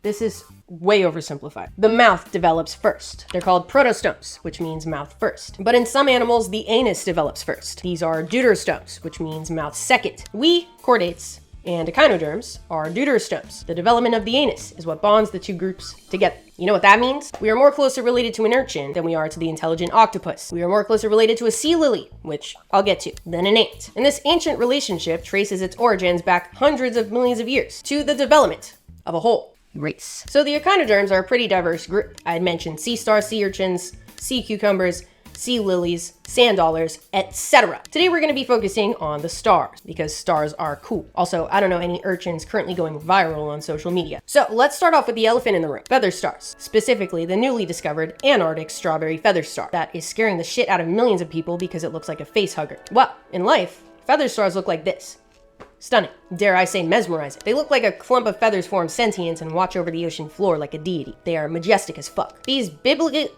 This is way oversimplified. The mouth develops first. They're called protostomes, which means mouth first. But in some animals, the anus develops first. These are deuterostomes, which means mouth second. We, chordates, and echinoderms are deuterostomes. The development of the anus is what bonds the two groups together. You know what that means? We are more closely related to an urchin than we are to the intelligent octopus. We are more closely related to a sea lily, which I'll get to, than an ant. And this ancient relationship traces its origins back hundreds of millions of years to the development of a whole race. So the echinoderms are a pretty diverse group. I had mentioned sea stars, sea urchins, sea cucumbers, sea lilies, sand dollars, etc. Today we're going to be focusing on the stars because stars are cool. Also, I don't know any urchins currently going viral on social media. So let's start off with the elephant in the room, feather stars. Specifically, the newly discovered Antarctic strawberry feather star that is scaring the shit out of millions of people because it looks like a face hugger. Well, in life, feather stars look like this. Stunning. Dare I say mesmerizing. They look like a clump of feathers form sentient and watch over the ocean floor like a deity. They are majestic as fuck. These biblically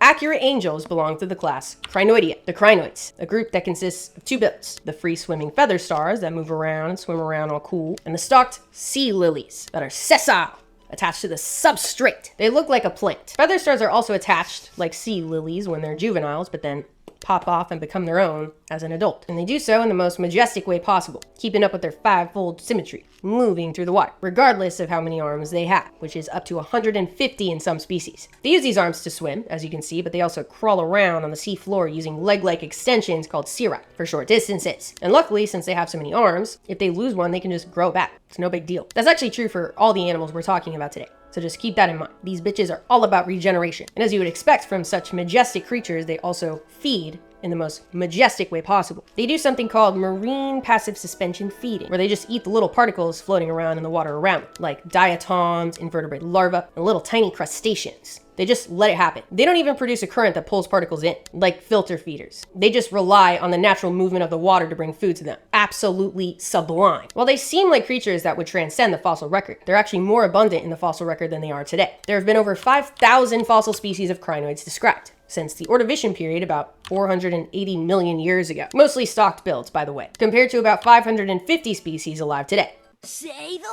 accurate angels belong to the class Crinoidea, the crinoids, a group that consists of two builds: the free-swimming feather stars that move around and swim around all cool, and the stalked sea lilies that are sessile, attached to the substrate. They look like a plant. Feather stars are also attached like sea lilies when they're juveniles, but then pop off and become their own as an adult. And they do so in the most majestic way possible, keeping up with their five-fold symmetry, moving through the water, regardless of how many arms they have, which is up to 150 in some species. They use these arms to swim, as you can see, but they also crawl around on the sea floor using leg-like extensions called cirri for short distances. And luckily, since they have so many arms, if they lose one, they can just grow back. It's no big deal. That's actually true for all the animals we're talking about today. So just keep that in mind. These bitches are all about regeneration. And as you would expect from such majestic creatures, they also feed in the most majestic way possible. They do something called marine passive suspension feeding, where they just eat the little particles floating around in the water around them, like diatoms, invertebrate larvae, and little tiny crustaceans. They just let it happen. They don't even produce a current that pulls particles in, like filter feeders. They just rely on the natural movement of the water to bring food to them. Absolutely sublime. While they seem like creatures that would transcend the fossil record, they're actually more abundant in the fossil record than they are today. There have been over 5,000 fossil species of crinoids described since the Ordovician period about 480 million years ago. Mostly stalked builds, by the way, compared to about 550 species alive today. Say the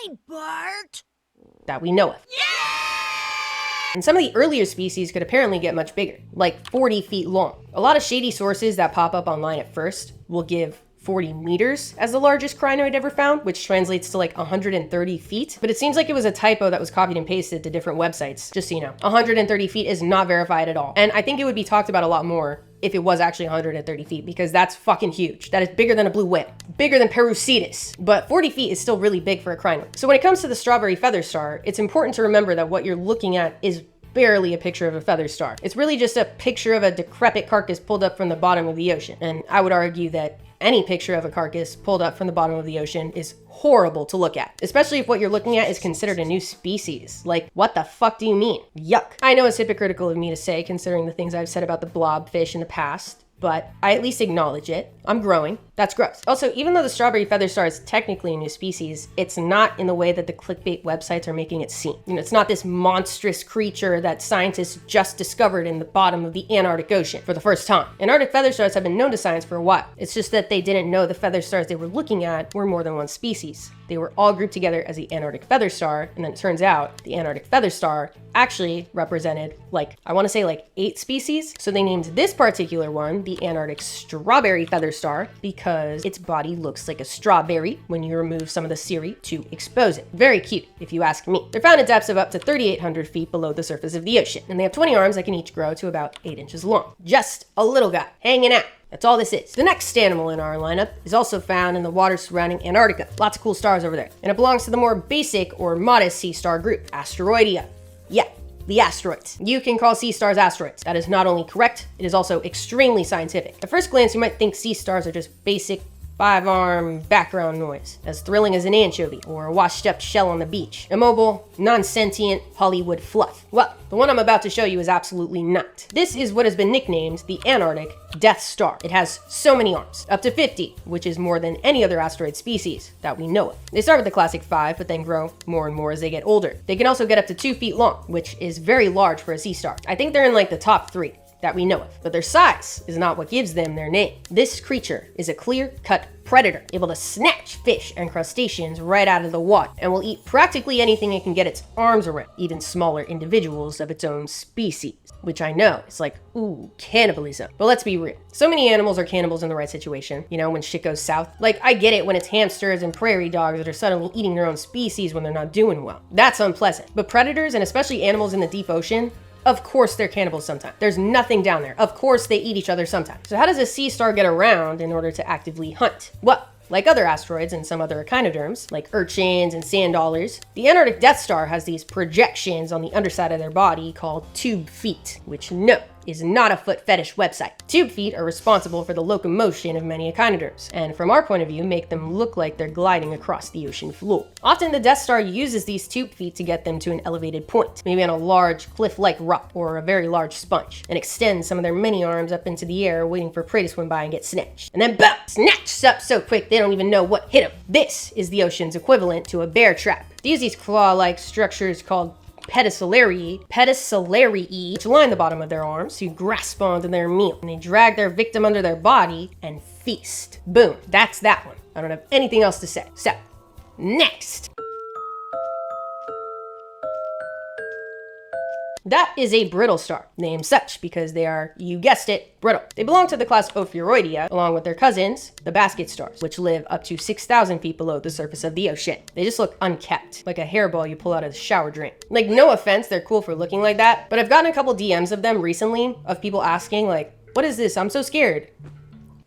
line, Bart! That we know of. Yeah! And some of the earlier species could apparently get much bigger, like 40 feet long. A lot of shady sources that pop up online at first will give 40 meters as the largest crinoid ever found, which translates to like 130 feet. But it seems like it was a typo that was copied and pasted to different websites, just so you know. 130 feet is not verified at all. And I think it would be talked about a lot more if it was actually 130 feet, because that's fucking huge. That is bigger than a blue whale, bigger than Perucetus. But 40 feet is still really big for a crinoid. So when it comes to the strawberry feather star, it's important to remember that what you're looking at is barely a picture of a feather star. It's really just a picture of a decrepit carcass pulled up from the bottom of the ocean. And I would argue that any picture of a carcass pulled up from the bottom of the ocean is horrible to look at, especially if what you're looking at is considered a new species. Like, what the fuck do you mean? Yuck. I know it's hypocritical of me to say, considering the things I've said about the blobfish in the past, but I at least acknowledge it. I'm growing. That's gross. Also, even though the strawberry feather star is technically a new species, it's not in the way that the clickbait websites are making it seem. You know, it's not this monstrous creature that scientists just discovered in the bottom of the Antarctic Ocean for the first time. Antarctic feather stars have been known to science for a while. It's just that they didn't know the feather stars they were looking at were more than one species. They were all grouped together as the Antarctic feather star, and then it turns out the Antarctic feather star actually represented, like, I want to say like 8 species. So they named this particular one the Antarctic strawberry feather star because its body looks like a strawberry when you remove some of the cirri to expose it. Very cute, if you ask me. They're found at depths of up to 3,800 feet below the surface of the ocean, and they have 20 arms that can each grow to about 8 inches long. Just a little guy hanging out. That's all this is. The next animal in our lineup is also found in the waters surrounding Antarctica. Lots of cool stars over there. And it belongs to the more basic or modest sea star group, Asteroidea. Yeah, the asteroids. You can call sea stars asteroids. That is not only correct, it is also extremely scientific. At first glance, you might think sea stars are just basic 5-arm background noise, as thrilling as an anchovy or a washed up shell on the beach. Immobile, non-sentient Hollywood fluff. Well, the one I'm about to show you is absolutely not. This is what has been nicknamed the Antarctic Death Star. It has so many arms, up to 50, which is more than any other asteroid species that we know of. They start with the classic 5, but then grow more and more as they get older. They can also get up to 2 feet long, which is very large for a sea star. I think they're in like the top 3. that we know of. But their size is not what gives them their name. This creature is a clear-cut predator, able to snatch fish and crustaceans right out of the water, and will eat practically anything it can get its arms around, even smaller individuals of its own species. Which I know is like, ooh, cannibalism. But let's be real. So many animals are cannibals in the right situation, you know, when shit goes south. Like, I get it when it's hamsters and prairie dogs that are suddenly eating their own species when they're not doing well. That's unpleasant. But predators, and especially animals in the deep ocean, of course they're cannibals sometimes. There's nothing down there. Of course they eat each other sometimes. So how does a sea star get around in order to actively hunt? Well, like other asteroids and some other echinoderms, like urchins and sand dollars, the Antarctic Death Star has these projections on the underside of their body called tube feet, which no, is not a foot fetish website. Tube feet are responsible for the locomotion of many echinoderms, and from our point of view, make them look like they're gliding across the ocean floor. Often the Death Star uses these tube feet to get them to an elevated point, maybe on a large cliff-like rock or a very large sponge, and extend some of their many arms up into the air, waiting for prey to swim by and get snatched. And then boom! Snatched up so quick they don't even know what hit them. This is the ocean's equivalent to a bear trap. They use these claw-like structures called pedicellariae, which line the bottom of their arms to grasp onto their meal. And they drag their victim under their body and feast. Boom, that's that one. I don't have anything else to say. So, next. That is a brittle star, named such because they are, you guessed it, brittle. They belong to the class Ophiuroidea, along with their cousins, the basket stars, which live up to 6,000 feet below the surface of the ocean. They just look unkept, like a hairball you pull out of the shower drain. Like, no offense, they're cool for looking like that, but I've gotten a couple DMs of them recently, of people asking, like, what is this? I'm so scared.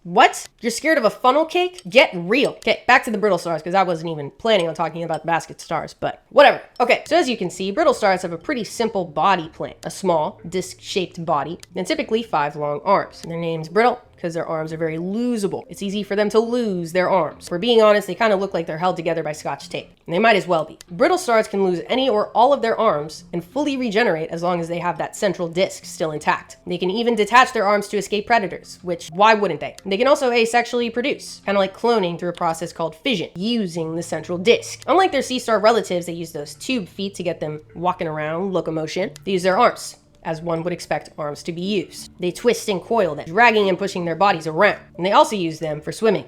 What? You're scared of a funnel cake? Get real. Okay, back to the brittle stars, because I wasn't even planning on talking about the basket stars, but whatever. Okay, so as you can see, brittle stars have a pretty simple body plan. A small, disc-shaped body, and typically 5 long arms. And their name's brittle because their arms are very losable. It's easy for them to lose their arms. For being honest, they kind of look like they're held together by Scotch tape. And they might as well be. Brittle stars can lose any or all of their arms and fully regenerate as long as they have that central disc still intact. They can even detach their arms to escape predators, which, why wouldn't they? They can also asexually produce, kind of like cloning through a process called fission, using the central disc. Unlike their sea star relatives, they use those tube feet to get them walking around, locomotion. They use their arms, as one would expect arms to be used. They twist and coil them, dragging and pushing their bodies around. And they also use them for swimming.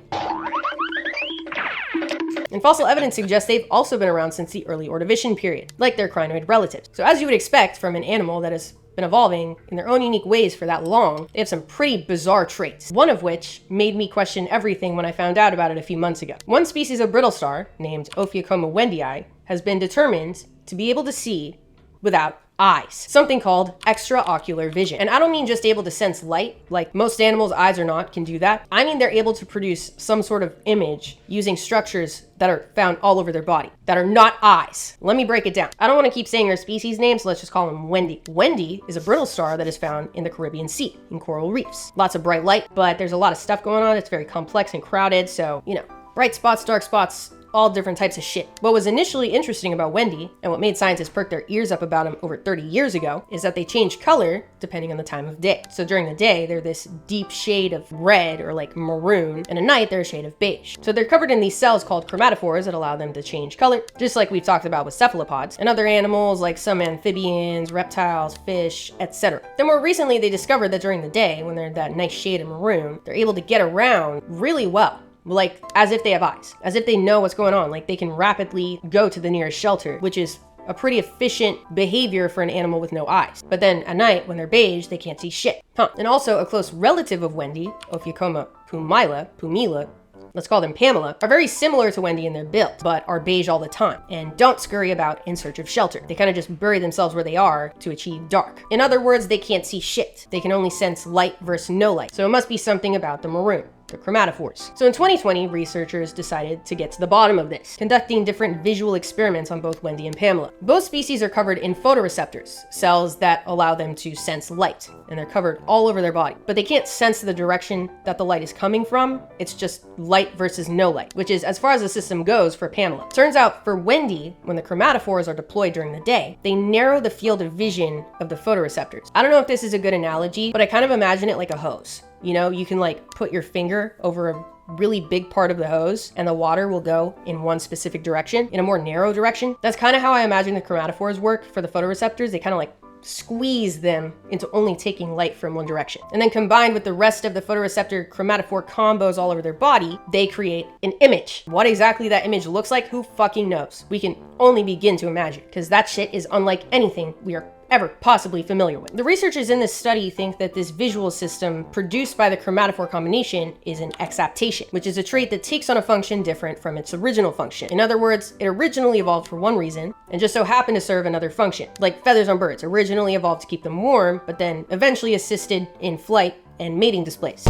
And fossil evidence suggests they've also been around since the early Ordovician period, like their crinoid relatives. So as you would expect from an animal that has been evolving in their own unique ways for that long, they have some pretty bizarre traits, one of which made me question everything when I found out about it a few months ago. One species of brittle star, named Ophiucoma wendii, has been determined to be able to see without eyes, something called extraocular vision. And I don't mean just able to sense light, like most animals' eyes are not, can do that. I mean they're able to produce some sort of image using structures that are found all over their body, that are not eyes. Let me break it down. I don't want to keep saying her species name, so let's just call them Wendy. Wendy is a brittle star that is found in the Caribbean Sea, in coral reefs. Lots of bright light, but there's a lot of stuff going on. It's very complex and crowded, so, you know, bright spots, dark spots, all different types of shit. What was initially interesting about Wendy, and what made scientists perk their ears up about them over 30 years ago, is that they change color depending on the time of day. So during the day, they're this deep shade of red or like maroon, and at night, they're a shade of beige. So they're covered in these cells called chromatophores that allow them to change color, just like we've talked about with cephalopods, and other animals like some amphibians, reptiles, fish, etc. Then more recently, they discovered that during the day, when they're that nice shade of maroon, they're able to get around really well. Like, as if they have eyes, as if they know what's going on. Like, they can rapidly go to the nearest shelter, which is a pretty efficient behavior for an animal with no eyes. But then at night, when they're beige, they can't see shit. And also, a close relative of Wendy, Ophiucoma pumila, let's call them Pamela, are very similar to Wendy in their build, but are beige all the time, and don't scurry about in search of shelter. They kind of just bury themselves where they are to achieve dark. In other words, they can't see shit. They can only sense light versus no light. So it must be something about the maroon, the chromatophores. So in 2020, researchers decided to get to the bottom of this, conducting different visual experiments on both Wendy and Pamela. Both species are covered in photoreceptors, cells that allow them to sense light, and they're covered all over their body. But they can't sense the direction that the light is coming from. It's just light versus no light, which is as far as the system goes for Pamela. Turns out for Wendy, when the chromatophores are deployed during the day, they narrow the field of vision of the photoreceptors. I don't know if this is a good analogy, but I kind of imagine it like a hose. You know, you can like put your finger over a really big part of the hose and the water will go in one specific direction, in a more narrow direction. That's kind of how I imagine the chromatophores work for the photoreceptors. They kind of like squeeze them into only taking light from one direction. And then combined with the rest of the photoreceptor chromatophore combos all over their body, they create an image. What exactly that image looks like, who fucking knows? We can only begin to imagine, because that shit is unlike anything we are ever possibly familiar with. The researchers in this study think that this visual system produced by the chromatophore combination is an exaptation, which is a trait that takes on a function different from its original function. In other words, it originally evolved for one reason and just so happened to serve another function. Like feathers on birds originally evolved to keep them warm, but then eventually assisted in flight and mating displays.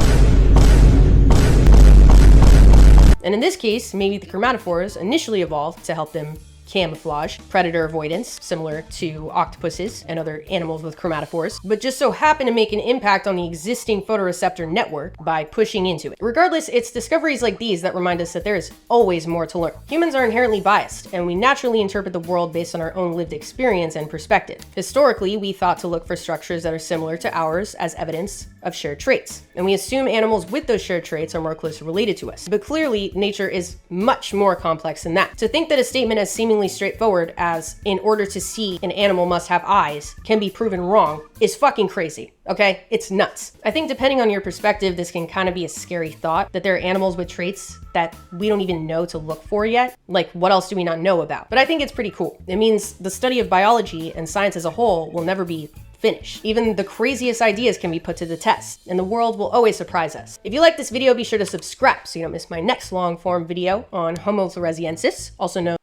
And in this case, maybe the chromatophores initially evolved to help them camouflage, predator avoidance, similar to octopuses and other animals with chromatophores, but just so happen to make an impact on the existing photoreceptor network by pushing into it. Regardless, it's discoveries like these that remind us that there is always more to learn. Humans are inherently biased, and we naturally interpret the world based on our own lived experience and perspective. Historically, we thought to look for structures that are similar to ours as evidence of shared traits, and we assume animals with those shared traits are more closely related to us. But clearly, nature is much more complex than that. To think that a statement as seemingly straightforward as "in order to see, an animal must have eyes" can be proven wrong is fucking crazy, okay? It's nuts. I think depending on your perspective, this can kind of be a scary thought, that there are animals with traits that we don't even know to look for yet. Like, what else do we not know about? But I think it's pretty cool. It means the study of biology and science as a whole will never be finished. Even the craziest ideas can be put to the test, and the world will always surprise us. If you like this video, be sure to subscribe so you don't miss my next long-form video on Homo floresiensis, also known.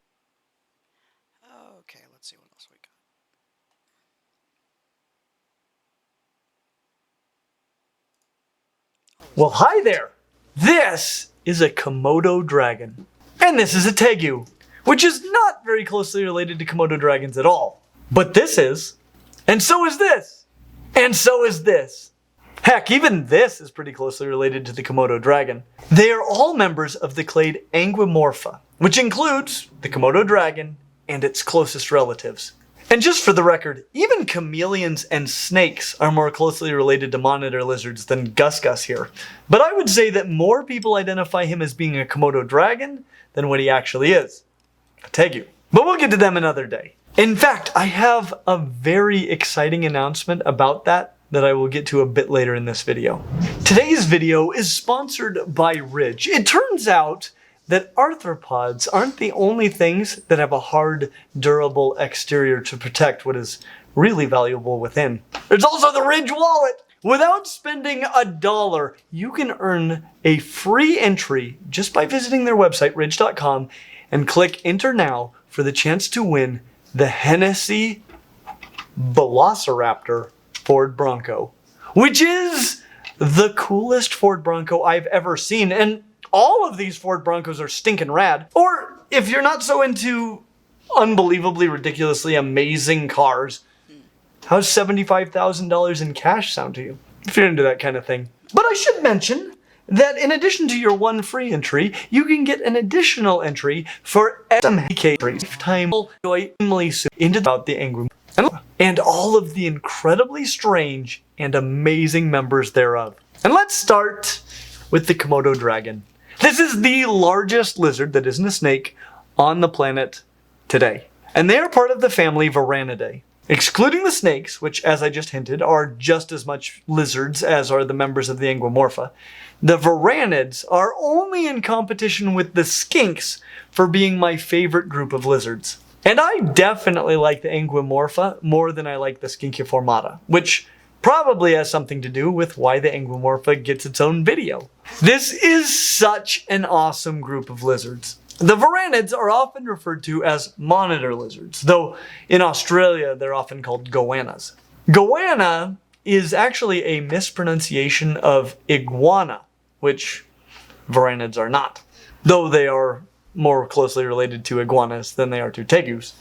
Okay, let's see what else we got. Well, hi there! This is a Komodo dragon. And this is a tegu, which is not very closely related to Komodo dragons at all. But this is. And so is this. And so is this. Heck, even this is pretty closely related to the Komodo dragon. They are all members of the clade Anguimorpha, which includes the Komodo dragon and its closest relatives. And just for the record, even chameleons and snakes are more closely related to monitor lizards than Gus here. But I would say that more people identify him as being a Komodo dragon than what he actually is, a tegu. But we'll get to them another day. In fact, I have a very exciting announcement about that I will get to a bit later in this video. Today's video is sponsored by Ridge. It turns out that arthropods aren't the only things that have a hard, durable exterior to protect what is really valuable within. There's also the Ridge wallet! Without spending $1, you can earn a free entry just by visiting their website, ridge.com, and click Enter Now for the chance to win the Hennessy Velociraptor Ford Bronco, which is the coolest Ford Bronco I've ever seen. And all of these Ford Broncos are stinking rad. Or if you're not so into unbelievably, ridiculously amazing cars, how's $75,000 in cash sound to you? If you're into that kind of thing. But I should mention that in addition to your one free entry, you can get an additional entry for SMK time into about the Anguim and all of the incredibly strange and amazing members thereof. And let's start with the Komodo dragon. This is the largest lizard that isn't a snake on the planet today. And they are part of the family Varanidae. Excluding the snakes, which, as I just hinted, are just as much lizards as are the members of the Anguimorpha, the Varanids are only in competition with the skinks for being my favorite group of lizards. And I definitely like the Anguimorpha more than I like the Skinkiformata, which probably has something to do with why the Anguimorpha gets its own video. This is such an awesome group of lizards. The Varanids are often referred to as monitor lizards, though in Australia they're often called goannas. Goanna is actually a mispronunciation of iguana, which Varanids are not, though they are more closely related to iguanas than they are to tegus.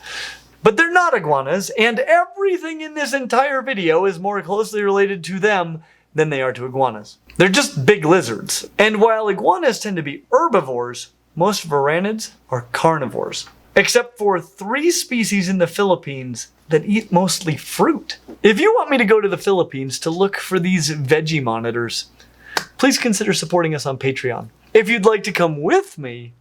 But they're not iguanas, and everything in this entire video is more closely related to them than they are to iguanas. They're just big lizards. And while iguanas tend to be herbivores, most Varanids are carnivores, except for 3 species in the Philippines that eat mostly fruit. If you want me to go to the Philippines to look for these veggie monitors, please consider supporting us on Patreon. If you'd like to come with me,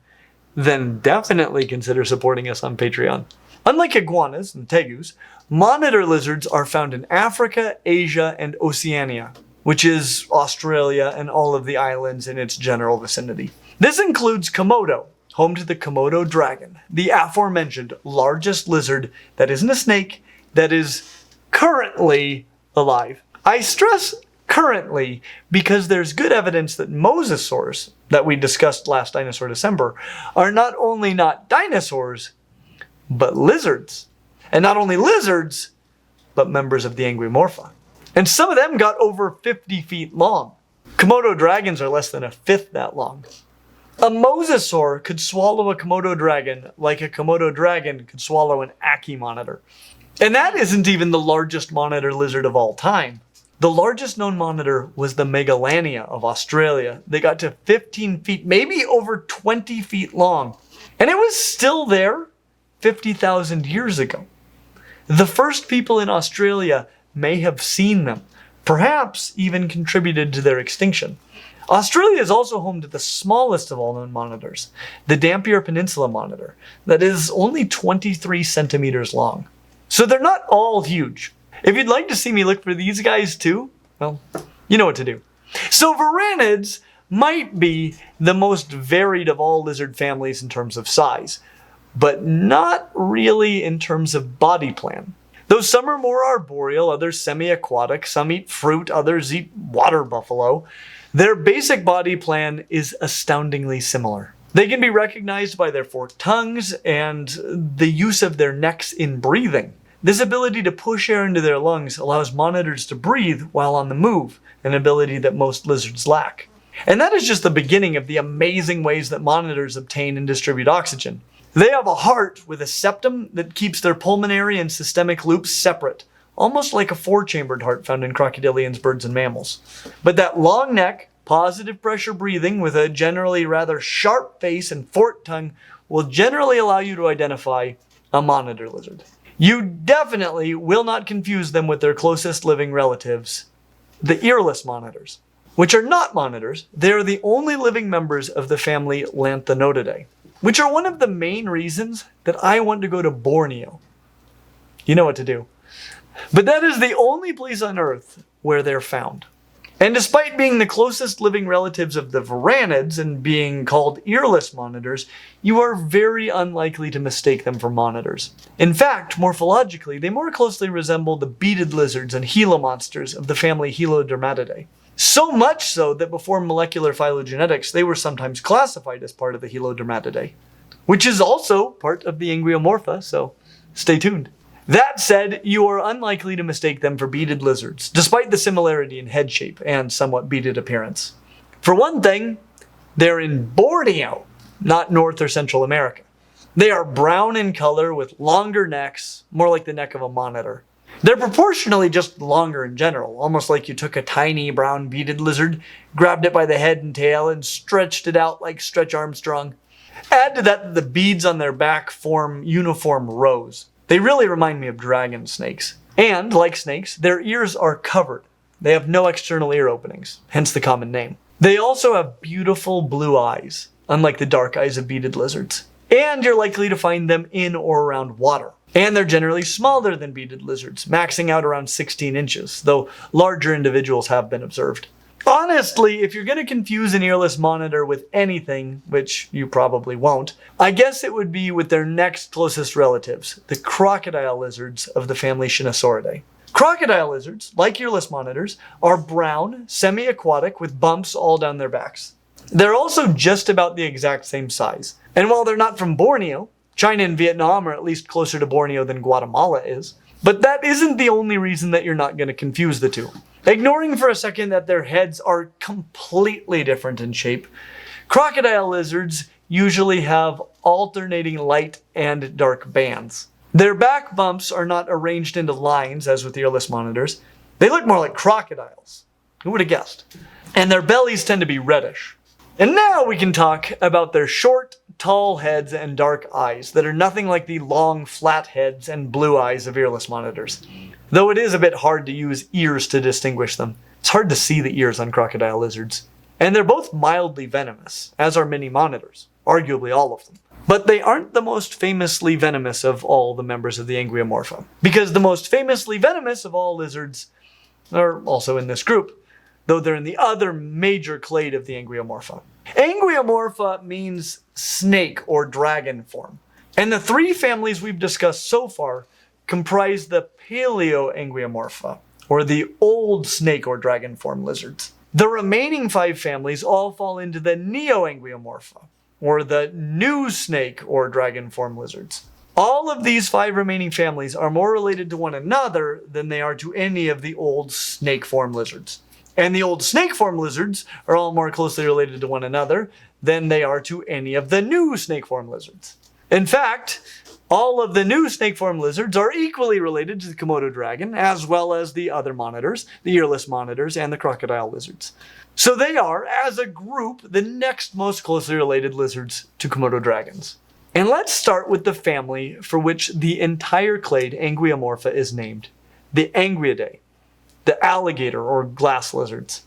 then definitely consider supporting us on Patreon. Unlike iguanas and tegus, monitor lizards are found in Africa, Asia, and Oceania, which is Australia and all of the islands in its general vicinity. This includes Komodo, home to the Komodo dragon, the aforementioned largest lizard that isn't a snake, that is currently alive. I stress currently because there's good evidence that mosasaurs, that we discussed last Dinosaur December, are not only not dinosaurs, but lizards. And not only lizards, but members of the Anguimorpha. And some of them got over 50 feet long. Komodo dragons are less than a fifth that long. A mosasaur could swallow a Komodo dragon like a Komodo dragon could swallow an Ackie monitor. And that isn't even the largest monitor lizard of all time. The largest known monitor was the Megalania of Australia. They got to 15 feet, maybe over 20 feet long. And it was still there 50,000 years ago. The first people in Australia may have seen them, perhaps even contributed to their extinction. Australia is also home to the smallest of all known monitors, the Dampier Peninsula monitor, that is only 23 centimeters long. So they're not all huge. If you'd like to see me look for these guys too, well, you know what to do. So varanids might be the most varied of all lizard families in terms of size, but not really in terms of body plan. Though some are more arboreal, others semi-aquatic, some eat fruit, others eat water buffalo, their basic body plan is astoundingly similar. They can be recognized by their forked tongues and the use of their necks in breathing. This ability to push air into their lungs allows monitors to breathe while on the move, an ability that most lizards lack. And that is just the beginning of the amazing ways that monitors obtain and distribute oxygen. They have a heart with a septum that keeps their pulmonary and systemic loops separate, almost like a four-chambered heart found in crocodilians, birds, and mammals. But that long neck, positive pressure breathing with a generally rather sharp face and forked tongue will generally allow you to identify a monitor lizard. You definitely will not confuse them with their closest living relatives, the earless monitors, which are not monitors. They are the only living members of the family Lanthanodidae, which are one of the main reasons that I want to go to Borneo. You know what to do. But that is the only place on Earth where they're found. And despite being the closest living relatives of the varanids and being called earless monitors, you are very unlikely to mistake them for monitors. In fact, morphologically, they more closely resemble the beaded lizards and Gila monsters of the family Helodermatidae. So much so that before molecular phylogenetics, they were sometimes classified as part of the Helodermatidae, which is also part of the Anguimorpha, so stay tuned. That said, you are unlikely to mistake them for beaded lizards, despite the similarity in head shape and somewhat beaded appearance. For one thing, they're in Borneo, not North or Central America. They are brown in color with longer necks, more like the neck of a monitor. They're proportionally just longer in general, almost like you took a tiny brown beaded lizard, grabbed it by the head and tail, and stretched it out like Stretch Armstrong. Add to that the beads on their back form uniform rows. They really remind me of dragon snakes. And, like snakes, their ears are covered. They have no external ear openings, hence the common name. They also have beautiful blue eyes, unlike the dark eyes of beaded lizards. And you're likely to find them in or around water. And they're generally smaller than beaded lizards, maxing out around 16 inches, though larger individuals have been observed. Honestly, if you're going to confuse an earless monitor with anything, which you probably won't, I guess it would be with their next closest relatives, the crocodile lizards of the family Shinosauridae. Crocodile lizards, like earless monitors, are brown, semi-aquatic with bumps all down their backs. They're also just about the exact same size. And while they're not from Borneo, China and Vietnam are at least closer to Borneo than Guatemala is. But that isn't the only reason that you're not going to confuse the two. Ignoring for a second that their heads are completely different in shape, crocodile lizards usually have alternating light and dark bands. Their back bumps are not arranged into lines as with the earless monitors. They look more like crocodiles. Who would have guessed? And their bellies tend to be reddish. And now we can talk about their short, tall heads and dark eyes that are nothing like the long, flat heads and blue eyes of earless monitors. Though it is a bit hard to use ears to distinguish them. It's hard to see the ears on crocodile lizards. And they're both mildly venomous, as are many monitors, arguably all of them. But they aren't the most famously venomous of all the members of the Anguiomorpha, because the most famously venomous of all lizards are also in this group, though they're in the other major clade of the Anguiomorpha. Anguiomorpha means snake or dragon form, and the three families we've discussed so far comprise the Paleoanguiomorpha, or the old snake or dragon form lizards. The remaining 5 families all fall into the Neoanguiomorpha, or the new snake or dragon form lizards. All of these 5 remaining families are more related to one another than they are to any of the old snake form lizards. And the old snake form lizards are all more closely related to one another than they are to any of the new snake form lizards. In fact, all of the new snake form lizards are equally related to the Komodo dragon, as well as the other monitors, the earless monitors, and the crocodile lizards. So they are, as a group, the next most closely related lizards to Komodo dragons. And let's start with the family for which the entire clade Anguiomorpha is named, the Anguiidae, the alligator or glass lizards.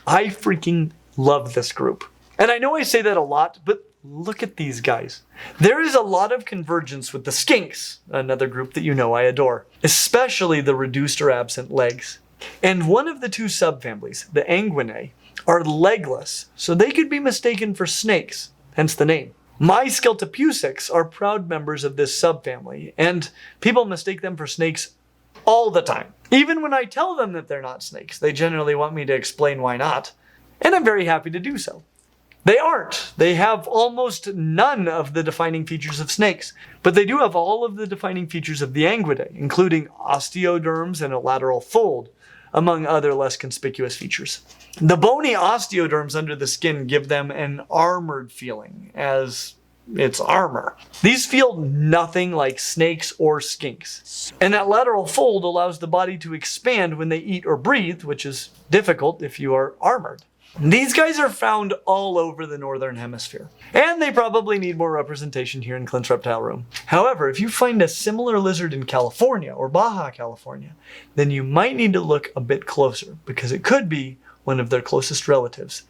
I freaking love this group. And I know I say that a lot, but look at these guys. There is a lot of convergence with the skinks, another group that you know I adore, especially the reduced or absent legs. And one of the 2 subfamilies, the Anguinae, are legless, so they could be mistaken for snakes, hence the name. My Sceltopusics are proud members of this subfamily, and people mistake them for snakes all the time. Even when I tell them that they're not snakes, they generally want me to explain why not, and I'm very happy to do so. They aren't. They have almost none of the defining features of snakes, but they do have all of the defining features of the Anguidae, including osteoderms and a lateral fold, among other less conspicuous features. The bony osteoderms under the skin give them an armored feeling, as it's armor. These feel nothing like snakes or skinks. And that lateral fold allows the body to expand when they eat or breathe, which is difficult if you are armored. These guys are found all over the northern hemisphere, and they probably need more representation here in Clint's Reptile Room. However, if you find a similar lizard in California or Baja California, then you might need to look a bit closer, because it could be one of their closest relatives,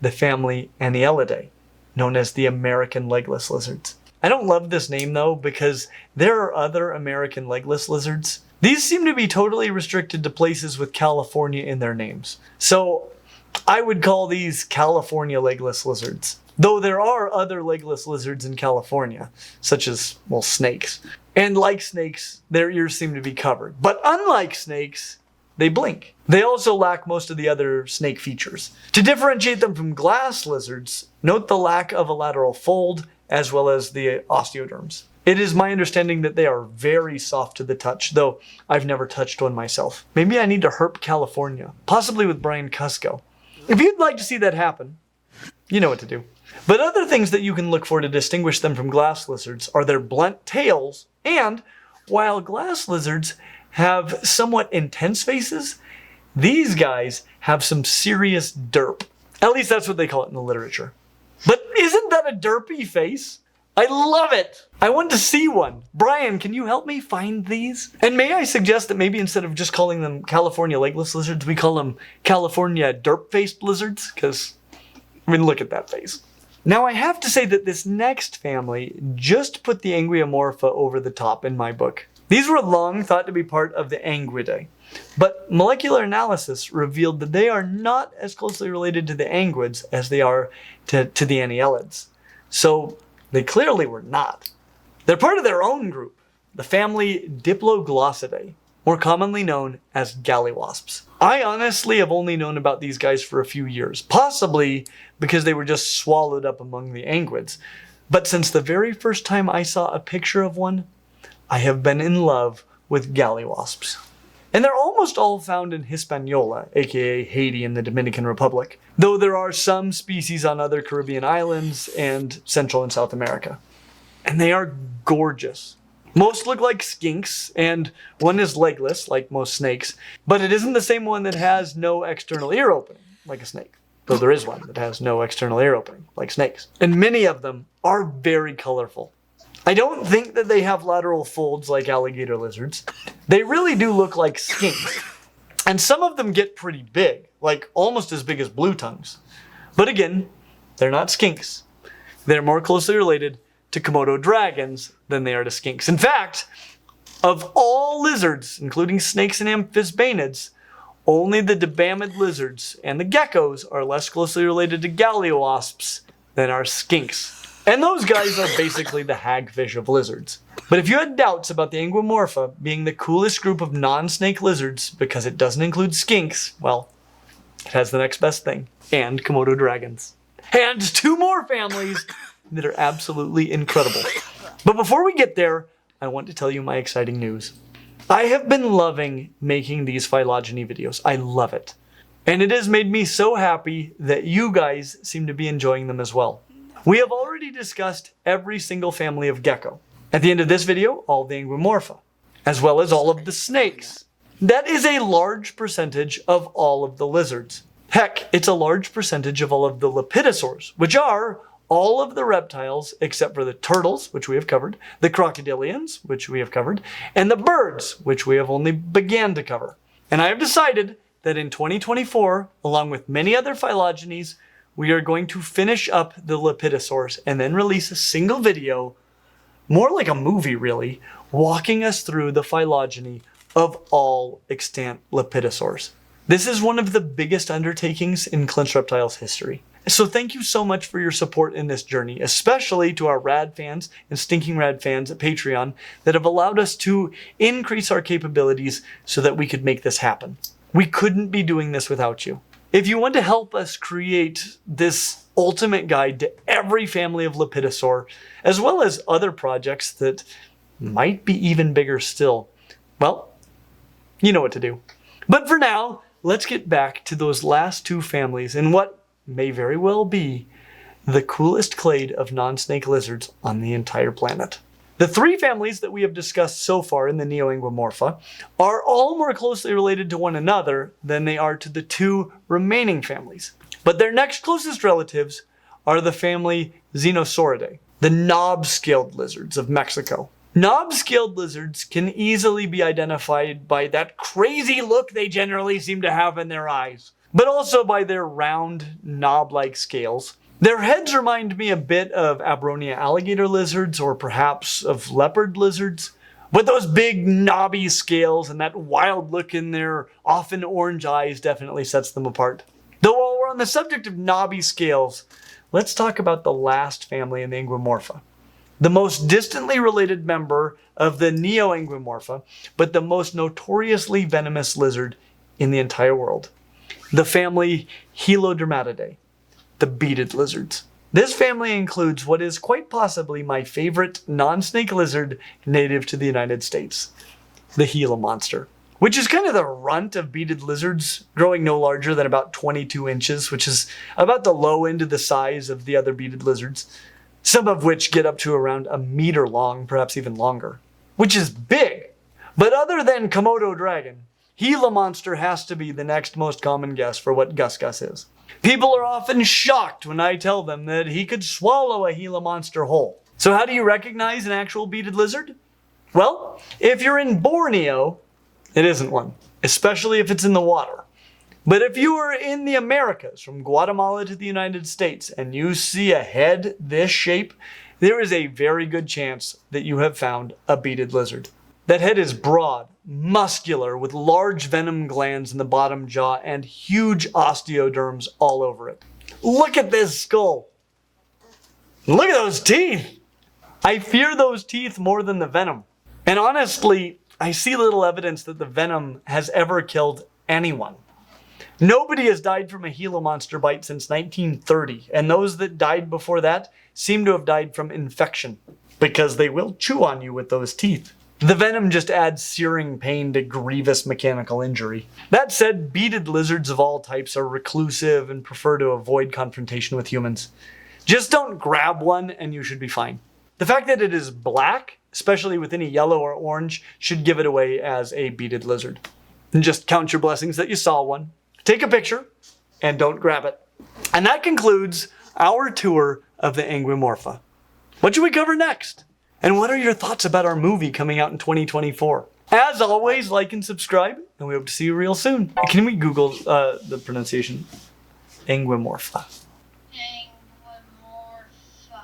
the family Anielidae, known as the American legless lizards. I don't love this name though, because there are other American legless lizards. These seem to be totally restricted to places with California in their names. So I would call these California legless lizards. Though there are other legless lizards in California, such as, well, snakes. And like snakes, their ears seem to be covered. But unlike snakes, they blink. They also lack most of the other snake features. To differentiate them from glass lizards, note the lack of a lateral fold, as well as the osteoderms. It is my understanding that they are very soft to the touch, though I've never touched one myself. Maybe I need to herp California, possibly with Brian Cusco. If you'd like to see that happen, you know what to do. But other things that you can look for to distinguish them from glass lizards are their blunt tails, and while glass lizards have somewhat intense faces, these guys have some serious derp. At least that's what they call it in the literature. But isn't that a derpy face? I love it! I want to see one. Brian, can you help me find these? And may I suggest that maybe instead of just calling them California legless lizards, we call them California derp-faced lizards? Because, I mean, look at that face. Now I have to say that this next family just put the Anguiomorpha over the top in my book. These were long thought to be part of the Anguidae, but molecular analysis revealed that they are not as closely related to the anguids as they are to the Anielids. So they clearly were not. They're part of their own group, the family Diploglossidae, more commonly known as gallywasps. I honestly have only known about these guys for a few years, possibly because they were just swallowed up among the anguids. But since the very first time I saw a picture of one, I have been in love with gallywasps. And they're almost all found in Hispaniola, aka Haiti and the Dominican Republic, though there are some species on other Caribbean islands and Central and South America. And they are gorgeous. Most look like skinks, and one is legless, like most snakes, but it isn't the same one that has no external ear opening, like a snake. Though there is one that has no external ear opening, like snakes. And many of them are very colorful. I don't think that they have lateral folds like alligator lizards. They really do look like skinks. And some of them get pretty big, like almost as big as blue tongues. But again, they're not skinks. They're more closely related to Komodo dragons than they are to skinks. In fact, of all lizards, including snakes and amphisbaenids, only the dibamid lizards and the geckos are less closely related to galliwasps than are skinks. And those guys are basically the hagfish of lizards. But if you had doubts about the Anguimorpha being the coolest group of non-snake lizards because it doesn't include skinks, well, it has the next best thing, and Komodo dragons. And 2 more families that are absolutely incredible. But before we get there, I want to tell you my exciting news. I have been loving making these phylogeny videos. I love it. And it has made me so happy that you guys seem to be enjoying them as well. We have already discussed every single family of gecko. At the end of this video, all of the Anguimorpha, as well as all of the snakes. That is a large percentage of all of the lizards. Heck, it's a large percentage of all of the lepidosaurs, which are all of the reptiles except for the turtles, which we have covered, the crocodilians, which we have covered, and the birds, which we have only began to cover. And I have decided that in 2024, along with many other phylogenies, we are going to finish up the lepidosaurs and then release a single video, more like a movie really, walking us through the phylogeny of all extant lepidosaurs. This is one of the biggest undertakings in Clints Reptiles history. So thank you so much for your support in this journey, especially to our rad fans and stinking rad fans at Patreon that have allowed us to increase our capabilities so that we could make this happen. We couldn't be doing this without you. If you want to help us create this ultimate guide to every family of lepidosaur, as well as other projects that might be even bigger still, well, you know what to do. But for now, let's get back to those last 2 families and what may very well be the coolest clade of non-snake lizards on the entire planet. The 3 families that we have discussed so far in the Neoanguimorpha are all more closely related to one another than they are to the 2 remaining families. But their next closest relatives are the family Xenosauridae, the knob-scaled lizards of Mexico. Knob-scaled lizards can easily be identified by that crazy look they generally seem to have in their eyes, but also by their round, knob-like scales. Their heads remind me a bit of Abronia alligator lizards or perhaps of leopard lizards, but those big knobby scales and that wild look in their often orange eyes definitely sets them apart. Though while we're on the subject of knobby scales, let's talk about the last family in the Anguimorpha. The most distantly related member of the Neoanguimorpha, but the most notoriously venomous lizard in the entire world. The family Helodermatidae, the beaded lizards. This family includes what is quite possibly my favorite non-snake lizard native to the United States, the Gila monster, which is kind of the runt of beaded lizards, growing no larger than about 22 inches, which is about the low end of the size of the other beaded lizards, some of which get up to around a meter long, perhaps even longer, which is big. But other than Komodo dragon, Gila monster has to be the next most common guess for what Gus Gus is. People are often shocked when I tell them that he could swallow a Gila monster whole. So how do you recognize an actual beaded lizard? Well, if you're in Borneo, it isn't one, especially if it's in the water. But if you are in the Americas, from Guatemala to the United States, and you see a head this shape, there is a very good chance that you have found a beaded lizard. That head is broad, muscular, with large venom glands in the bottom jaw and huge osteoderms all over it. Look at this skull. Look at those teeth. I fear those teeth more than the venom. And honestly, I see little evidence that the venom has ever killed anyone. Nobody has died from a Gila monster bite since 1930, and those that died before that seem to have died from infection, because they will chew on you with those teeth. The venom just adds searing pain to grievous mechanical injury. That said, beaded lizards of all types are reclusive and prefer to avoid confrontation with humans. Just don't grab one and you should be fine. The fact that it is black, especially with any yellow or orange, should give it away as a beaded lizard. And just count your blessings that you saw one. Take a picture and don't grab it. And that concludes our tour of the Anguimorpha. What should we cover next? And what are your thoughts about our movie coming out in 2024? As always, like and subscribe, and we hope to see you real soon. Can we Google the pronunciation? Anguimorpha. Anguimorpha.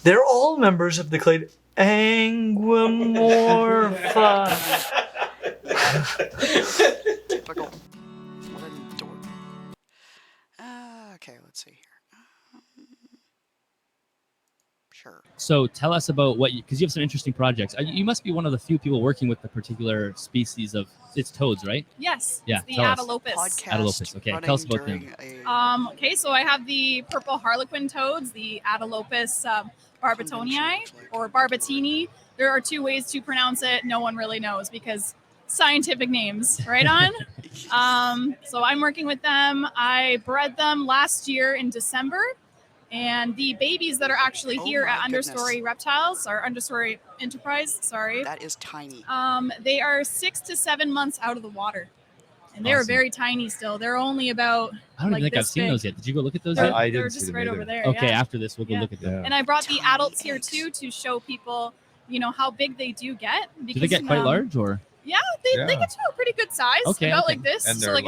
They're all members of the clade Anguimorpha. Typical. What a dork. Okay, let's see here. Sure. So tell us about what because you have some interesting projects. You must be one of the few people working with the particular species of it's toads, right? Yes. Yeah, It's the tell us. Adelopus. Podcast Adelopus, okay. running Tell us about them. during a Okay, so I have the purple harlequin toads, the Adelopus barbatonii or barbatini. There are two ways to pronounce it. No one really knows because scientific names, right on? So I'm working with them. I bred them last year in December. And the babies that are actually Oh here my at goodness. Understory Reptiles, or Understory Enterprise, sorry. That is tiny. They are 6 to 7 months out of the water. And they're Awesome. very tiny still. They're only about I don't like even think I've this seen big. those yet. Did you go look at those They're, yet? I they're didn't see just them right either. over there. Okay, yeah. after this we'll go Yeah. look at them. Yeah. And I brought the Tiny adults here eggs. too to show people, how big they do get. Because, Do they get quite large or? Yeah, they Yeah. get to a pretty good size. Okay, About okay. like this. And so they're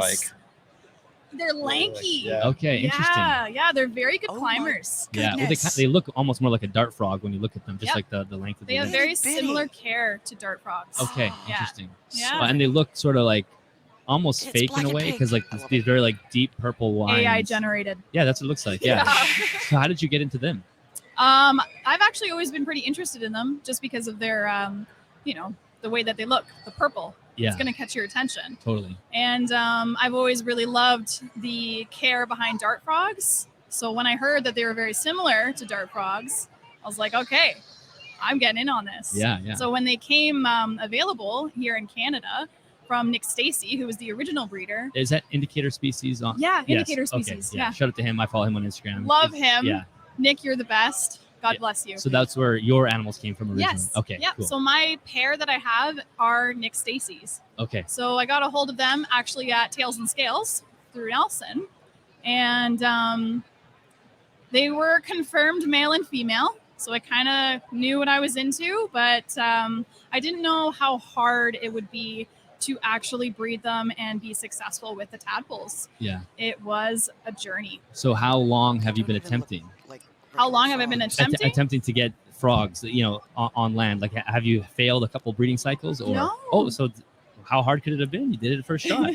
they're lanky. Yeah. Okay, interesting. Yeah, they're very good Oh my climbers. Yeah, well, Goodness. they look almost more like a dart frog when you look at them, just Yep. like the length of They the have limb. very Itty bitty. similar care to dart frogs. Okay, Yeah. interesting. Yeah. And they look sort of like almost It's fake black in a and way pink. because like I love these it. very like deep purple lines. AI generated. Yeah, that's what it looks like. Yeah. So how did you get into them? I've actually always been pretty interested in them just because of their, the way that they look, the purple. Yeah, It's going to catch your attention. totally. And I've always really loved the care behind dart frogs. So when I heard that they were very similar to dart frogs, I was like, okay, I'm getting in on this. Yeah, yeah. So when they came available here in Canada from Nick Stacy, who was the original breeder, Is that indicator species on? Yeah, Yes, indicator okay, species, Yeah. yeah. Shout out to him. I follow him on Instagram. love him. Yeah. Nick, you're the best. God Yeah. bless you. So that's where your animals came from originally. Yes. Okay. Yep. Cool. So my pair that I have are Nick Stacy's. Okay. So I got a hold of them actually at Tails and Scales through Nelson. And they were confirmed male and female. So I kind of knew what I was into, but I didn't know how hard it would be to actually breed them and be successful with the tadpoles. Yeah. It was a journey. So how long have you Don't been even look attempting? like How long have I been frogs. attempting? Attempting to get frogs, on land? Like, have you failed a couple breeding cycles? Or No. Oh, so how hard could it have been? You did it the first shot.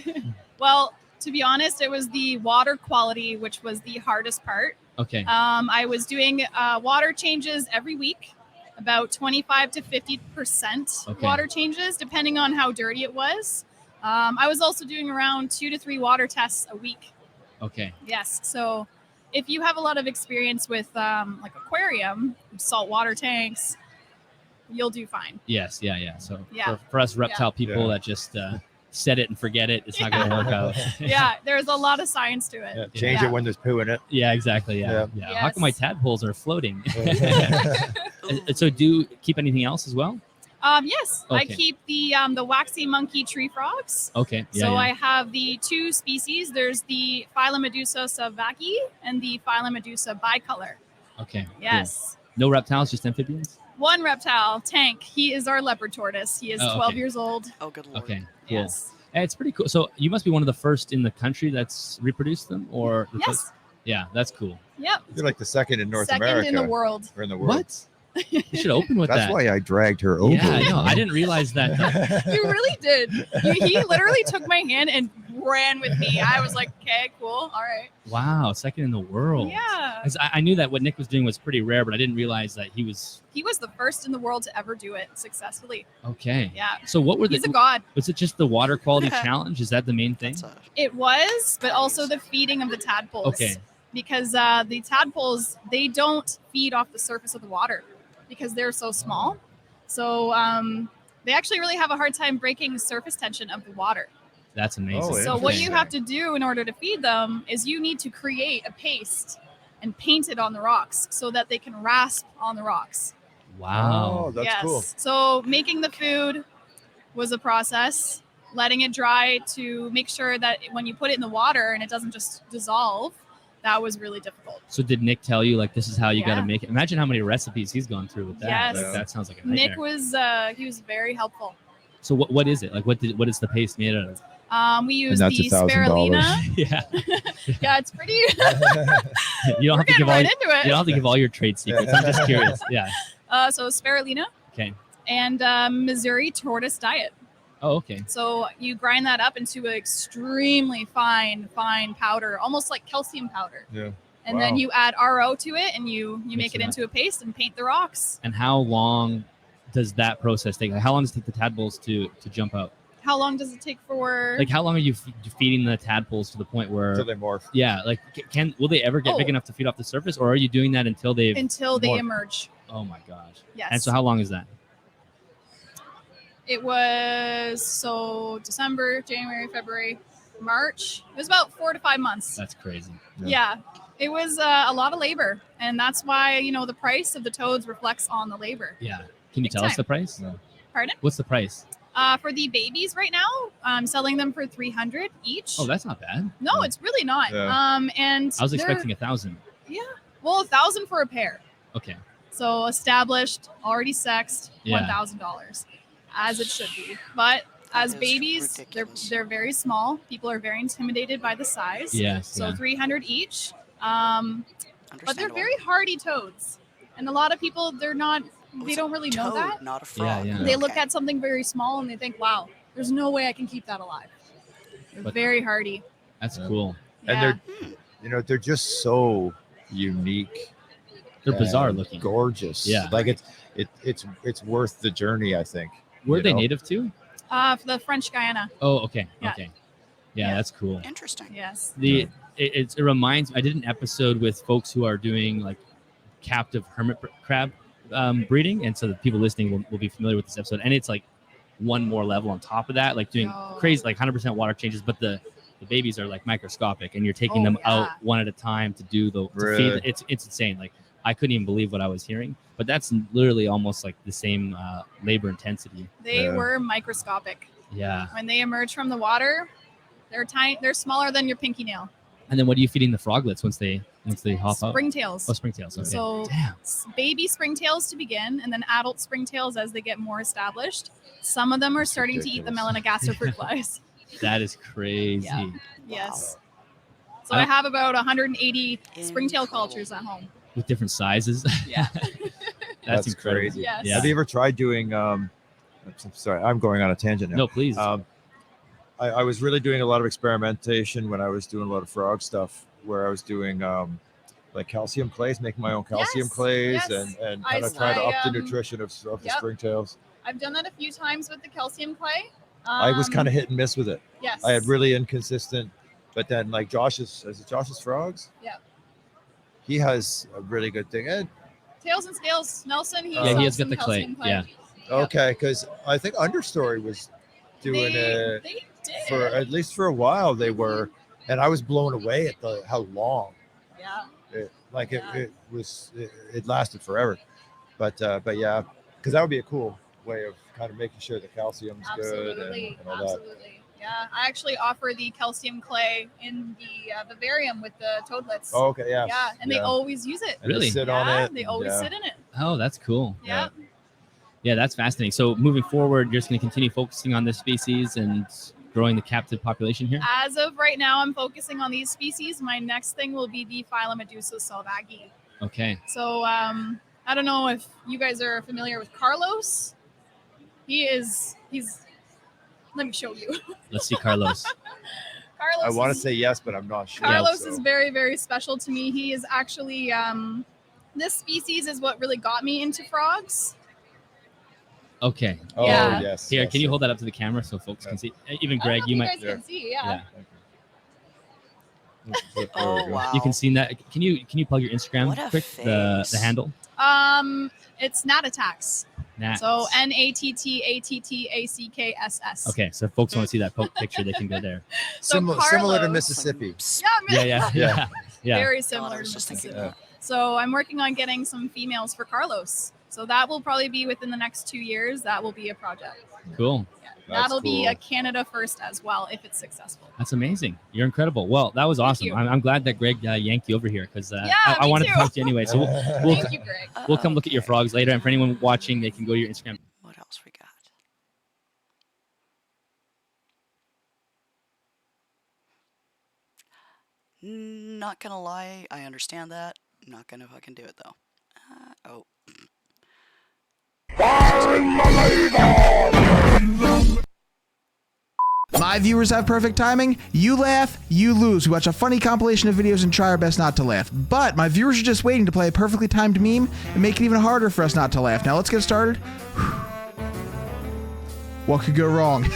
Well, to be honest, it was the water quality, which was the hardest part. Okay. I was doing water changes every week, about 25 to 50% Okay. water changes, depending on how dirty it was. I was also doing around 2 to 3 water tests a week. Okay. Yes. So if you have a lot of experience with like aquarium, saltwater tanks, you'll do fine. Yes. Yeah. So Yeah. for us reptile people Yeah. that just set it and forget it, it's not going to work out. Yeah, there's a lot of science to it. Yeah, change Yeah. it when there's poo in it. Yeah, exactly. Yeah. How come my Yes. tadpoles are floating? Ooh. So do you keep anything else as well? Yes, I Okay. keep the waxy monkey tree frogs. Okay. Yeah. So yeah. I have the 2 species. There's the Phylomedusa savaki and the Phylomedusa bicolor. Okay. cool. Yes. No reptiles, just amphibians? One reptile, Tank. He is our leopard tortoise. He is Oh, 12 okay. years old. Oh, good lord. Okay. Cool. Yes. It's pretty cool. So you must be one of the first in the country that's reproduced them, or the Yes. first- Yeah, that's cool. Yep. You're like the second in North Second America. in the world. Or in the world. What? You should open with That's that. why I dragged her over. Yeah, I know. I didn't realize that. You really did. He literally took my hand and ran with me. I was like, okay, cool. All right. Wow, second in the world. Yeah. 'Cause I knew that what Nick was doing was pretty rare, but I didn't realize that he was He was the first in the world to ever do it successfully. okay. Yeah. So what were He's a the? god. Was it just the water quality challenge? Is that the main thing? That's a, It was, but also the feeding of the tadpoles. Okay. Because the tadpoles, they don't feed off the surface of the water because they're so small. So they actually really have a hard time breaking the surface tension of the water. That's amazing. Oh, So what you interesting. have to do in order to feed them is you need to create a paste and paint it on the rocks so that they can rasp on the rocks. Wow. Oh, that's yes. cool. So making the food was a process. Letting it dry to make sure that when you put it in the water and it doesn't just dissolve, that was really difficult. So did Nick tell you like this is how you got to Yeah. make it? Imagine how many recipes he's gone through with that. Yes. Like, that sounds like a nightmare. Nick was he was very helpful. So what is it? Like what is the paste made out of? We used that's the $1,000. spirulina. Yeah. Yeah, it's pretty. You don't We're have to getting give all. right You into it. don't have to give all your trade secrets. I'm just curious. Yeah. So spirulina Okay. and Missouri tortoise diet. Oh, okay. So you grind that up into an extremely fine powder, almost like calcium powder. Yeah. And then Wow. you add RO to it, and you make it it into a paste and paint the rocks. And how long does that process take? Like, how long does it take the tadpoles to jump out? How long does it take for? Like, how long are you feeding the tadpoles to the point where? Until they morph. Yeah. Like, will they ever get big enough to feed off the surface, or are you doing that until they? Until they emerge. Oh my gosh. Yes. And so, how long is that? It was December, January, February, March. It was about 4 to 5 months. That's crazy. Yeah. It was a lot of labor, and that's why the price of the toads reflects on the labor. Yeah. Can you Big tell us time. the price? No. Pardon? What's the price? For the babies right now, I'm selling them for $300 each. Oh, that's not bad. No, it's really not. Yeah. And I was they're- expecting 1,000. well, $1,000 for a pair. Okay. So established, already sexed, Yeah. $1,000, as it should be. But as That is babies, ridiculous. they're very small. People are very intimidated by the size. Yes. So Yeah. $300 each. But they're Understandable. very hardy toads, and a lot of people they it's don't really know toad, that. Not a frog. yeah. They look Okay. at something very small and they think, "Wow, there's no way I can keep that alive." They're But- very hardy. That's Yeah. cool. And Yeah. they're just so unique. They're bizarre and looking. Gorgeous. Yeah. Like it's worth the journey, I think. Where are you they know? native to? For the French Guiana. Oh, okay. Yeah. Okay. Yeah, Yeah. that's cool. Yes. Interesting. It reminds me. I did an episode with folks who are doing like captive hermit crab breeding, and so the people listening will be familiar with this episode. And it's like one more level on top of that, like doing Oh. crazy, like 100% water changes, but the babies are like microscopic, and you're taking Oh, them yeah. out one at a time to do to Really? feed. It's insane. Like I couldn't even believe what I was hearing, but that's literally almost like the same labor intensity. They Yeah. were microscopic. Yeah. When they emerge from the water, they're tiny. They're smaller than your pinky nail. And then what are you feeding the froglets once they hop out? Springtails. Oh, springtails. Okay. So Damn. baby springtails to begin, and then adult springtails as they get more established. Some of them are starting to eat the ridiculous. melanogaster fruit flies. That is crazy. Yeah. Yes. So I- I have about 180 springtail Incredible. cultures at home. With different sizes. Yeah. That's That's incredible. crazy. Yes. Yeah. Have you ever tried doing? I'm sorry, I'm going on a tangent now. No, please. I was really doing a lot of experimentation when I was doing a lot of frog stuff, where I was doing like calcium clays, making my own calcium Yes, clays, yes. and I- kind of trying to up the I, nutrition of the yep. springtails. I've done that a few times with the calcium clay. I was kind of hit and miss with it. Yes. I had really inconsistent, but then like Josh's frogs. Yeah. He has a really good thing. And Tails and Scales. Nelson, he Yeah, sells he has got some the clay, calcium yeah. okay, because I think Understory was doing it They did. for at least for a while. They were, and I was blown away at how long Yeah. it lasted forever. But yeah, because that would be a cool way of kind of making sure the calcium's good Absolutely. and all that. Absolutely. Yeah. I actually offer the calcium clay in the vivarium with the toadlets. Oh, okay, yeah. Yeah. And they always use it. And they Really? sit yeah, on it. They always yeah. sit in it. Oh, that's cool. Yeah. Yeah, that's fascinating. So moving forward, you're just going to continue focusing on this species and growing the captive population here? As of right now, I'm focusing on these species. My next thing will be the Phylomedusa selvagi. Okay. So I don't know if you guys are familiar with Carlos. He's. Let me show you. Let's see Carlos. Carlos. I want to is- say yes, but I'm not sure. Carlos so. is very, very special to me. He is actually this species is what really got me into frogs. Okay. Oh, Yeah. yes. Here, yes, can you yes. hold that up to the camera so folks can see? Even I don't know Greg, if you you might. guys can see. Yeah. There we Oh go. wow. You can see that. Can you plug your Instagram What a quick? The face. handle. It's Natattax. Nat. So Nattattacks. Okay, so if folks want to see that picture, they can go there. So Similar to Carlos- Mississippi. Yeah, Yeah. Yeah. Yeah. very God, similar I was to just Mississippi. thinking. So I'm working on getting some females for Carlos. So that will probably be within the next 2 years. That will be a project. Cool. Yeah. That's That'll be cool. a Canada first as well if it's successful. That's amazing. You're incredible. Well, that was awesome. you. I'm glad that Greg yanked you over here because Yeah, I me wanted to too. talk to you anyway. So we'll Thank you, Greg. we'll come look at your Okay. frogs later. And for anyone watching, they can go to your Instagram. What else we got? Not gonna lie, I understand that. Not gonna fucking do it though. Oh. My viewers have perfect timing. You laugh, you lose. We watch a funny compilation of videos and try our best not to laugh. But my viewers are just waiting to play a perfectly timed meme and make it even harder for us not to laugh. Now let's get started. What could go wrong?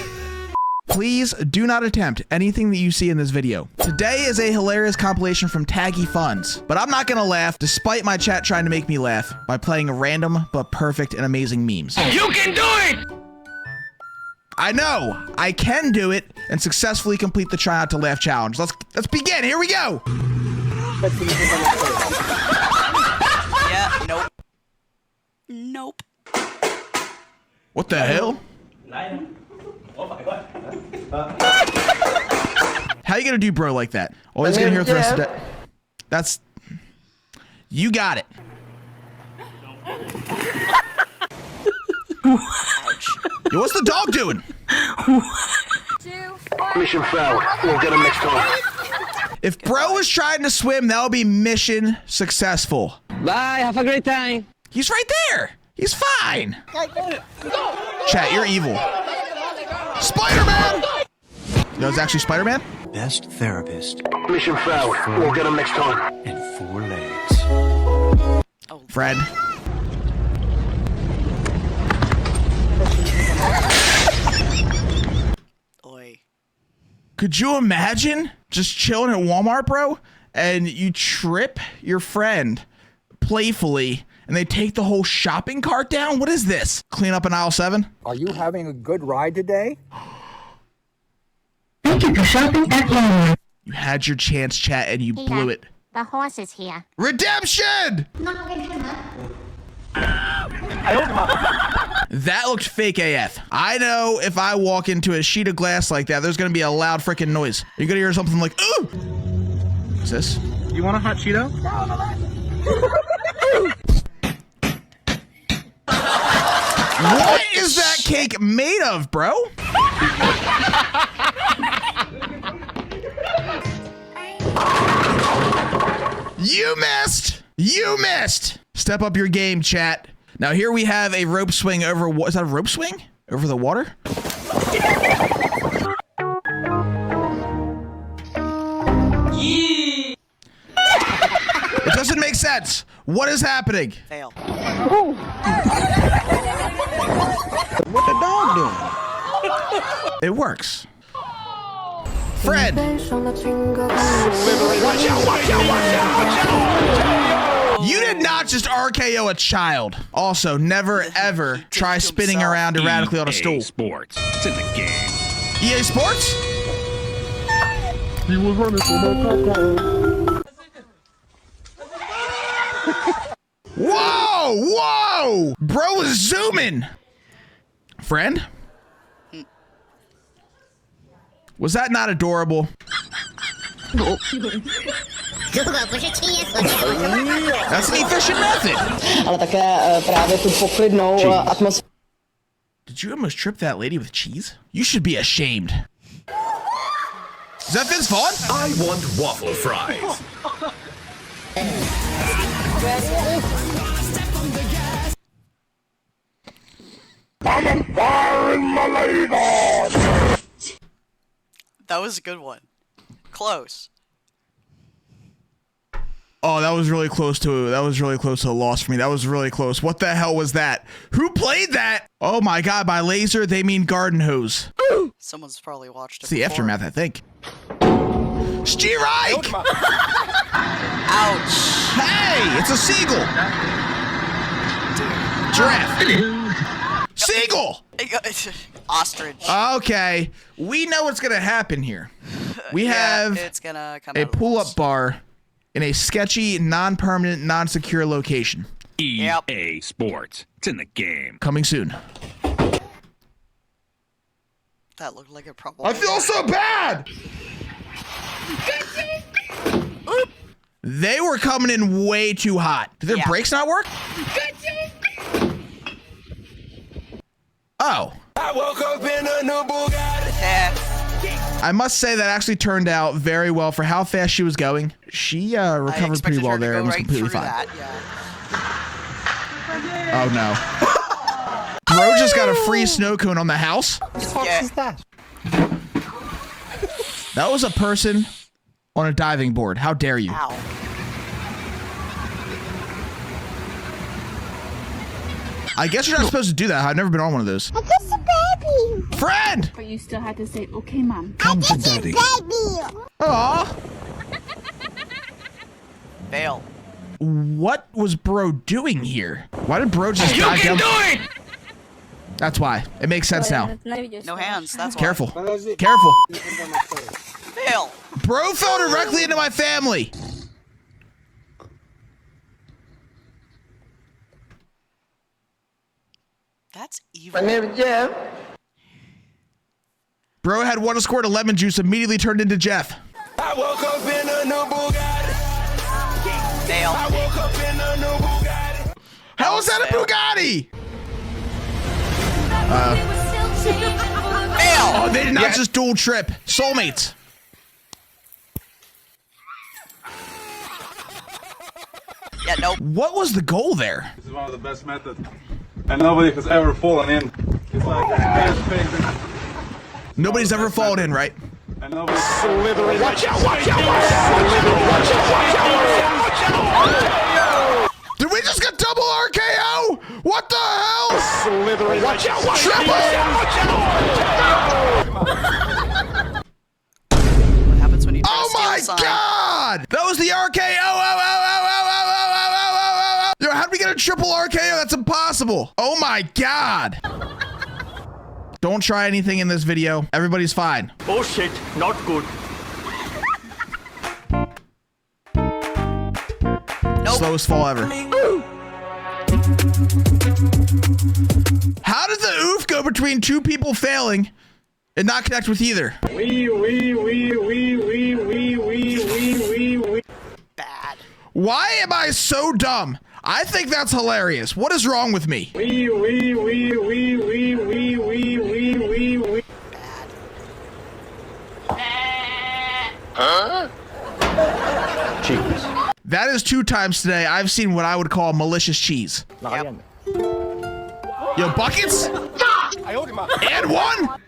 Please do not attempt anything that you see in this video. Today is a hilarious compilation from Taggy Funds, but I'm not gonna laugh despite my chat trying to make me laugh by playing random but perfect and amazing memes. You can do it! I know, I can do it and successfully complete the try not to laugh challenge. Let's begin, here we go! Yeah, nope. Nope. What the hell? How you gonna do bro like that? Always gonna hear it the rest of the day. That's... You got it. Yo, what's the dog doing? Mission failed. We'll get him next time. If bro is trying to swim, that'll be mission successful. Bye, have a great time. He's right there. He's fine. Chat, you're evil. Spider-Man! No, it's actually Spider-Man? Best therapist. Mission failed. We'll get him next time. And 4 legs. Fred. Oi. Could you imagine just chilling at Walmart, bro, and you trip your friend playfully and they take the whole shopping cart down? What is this? Clean up in aisle 7? Are you having a good ride today? Thank you for shopping at Walmart. You had your chance, chat, and you blew it. The horse is here. Redemption! That looked fake AF. I know if I walk into a sheet of glass like that, there's gonna be a loud freaking noise. You're gonna hear something like, ooh! What's this? You want a hot Cheeto? What is that cake made of, bro? You missed! You missed! Step up your game, chat. Now here we have a rope swing over, what is that, a rope swing? Over the water? It doesn't make sense. What is happening? Fail. What the dog doing? It works. Fred! You did not just RKO a child. Also, never ever try spinning around erratically on a stool. Sports. It's in the game. EA Sports? He was running for my Whoa! Whoa! Bro is zooming! Friend? Was that not adorable? That's an efficient method. Did you almost trip that lady with cheese? You should be ashamed. Is that Vince Vaughn? I want waffle fries. That was a good one. Close. Oh, that was really close to a loss for me. That was really close. What the hell was that? Who played that? Oh my god, by laser they mean garden hose. Someone's probably watched it It's the before. aftermath, I think. Strike! Ouch. Hey, it's a seagull. Giraffe. Seagull! Ostrich. Okay, we know what's gonna happen here. We have it's gonna come a out pull-up bar in a sketchy, non-permanent, non-secure location. EA Sports. It's in the game. Coming soon. That looked like it probably. I feel so bad! They were coming in way too hot. Did their brakes not work? Oh. I woke up in a new Bugatti. I must say that actually turned out very well for how fast she was going. She recovered pretty well there and was completely fine. Oh no. Bro just got a free snow cone on the house. What the fuck is that? That was a person on a diving board. How dare you? Ow. I guess you're not supposed to do that. I've never been on one of those. I'm just a baby. Friend! But you still had to say, okay, mom. Come to daddy. Aw. Fail. What was bro doing here? Why did bro just dive down? That's why. It makes sense now. No hands, that's why. Careful. Careful. Fail. Bro fell directly into my family. That's evil. My name is Jeff. Bro had one squirt of lemon juice, immediately turned into Jeff. I woke up in a new Bugatti. Fail. I woke up in a new Bugatti. How is that a Bugatti? Fail. Oh, they did not just dual trip. Soulmates. Yeah, nope. What was the goal there? This is one of the best methods. And nobody has ever fallen in. It's like a fast pace. Nobody's ever fallen in, right? And nobody. Watch out, watch out, watch out. Did we just get double RKO? What the hell? Watch out, watch Triple! What happens when you try Oh to steal my a sign? god! That was the RKO! Yo, how did we get a triple RKO? That's impossible. Oh my god. Don't try anything in this video. Everybody's fine. Oh shit, not good. Nope. Slowest fall ever. How does the oof go between two people failing and not connect with either? Bad. Why am I so dumb? I think that's hilarious. What is wrong with me? Cheese. That is 2 times today I've seen what I would call malicious cheese. Yep. Yo, buckets? And one?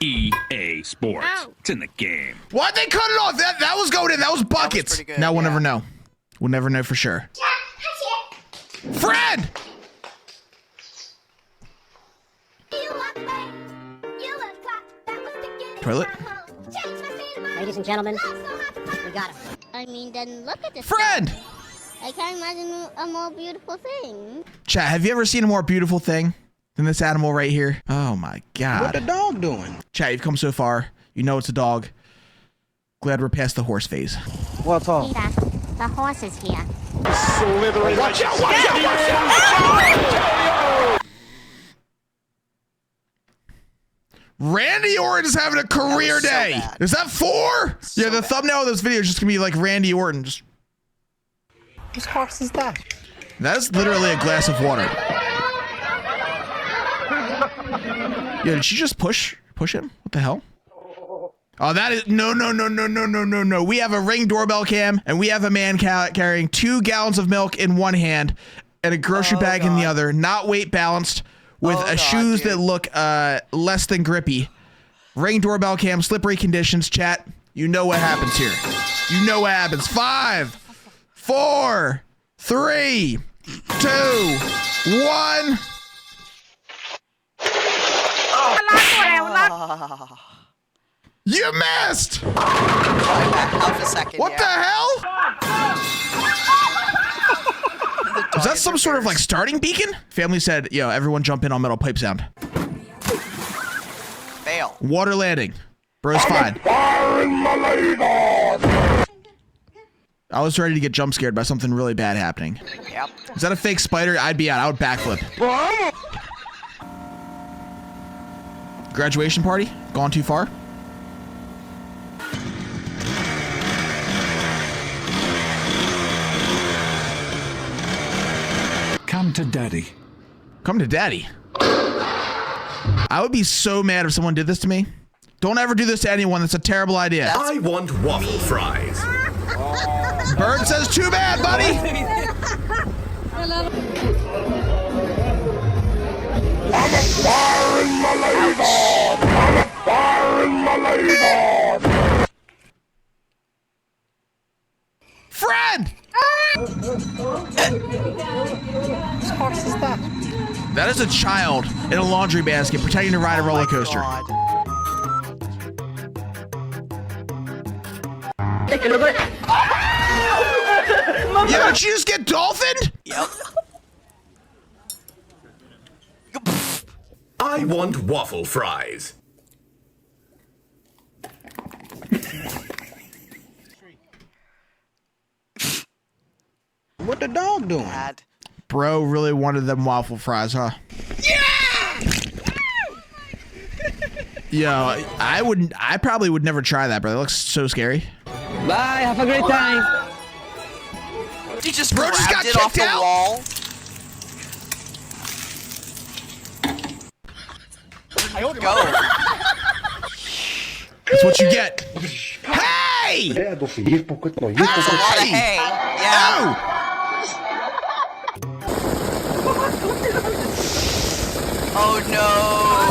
EA Sports. It's in the game. Why'd they cut it off? That was going in. That was buckets. pretty good, Now we'll yeah. never know. We'll never know for sure. Fred! Toilet? Ladies and gentlemen, we got him. I mean, then look at this. Fred! I can't imagine a more beautiful thing. Chat, have you ever seen a more beautiful thing than this animal right here? Oh my god. What the dog doing? Chat, you've come so far. You know it's a dog. Glad we're past the horse phase. What's up? Peter, the horse is here. Watch out, watch out, watch out. Randy Orton is having a career so day. bad. Is that 4? Yeah, the bad. thumbnail of this video is just gonna be like Randy Orton. Just Whose horse is that? that's literally a glass of water. Yeah, did she just push him? What the hell? Oh, that is no. We have a Ring doorbell cam, and we have a man carrying 2 gallons of milk in one hand and a grocery bag in the other, not weight balanced, with shoes that look less than grippy. Ring doorbell cam, slippery conditions. Chat, you know what happens here. You know what happens. 5, 4, 3, 2, 1. You missed! Half a second. What the hell? Is that some sort of like starting beacon? Family said, yo, everyone jump in on metal pipe sound. Fail. Water landing. Bro's fine. I was ready to get jump scared by something really bad happening. Yep. Is that a fake spider? I'd be out. I would backflip. Graduation party? Gone too far? Come to daddy. Come to daddy. I would be so mad if someone did this to me. Don't ever do this to anyone. That's a terrible idea. I want waffle fries. Bird says too bad, buddy. I'm a fire in my lady. I'm a fire in my lady. Friend! Whose horse is that? That is a child in a laundry basket pretending to ride a roller coaster. Yeah, don't you just get dolphined? Yep. I want waffle fries. What the dog doing? Bad. Bro really wanted them waffle fries, huh? Yeah! Yo, I probably would never try that, bro. That looks so scary. Bye, have a great time. He just Bro grabbed just got it off kicked the out. wall. Go. That's what you get. Hey! That's a lot of hay. Yeah. Oh no.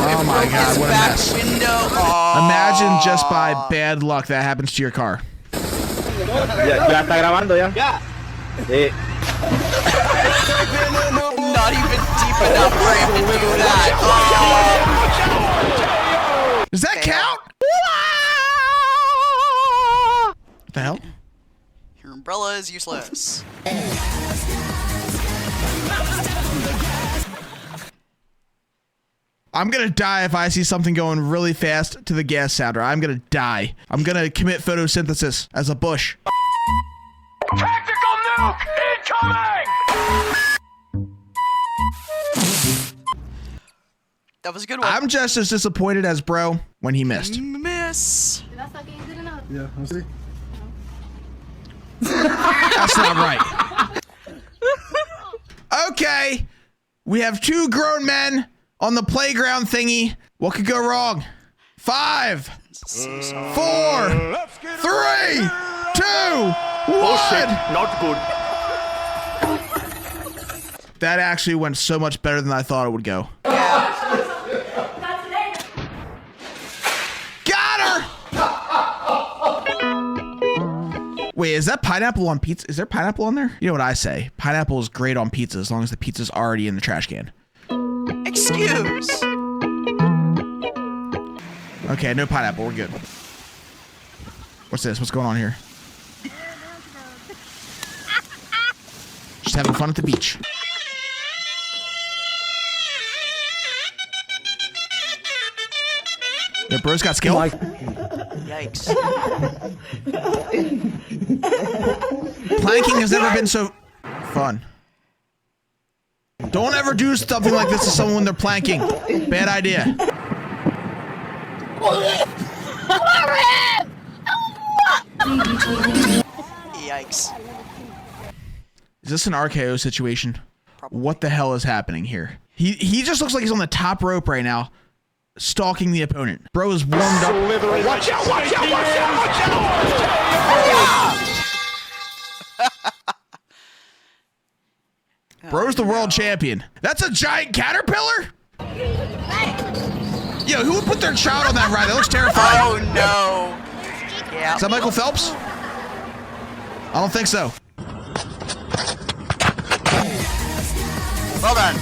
Oh my god, what a Back mess. window. Oh. Imagine just by bad luck that happens to your car. Ya está grabando ya. Ya. Not even deep enough for him to do that. Oh. Does that count? What the hell? Your umbrella is useless. I'm gonna die if I see something going really fast to the gas sounder. I'm gonna die. I'm gonna commit photosynthesis as a bush. Tactical nuke incoming! That was a good one. I'm just as disappointed as bro when he missed. Miss. Yeah, I see. That's not right. Okay, we have two grown men on the playground thingy. What could go wrong? 5, 4, 3, 2, 1. Oh shit, not good. That actually went so much better than I thought it would go. Got her! Wait, is that pineapple on pizza? Is there pineapple on there? You know what I say. Pineapple is great on pizza as long as the pizza's already in the trash can. Excuse. Okay, no pineapple. We're good. What's this? What's going on here? Just having fun at the beach. Yeah, bro's got skill. Yikes. Planking has never been so fun. Don't ever do something like this to someone when they're planking. Bad idea. Yikes. Is this an RKO situation? Probably. What the hell is happening here? He just looks like he's on the top rope right now, stalking the opponent. Bro is warmed up. Watch out, watch out, watch out, watch out! Bro's the world champion. That's a giant caterpillar? Yo, who would put their child on that ride? That looks terrifying. Oh no. Yeah. Is that Michael Phelps? I don't think so. Well done.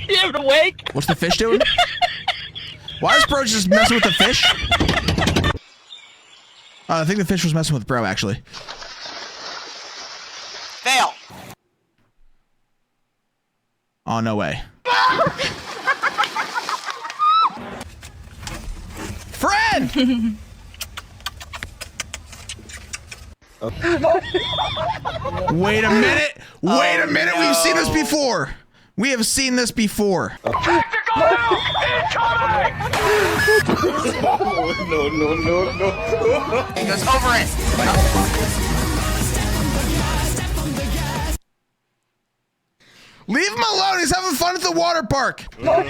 You have to wake? What's the fish doing? Why is bro just messing with the fish? I think the fish was messing with bro, actually. Fail. Oh, no way. Friend! Wait a minute! Wait a minute! No. We've seen this before! We have seen this before. No. He goes over it. Leave him alone. He's having fun at the water park. No.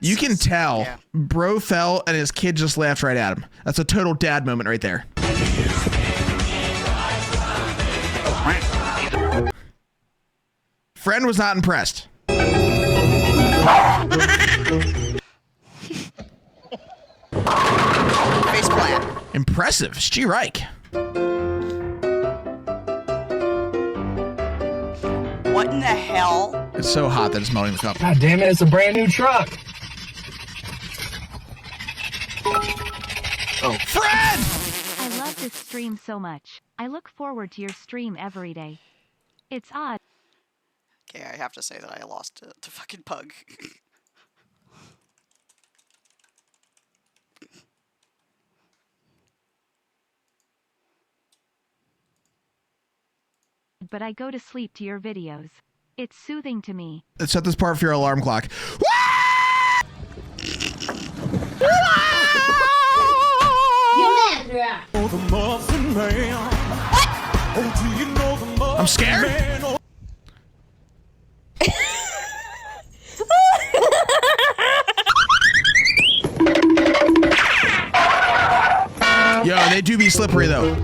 You can tell bro fell and his kid just laughed right at him. That's a total dad moment right there. Friend was not impressed. Face plant. Impressive. Reich. What in the hell? It's so hot that it's melting the cup. God damn it, it's a brand new truck. Oh, Fred! I love this stream so much. I look forward to your stream every day. It's odd. Okay, I have to say that I lost to fucking Pug. But I go to sleep to your videos. It's soothing to me. Let's set this part for your alarm clock. I'm scared. Yo, they do be slippery though.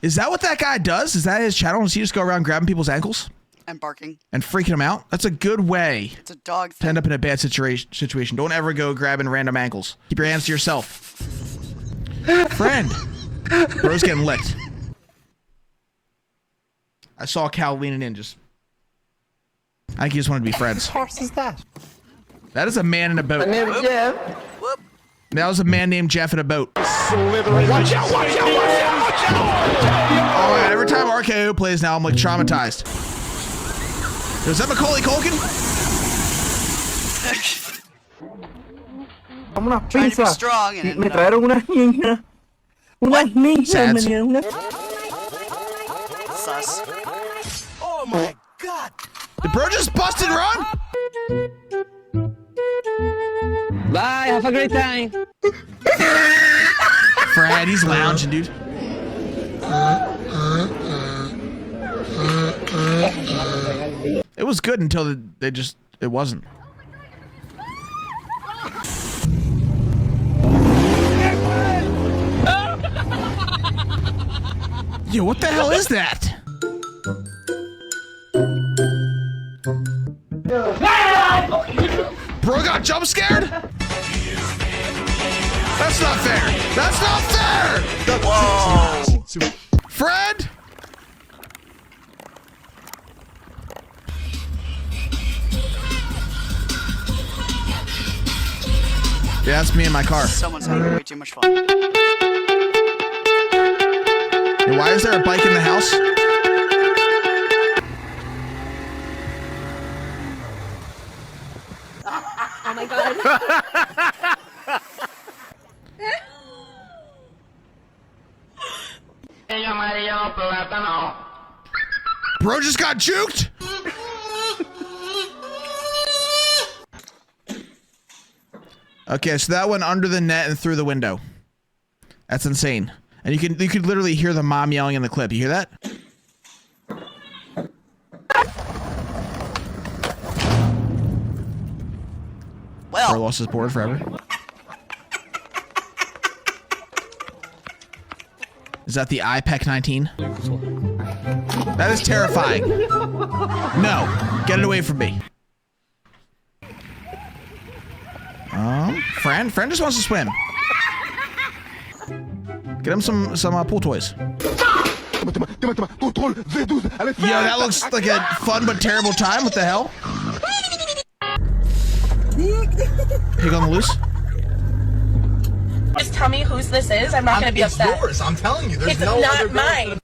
Is that what that guy does? Is that his channel? Does he just go around grabbing people's ankles? And barking. And freaking them out? That's a good way. It's a dog thing. To end up in a bad situation. Don't ever go grabbing random ankles. Keep your hands to yourself. Friend. Bro's getting licked. I saw Cal leaning in just... I think he just wanted to be friends. What horse is that? That is a man in a boat. My name is Jeff. That was a man named Jeff in a boat. Watch out, watch out, watch out, watch out! Oh man, every time RKO plays now, I'm like traumatized. Is that Macaulay Culkin? Trying to be strong and Me trajeron unas niñas. Unas niñas me dieron una... Sus. Oh my god! Did bro just bust and run? Bye, have a great time. Fred, he's lounging, dude. It was good until it wasn't. Yo, what the hell is that? Bro got jump scared? That's not fair. That's not fair. Whoa. Fred? Yeah, that's me in my car. Someone's having way too much fun. Hey, why is there a bike in the house? Oh my god. Bro just got juked? Okay, so that went under the net and through the window. That's insane. And you could literally hear the mom yelling in the clip. You hear that? Well, Bro lost his board forever. Is that the IPEC 19? That is terrifying. No, get it away from me. Friend just wants to swim. Get him some pool toys. Yo, that looks like a fun but terrible time. What the hell? Pig on the loose. Just tell me whose this is. I'm not going to be upset. It's yours. I'm telling you. There's It's no not other mine.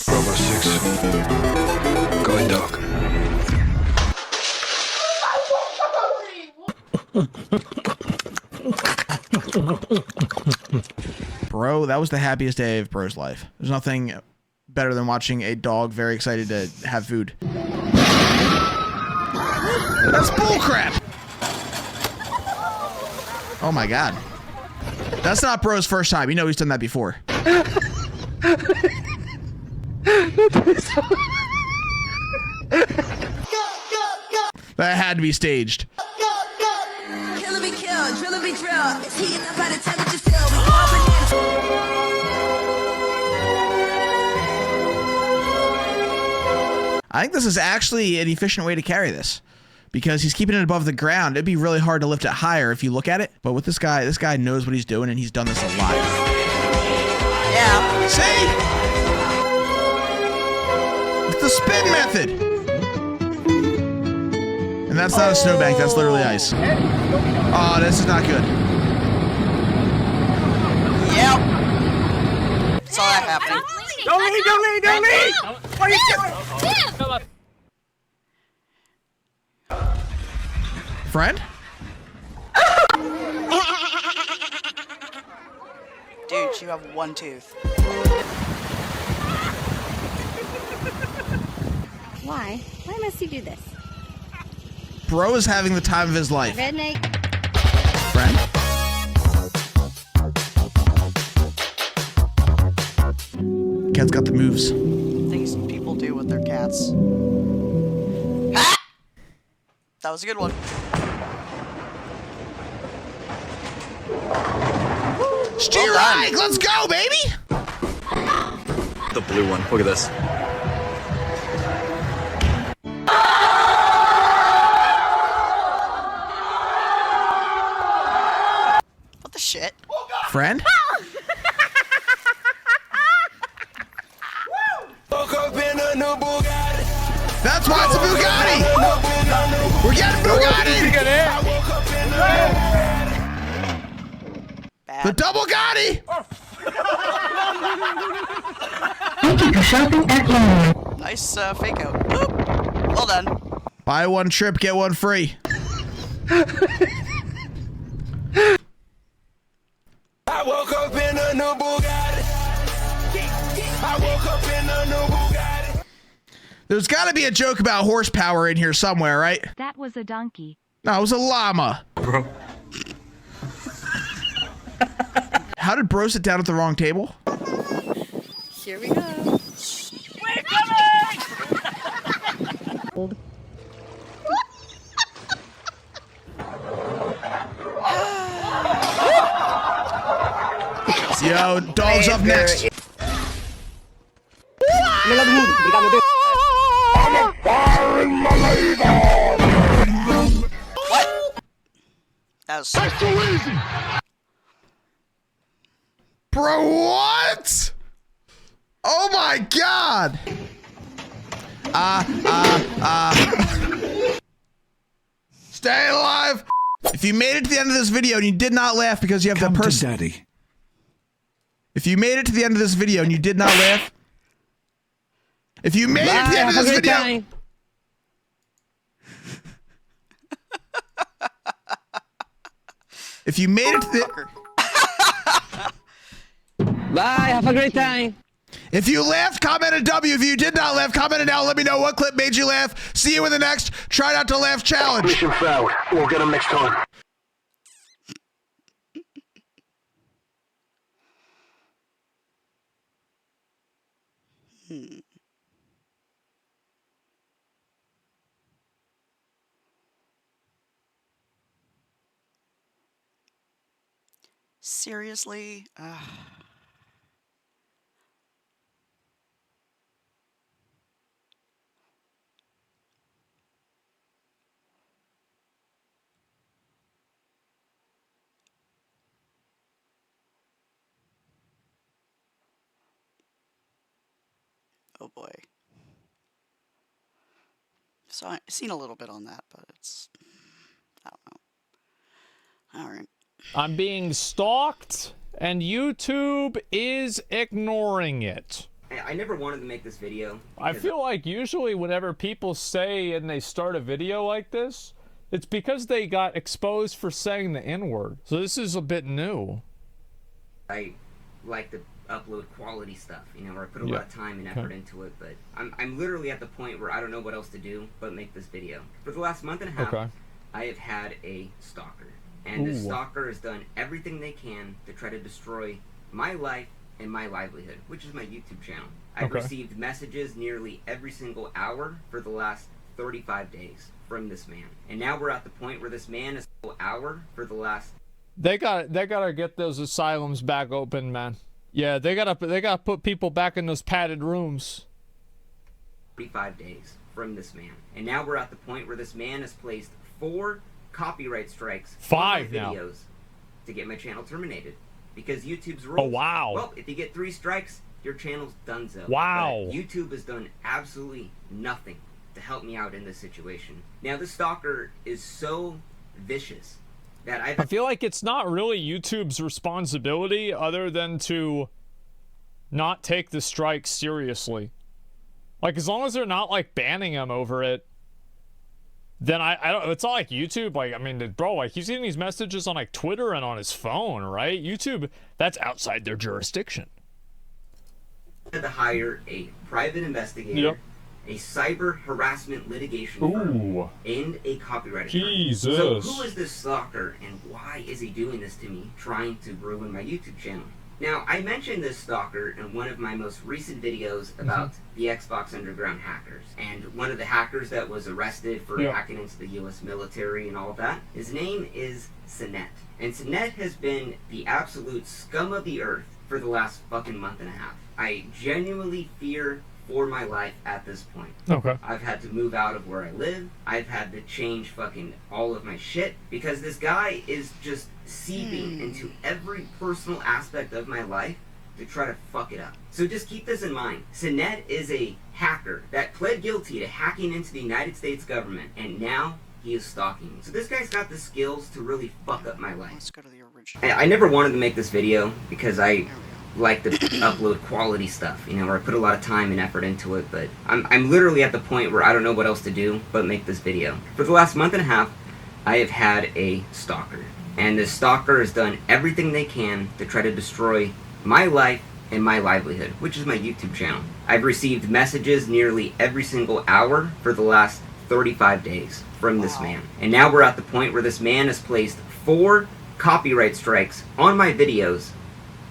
Bravo 6. Going dark. Bro, that was the happiest day of bro's life. There's nothing better than watching a dog very excited to have food. That's bullcrap! Oh my god. That's not bro's first time. You know he's done that before. That had to be staged. I think this is actually an efficient way to carry this, because he's keeping it above the ground. It'd be really hard to lift it higher if you look at it. But with this guy knows what he's doing, and he's done this a lot. Yeah. See? It's the spin method. And that's not a snowbank, that's literally ice. Oh, this is not good. Yep. Saw that happening. Don't leave! What are you doing? Friend? Dude, you have one tooth. Why? Why must you do this? Bro is having the time of his life. Redneck. Friend? Cat's got the moves. Things people do with their cats. Ah! That was a good one. Steer right! Let's go, baby! The blue one. Look at this. What the shit? Friend? That's why it's a Bugatti! We're getting Bugatti! The double Gotti! Thank you for shopping at Walmart. Nice fake out. Boop. Well done. Buy one trip, get one free. I woke up in a new Bugatti. I woke up in a new Bugatti. There's gotta be a joke about horsepower in here somewhere, right? That was a donkey. No, it was a llama. Bro. How did bro sit down at the wrong table? Here we go. We're coming! Yo, dog's up next. What? That was so easy. Bro, what? Oh my god! Stay alive! If you made it to the end of this video and you did not laugh because you have the person. Daddy. If you made it to the end of this video and you did not laugh. If you made it to the end of this video. If you made it to the. Bye, have a great time. If you laughed, comment a W. If you did not laugh, comment it down. Let me know what clip made you laugh. See you in the next Try Not to Laugh challenge. Mission failed. We'll get them next time. Seriously? Oh boy. So I've seen a little bit on that, but it's, I don't know. All right. I'm being stalked, and YouTube is ignoring it. I never wanted to make this video. I feel like usually whenever people say and they start a video like this, It's because they got exposed for saying the N-word. So this is a bit new. I like to upload quality stuff, you know, where I put a lot of time and effort into it, but I'm literally at the point where I don't know what else to do but make this video. For the last month and a half, I have had a stalker. And this stalker has done everything they can to try to destroy my life and my livelihood, which is my YouTube channel. I've received messages nearly every single hour for the last 35 days from this man. And now we're at the point where this man is hour for the last... They gotta get those asylums back open, man. Yeah, they gotta put people back in those padded rooms. 35 days from this man. And now we're at the point where this man has placed 4 copyright strikes on my videos to get my channel terminated. Because YouTube's rules. Oh, wow. Well, if you get 3 strikes, your channel's donezo. Wow. But YouTube has done absolutely nothing to help me out in this situation. Now, this stalker is so vicious that I feel like it's not really YouTube's responsibility other than to not take the strikes seriously. Like, as long as they're not, like, banning him over it, then I don't, it's not like YouTube, like, I mean, bro, like, he's getting these messages on, like, Twitter and on his phone, right? YouTube, that's outside their jurisdiction. had to hire a private investigator, a cyber harassment litigation firm, and a copyright attorney. So who is this stalker, and why is he doing this to me, trying to ruin my YouTube channel? Now, I mentioned this stalker in one of my most recent videos about the Xbox Underground hackers. And one of the hackers that was arrested for hacking into the US military and all of that, his name is Sinet. And Sinet has been the absolute scum of the earth for the last fucking month and a half. I genuinely fear for my life at this point. I've had to move out of where I live. I've had to change fucking all of my shit because this guy is just seeping into every personal aspect of my life to try to fuck it up. So just keep this in mind. Sinet is a hacker that pled guilty to hacking into the United States government, and now he is stalking me. So this guy's got the skills to really fuck up my life. Let's go to the original. I never wanted to make this video because I like to upload quality stuff, you know, where I put a lot of time and effort into it, but I'm literally at the point where I don't know what else to do but make this video. For the last month and a half, I have had a stalker. And this stalker has done everything they can to try to destroy my life and my livelihood, which is my YouTube channel. I've received messages nearly every single hour for the last 35 days from this man. And now we're at the point where this man has placed 4 copyright strikes on my videos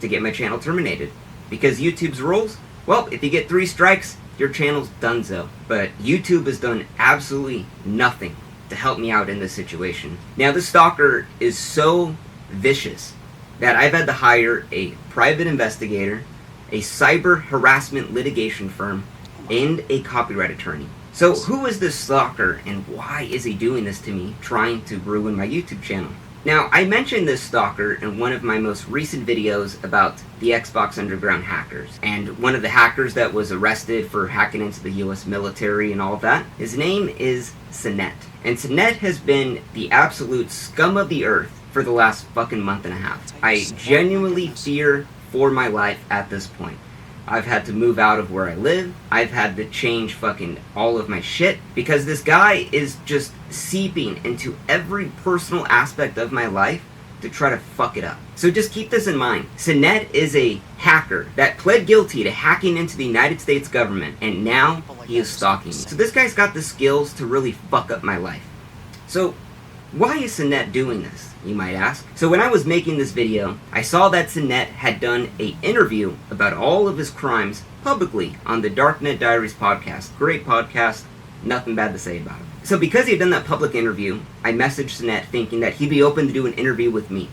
to get my channel terminated. Because YouTube's rules, well, if you get 3 strikes, your channel's donezo. But YouTube has done absolutely nothing to help me out in this situation. Now, this stalker is so vicious that I've had to hire a private investigator, a cyber harassment litigation firm, and a copyright attorney. So who is this stalker and why is he doing this to me, trying to ruin my YouTube channel? Now, I mentioned this stalker in one of my most recent videos about the Xbox Underground hackers. And one of the hackers that was arrested for hacking into the US military and all of that, his name is Sinet. And Sinet has been the absolute scum of the earth for the last fucking month and a half. I genuinely fear for my life at this point. I've had to move out of where I live. I've had to change fucking all of my shit because this guy is just seeping into every personal aspect of my life to try to fuck it up. So just keep this in mind. Sinet is a hacker that pled guilty to hacking into the United States government, and now he is stalking me. So this guy's got the skills to really fuck up my life. So why is Sinet doing this, you might ask? So when I was making this video, I saw that Sinet had done an interview about all of his crimes publicly on the Darknet Diaries podcast. Great podcast, nothing bad to say about it. So because he had done that public interview, I messaged Sinet thinking that he'd be open to do an interview with me.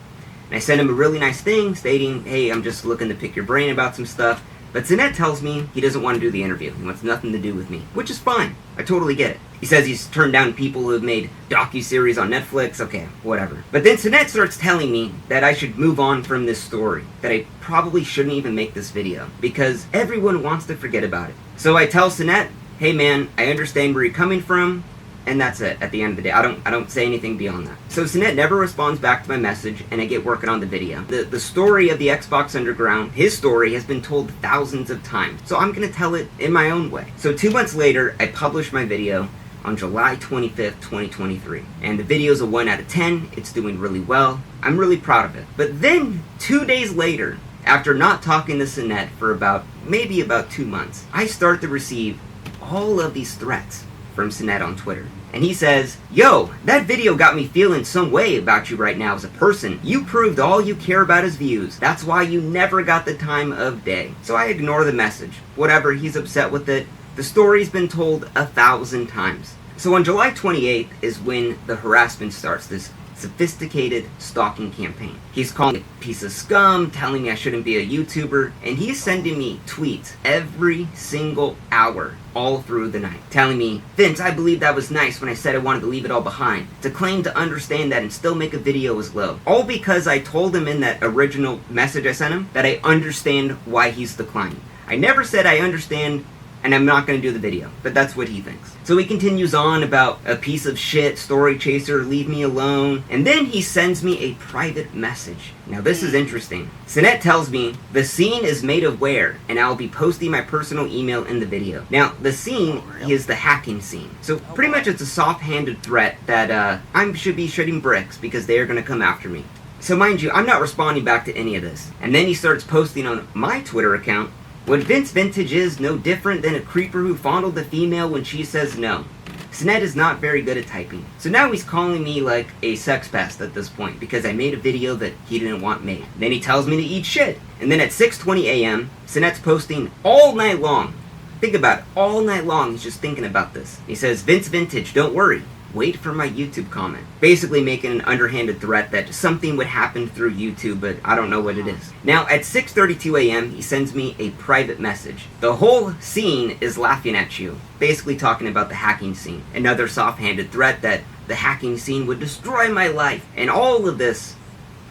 And I sent him a really nice thing stating, hey, I'm just looking to pick your brain about some stuff. But Sinet tells me he doesn't want to do the interview. He wants nothing to do with me, which is fine. I totally get it. He says he's turned down people who have made docuseries on Netflix. Okay, whatever. But then Sinet starts telling me that I should move on from this story, that I probably shouldn't even make this video, because everyone wants to forget about it. So I tell Sinet, hey man, I understand where you're coming from, and that's it. At the end of the day, I don't say anything beyond that. So Sinet never responds back to my message, and I get working on the video. The story of the Xbox Underground, his story has been told thousands of times, so I'm gonna tell it in my own way. So 2 months later, I published my video on July 25th, 2023. And the video's a 1 out of 10. It's doing really well. I'm really proud of it. But then 2 days later, after not talking to Sinette for maybe about 2 months, I start to receive all of these threats from Sinette on Twitter. And he says, "Yo, that video got me feeling some way about you right now as a person. You proved all you care about is views. That's why you never got the time of day." So I ignore the message. Whatever, he's upset with it. The story's been told 1,000 times. So on July 28th is when the harassment starts, this sophisticated stalking campaign. He's calling me a piece of scum, telling me I shouldn't be a YouTuber, and he's sending me tweets every single hour, all through the night, telling me, "Vince, I believe that was nice when I said I wanted to leave it all behind. To claim to understand that and still make a video is low." All because I told him in that original message I sent him that I understand why he's declining. I never said I understand and I'm not going to do the video, but that's what he thinks. So he continues on about a piece of shit, story chaser, leave me alone, and then he sends me a private message. Now this is interesting. Sinette tells me, "The scene is made of where, and I'll be posting my personal email in the video." Now, the scene is the hacking scene. So pretty much it's a soft-handed threat that I should be shooting bricks because they are going to come after me. So mind you, I'm not responding back to any of this. And then he starts posting on my Twitter account, "What Vince Vintage is no different than a creeper who fondled the female when she says no. Sinette is not very good at typing." So now he's calling me like a sex pest at this point because I made a video that he didn't want made. Then he tells me to eat shit. And then at 6:20 a.m., Sinette's posting all night long. Think about it, all night long he's just thinking about this. He says, "Vince Vintage, don't worry. Wait for my YouTube comment." Basically making an underhanded threat that something would happen through YouTube, but I don't know what it is. Now, at 6:32 a.m., he sends me a private message. "The whole scene is laughing at you." Basically talking about the hacking scene. Another soft-handed threat that the hacking scene would destroy my life. And all of this,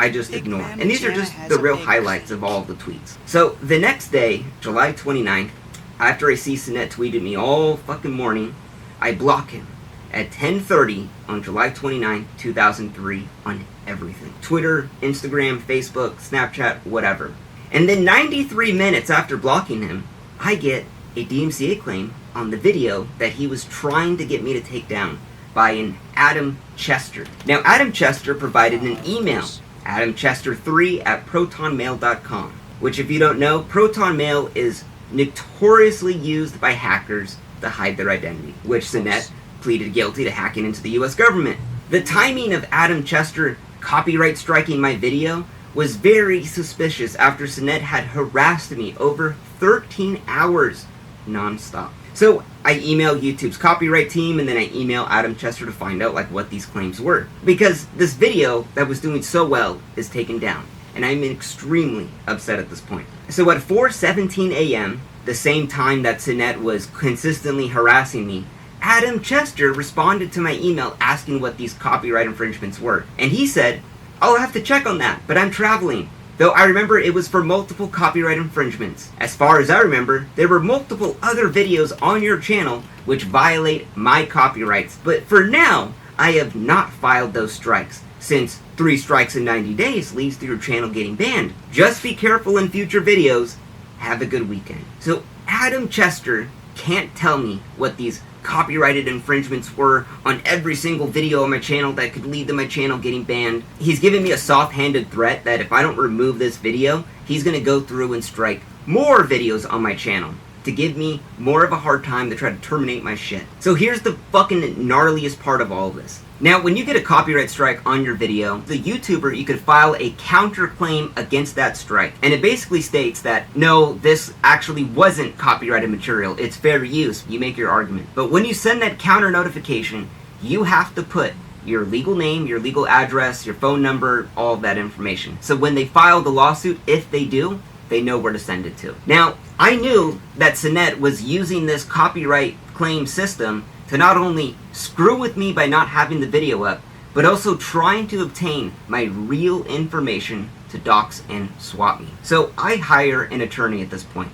I just ignore. And these are just the real highlights of all of the tweets. So, the next day, July 29th, after I see Sinette tweet at me all fucking morning, I block him at 10:30 on July 29, 2003 on everything. Twitter, Instagram, Facebook, Snapchat, whatever. And then 93 minutes after blocking him, I get a DMCA claim on the video that he was trying to get me to take down by an Adam Chester. Now, Adam Chester provided an email, adamchester3@protonmail.com, which if you don't know, Proton Mail is notoriously used by hackers to hide their identity, which Sinette pleaded guilty to hacking into the US government. The timing of Adam Chester copyright striking my video was very suspicious after Sinette had harassed me over 13 hours non-stop. So I emailed YouTube's copyright team and then I emailed Adam Chester to find out what these claims were. Because this video that was doing so well is taken down. And I'm extremely upset at this point. So at 4:17 a.m., the same time that Sinette was consistently harassing me, Adam Chester responded to my email asking what these copyright infringements were. And he said, "I'll have to check on that, but I'm traveling." Though I remember it was for multiple copyright infringements. As far as I remember, there were multiple other videos on your channel which violate my copyrights. But for now, I have not filed those strikes, since 3 strikes in 90 days leads to your channel getting banned. Just be careful in future videos. Have a good weekend. So Adam Chester can't tell me what these copyrighted infringements were on every single video on my channel that could lead to my channel getting banned. He's giving me a soft-handed threat that if I don't remove this video, he's gonna go through and strike more videos on my channel to give me more of a hard time to try to terminate my shit. So here's the fucking gnarliest part of all of this. Now, when you get a copyright strike on your video, the YouTuber, you could file a counterclaim against that strike. And it basically states that, no, this actually wasn't copyrighted material. It's fair use. You make your argument. But when you send that counter notification, you have to put your legal name, your legal address, your phone number, all of that information. So when they file the lawsuit, if they do, they know where to send it to. Now, I knew that Sinette was using this copyright claim system to not only screw with me by not having the video up, but also trying to obtain my real information to dox and swap me. So I hire an attorney at this point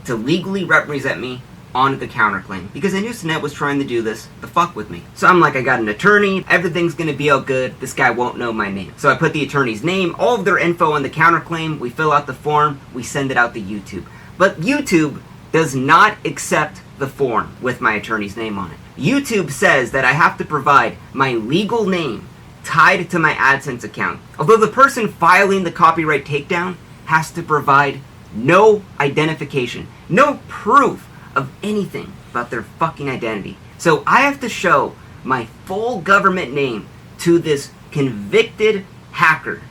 to legally represent me on the counterclaim, because I knew Sinette was trying to do this to fuck with me. So I'm like, I got an attorney, everything's gonna be all good, this guy won't know my name. So I put the attorney's name, all of their info on the counterclaim, we fill out the form, we send it out to YouTube. But YouTube does not accept the form with my attorney's name on it. YouTube says that I have to provide my legal name tied to my AdSense account, although the person filing the copyright takedown has to provide no identification, no proof of anything about their fucking identity. So I have to show my full government name to this convicted hacker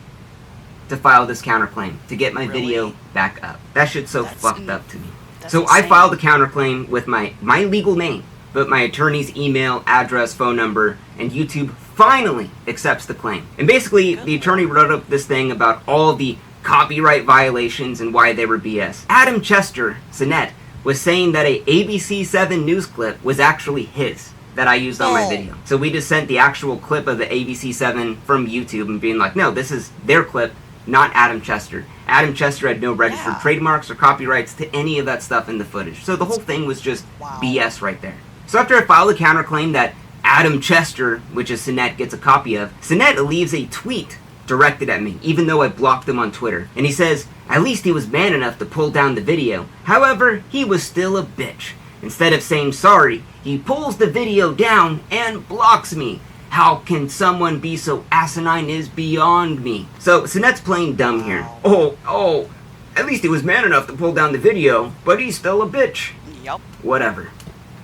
to file this counterclaim to get my video back up. That shit's so fucked up to me. So I filed a counterclaim with my legal name, but my attorney's email, address, phone number, and YouTube finally accepts the claim. And basically, the attorney wrote up this thing about all the copyright violations and why they were BS. Adam Chester, Sinet, was saying that a ABC7 news clip was actually his, that I used on my video. So we just sent the actual clip of the ABC7 from YouTube and being like, no, this is their clip, not Adam Chester. Adam Chester had no registered trademarks or copyrights to any of that stuff in the footage. So the whole thing was just BS right there. So after I filed a counterclaim that Adam Chester, which is Sinet, gets a copy of, Sinet leaves a tweet directed at me, even though I blocked him on Twitter. And he says, at least he was man enough to pull down the video. However, he was still a bitch. Instead of saying sorry, he pulls the video down and blocks me. How can someone be so asinine is beyond me. So, Sinet's playing dumb here. Oh, at least he was man enough to pull down the video, but he's still a bitch. Yup. Whatever.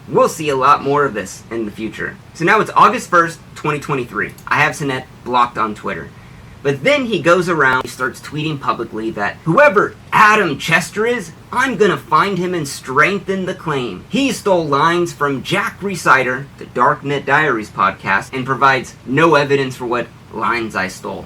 We'll see a lot more of this in the future. So now it's August 1st, 2023. I have Sinet blocked on Twitter. But then he goes around, he starts tweeting publicly that whoever Adam Chester is, I'm gonna find him and strengthen the claim. He stole lines from Jack Reciter, the Darknet Diaries podcast, and provides no evidence for what lines I stole.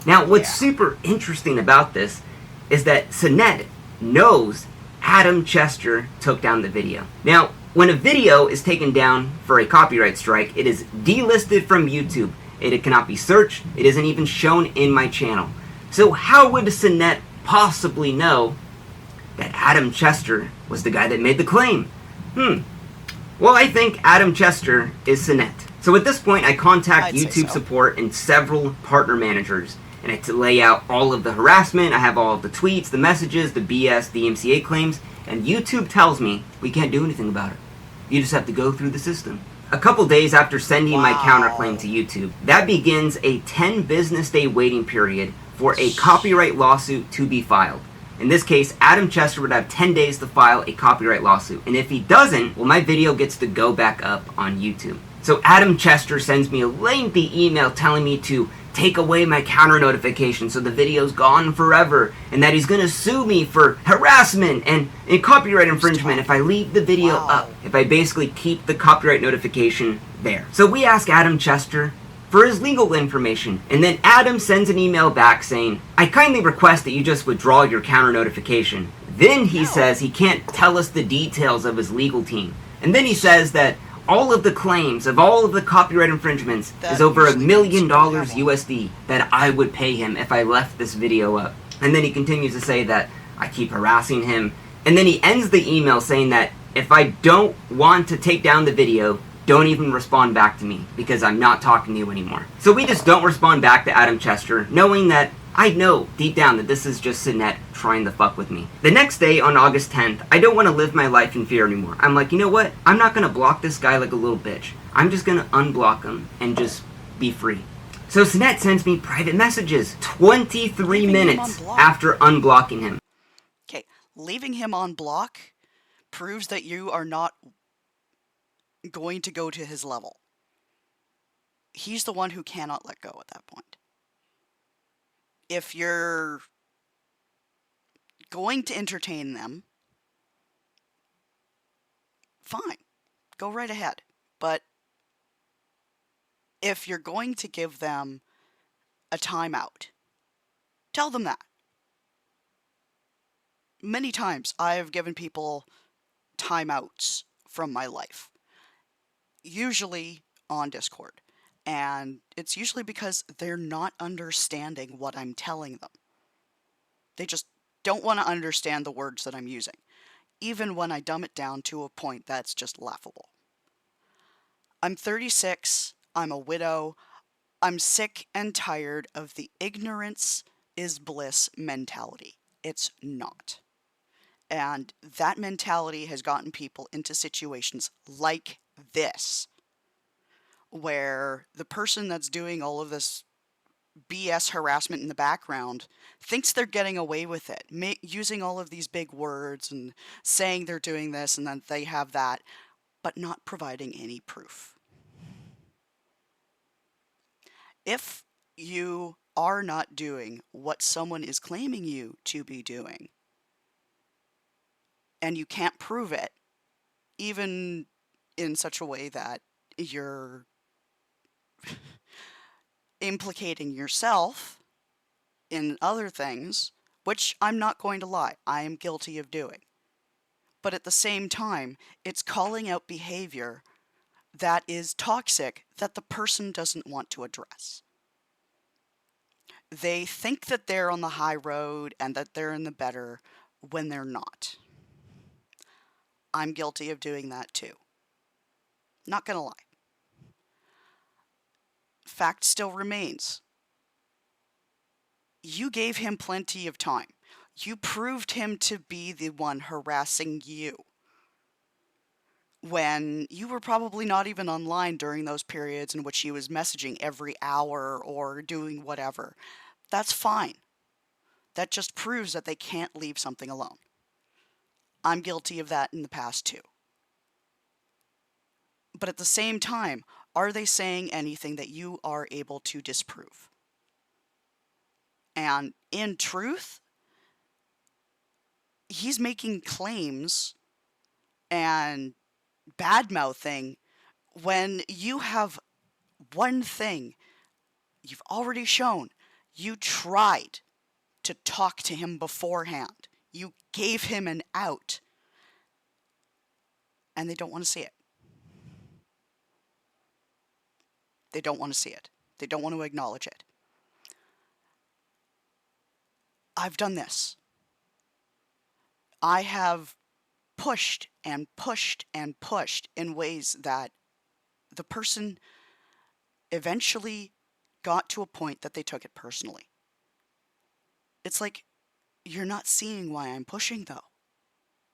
Now, what's super interesting about this is that Sinet knows Adam Chester took down the video. Now, when a video is taken down for a copyright strike, it is delisted from YouTube. It cannot be searched. It isn't even shown in my channel. So how would Sinet possibly know that Adam Chester was the guy that made the claim? Well, I think Adam Chester is Sinet. So at this point, I contact YouTube support and several partner managers, and I lay out all of the harassment. I have all of the tweets, the messages, the BS, the MCA claims, and YouTube tells me we can't do anything about it. You just have to go through the system. A couple days after sending my counterclaim to YouTube, that begins a 10 business day waiting period for a copyright lawsuit to be filed. In this case, Adam Chester would have 10 days to file a copyright lawsuit. And if he doesn't, well, my video gets to go back up on YouTube. So Adam Chester sends me a lengthy email telling me to take away my counter notification so the video's gone forever, and that he's gonna sue me for harassment and copyright infringement if I leave the video up, if I basically keep the copyright notification there. So we ask Adam Chester for his legal information, and then Adam sends an email back saying, I kindly request that you just withdraw your counter notification. Then he says he can't tell us the details of his legal team. And then he says that all of the claims of all of the copyright infringements is over $1 million USD that I would pay him if I left this video up. And then he continues to say that I keep harassing him. And then he ends the email saying that if I don't want to take down the video, don't even respond back to me because I'm not talking to you anymore. So we just don't respond back to Adam Chester, knowing that I know deep down that this is just Sinet trying to fuck with me. The next day, on August 10th, I don't want to live my life in fear anymore. I'm like, you know what? I'm not going to block this guy like a little bitch. I'm just going to unblock him and just be free. So Sinet sends me private messages 23 minutes after unblocking him. Okay, leaving him on block proves that you are not going to go to his level. He's the one who cannot let go at that point. If you're going to entertain them, fine, go right ahead. But if you're going to give them a timeout, tell them that. Many times I've given people timeouts from my life, usually on Discord. And it's usually because they're not understanding what I'm telling them. They just don't want to understand the words that I'm using, even when I dumb it down to a point that's just laughable. I'm 36, I'm a widow, I'm sick and tired of the ignorance is bliss mentality. It's not. And that mentality has gotten people into situations like this, where the person that's doing all of this BS harassment in the background thinks they're getting away with it, using all of these big words and saying they're doing this and then they have that, but not providing any proof. If you are not doing what someone is claiming you to be doing, and you can't prove it, even in such a way that you're implicating yourself in other things, which I'm not going to lie, I am guilty of doing. But at the same time, it's calling out behavior that is toxic that the person doesn't want to address. They think that they're on the high road and that they're in the better when they're not. I'm guilty of doing that too. Not gonna lie. Fact still remains. You gave him plenty of time. You proved him to be the one harassing you, when you were probably not even online during those periods in which he was messaging every hour or doing whatever. That's fine. That just proves that they can't leave something alone. I'm guilty of that in the past too. But at the same time, are they saying anything that you are able to disprove? And in truth, he's making claims and bad-mouthing when you have one thing you've already shown. You tried to talk to him beforehand. You gave him an out. And they don't want to see it. They don't want to see it. They don't want to acknowledge it. I've done this. I have pushed and pushed and pushed in ways that the person eventually got to a point that they took it personally. It's like, you're not seeing why I'm pushing though.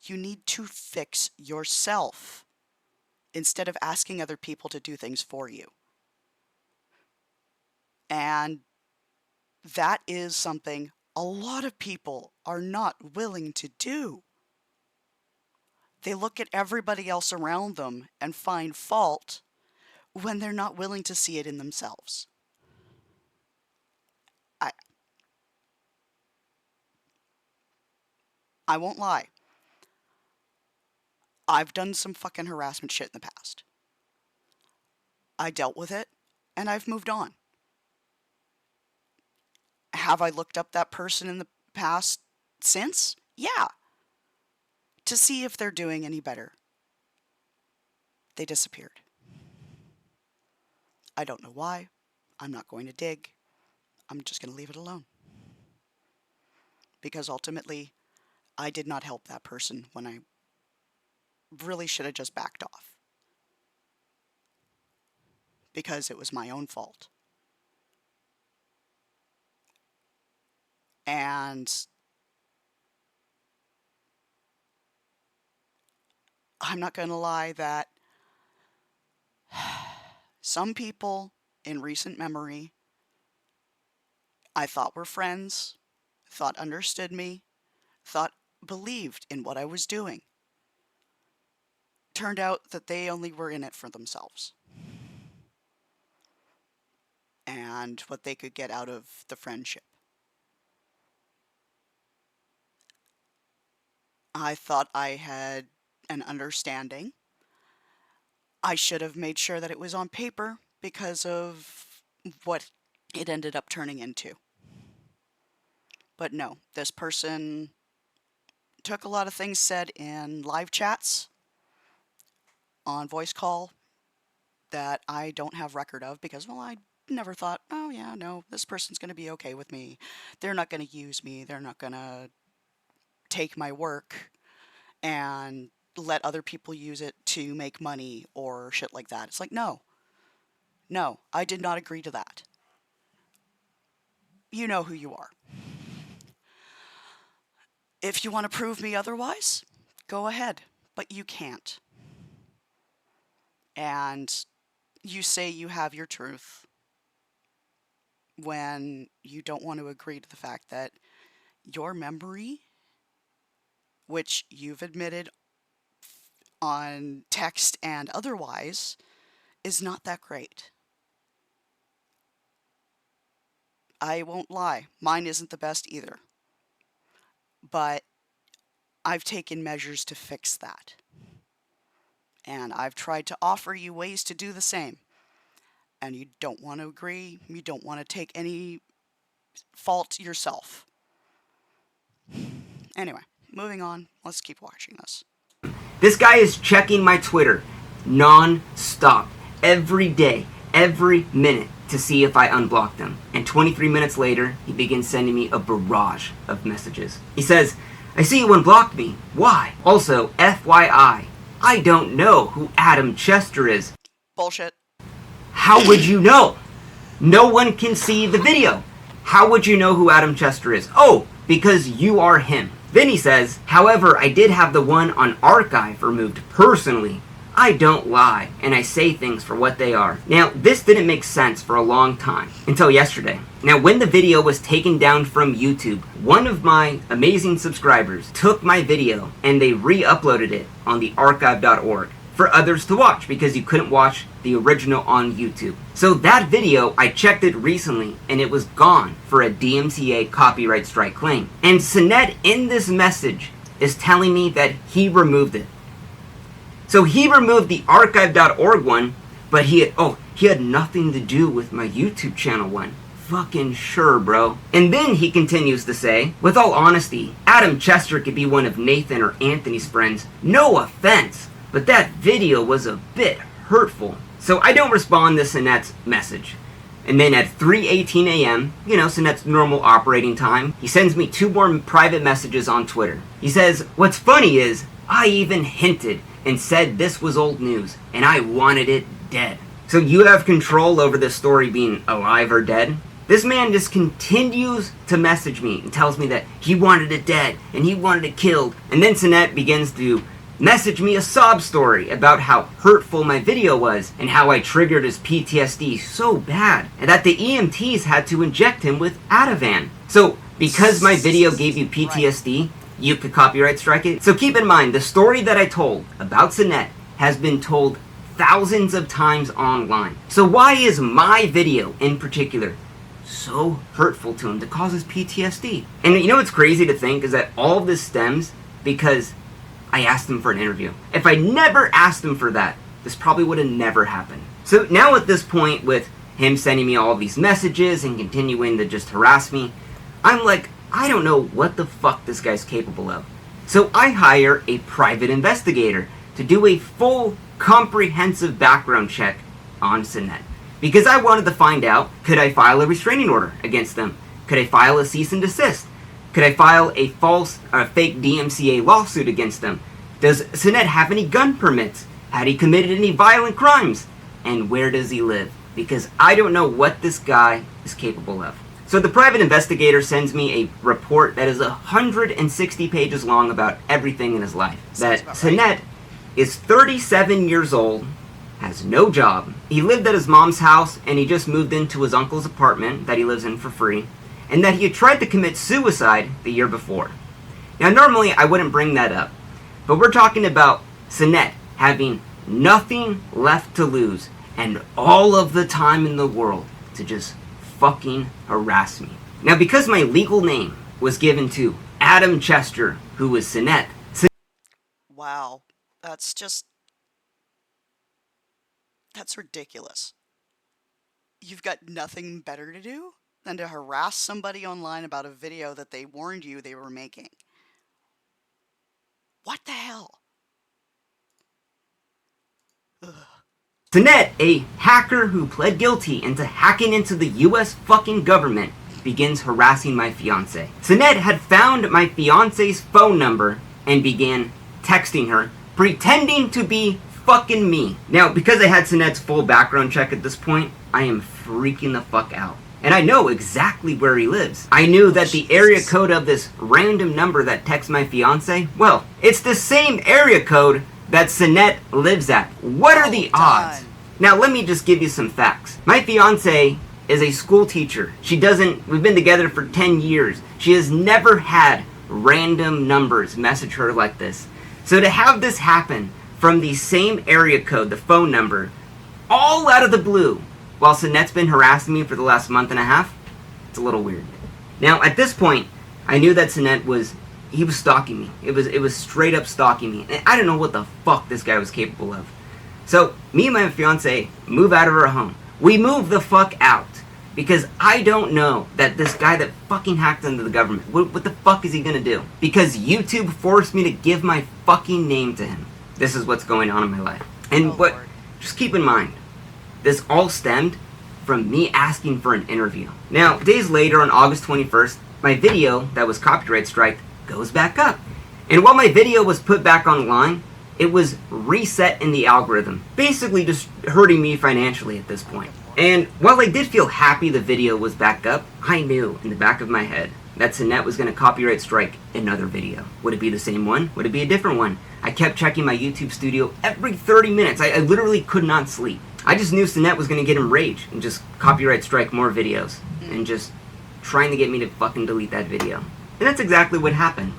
You need to fix yourself instead of asking other people to do things for you. And that is something a lot of people are not willing to do. They look at everybody else around them and find fault when they're not willing to see it in themselves. I won't lie. I've done some fucking harassment shit in the past. I dealt with it, and I've moved on. Have I looked up that person in the past since? Yeah. To see if they're doing any better. They disappeared. I don't know why. I'm not going to dig. I'm just going to leave it alone. Because ultimately, I did not help that person when I really should have just backed off. Because it was my own fault. And I'm not going to lie that some people in recent memory I thought were friends, thought understood me, thought believed in what I was doing. Turned out that they only were in it for themselves. And what they could get out of the friendship. I thought I had an understanding. I should have made sure that it was on paper because of what it ended up turning into. But no, this person took a lot of things said in live chats, on voice call, that I don't have record of because, well, I never thought, oh yeah, no, this person's going to be okay with me. They're not going to use me. They're not going to take my work and let other people use it to make money or shit like that. It's like, no. No, I did not agree to that. You know who you are. If you want to prove me otherwise, go ahead, but you can't. And you say you have your truth when you don't want to agree to the fact that your memory, which you've admitted on text and otherwise, is not that great. I won't lie, mine isn't the best either. But I've taken measures to fix that. And I've tried to offer you ways to do the same. And you don't want to agree, you don't want to take any fault yourself. Anyway, moving on, let's keep watching this. This guy is checking my Twitter non-stop, every day, every minute, to see if I unblocked him. And 23 minutes later, he begins sending me a barrage of messages. He says, I see you unblocked me. Why? Also, FYI, I don't know who Adam Chester is. Bullshit. How would you know? No one can see the video. How would you know who Adam Chester is? Oh, because you are him. Then he says, however, I did have the one on archive removed personally. I don't lie, and I say things for what they are. Now, this didn't make sense for a long time, until yesterday. Now, when the video was taken down from YouTube, one of my amazing subscribers took my video and they re-uploaded it on the archive.org for others to watch, because you couldn't watch the original on YouTube. So that video, I checked it recently, and it was gone for a DMCA copyright strike claim. And Sinet in this message is telling me that he removed it. So he removed the archive.org one, but he had nothing to do with my YouTube channel one. Fucking sure, bro. And then he continues to say, with all honesty, Adam Chester could be one of Nathan or Anthony's friends. No offense, but that video was a bit hurtful. So I don't respond to Sinet's message. And then at 3:18 a.m., Sinet's normal operating time, he sends me 2 more private messages on Twitter. He says, what's funny is, I even hinted and said this was old news, and I wanted it dead. So you have control over this story being alive or dead? This man just continues to message me and tells me that he wanted it dead, and he wanted it killed. And then Sinet begins to message me a sob story about how hurtful my video was, and how I triggered his PTSD so bad, and that the EMTs had to inject him with Ativan. So, because my video gave you PTSD, you could copyright strike it. So keep in mind, the story that I told about Sinet has been told thousands of times online. So why is my video in particular so hurtful to him, that causes PTSD? And you know what's crazy to think is that all of this stems because I asked him for an interview. If I never asked him for that, this probably would have never happened. So now at this point, with him sending me all these messages and continuing to just harass me, I'm like, I don't know what the fuck this guy's capable of. So I hire a private investigator to do a full, comprehensive background check on Sinet. Because I wanted to find out, could I file a restraining order against them? Could I file a cease and desist? Could I file a fake DMCA lawsuit against them? Does Sinet have any gun permits? Had he committed any violent crimes? And where does he live? Because I don't know what this guy is capable of. So the private investigator sends me a report that is 160 pages long about everything in his life. That Sinet is 37 years old, has no job. He lived at his mom's house and he just moved into his uncle's apartment that he lives in for free. And that he had tried to commit suicide the year before. Now normally I wouldn't bring that up, but we're talking about Sinet having nothing left to lose and all of the time in the world to just fucking harass me. Now because my legal name was given to Adam Chester, who was Sinet. Wow, that's ridiculous. You've got nothing better to do than to harass somebody online about a video that they warned you they were making. What the hell? Ugh. Sinet, a hacker who pled guilty into hacking into the US fucking government, begins harassing my fiance. Sinet had found my fiance's phone number and began texting her, pretending to be fucking me. Now, because I had Sinet's full background check at this point, I am freaking the fuck out. And I know exactly where he lives. I knew that the area code of this random number that texts my fiance, well, it's the same area code that Sinette lives at. What are the odds? Now let me just give you some facts. My fiance is a school teacher. We've been together for 10 years. She has never had random numbers message her like this. So to have this happen from the same area code, the phone number, all out of the blue, while Sinette's been harassing me for the last month and a half, it's a little weird. Now, at this point, I knew that Sinette was stalking me. It was straight up stalking me. And I don't know what the fuck this guy was capable of. So, me and my fiance move out of our home. We move the fuck out. Because I don't know that this guy that fucking hacked into the government, what the fuck is he gonna do? Because YouTube forced me to give my fucking name to him. This is what's going on in my life. And just keep in mind, this all stemmed from me asking for an interview. Now, days later on August 21st, my video that was copyright striked goes back up. And while my video was put back online, it was reset in the algorithm, basically just hurting me financially at this point. And while I did feel happy the video was back up, I knew in the back of my head that Sinette was going to copyright strike another video. Would it be the same one? Would it be a different one? I kept checking my YouTube studio every 30 minutes. I literally could not sleep. I just knew Sinette was going to get enraged and just copyright strike more videos and just trying to get me to fucking delete that video. And that's exactly what happened.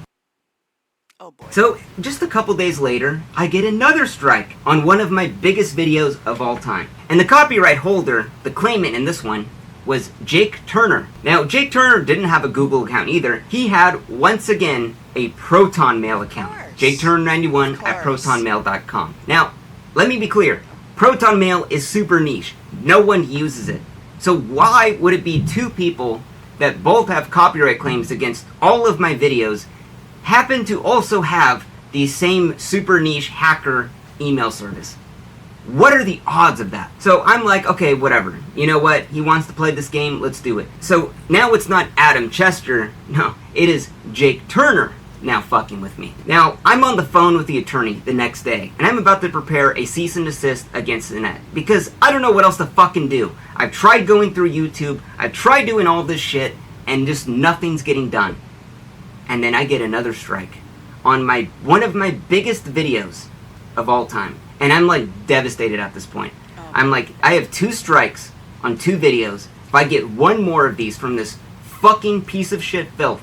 So, just a couple days later, I get another strike on one of my biggest videos of all time. And the copyright holder, the claimant in this one, was Jake Turner. Now, Jake Turner didn't have a Google account either. He had, once again, a Proton Mail account. Jake Turner 91 at protonmail.com. Now, let me be clear. Proton Mail is super niche. No one uses it. So why would it be two people that both have copyright claims against all of my videos happen to also have the same super niche hacker email service? What are the odds of that? So I'm like, okay, whatever. You know what? He wants to play this game. Let's do it. So now it's not Adam Chester. No, it is Jake Turner now fucking with me. Now, I'm on the phone with the attorney the next day, and I'm about to prepare a cease and desist against Sinette, because I don't know what else to fucking do. I've tried going through YouTube, I've tried doing all this shit, and just nothing's getting done. And then I get another strike on one of my biggest videos of all time. And I'm like devastated at this point. I'm like, I have 2 strikes on 2 videos. If I get one more of these from this fucking piece of shit filth,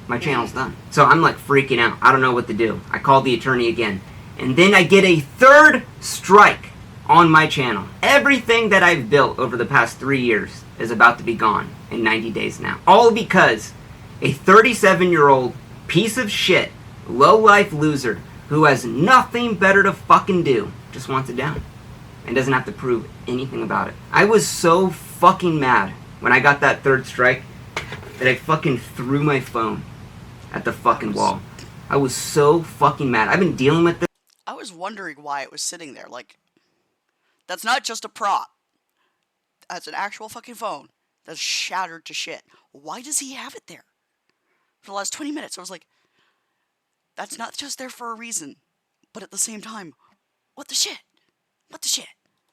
my channel's done. So I'm like freaking out. I don't know what to do. I called the attorney again. And then I get a 3rd strike on my channel. Everything that I've built over the past 3 years is about to be gone in 90 days now. All because a 37-year-old piece of shit, low-life loser who has nothing better to fucking do just wants it down and doesn't have to prove anything about it. I was so fucking mad when I got that 3rd strike that I fucking threw my phone at the fucking wall. I was so fucking mad. I've been dealing with this. I was wondering why it was sitting there. Like, that's not just a prop. That's an actual fucking phone that's shattered to shit. Why does he have it there? For the last 20 minutes, I was like, that's not just there for a reason. But at the same time, what the shit? What the shit?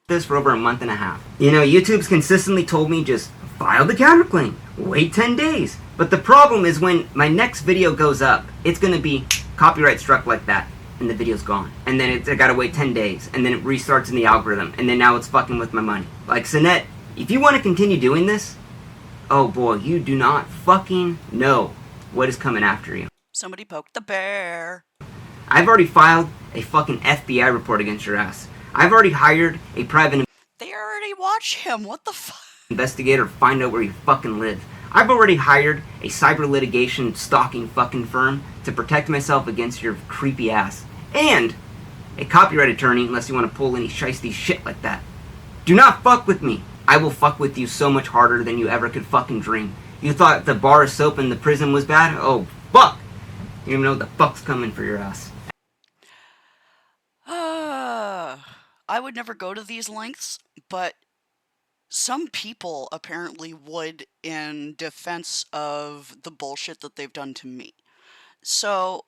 This for over a month and a half. You know, YouTube's consistently told me just file the counterclaim, wait 10 days. But the problem is when my next video goes up, it's gonna be copyright struck like that, and the video's gone. And then I gotta wait 10 days, and then it restarts in the algorithm, and then now it's fucking with my money. Like, Sinette, if you wanna continue doing this, oh boy, you do not fucking know what is coming after you. Somebody poked the bear. I've already filed a fucking FBI report against your ass. I've already hired a private They already watch him. What the fuck? investigator to find out where you fucking live. I've already hired a cyber litigation stalking fucking firm to protect myself against your creepy ass. And a copyright attorney, unless you want to pull any shiesty shit like that. Do not fuck with me. I will fuck with you so much harder than you ever could fucking dream. You thought the bar of soap in the prison was bad? Oh, fuck! You don't even know what the fuck's coming for your ass. I would never go to these lengths, but some people apparently would in defense of the bullshit that they've done to me. So,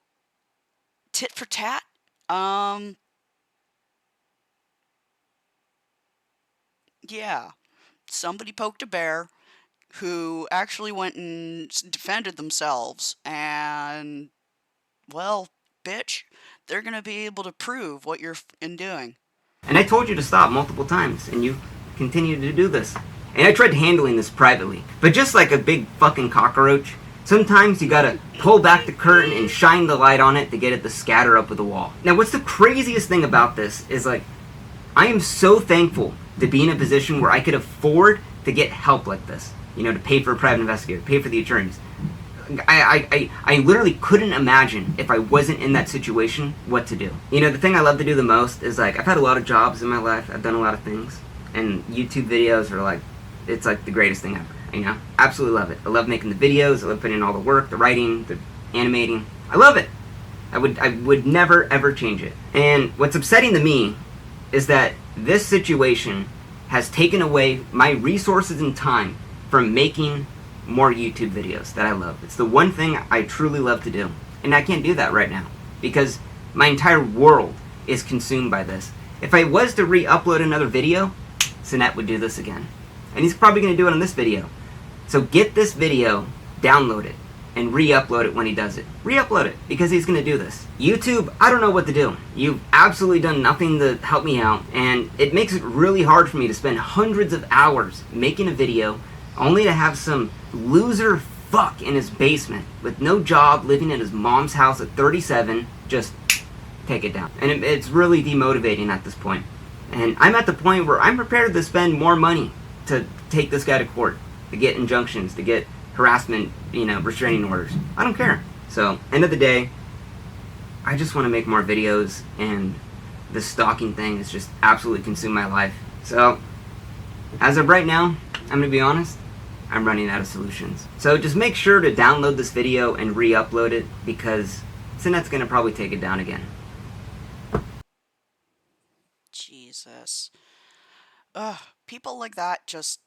tit for tat, yeah. Somebody poked a bear, who actually went and defended themselves, and, well, bitch, they're gonna be able to prove what you're doing. And I told you to stop multiple times, and you continue to do this. And I tried handling this privately, but just like a big fucking cockroach, sometimes you gotta pull back the curtain and shine the light on it to get it to scatter up with the wall. Now, what's the craziest thing about this is, like, I am so thankful to be in a position where I could afford to get help like this. You know, to pay for a private investigator, pay for the attorneys. I literally couldn't imagine, if I wasn't in that situation, what to do. You know, the thing I love to do the most is, like, I've had a lot of jobs in my life, I've done a lot of things, and YouTube videos are like, it's like the greatest thing ever, you know? Absolutely love it. I love making the videos, I love putting in all the work, the writing, the animating. I love it. I would never ever change it. And what's upsetting to me is that this situation has taken away my resources and time from making more YouTube videos that I love. It's the one thing I truly love to do. And I can't do that right now because my entire world is consumed by this. If I was to re-upload another video, Sinet would do this again. And he's probably going to do it on this video. So get this video, download it, and re-upload it when he does it. Re-upload it, because he's going to do this. YouTube, I don't know what to do. You've absolutely done nothing to help me out, and it makes it really hard for me to spend hundreds of hours making a video only to have some loser fuck in his basement with no job, living in his mom's house at 37, just take it down. And it's really demotivating at this point. And I'm at the point where I'm prepared to spend more money to take this guy to court, to get injunctions, to get harassment, you know, restraining orders. I don't care. So, end of the day, I just want to make more videos, and this stalking thing has just absolutely consumed my life. So, as of right now, I'm going to be honest, I'm running out of solutions. So just make sure to download this video and re-upload it, because Sinet's going to probably take it down again. Jesus. Ugh, people like that just...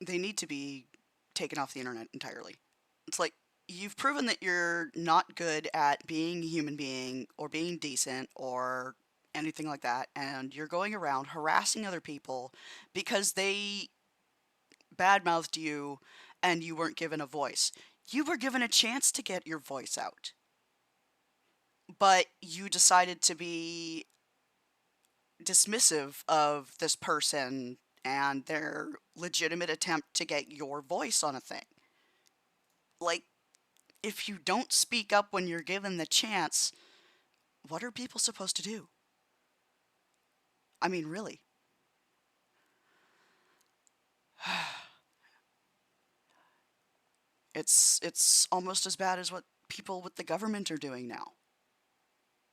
they need to be taken off the internet entirely. It's like, you've proven that you're not good at being a human being, or being decent, or anything like that, and you're going around harassing other people because they badmouthed you and you weren't given a voice. You were given a chance to get your voice out. But you decided to be dismissive of this person and their legitimate attempt to get your voice on a thing. Like, if you don't speak up when you're given the chance, what are people supposed to do? I mean, really. It's almost as bad as what people with the government are doing now.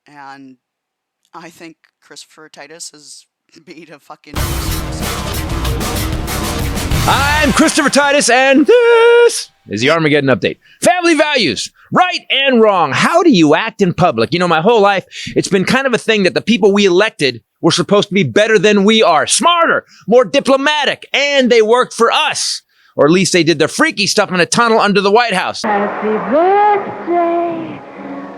And I think Christopher Titus has made a fucking... I'm Christopher Titus, and this is the Armageddon Update. Family values, right and wrong. How do you act in public? You know, my whole life, it's been kind of a thing that the people we elected were supposed to be better than we are, smarter, more diplomatic, and they worked for us. Or at least they did their freaky stuff in a tunnel under the White House. Happy birthday,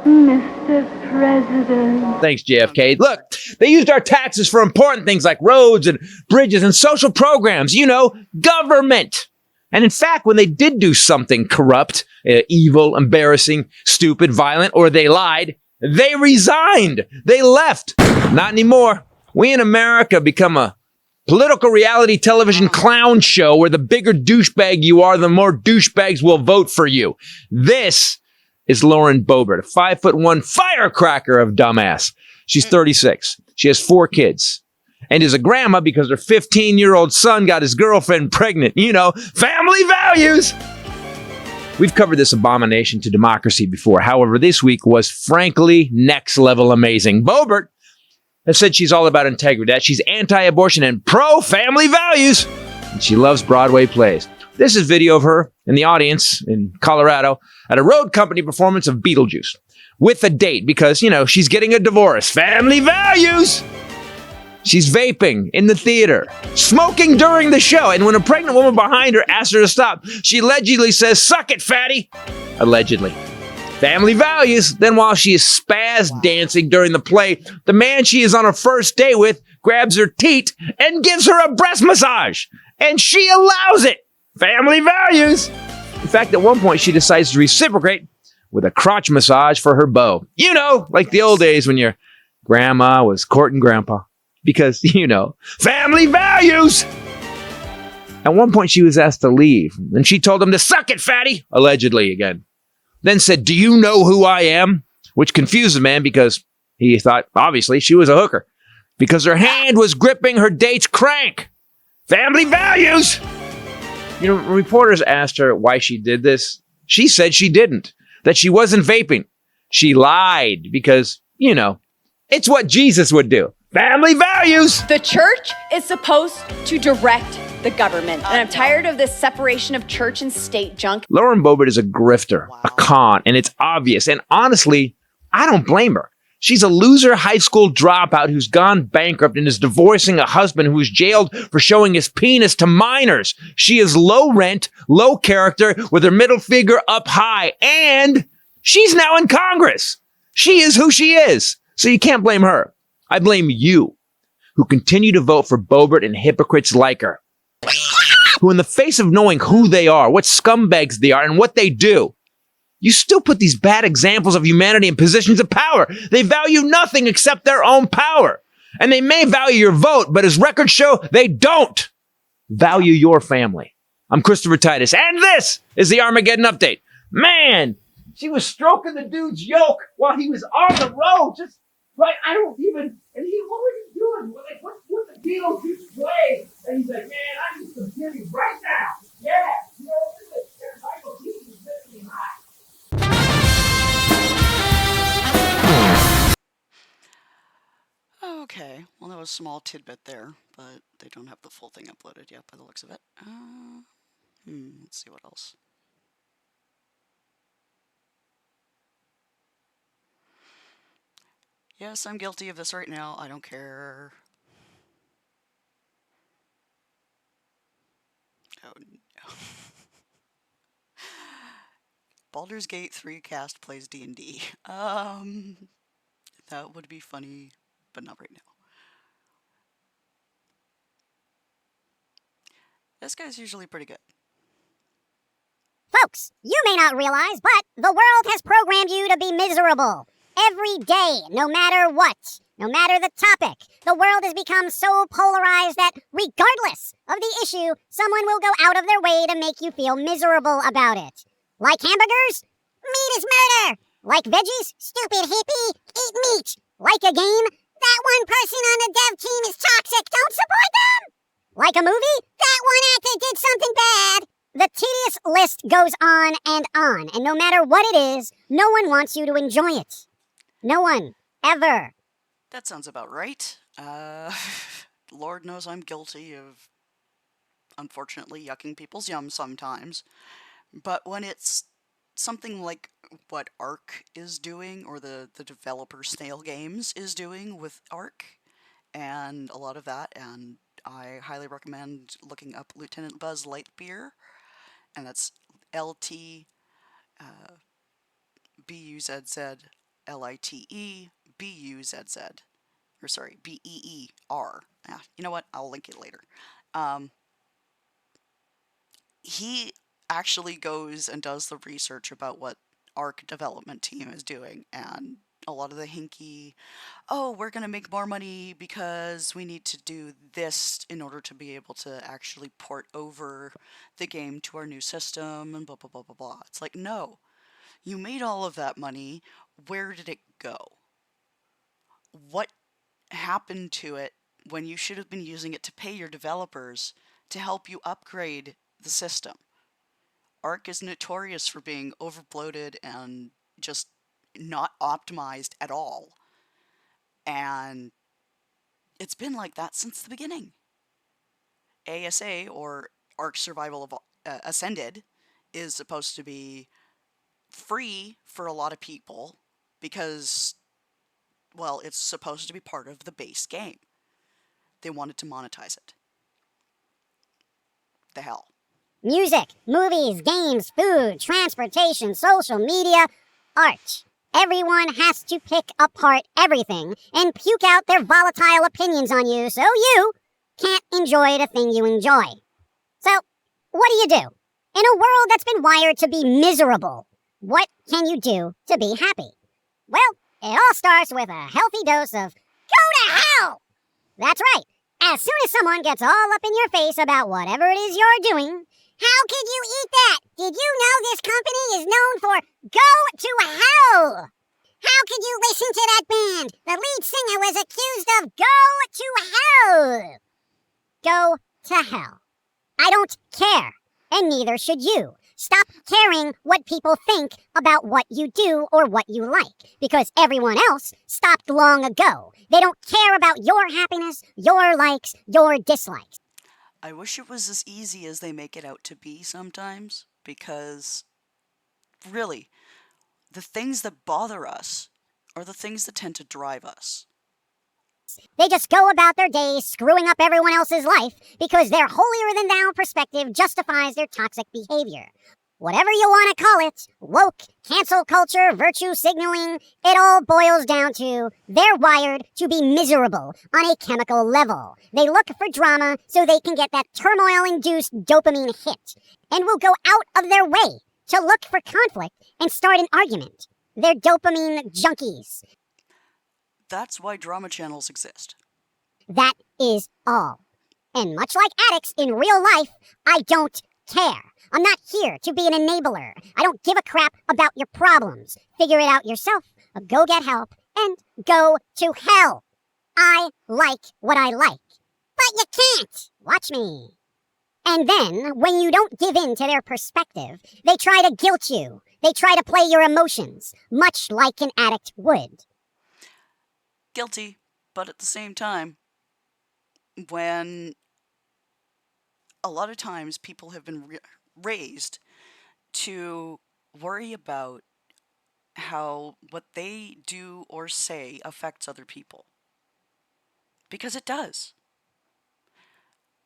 Mr. President. Thanks, JFK. Look, they used our taxes for important things like roads and bridges and social programs, you know, government. And in fact, when they did do something corrupt, evil, embarrassing, stupid, violent, or they lied, they resigned. They left. Not anymore. We in America become a political reality television clown show where the bigger douchebag you are, the more douchebags will vote for you. This is Lauren Boebert, a 5'1" firecracker of dumbass. She's 36. She has 4 kids and is a grandma because her 15-year-old son got his girlfriend pregnant. You know, family values. We've covered this abomination to democracy before. However, this week was frankly next level amazing. Boebert has said she's all about integrity, that she's anti-abortion and pro-family values, and she loves Broadway plays. This is video of her in the audience in Colorado at a road company performance of Beetlejuice with a date because, you know, she's getting a divorce. Family values! She's vaping in the theater, smoking during the show, and when a pregnant woman behind her asks her to stop, she allegedly says, "Suck it, fatty!" Allegedly. Family values. Then while she is spaz dancing during the play, the man she is on a first date with grabs her teat and gives her a breast massage. And she allows it. Family values. In fact, at one point, she decides to reciprocate with a crotch massage for her beau. You know, like the old days when your grandma was courting grandpa. Because, family values. At one point, she was asked to leave, and she told him to suck it, fatty, allegedly again. Then said, do you know who I am? Which confused the man because he thought, obviously, she was a hooker. Because her hand was gripping her date's crank. Family values! Reporters asked her why she did this. She said she didn't, that she wasn't vaping. She lied because, it's what Jesus would do. Family values! The church is supposed to direct the government, and I'm tired of this separation of church and state junk. Lauren Boebert is a grifter, a con, and it's obvious. And honestly, I don't blame her. She's a loser high school dropout who's gone bankrupt and is divorcing a husband who's jailed for showing his penis to minors. She is low rent, low character, with her middle finger up high, and she's now in Congress. She is who she is, so you can't blame her. I blame you, who continue to vote for Boebert and hypocrites like her, who in the face of knowing who they are, what scumbags they are, and what they do, you still put these bad examples of humanity in positions of power. They value nothing except their own power. And they may value your vote, but as records show, they don't value your family. I'm Christopher Titus, and this is the Armageddon Update. Man, she was stroking the dude's yoke while he was on the road. Just like, I don't even, and he, what was he doing? Like, what's the deal? Just play. And he's like, man, I need some beauty right now. Yeah. There's like a piece of this high. Okay, well that was a small tidbit there, but they don't have the full thing uploaded yet by the looks of it. Let's see what else. Yes, I'm guilty of this right now. I don't care. Oh no. Baldur's Gate 3 cast plays D&D. That would be funny, but not right now. This guy's usually pretty good. Folks, you may not realize, but the world has programmed you to be miserable. Every day, no matter what, no matter the topic, the world has become so polarized that regardless of the issue, someone will go out of their way to make you feel miserable about it. Like hamburgers? Meat is murder! Like veggies? Stupid hippie! Eat meat! Like a game? That one person on the dev team is toxic! Don't support them! Like a movie? That one actor did something bad! The tedious list goes on, and no matter what it is, no one wants you to enjoy it. No one. Ever. That sounds about right. Lord knows I'm guilty of, unfortunately, yucking people's yum sometimes. But when it's something like what Ark is doing, or the developer Snail Games is doing with Ark, and a lot of that, and I highly recommend looking up Lieutenant Buzz Lightyear, and that's LT BUZZ LITE BUZZ, or sorry, BEER. You know what? I'll link it later. He actually goes and does the research about what Arc development team is doing, and a lot of the hinky, oh, we're going to make more money because we need to do this in order to be able to actually port over the game to our new system, and blah, blah, blah, blah, blah. It's like, no, you made all of that money. Where did it go? What happened to it when you should have been using it to pay your developers to help you upgrade the system? Arc is notorious for being overbloated and just not optimized at all. And it's been like that since the beginning. ASA, or Arc Survival of Ascended, is supposed to be free for a lot of people because, well, it's supposed to be part of the base game. They wanted to monetize it. The hell. Music, movies, games, food, transportation, social media, art. Everyone has to pick apart everything and puke out their volatile opinions on you so you can't enjoy the thing you enjoy. So, what do? In a world that's been wired to be miserable, what can you do to be happy? Well, it all starts with a healthy dose of go to hell! That's right. As soon as someone gets all up in your face about whatever it is you're doing, how could you eat that? Did you know this company is known for go to hell? How could you listen to that band? The lead singer was accused of go to hell. Go to hell. I don't care, and neither should you. Stop caring what people think about what you do or what you like, because everyone else stopped long ago. They don't care about your happiness, your likes, your dislikes. I wish it was as easy as they make it out to be sometimes, because really, the things that bother us are the things that tend to drive us. They just go about their days screwing up everyone else's life because their holier-than-thou perspective justifies their toxic behavior. Whatever you want to call it, woke, cancel culture, virtue signaling, it all boils down to they're wired to be miserable on a chemical level. They look for drama so they can get that turmoil-induced dopamine hit, and will go out of their way to look for conflict and start an argument. They're dopamine junkies. That's why drama channels exist. That is all. And much like addicts in real life, I don't care. I'm not here to be an enabler. I don't give a crap about your problems. Figure it out yourself, go get help, and go to hell. I like what I like. But you can't. Watch me. And then, when you don't give in to their perspective, they try to guilt you. They try to play your emotions, much like an addict would. Guilty, but at the same time, when a lot of times people have been raised to worry about how what they do or say affects other people. Because it does.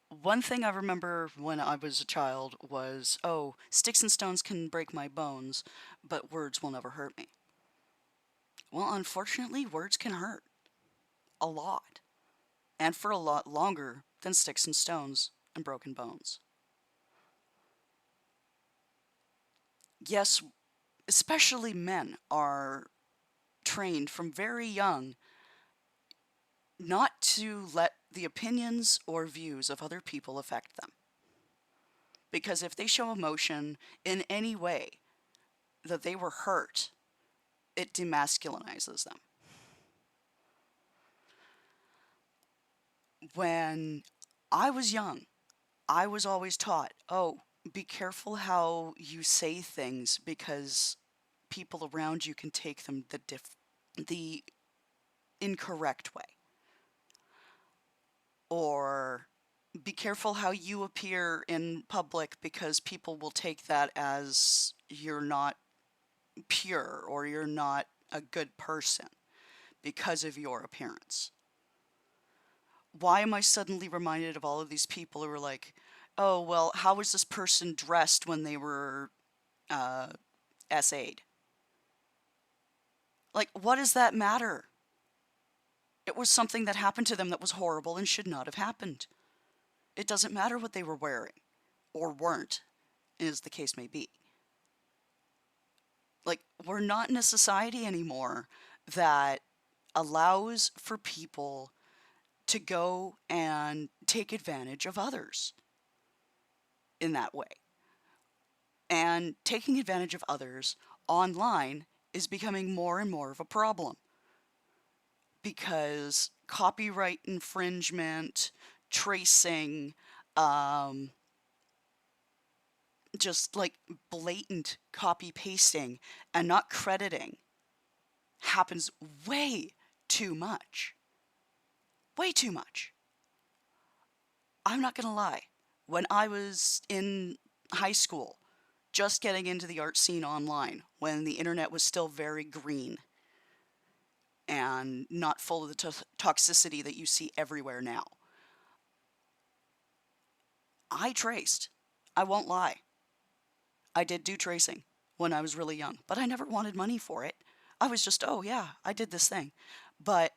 One thing I remember when I was a child was, oh, sticks and stones can break my bones, but words will never hurt me. Well, unfortunately, words can hurt. A lot. And for a lot longer than sticks and stones and broken bones. Yes, especially men are trained from very young not to let the opinions or views of other people affect them. Because if they show emotion in any way that they were hurt, it demasculinizes them. When I was young, I was always taught, oh, be careful how you say things because people around you can take them the incorrect way. Or be careful how you appear in public because people will take that as you're not pure or you're not a good person because of your appearance. Why am I suddenly reminded of all of these people who were like, oh, well, how was this person dressed when they were SA'd? Like, what does that matter? It was something that happened to them that was horrible and should not have happened. It doesn't matter what they were wearing, or weren't, as the case may be. Like, we're not in a society anymore that allows for people to go and take advantage of others in that way. And taking advantage of others online is becoming more and more of a problem. Because copyright infringement, tracing, just like blatant copy pasting and not crediting happens way too much. Way too much. I'm not gonna lie. When I was in high school, just getting into the art scene online, when the internet was still very green and not full of the toxicity that you see everywhere now, I traced. I won't lie. I did do tracing when I was really young, but I never wanted money for it. I was just, oh yeah, I did this thing. But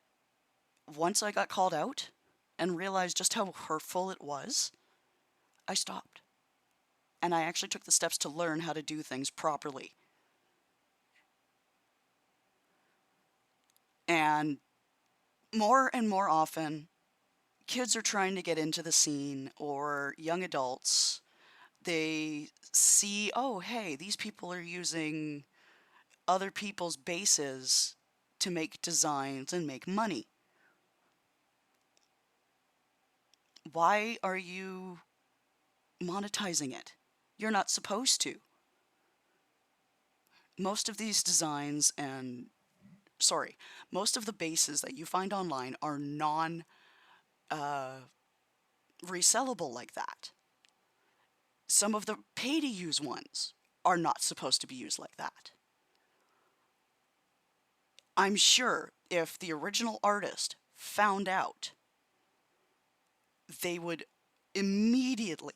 once I got called out and realized just how hurtful it was, I stopped. and I actually took the steps to learn how to do things properly. And more often, kids are trying to get into the scene, or young adults. They see, oh, hey, these people are using other people's bases to make designs and make money. Why are you monetizing it? You're not supposed to. Most of these designs most of the bases that you find online are resellable like that. Some of the pay-to-use ones are not supposed to be used like that. I'm sure if the original artist found out, they would immediately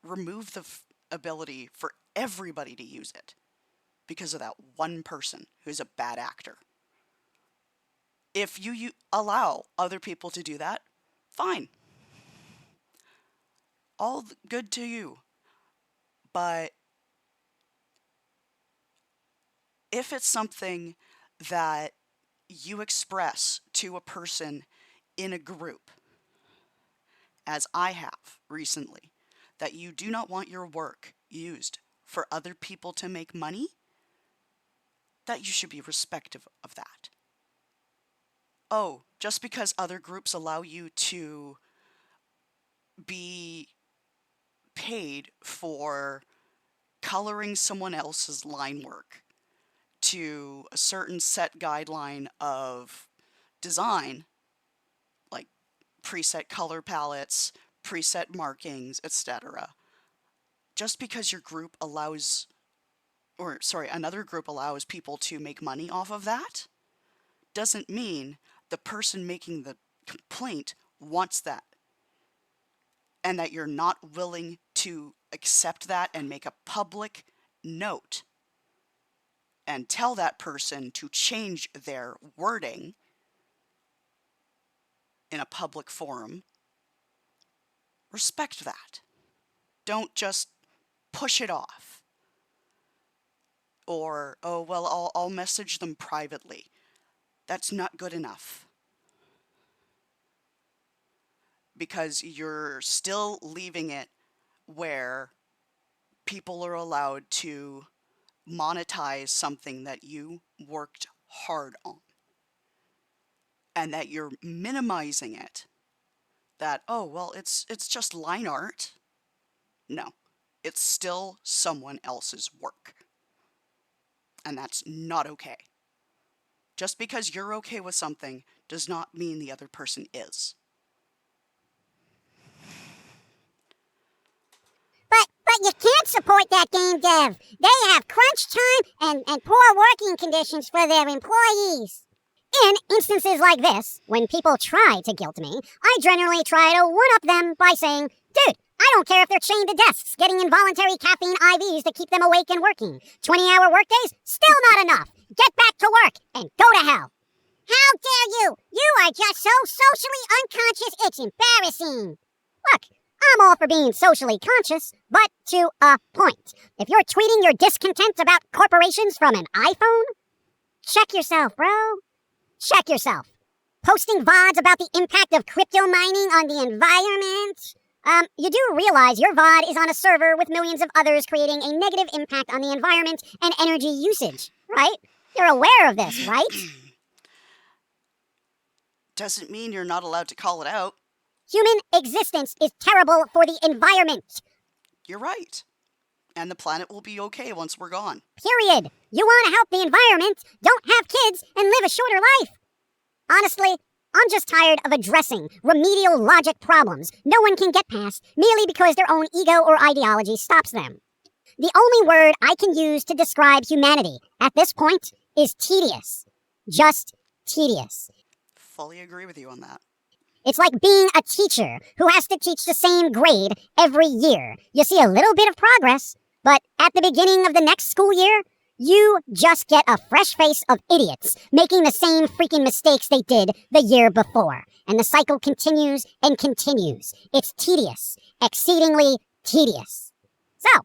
remove the ability for everybody to use it because of that one person who's a bad actor. If you allow other people to do that, fine. All good to you. But if it's something that you express to a person in a group, as I have recently, that you do not want your work used for other people to make money, that you should be respectful of that. Oh, just because other groups allow you to be paid for coloring someone else's line work to a certain set guideline of design, like preset color palettes, preset markings, etc. Just because your group allows, another group allows people to make money off of that, doesn't mean the person making the complaint wants that. And that you're not willing to accept that and make a public note and tell that person to change their wording in a public forum. Respect that. Don't just push it off. Or, oh, well, I'll message them privately. That's not good enough. Because you're still leaving it where people are allowed to monetize something that you worked hard on. And that you're minimizing it. That, oh, well, it's just line art. No, it's still someone else's work. And that's not okay. Just because you're okay with something does not mean the other person is. But you can't support that game dev. They have crunch time and poor working conditions for their employees. In instances like this, when people try to guilt me, I generally try to one-up them by saying, dude, I don't care if they're chained to desks, getting involuntary caffeine IVs to keep them awake and working. 20-hour workdays? Still not enough. Get back to work and go to hell. How dare you? You are just so socially unconscious, it's embarrassing. Look, I'm all for being socially conscious, but to a point. If you're tweeting your discontent about corporations from an iPhone, check yourself, bro. Check yourself. Posting VODs about the impact of crypto mining on the environment. You do realize your VOD is on a server with millions of others creating a negative impact on the environment and energy usage, right? You're aware of this, right? Doesn't mean you're not allowed to call it out. Human existence is terrible for the environment. You're right. And the planet will be okay once we're gone. Period. You want to help the environment, don't have kids, and live a shorter life. Honestly, I'm just tired of addressing remedial logic problems no one can get past merely because their own ego or ideology stops them. The only word I can use to describe humanity at this point is tedious. Just tedious. Fully agree with you on that. It's like being a teacher who has to teach the same grade every year. You see a little bit of progress, but at the beginning of the next school year, you just get a fresh face of idiots making the same freaking mistakes they did the year before. And the cycle continues and continues. It's tedious. Exceedingly tedious. So,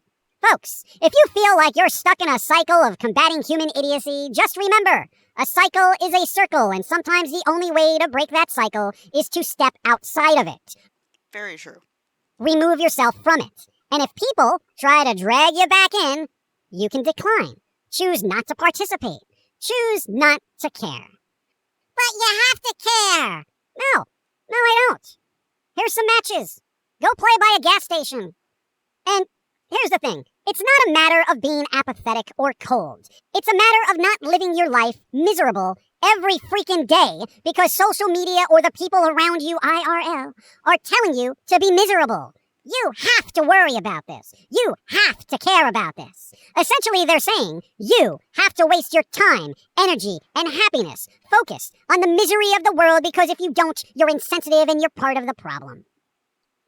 folks, if you feel like you're stuck in a cycle of combating human idiocy, just remember, a cycle is a circle, and sometimes the only way to break that cycle is to step outside of it. Very true. Remove yourself from it. And if people try to drag you back in, you can decline. Choose not to participate. Choose not to care. But you have to care. No, I don't. Here's some matches. Go play by a gas station. And here's the thing. It's not a matter of being apathetic or cold. It's a matter of not living your life miserable every freaking day because social media or the people around you, IRL, are telling you to be miserable. You have to worry about this. You have to care about this. Essentially, they're saying you have to waste your time, energy, and happiness focused on the misery of the world because if you don't, you're insensitive and you're part of the problem.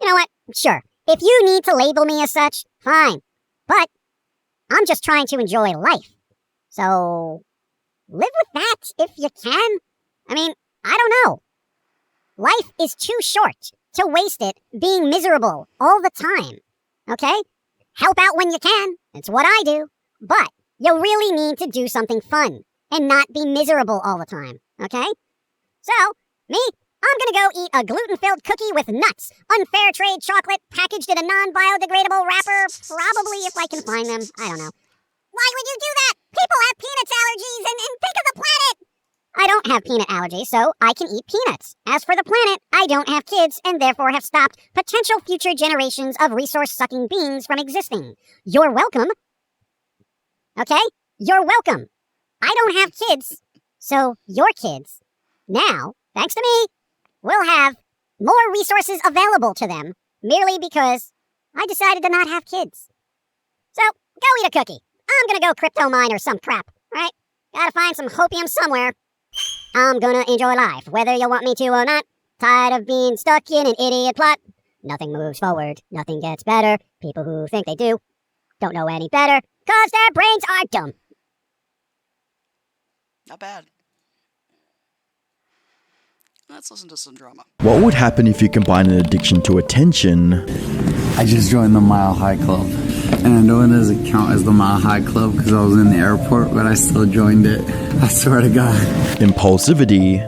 You know what? Sure. If you need to label me as such, fine. But I'm just trying to enjoy life. So, live with that if you can. I mean, I don't know. Life is too short to waste it being miserable all the time. Okay? Help out when you can. It's what I do. But you really need to do something fun and not be miserable all the time. Okay? So, me, I'm gonna go eat a gluten-filled cookie with nuts, unfair trade chocolate packaged in a non-biodegradable wrapper, probably if I can find them. I don't know. Why would you do that? People have peanuts allergies and think of the planet! I don't have peanut allergies, so I can eat peanuts. As for the planet, I don't have kids and therefore have stopped potential future generations of resource-sucking beings from existing. You're welcome. Okay? You're welcome. I don't have kids, so your kids, now, thanks to me, will have more resources available to them merely because I decided to not have kids. So, go eat a cookie. I'm gonna go crypto mine or some crap, right? Gotta find some hopium somewhere. I'm gonna enjoy life, whether you want me to or not. Tired of being stuck in an idiot plot. Nothing moves forward, nothing gets better. People who think they do don't know any better, 'cause their brains are dumb. Not bad. Let's listen to some drama. What would happen if you combine an addiction to attention? I just joined the Mile High Club. And I know it doesn't count as the Mile High Club because I was in the airport, but I still joined it. I swear to God. Impulsivity.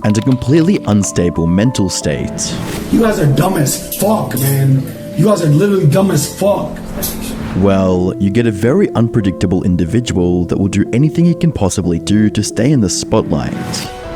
And a completely unstable mental state. You guys are dumb as fuck, man. You guys are literally dumb as fuck. Well, you get a very unpredictable individual that will do anything he can possibly do to stay in the spotlight.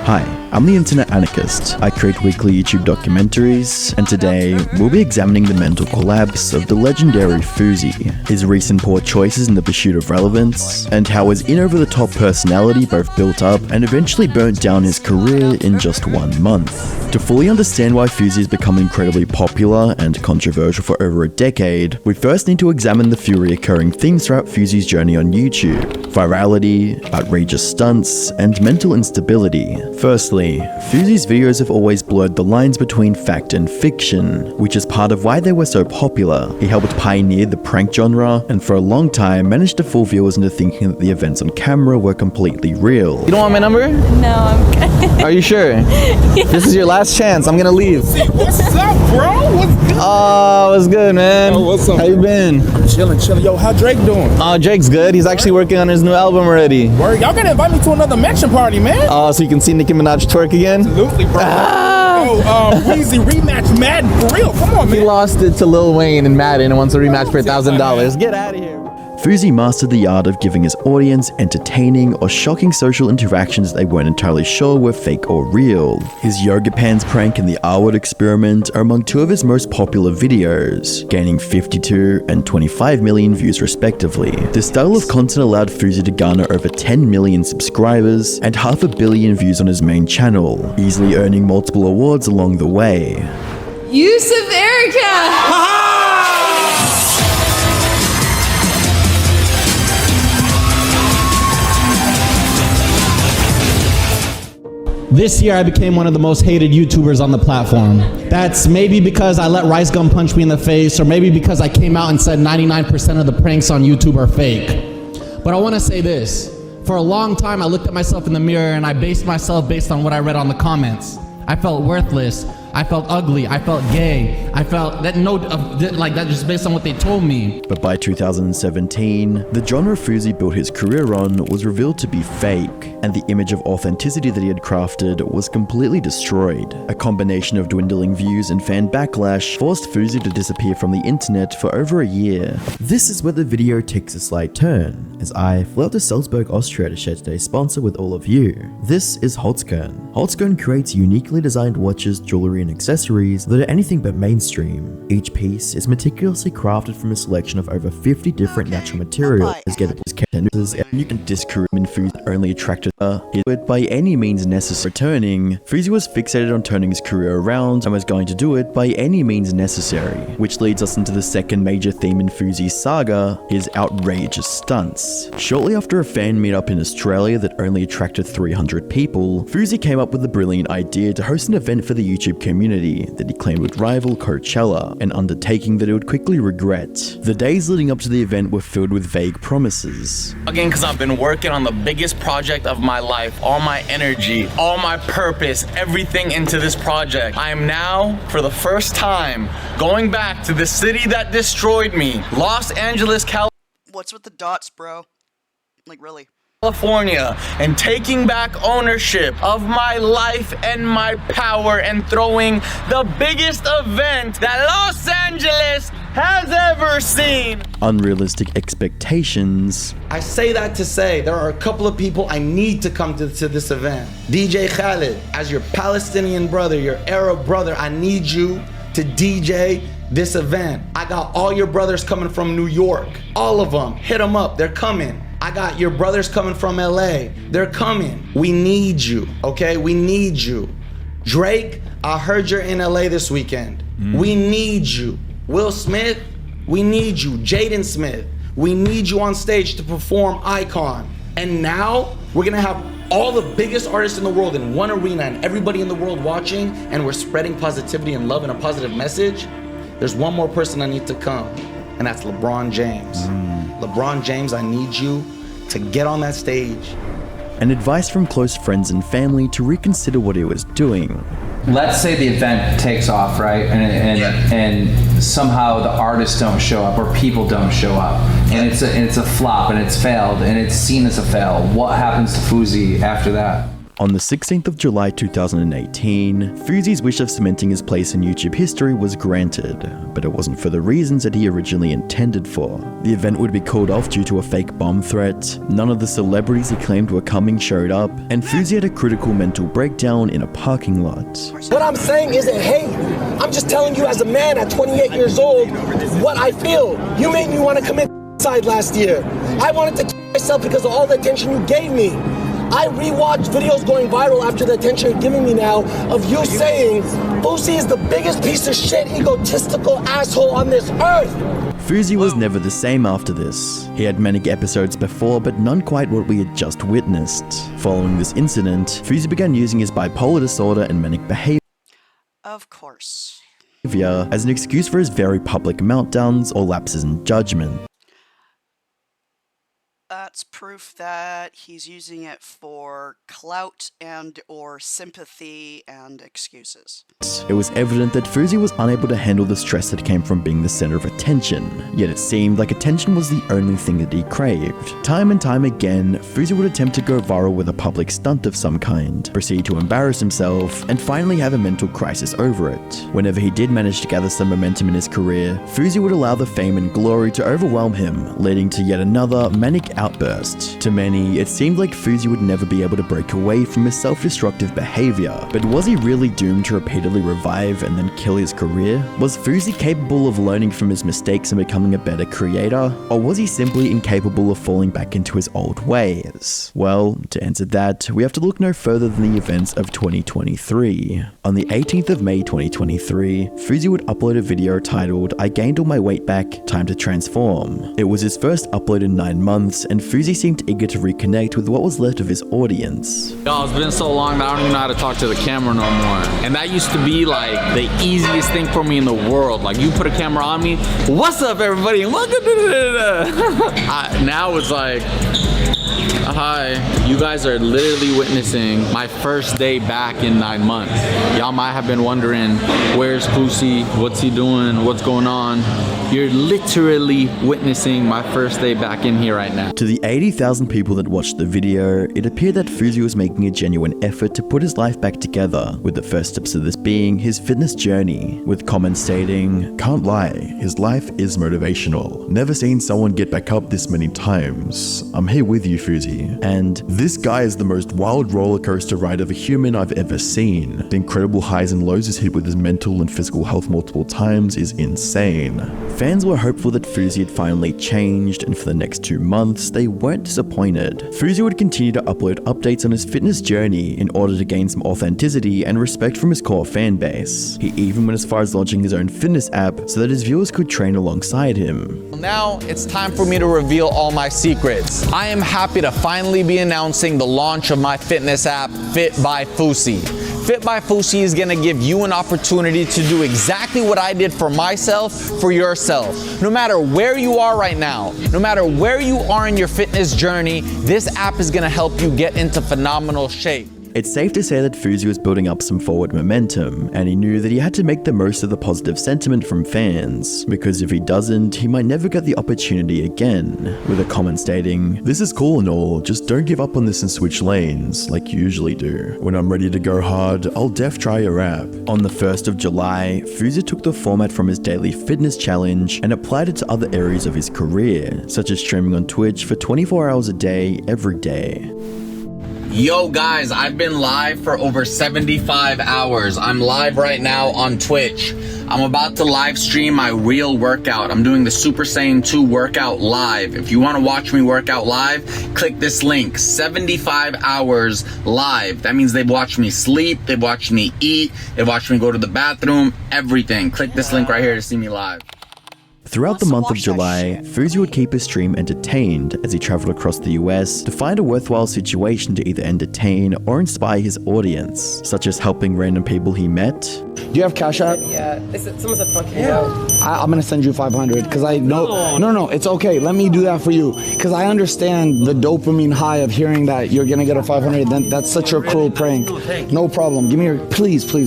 Hi, I'm the Internet Anarchist. I create weekly YouTube documentaries, and today we'll be examining the mental collapse of the legendary Fuzi, his recent poor choices in the pursuit of relevance, and how his in-over-the-top personality both built up and eventually burnt down his career in just 1 month. To fully understand why Fuzi has become incredibly popular and controversial for over a decade, we first need to examine the few recurring themes throughout Fuzi's journey on YouTube: virality, outrageous stunts, and mental instability. Firstly, Fuzi's videos have always blurred the lines between fact and fiction, which is part of why they were so popular. He helped pioneer the prank genre, and for a long time managed to fool viewers into thinking that the events on camera were completely real. You don't want my number? No, I'm good. Are you sure? Yeah. This is your last chance. I'm gonna leave. What's up, bro? What's good? Oh, what's good, man? Oh, what's up? How you been? Chilling. Yo, how Drake doing? Drake's good. He's actually working on his new album already. Word, y'all gotta invite me to another mention party, man. Oh, so you can see Nicki Minaj twerk again? Absolutely, bro. Yo, Weezy rematch Madden for real. Come on, man. He lost it to Lil Wayne in Madden and wants a rematch for $1,000. Get out of here. Fuzi mastered the art of giving his audience entertaining or shocking social interactions they weren't entirely sure were fake or real. His yoga pants prank and the R-word experiment are among two of his most popular videos, gaining 52 and 25 million views respectively. This style of content allowed Fuzi to garner over 10 million subscribers and 500 million views on his main channel, easily earning multiple awards along the way. Yusuf Erica! This year I became one of the most hated YouTubers on the platform. That's maybe because I let Rice Gum punch me in the face, or maybe because I came out and said 99% of the pranks on YouTube are fake. But I want to say this. For a long time I looked at myself in the mirror and I based myself based on what I read on the comments. I felt worthless, I felt ugly, I felt gay, I felt that like that just based on what they told me. But by 2017, the genre Fuzi built his career on was revealed to be fake, and the image of authenticity that he had crafted was completely destroyed. A combination of dwindling views and fan backlash forced Fuzi to disappear from the internet for over a year. This is where the video takes a slight turn, as I flew out to Salzburg, Austria to share today's sponsor with all of you. This is Holzkern. Holzkern creates uniquely designed watches, jewelry, and accessories that are anything but mainstream. Each piece is meticulously crafted from a selection of over 50 different natural materials, as and you can discount Fuzi only attracted it by any means necessary. Returning, Fuzi was fixated on turning his career around and was going to do it by any means necessary, which leads us into the second major theme in Fuzi's saga, his outrageous stunts. Shortly after a fan meetup in Australia that only attracted 300 people, Fuzi came up with the brilliant idea to host an event for the YouTube community that he claimed would rival Coachella, an undertaking that he would quickly regret. The days leading up to the event were filled with vague promises. Again, because I've been working on the biggest project of my life, all my energy, all my purpose, everything into this project. I am now, for the first time, going back to the city that destroyed me, Los Angeles, California. What's with the dots, bro? Like, really? California, and taking back ownership of my life and my power and throwing the biggest event that Los Angeles has ever seen. Unrealistic expectations. I say that to say there are a couple of people I need to come to this event. DJ Khaled, as your Palestinian brother, your Arab brother, I need you to DJ this event. I got all your brothers coming from New York. All of them. Hit them up. They're coming. I got your brothers coming from LA. They're coming. We need you, okay? We need you. Drake, I heard you're in LA this weekend. We need you. Will Smith, we need you. Jaden Smith, we need you on stage to perform Icon. And now we're gonna have all the biggest artists in the world in one arena and everybody in the world watching, and we're spreading positivity and love and a positive message. There's one more person I need to come, and that's LeBron James. LeBron James, I need you to get on that stage. And advice from close friends and family to reconsider what he was doing. Let's say the event takes off, right? And somehow the artists don't show up or people don't show up, and it's a flop and it's failed and it's seen as a fail. What happens to Fuzi after that? On the 16th of July 2018, Fuzi's wish of cementing his place in YouTube history was granted, but it wasn't for the reasons that he originally intended for. The event would be called off due to a fake bomb threat, none of the celebrities he claimed were coming showed up, and Fuzi had a critical mental breakdown in a parking lot. What I'm saying isn't hate. I'm just telling you as a man at 28 years old what I feel. You made me want to commit suicide last year. I wanted to kill myself because of all the attention you gave me. I rewatched videos going viral after the attention you're giving me now of you saying Fuzi is the biggest piece of shit, egotistical asshole on this earth. Fuzi was never the same after this. He had manic episodes before, but none quite what we had just witnessed. Following this incident, Fuzi began using his bipolar disorder and manic behavior Of course. as an excuse for his very public meltdowns or lapses in judgment. That's proof that he's using it for clout and or sympathy and excuses. It was evident that Fuzi was unable to handle the stress that came from being the center of attention, yet it seemed like attention was the only thing that he craved. Time and time again, Fuzi would attempt to go viral with a public stunt of some kind, proceed to embarrass himself, and finally have a mental crisis over it. Whenever he did manage to gather some momentum in his career, Fuzi would allow the fame and glory to overwhelm him, leading to yet another manic outburst. To many, it seemed like Fuzi would never be able to break away from his self-destructive behavior, but was he really doomed to repeatedly revive and then kill his career? Was Fuzi capable of learning from his mistakes and becoming a better creator, or was he simply incapable of falling back into his old ways? Well, to answer that, we have to look no further than the events of 2023. On the 18th of May 2023, Fuzi would upload a video titled, "I gained all my weight back, time to transform." It was his first upload in 9 months, and Fuzi seemed eager to reconnect with what was left of his audience. Yo, it's been so long that I don't even know how to talk to the camera no more. And that used to be like the easiest thing for me in the world. Like, you put a camera on me, what's up everybody, and welcome to now it's like, Hi, you guys are literally witnessing my first day back in 9 months. Y'all might have been wondering, where's Pussy? What's he doing? What's going on? You're literally witnessing my first day back in here right now. To the 80,000 people that watched the video, it appeared that Fuzi was making a genuine effort to put his life back together, with the first steps of this being his fitness journey, with comments stating, "Can't lie, his life is motivational. Never seen someone get back up this many times. I'm here with you, Fuzi." And "This guy is the most wild roller coaster ride of a human I've ever seen. The incredible highs and lows he's hit with his mental and physical health multiple times is insane." Fans were hopeful that Fuzi had finally changed, and for the next 2 months, they weren't disappointed. Fuzi would continue to upload updates on his fitness journey in order to gain some authenticity and respect from his core fan base. He even went as far as launching his own fitness app so that his viewers could train alongside him. Now it's time for me to reveal all my secrets. I am happy to finally be announcing the launch of my fitness app, Fit by Fuzi. Fit by Fuzi is gonna give you an opportunity to do exactly what I did for myself, for yourself. No matter where you are right now, no matter where you are in your fitness journey, this app is gonna help you get into phenomenal shape. It's safe to say that Fuzi was building up some forward momentum, and he knew that he had to make the most of the positive sentiment from fans, because if he doesn't, he might never get the opportunity again, with a comment stating, "This is cool and all, just don't give up on this and switch lanes, like you usually do. When I'm ready to go hard, I'll def try your app." On the 1st of July, Fuzi took the format from his daily fitness challenge and applied it to other areas of his career, such as streaming on Twitch for 24 hours a day, every day. Yo guys, I've been live for over 75 hours. I'm live right now on Twitch. I'm about to live stream my real workout. I'm doing the Super Saiyan 2 workout live. If you want to watch me work out live, click this link. 75 hours live. That means they've watched me sleep, they've watched me eat, they've watched me go to the bathroom, everything. Click this link right here to see me live. Throughout the month of July, Fuzi would keep his stream entertained as he traveled across the US to find a worthwhile situation to either entertain or inspire his audience, such as helping random people he met. Do you have Cash App? Yeah. Someone said fuck you. I'm gonna send you 500 because I know. No, it's okay. Let me do that for you because I understand the dopamine high of hearing that you're gonna get a 500. Then that's such a cruel prank. No problem. Give me your please, for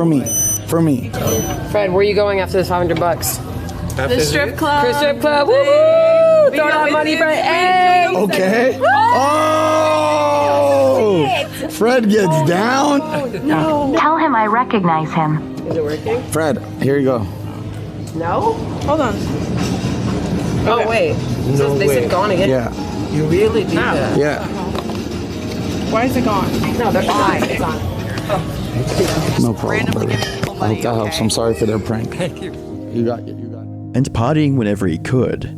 me. Fred, where are you going after this $500? The strip club. The strip club. Woo! Throw that money, Fred. Hey! Okay. Oh! Fred gets down. No. Tell him I recognize him. Is it working? Fred, here you go. No? Hold on. Oh, wait. They said gone again? Yeah. You really do that? Yeah. Why is it gone? No, they're on. It's on. No problem, brother. I hope that helps. I'm sorry for their prank. Thank you. You got it. And partying whenever he could.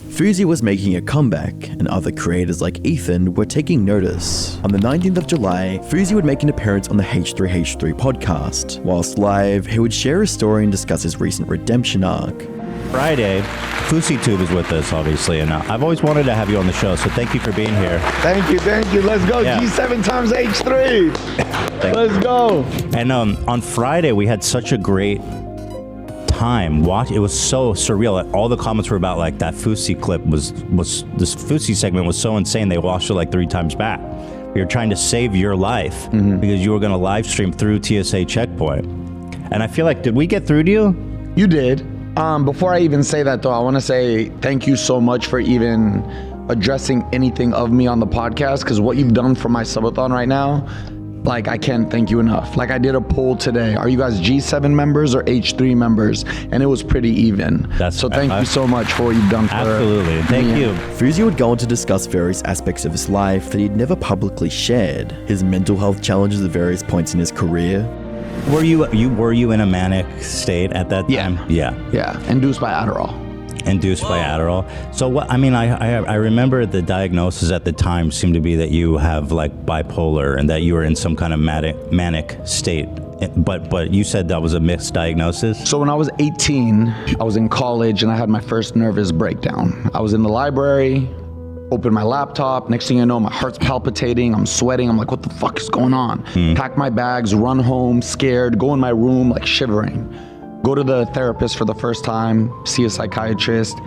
Fuzi was making a comeback, and other creators like Ethan were taking notice. On the 19th of July, Fuzi would make an appearance on the H3H3 podcast. Whilst live, he would share a story and discuss his recent redemption arc. Friday, FusiTube is with us, obviously, and I've always wanted to have you on the show, so thank you for being here. Thank you. Let's go. Yeah. G7 times H3. Let's go. And on Friday, we had such a great time. It was so surreal. All the comments were about like that Fusi clip was this Fusi segment was so insane. They watched it like 3 times back. We were trying to save your life because you were going to live stream through TSA checkpoint. And I feel like, did we get through to you? You did. Before I even say that, though, I want to say thank you so much for even addressing anything of me on the podcast, because what you've done for my subathon right now, like, I can't thank you enough. Like, I did a poll today. Are you guys G7 members or H3 members? And it was pretty even. So thank you so much for what you've done for Absolutely. Thank you. Fuzi would go on to discuss various aspects of his life that he'd never publicly shared. His mental health challenges at various points in his career. Were you in a manic state at that time? Yeah. Induced by Adderall. So what? I mean, I remember the diagnosis at the time seemed to be that you have like bipolar and that you were in some kind of manic state. But you said that was a misdiagnosis? So when I was 18, I was in college and I had my first nervous breakdown. I was in the library, open my laptop. Next thing I know, my heart's palpitating. I'm sweating. I'm like, what the fuck is going on? Pack my bags, run home, scared, go in my room, like shivering. Go to the therapist for the first time, see a psychiatrist.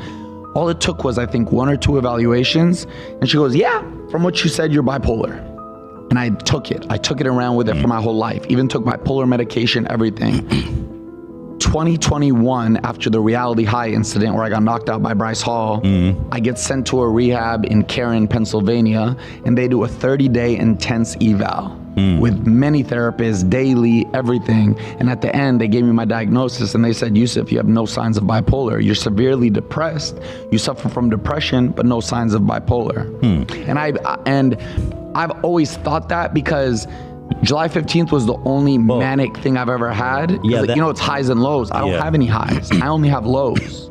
All it took was, I think, 1 or 2 evaluations. And she goes, yeah, from what you said, you're bipolar. And I took it. I took it and ran with it for my whole life. Even took bipolar medication, everything. 2021, after the Reality High incident where I got knocked out by Bryce Hall, I get sent to a rehab in Caron, Pennsylvania, and they do a 30-day intense eval with many therapists, daily, everything. And at the end, they gave me my diagnosis and they said, Yusuf, you have no signs of bipolar. You're severely depressed. You suffer from depression, but no signs of bipolar. And I've always thought that because July 15th was the only manic thing I've ever had. Yeah, like, you know, it's highs and lows. I don't have any highs. I only have lows.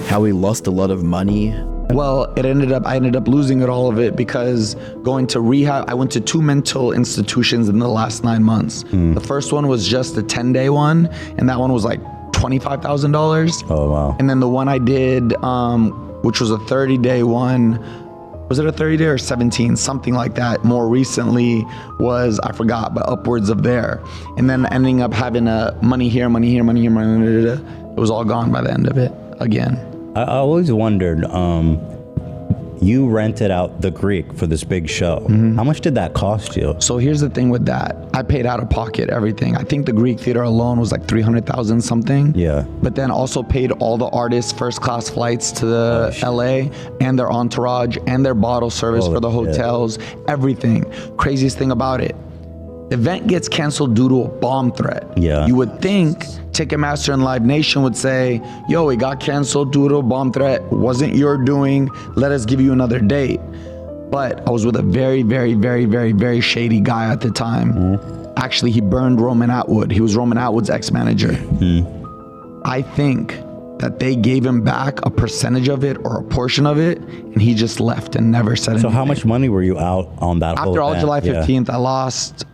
How he lost a lot of money. Well, I ended up losing all of it because going to rehab, I went to 2 mental institutions in the last 9 months. The first one was just a 10-day one, and that one was like $25,000. Oh, wow. And then the one I did, which was a 30-day one, was it a 30-day or 17? Something like that. More recently was, I forgot, but upwards of there. And then ending up having a money here, money here, money here, money here. It was all gone by the end of it again. I always wondered, you rented out the Greek for this big show. How much did that cost you? So here's the thing with that. I paid out of pocket everything. I think the Greek theater alone was like 300,000 something. Yeah. But then also paid all the artists first class flights to the LA and their entourage and their bottle service for the hotels, everything. Craziest thing about it. The event gets canceled due to a bomb threat. Yeah. You would think Ticketmaster and Live Nation would say, yo, it got canceled due to a bomb threat. Wasn't your doing. Let us give you another date. But I was with a very, very, very, very, very shady guy at the time. Actually, he burned Roman Atwood. He was Roman Atwood's ex-manager. I think that they gave him back a percentage of it or a portion of it, and he just left and never said anything. So how much money were you out on that whole After all event? July 15th, I lost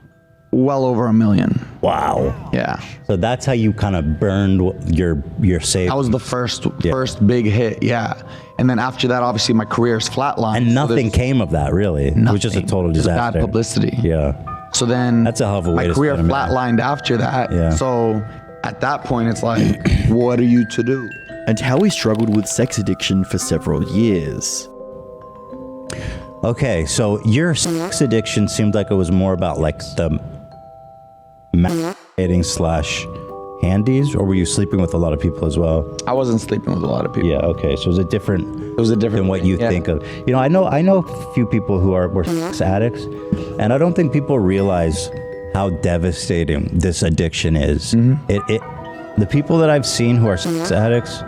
well over $1 million. Wow. Yeah. So that's how you kind of burned your save. That was the first big hit, yeah. And then after that, obviously my career's flatlined. And nothing came of that, really. It was just a total disaster. Bad publicity. Yeah. So then that's a hell of a way my career flatlined after that. Yeah. So at that point, it's like, what are you to do? And how he struggled with sex addiction for several years. Okay, so your sex addiction seemed like it was more about like the masturbating / handies, or were you sleeping with a lot of people as well? I wasn't sleeping with a lot of people. Yeah, okay, so it was a different than what you yeah. think of. You know, I know a few people who were sex addicts, and I don't think people realize how devastating this addiction is. The people that I've seen who are sex addicts,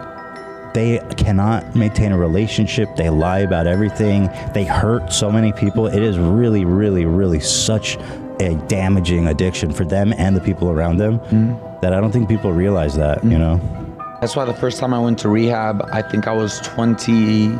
they cannot maintain a relationship. They lie about everything. They hurt so many people. It is really, really, really such a damaging addiction for them and the people around them that I don't think people realize that, you know? That's why the first time I went to rehab, I think I was 28,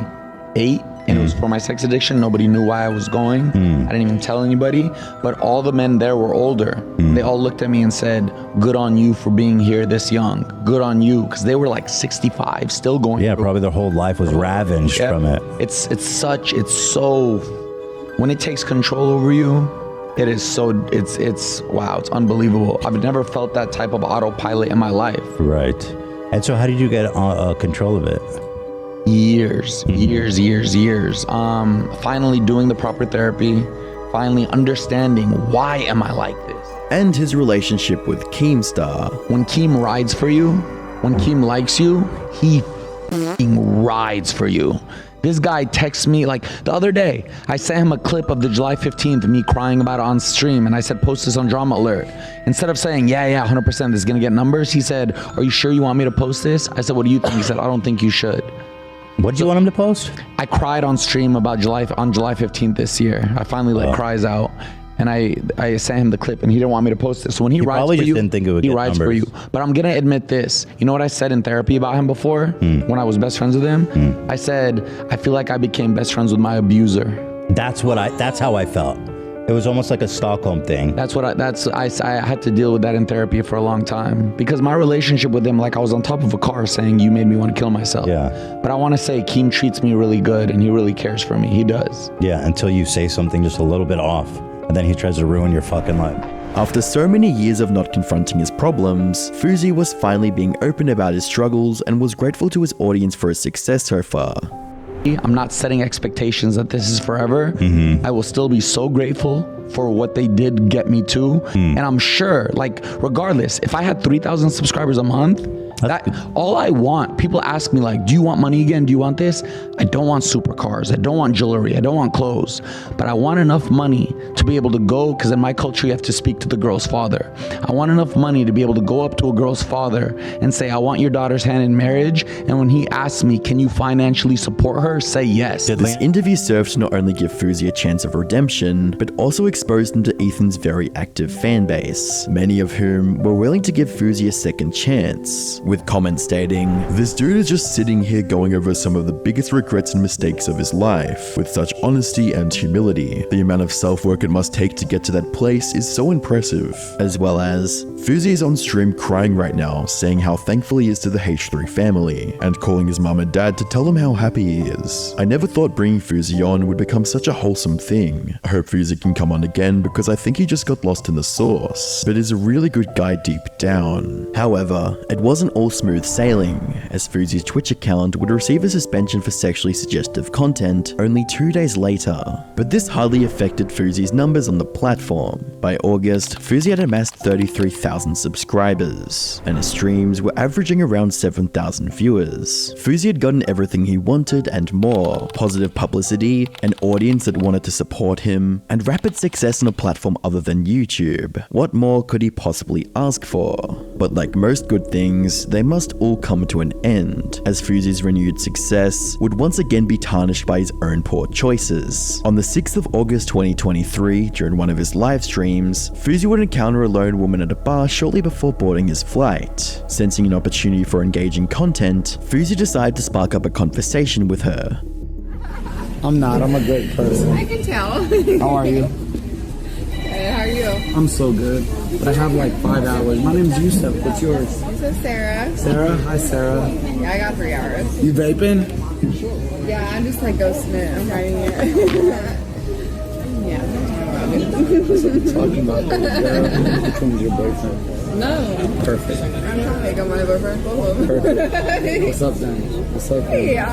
and it was for my sex addiction. Nobody knew why I was going. I didn't even tell anybody, but all the men there were older. They all looked at me and said, good on you for being here this young. Good on you, because they were like 65, still going. Yeah, probably their whole life was ravaged from it. It's so, when it takes control over you, it is so, wow, it's unbelievable. I've never felt that type of autopilot in my life. Right. And so how did you get control of it? Years. Finally doing the proper therapy, finally understanding why am I like this. And his relationship with Keemstar. When Keem rides for you, when Keem likes you, he f***ing rides for you. This guy texts me, like the other day, I sent him a clip of the July 15th, me crying about it on stream, and I said, post this on Drama Alert. Instead of saying, yeah, 100%, this is gonna get numbers, he said, are you sure you want me to post this? I said, what do you think? He said, I don't think you should. What did you want him to post? I cried on stream about July 15th this year. I finally let cries out, and I sent him the clip, and he didn't want me to post it. So when he rides for you, didn't think it would he get rides numbers. for you. But I'm gonna admit this. You know what I said in therapy about him before? When I was best friends with him, I said I feel like I became best friends with my abuser. That's how I felt. It was almost like a Stockholm thing. I had to deal with that in therapy for a long time because my relationship with him, like I was on top of a car saying, you made me want to kill myself. Yeah. But I want to say Keem treats me really good and he really cares for me. He does. Yeah, until you say something just a little bit off, and then he tries to ruin your fucking life. After so many years of not confronting his problems, Fuzi was finally being open about his struggles and was grateful to his audience for his success so far. I'm not setting expectations that this is forever. I will still be so grateful for what they did get me to. And I'm sure, like, regardless, if I had 3,000 subscribers a month, that all I want, people ask me like, do you want money again? Do you want this? I don't want supercars. I don't want jewelry. I don't want clothes, but I want enough money to be able to go, because in my culture, you have to speak to the girl's father. I want enough money to be able to go up to a girl's father and say, I want your daughter's hand in marriage. And when he asks me, can you financially support her? Say yes. This interview served to not only give Fuzi a chance of redemption, but also exposed him to Ethan's very active fan base, many of whom were willing to give Fuzi a second chance, with comments stating, "This dude is just sitting here going over some of the biggest regrets and mistakes of his life, with such honesty and humility. The amount of self-work it must take to get to that place is so impressive." As well as, Fuzi is on stream crying right now, saying how thankful he is to the H3 family, and calling his mom and dad to tell them how happy he is. "I never thought bringing Fuzi on would become such a wholesome thing. I hope Fuzi can come on again because I think he just got lost in the sauce, but is a really good guy deep down." However, it wasn't all smooth sailing, as Fuzi's Twitch account would receive a suspension for sexually suggestive content only 2 days later. But this hardly affected Fuzi's numbers on the platform. By August, Fuzi had amassed 33,000 subscribers, and his streams were averaging around 7,000 viewers. Fuzi had gotten everything he wanted and more: positive publicity, an audience that wanted to support him, and rapid success on a platform other than YouTube. What more could he possibly ask for? But like most good things, they must all come to an end, as Fuzi's renewed success would once again be tarnished by his own poor choices. On the 6th of August 2023, during one of his live streams, Fuzi would encounter a lone woman at a bar shortly before boarding his flight. Sensing an opportunity for engaging content, Fuzi decided to spark up a conversation with her. I'm a great person. I can tell. How are you? Hey, how are you? I'm so good, but I have like 5 hours. My name's Yusuf. What's yours? This is Sarah. Sarah? Hi, Sarah. Yeah, I got 3 hours. You vaping? Yeah, I'm just like ghosting it. I'm hiding it. Yeah. Talking about that. Which one's your boyfriend? No. Perfect. I'm trying to go my boyfriend. Both of them. Perfect. What's up, then? What's up, then? Yeah.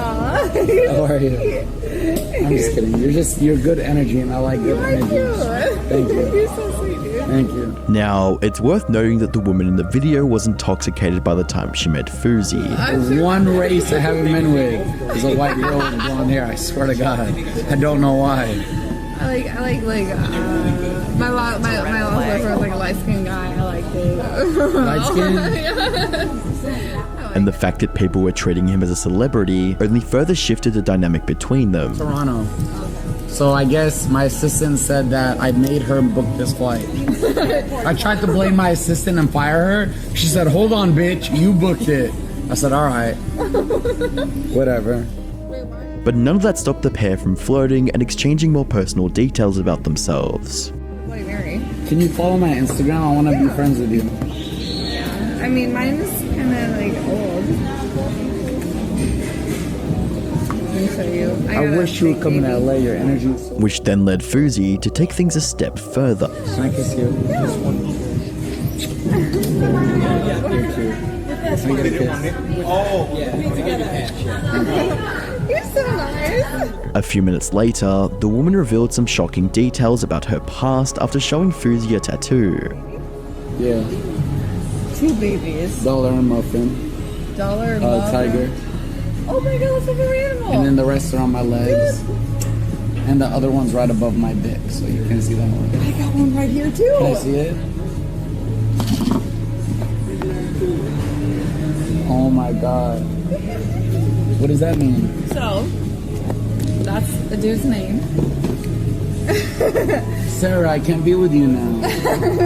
How are you? I'm just kidding. You're good energy, and I like good energy. Thank you. You're so sweet, dude. Thank you. Now, it's worth noting that the woman in the video was intoxicated by the time she met Fuzi. The one race I haven't been with is a white girl with blonde hair. I swear to God, I don't know why. I like my last boyfriend was like a light skinned guy. I liked it. Light skin? And the fact that people were treating him as a celebrity only further shifted the dynamic between them. Toronto. So I guess my assistant said that I made her book this flight. I tried to blame my assistant and fire her. She said, "Hold on, bitch, you booked it." I said, "All right." Whatever. But none of that stopped the pair from flirting and exchanging more personal details about themselves. Bloody Mary. Can you follow my Instagram? I want to be friends with you. Yeah. I mean, mine is kind of like old. Let me show you. I wish you would come to LA. Your energy is so... Which then led Fuzi to take things a step further. Can I kiss you? Just one. You're cute. Can I get a kiss? Oh, yeah. You're so nice. A few minutes later, the woman revealed some shocking details about her past after showing Fuzi a tattoo. Yeah. 2 babies. Dollar and muffin. Dollar and muffin. Tiger. Oh my God, that's a very animal. And then the rest are on my legs. And the other one's right above my dick, so you can see that one. I got one right here too. Can I see it? Oh my God. What does that mean? So, that's the dude's name. Sarah, I can't be with you now.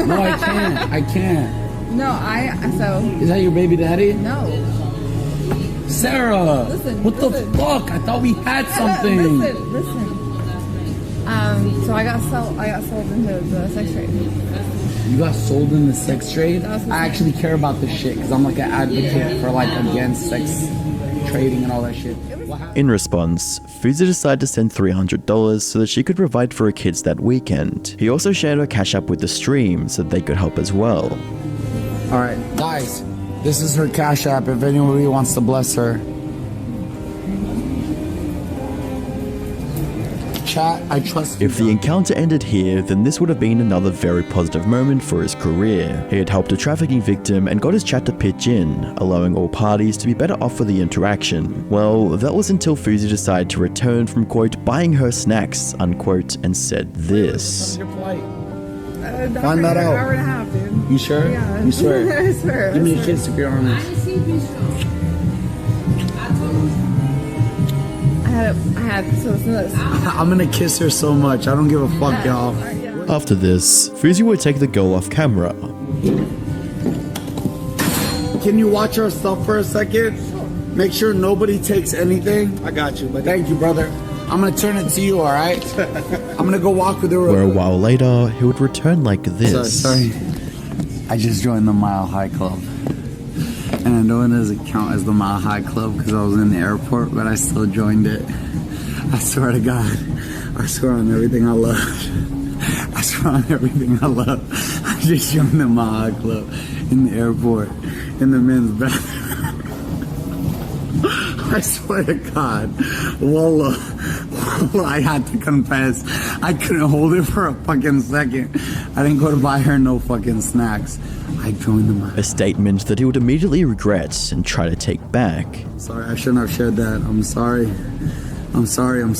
No, I can't. I can't. No, so. Is that your baby daddy? No. Sarah! Listen. What the fuck? I thought we had something. Listen. So I got sold into the sex trade. You got sold in the sex trade? I actually care about this shit because I'm like an advocate for like against sex trading and all that shit. In response, Fuzi decided to send $300 so that she could provide for her kids that weekend. He also shared her cash app with the stream so that they could help as well. Alright, guys, this is her cash app if anybody wants to bless her. Chat, I trust you. If the encounter ended here, then this would have been another very positive moment for his career. He had helped a trafficking victim and got his chat to pitch in, allowing all parties to be better off for the interaction. Well, that was until Fuzi decided to return from, quote, buying her snacks, unquote, and said this. Find that out. Hour and a half, dude. You sure? Yeah. You swear? I swear. Give me a kiss if you're honest. So listen to this. I'm gonna kiss her so much. I don't give a fuck, y'all. After this, Fuzi would take the girl off camera. Can you watch our stuff for a second? Make sure nobody takes anything. I got you, buddy. Thank you, brother. I'm gonna turn it to you, alright? I'm gonna go walk with her. Where a while later, he would return like this. Sorry. I just joined the Mile High Club. And I know it doesn't count as the Mile High Club because I was in the airport, but I still joined it. I swear to God, I swear on everything I love. I swear on everything I love. I just joined the Mile High Club in the airport, in the men's bathroom. I swear to God, Wallah, I had to confess, I couldn't hold it for a fucking second. I didn't go to buy her no fucking snacks. I joined the Mile. A statement that he would immediately regret and try to take back. Sorry, I shouldn't have shared that. I'm sorry. I'm sorry. I'm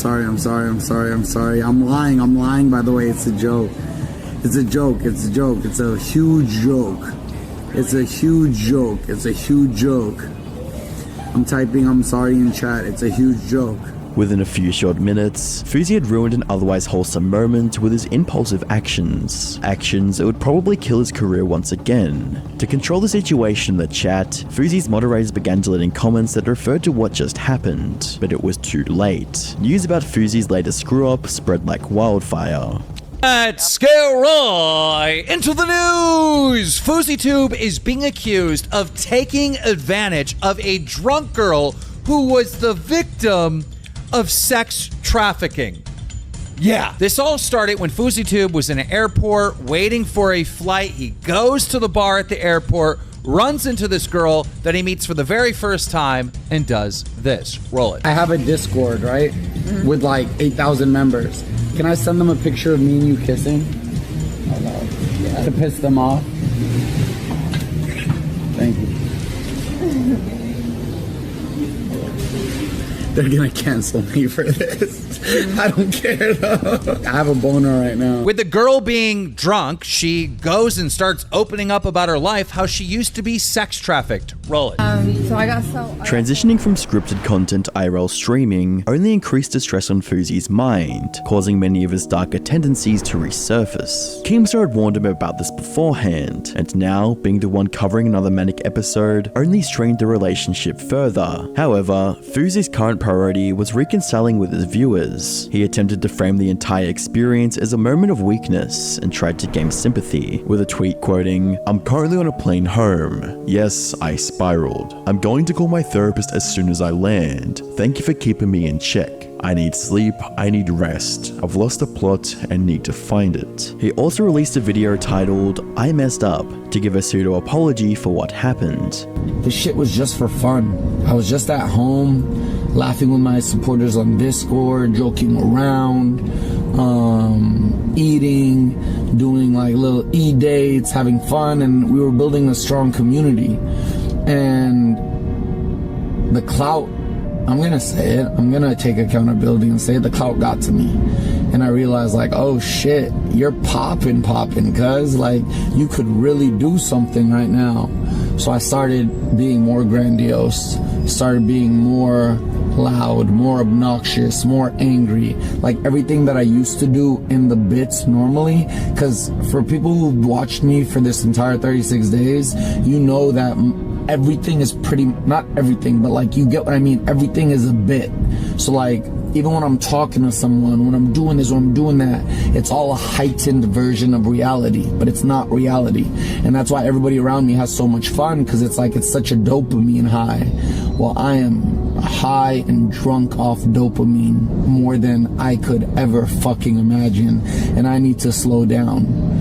lying, by the way. It's a joke. It's a joke. It's a joke. It's a huge joke. It's a huge joke. It's a huge joke. I'm typing I'm sorry in chat. It's a huge joke. Within a few short minutes, Fuzi had ruined an otherwise wholesome moment with his impulsive actions. Actions that would probably kill his career once again. To control the situation in the chat, Fuzi's moderators began deleting comments that referred to what just happened, but it was too late. News about Fuzi's latest screw-up spread like wildfire. Let's get right into the news! FuziTube is being accused of taking advantage of a drunk girl who was the victim of sex trafficking. Yeah, this all started when FuziTube was in an airport waiting for a flight. He goes to the bar at the airport, runs into this girl that he meets for the very first time, and does this. Roll it. I have a Discord, right? With like 8,000 members. Can I send them a picture of me and you kissing? To piss them off? Thank you. They're gonna cancel me for this. I don't care though. I have a boner right now. With the girl being drunk, she goes and starts opening up about her life, how she used to be sex trafficked. Roll it. So I got Transitioning from scripted content to IRL streaming only increased the stress on Fuzi's mind, causing many of his darker tendencies to resurface. Keemstar had warned him about this beforehand, and now, being the one covering another manic episode, only strained the relationship further. However, Fuzi's current priority was reconciling with his viewers. He attempted to frame the entire experience as a moment of weakness and tried to gain sympathy, with a tweet quoting, "I'm currently on a plane home. Yes, I spiraled. I'm going to call my therapist as soon as I land. Thank you for keeping me in check. I need sleep, I need rest. I've lost the plot and need to find it." He also released a video titled, "I Messed Up," to give a pseudo apology for what happened. This shit was just for fun. I was just at home, laughing with my supporters on Discord, joking around, eating, doing like little e-dates, having fun, and we were building a strong community. And the clout, I'm gonna say it, I'm gonna take accountability and say the clout got to me. And I realized like, oh shit, you're popping, cuz like you could really do something right now. So I started being more grandiose, started being more loud, more obnoxious, more angry, like everything that I used to do in the bits normally. Because for people who watched me for this entire 36 days, you know that everything is pretty, not everything, but like you get what I mean, everything is a bit. So like Even when I'm talking to someone, when I'm doing this, when I'm doing that, it's all a heightened version of reality, but it's not reality. And that's why everybody around me has so much fun, because it's like it's such a dopamine high. Well, I am high and drunk off dopamine more than I could ever fucking imagine, and I need to slow down.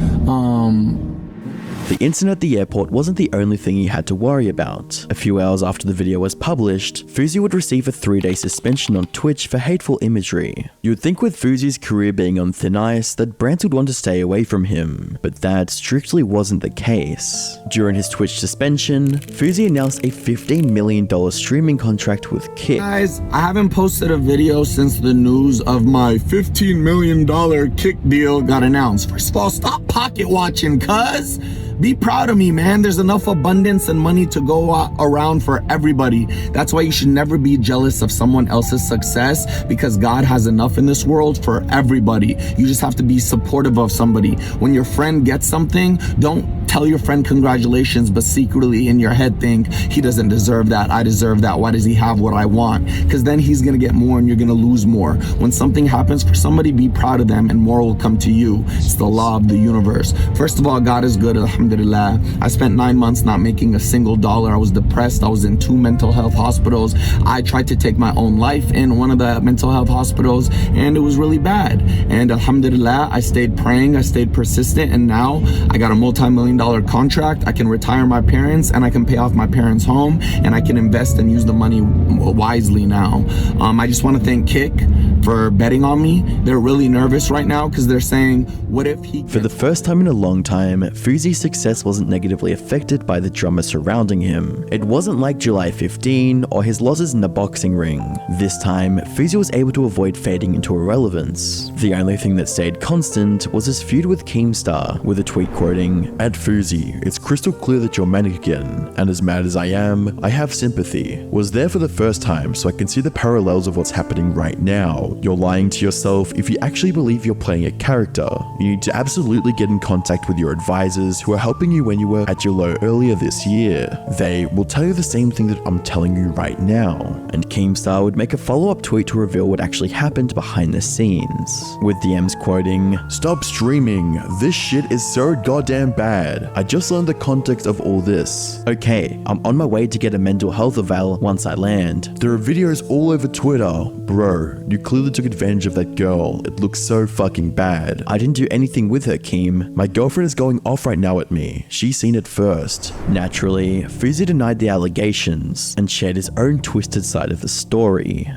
The incident at the airport wasn't the only thing he had to worry about. A few hours after the video was published, Fuzi would receive a 3-day suspension on Twitch for hateful imagery. You would think with Fuzi's career being on thin ice that brands would want to stay away from him, but that strictly wasn't the case. During his Twitch suspension, Fuzi announced a $15 million streaming contract with Kick. Guys, I haven't posted a video since the news of my $15 million Kick deal got announced. First of all, stop pocket watching, cuz. Be proud of me, man. There's enough abundance and money to go around for everybody. That's why you should never be jealous of someone else's success, because God has enough in this world for everybody. You just have to be supportive of somebody. When your friend gets something, don't tell your friend congratulations, but secretly in your head think, he doesn't deserve that, I deserve that, why does he have what I want? Because then he's gonna get more and you're gonna lose more. When something happens for somebody, be proud of them and more will come to you. It's the law of the universe. First of all, God is good, alhamdulillah. I spent 9 months not making a single dollar. I was depressed. I was in 2 mental health hospitals. I tried to take my own life in one of the mental health hospitals, and it was really bad. And alhamdulillah, I stayed praying, I stayed persistent, and now I got a multi-million-dollar contract. I can retire my parents, and I can pay off my parents' home, and I can invest and use the money wisely now. I just want to thank Kick for betting on me. They're really nervous right now because they're saying, what if he... For the first time in a long time, Fuzi's success wasn't negatively affected by the drama surrounding him. It wasn't like July 15 or his losses in the boxing ring. This time, Fuzi was able to avoid fading into irrelevance. The only thing that stayed constant was his feud with Keemstar, with a tweet quoting, "At Fuzi, it's crystal clear that you're manic again, and as mad as I am, I have sympathy. Was there for the first time, so I can see the parallels of what's happening right now. You're lying to yourself. If you actually believe you're playing a character, you need to absolutely get in contact with your advisors who are helping you when you were at your low earlier this year. They will tell you the same thing that I'm telling you right now." And Keemstar would make a follow-up tweet to reveal what actually happened behind the scenes, with DMs quoting, "Stop streaming. This shit is so goddamn bad. I just learned the context of all this. Okay, I'm on my way to get a mental health eval once I land. There are videos all over Twitter. Bro, you clearly took advantage of that girl. It looks so fucking bad. I didn't do anything with her, Keem. My girlfriend is going off right now at me. She's seen it first." Naturally, Fuzi denied the allegations and shared his own twisted side of the story.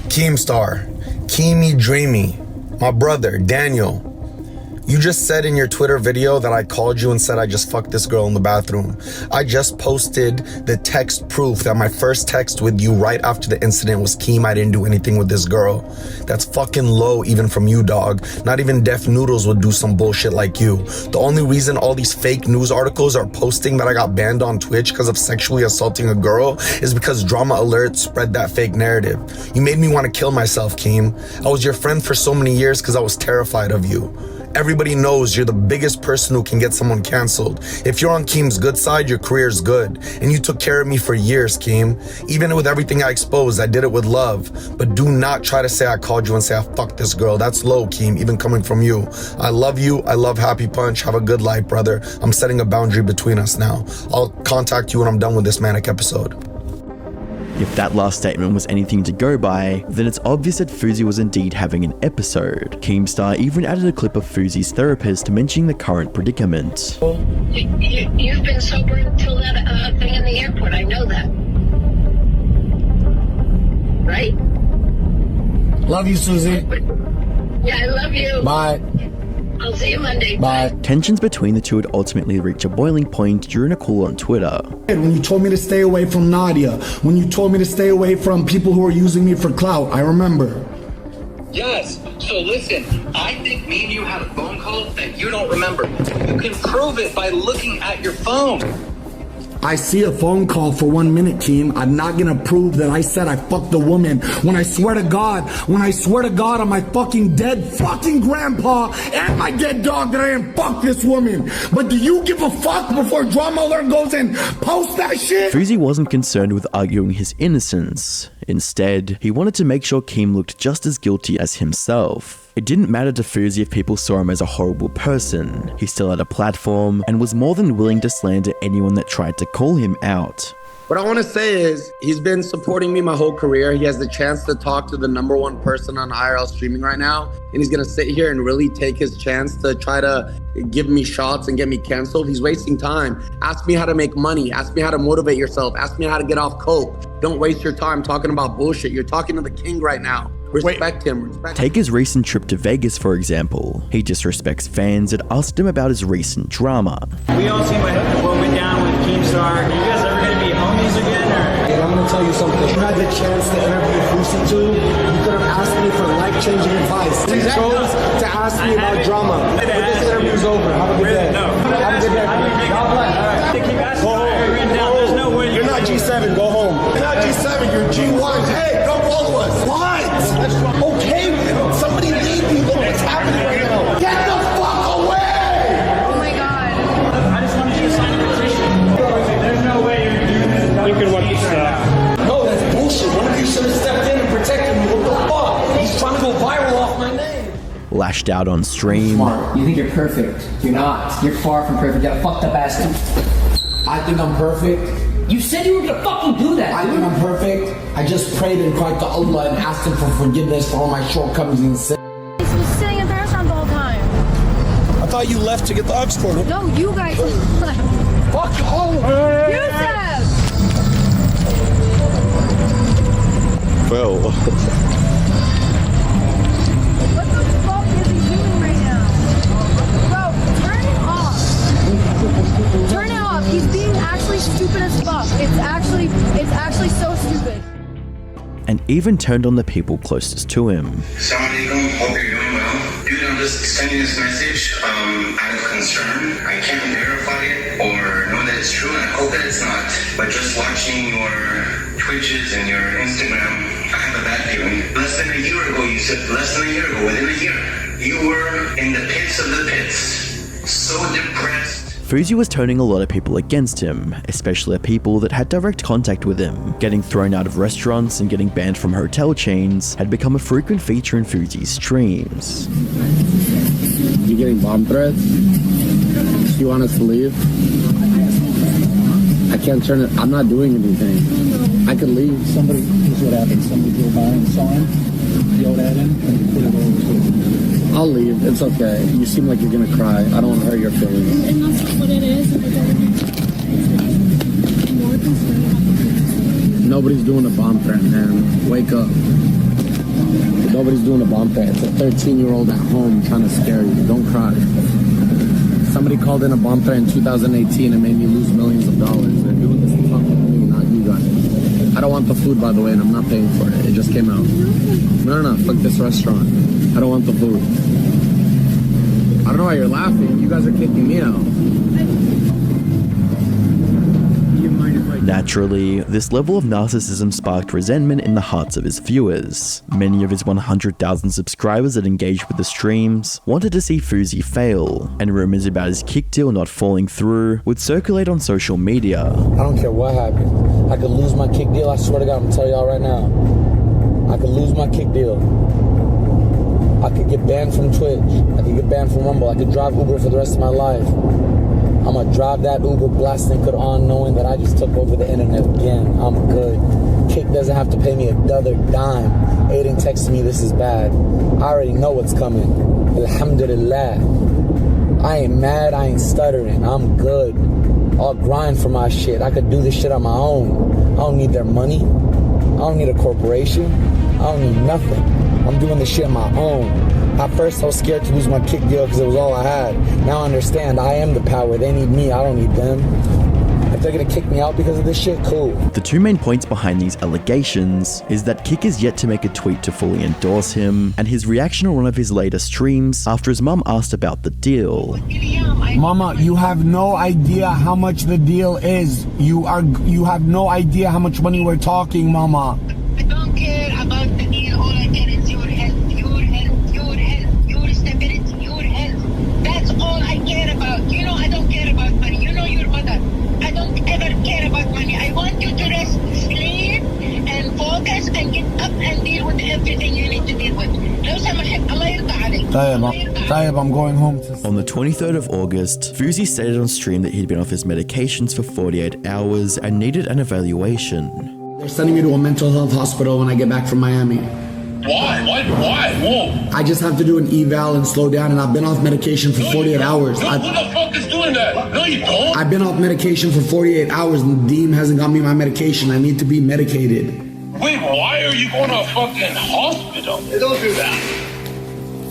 Keemstar, Keemy Dreamy, my brother, Daniel. You just said in your Twitter video that I called you and said I just fucked this girl in the bathroom. I just posted the text proof that my first text with you right after the incident was, "Keem, I didn't do anything with this girl." That's fucking low even from you, dog. Not even Deaf Noodles would do some bullshit like you. The only reason all these fake news articles are posting that I got banned on Twitch because of sexually assaulting a girl is because Drama Alert spread that fake narrative. You made me want to kill myself, Keem. I was your friend for so many years because I was terrified of you. Everybody knows you're the biggest person who can get someone canceled. If you're on Keem's good side, your career's good. And you took care of me for years, Keem. Even with everything I exposed, I did it with love. But do not try to say I called you and say I fucked this girl. That's low, Keem, even coming from you. I love you. I love Happy Punch. Have a good life, brother. I'm setting a boundary between us now. I'll contact you when I'm done with this manic episode. If that last statement was anything to go by, then it's obvious that Fuzi was indeed having an episode. Keemstar even added a clip of Fuzi's therapist mentioning the current predicament. You've been sober until that thing in the airport. I know that. Right? Love you, Susie. Yeah, I love you. Bye. I'll see you Monday. Bye. Tensions between the two would ultimately reach a boiling point during a call on Twitter. When you told me to stay away from Nadia, when you told me to stay away from people who are using me for clout, I remember. Yes, so listen, I think me and you had a phone call that you don't remember. You can prove it by looking at your phone. I see a phone call for 1 minute, team. I'm not gonna prove that I said I fucked the woman when I swear to God on my fucking dead fucking grandpa and my dead dog that I didn't fuck this woman. But do you give a fuck before Drama Alert goes and posts that shit? Fuzi wasn't concerned with arguing his innocence. Instead, he wanted to make sure Keem looked just as guilty as himself. It didn't matter to Fuzi if people saw him as a horrible person. He still had a platform and was more than willing to slander anyone that tried to call him out. What I want to say is he's been supporting me my whole career. He has the chance to talk to the #1 person on IRL streaming right now. And he's going to sit here and really take his chance to try to give me shots and get me canceled. He's wasting time. Ask me how to make money. Ask me how to motivate yourself. Ask me how to get off coke. Don't waste your time talking about bullshit. You're talking to the king right now. Respect him. Take his recent trip to Vegas, for example. He disrespects fans and asked him about his recent drama. We all seen what went down with Keemstar. Are you guys ever going to be homies again? And I'm gonna tell you something. You had the chance to interview Fusi too. You could have asked me for life-changing advice. You chose to ask me about drama. But this interview's over. Have a good day. Have a good day. God bless. Go home. You're not G7. Go home. You're not G7. You're G1. Hey, come follow us. What? Okay, somebody leave me. Look what's happening right now. Get the fuck away! Oh my god. I just wanted you to sign a petition. There's no way you're doing this. You can watch this stuff. No, that's bullshit. One of you should have stepped in and protected me. What the fuck? He's trying to go viral off my name. Lashed out on stream. Smart. You think you're perfect. You're not. You're far from perfect. You got a fucked up ass too. I think I'm perfect. You said you were gonna fucking do that. I think I'm perfect. I just prayed and cried to Allah and asked him for forgiveness for all my shortcomings and sins. He was sitting in the restaurant the whole time. I thought you left to get the Oxford. No, you guys. Fuck home. Yusef! Well. What the fuck is he doing right now? Bro, turn it off. Turn it off. He's being actually stupid as fuck. It's actually so stupid. And even turned on the people closest to him. Assalamualaikum, hope you're doing well. Dude, I'm just sending this message out of concern. I can't verify it or know that it's true, and I hope that it's not. But just watching your Twitches and your Instagram, I have a bad feeling. Less than a year ago, you said, within a year, you were in the pits of the pits. So depressed. Fuzi was turning a lot of people against him, especially people that had direct contact with him. Getting thrown out of restaurants and getting banned from hotel chains had become a frequent feature in Fuzi's streams. You getting bomb threats? You want us to leave? I can't turn it. I'm not doing anything. I could leave. Somebody, here's what happened. Somebody drove by and saw him, yelled at him, and put it over to him. I'll leave. It's okay. You seem like you're gonna cry. I don't want to hurt your feelings. And that's what it is. More concerned about the things. Nobody's doing a bomb threat, man. Wake up. Nobody's doing a bomb threat. It's a 13-year-old at home trying to scare you. Don't cry. Somebody called in a bomb threat in 2018 and made me lose millions of dollars. They're doing this to fuck with me, not you guys. I don't want the food, by the way, and I'm not paying for it. It just came out. No. Fuck this restaurant. I don't want the food. I don't know why you're laughing. You guys are kicking me out. Naturally, this level of narcissism sparked resentment in the hearts of his viewers. Many of his 100,000 subscribers that engaged with the streams wanted to see Fuzi fail, and rumors about his kick deal not falling through would circulate on social media. I don't care what happens. I could lose my kick deal. I swear to God, I'm gonna tell y'all right now. I could lose my kick deal. I could get banned from Twitch. I could get banned from Rumble. I could drive Uber for the rest of my life. I'm gonna drive that Uber blasting it on, knowing that I just took over the internet again. I'm good. Kick doesn't have to pay me another dime. Aiden texted me, this is bad. I already know what's coming. Alhamdulillah. I ain't mad, I ain't stuttering. I'm good. I'll grind for my shit. I could do this shit on my own. I don't need their money. I don't need a corporation. I don't need nothing. I'm doing this shit on my own. At first, I was scared to lose my kick deal because it was all I had. Now I understand I am the power. They need me. I don't need them. If they're gonna kick me out because of this shit, cool. The two main points behind these allegations is that Kick is yet to make a tweet to fully endorse him, and his reaction on one of his later streams after his mum asked about the deal. Mama, you have no idea how much the deal is. You have no idea how much money we're talking, Mama. I don't care about the deal. All I care is your health, your health, your health, your stability, your health. That's all I care about. You know I don't care about money. You know your mother. I don't ever care about money. I want you to rest, sleep, and focus and get up and deal with everything you need to deal with. لو سمحت الله يرضى عليك. طيب, I'm going home. On the 23rd of August, Fuzi stated on stream that he'd been off his medications for 48 hours and needed an evaluation. They're sending me to a mental health hospital when I get back from Miami. Why? Why? Whoa. I just have to do an eval and slow down, and I've been off medication for 48 hours. Who the fuck is doing that? No, you don't. I've been off medication for 48 hours, and the Deem hasn't got me my medication. I need to be medicated. Wait, why are you going to a fucking hospital? Don't do that.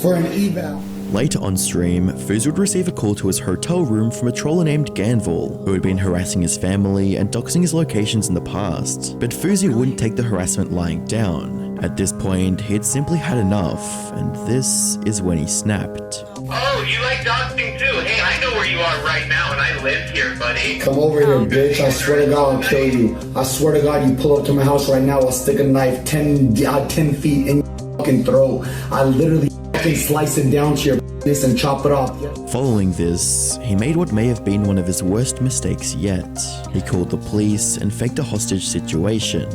For an eval. Later on stream, Fuz would receive a call to his hotel room from a troller named Ganville, who had been harassing his family and doxing his locations in the past. But Fuzi wouldn't take the harassment lying down. At this point, he had simply had enough, and this is when he snapped. Oh, you like doxing too? Hey, I know where you are right now, and I live here, buddy. Come over here, bitch. I swear to God, I'll kill you. I swear to God, you pull up to my house right now, I'll stick a knife 10 feet in your fucking throat. I literally fucking slice it down to your penis and chop it off. Following this, he made what may have been one of his worst mistakes yet. He called the police and faked a hostage situation.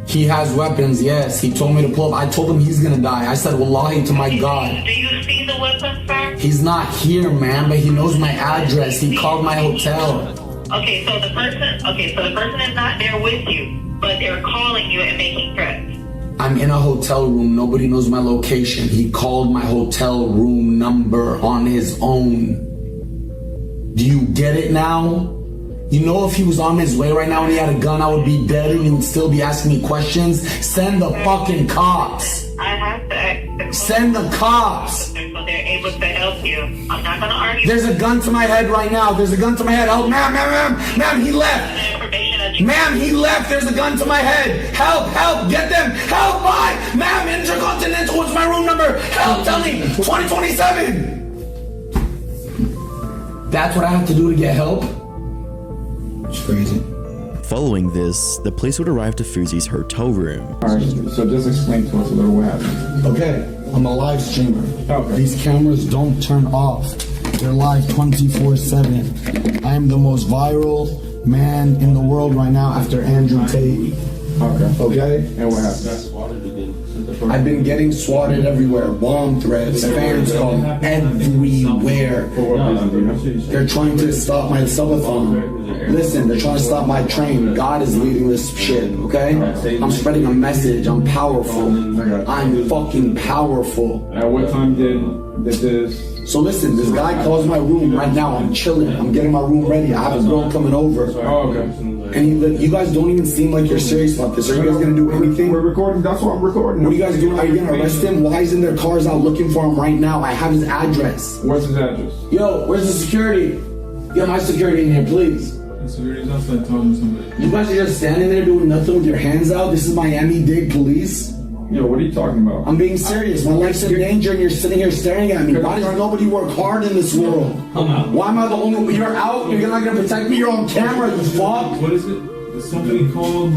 He has weapons, yes. He told me to pull up. I told him he's gonna die. I said, Wallahi to my God. Do you see the weapons, sir? He's not here, man, but he knows my address. He called my hotel. Okay, so the person is not there with you, but they're calling you and making threats. I'm in a hotel room. Nobody knows my location. He called my hotel room number on his own. Do you get it now? You know, if he was on his way right now and he had a gun, I would be dead and he would still be asking me questions. Send the fucking cops. I have to ask. Send the cops. So they're able to help you. I'm not gonna argue. There's a gun to my head right now. There's a gun to my head. Help, ma'am, he left. Ma'am, he left. There's a gun to my head. Help, get them. Help, bye. Ma'am, Intercontinental, what's my room number? Help, tell me. 2027. That's what I have to do to get help? It's crazy. Following this, the police would arrive to Fuzi's hotel room. Alright, so just explain to us a little what happened. Okay, I'm a live streamer. Okay. These cameras don't turn off. They're live 24/7. I am the most viral man in the world right now after Andrew Tate. Okay? And what happened? I've been getting swatted everywhere. Bomb threats, fans call everywhere. They're trying to stop my subathon. Listen, they're trying to stop my train. God is leading this shit, okay? I'm spreading a message. I'm powerful. I'm fucking powerful. At what time did this? So listen, this guy calls my room right now. I'm chilling. I'm getting my room ready. I have a girl coming over. Oh, okay. And you guys don't even seem like you're serious about this. Are you guys gonna do anything? We're recording. That's what I'm recording. What are you guys doing? Are you gonna arrest him? Why is in their cars out looking for him right now? I have his address. What's his address? Yo, where's the security? Get my security in here, please. The security's outside talking to somebody. You guys are just standing there doing nothing with your hands out. This is Miami-Dade police. Yo, what are you talking about? I'm being serious. My life's in danger and you're sitting here staring at me. Why does nobody work hard in this world? I'm out. Why am I the only one? You're out? You're not gonna protect me? You're on camera, you fuck. What is it? Is somebody called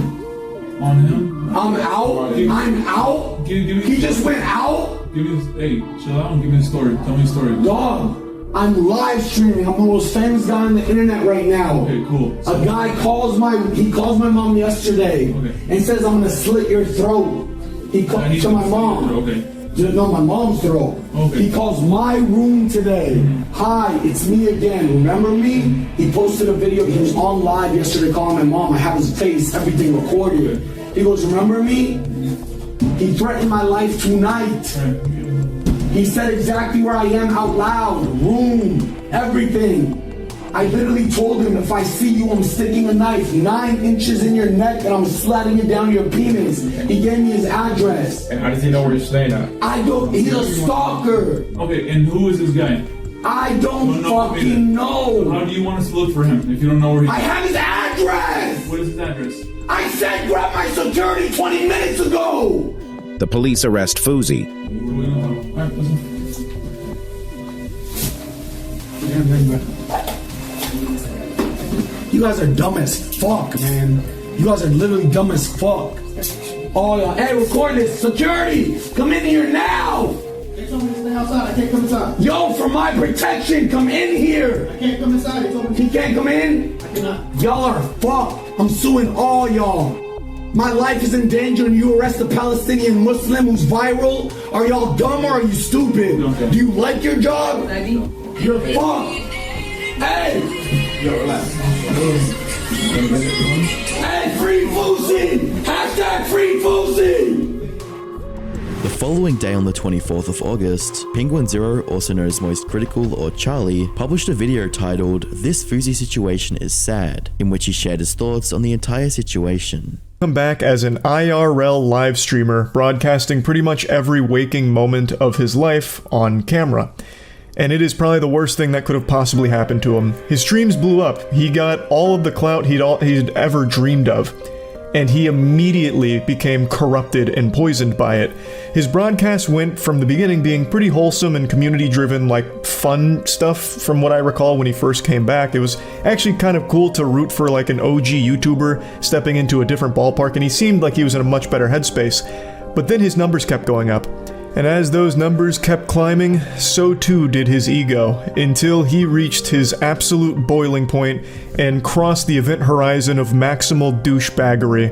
on him? I'm out? I'm out? He just went out? Hey, chill out and give me a story. Tell me a story. Dog, I'm live streaming. I'm the most famous guy on the internet right now. Okay, cool. A guy calls my mom yesterday and says I'm gonna slit your throat. He called to my mom. Okay. No, my mom's throat. Okay. He calls my room today. Hi, it's me again. Remember me? He posted a video. He was on live yesterday calling my mom. I have his face, everything recorded. He goes, remember me? He threatened my life tonight. He said exactly where I am out loud. Room, everything. I literally told him, if I see you, I'm sticking a knife 9 inches in your neck and I'm sliding it down your penis. He gave me his address. And how does he know where you're staying at? He's a stalker. Okay, and who is this guy? I don't fucking know. How do you want us to look for him if you don't know where he's I have his address. address! What is his address? I said grab my security 20 minutes ago! The police arrest Fousey. You guys are dumb as fuck, man. You guys are literally dumb as fuck. Oh, y'all. Hey, record this. Security, come in here now. They told me to stay outside. I can't come inside. Yo, for my protection, come in here. I can't come inside. They told me He can't come in? I cannot. Y'all are fucked. I'm suing all y'all. My life is in danger and you arrest a Palestinian Muslim who's viral? Are y'all dumb or are you stupid? Do you like your job? You're fucked. Hey! Yo, relax. Hey, free Fousey! Hashtag free Fousey! The following day on the 24th of August, Penguin Zero, also known as Most Critical or Charlie, published a video titled "This Fousey Situation is Sad," in which he shared his thoughts on the entire situation. Come back as an IRL live streamer, broadcasting pretty much every waking moment of his life on camera. And it is probably the worst thing that could have possibly happened to him. His streams blew up. He got all of the clout he'd ever dreamed of. And he immediately became corrupted and poisoned by it. His broadcast went from the beginning being pretty wholesome and community-driven, like fun stuff from what I recall when he first came back. It was actually kind of cool to root for like an OG YouTuber stepping into a different ballpark, and he seemed like he was in a much better headspace. But then his numbers kept going up. And as those numbers kept climbing, so too did his ego, until he reached his absolute boiling point and crossed the event horizon of maximal douchebaggery.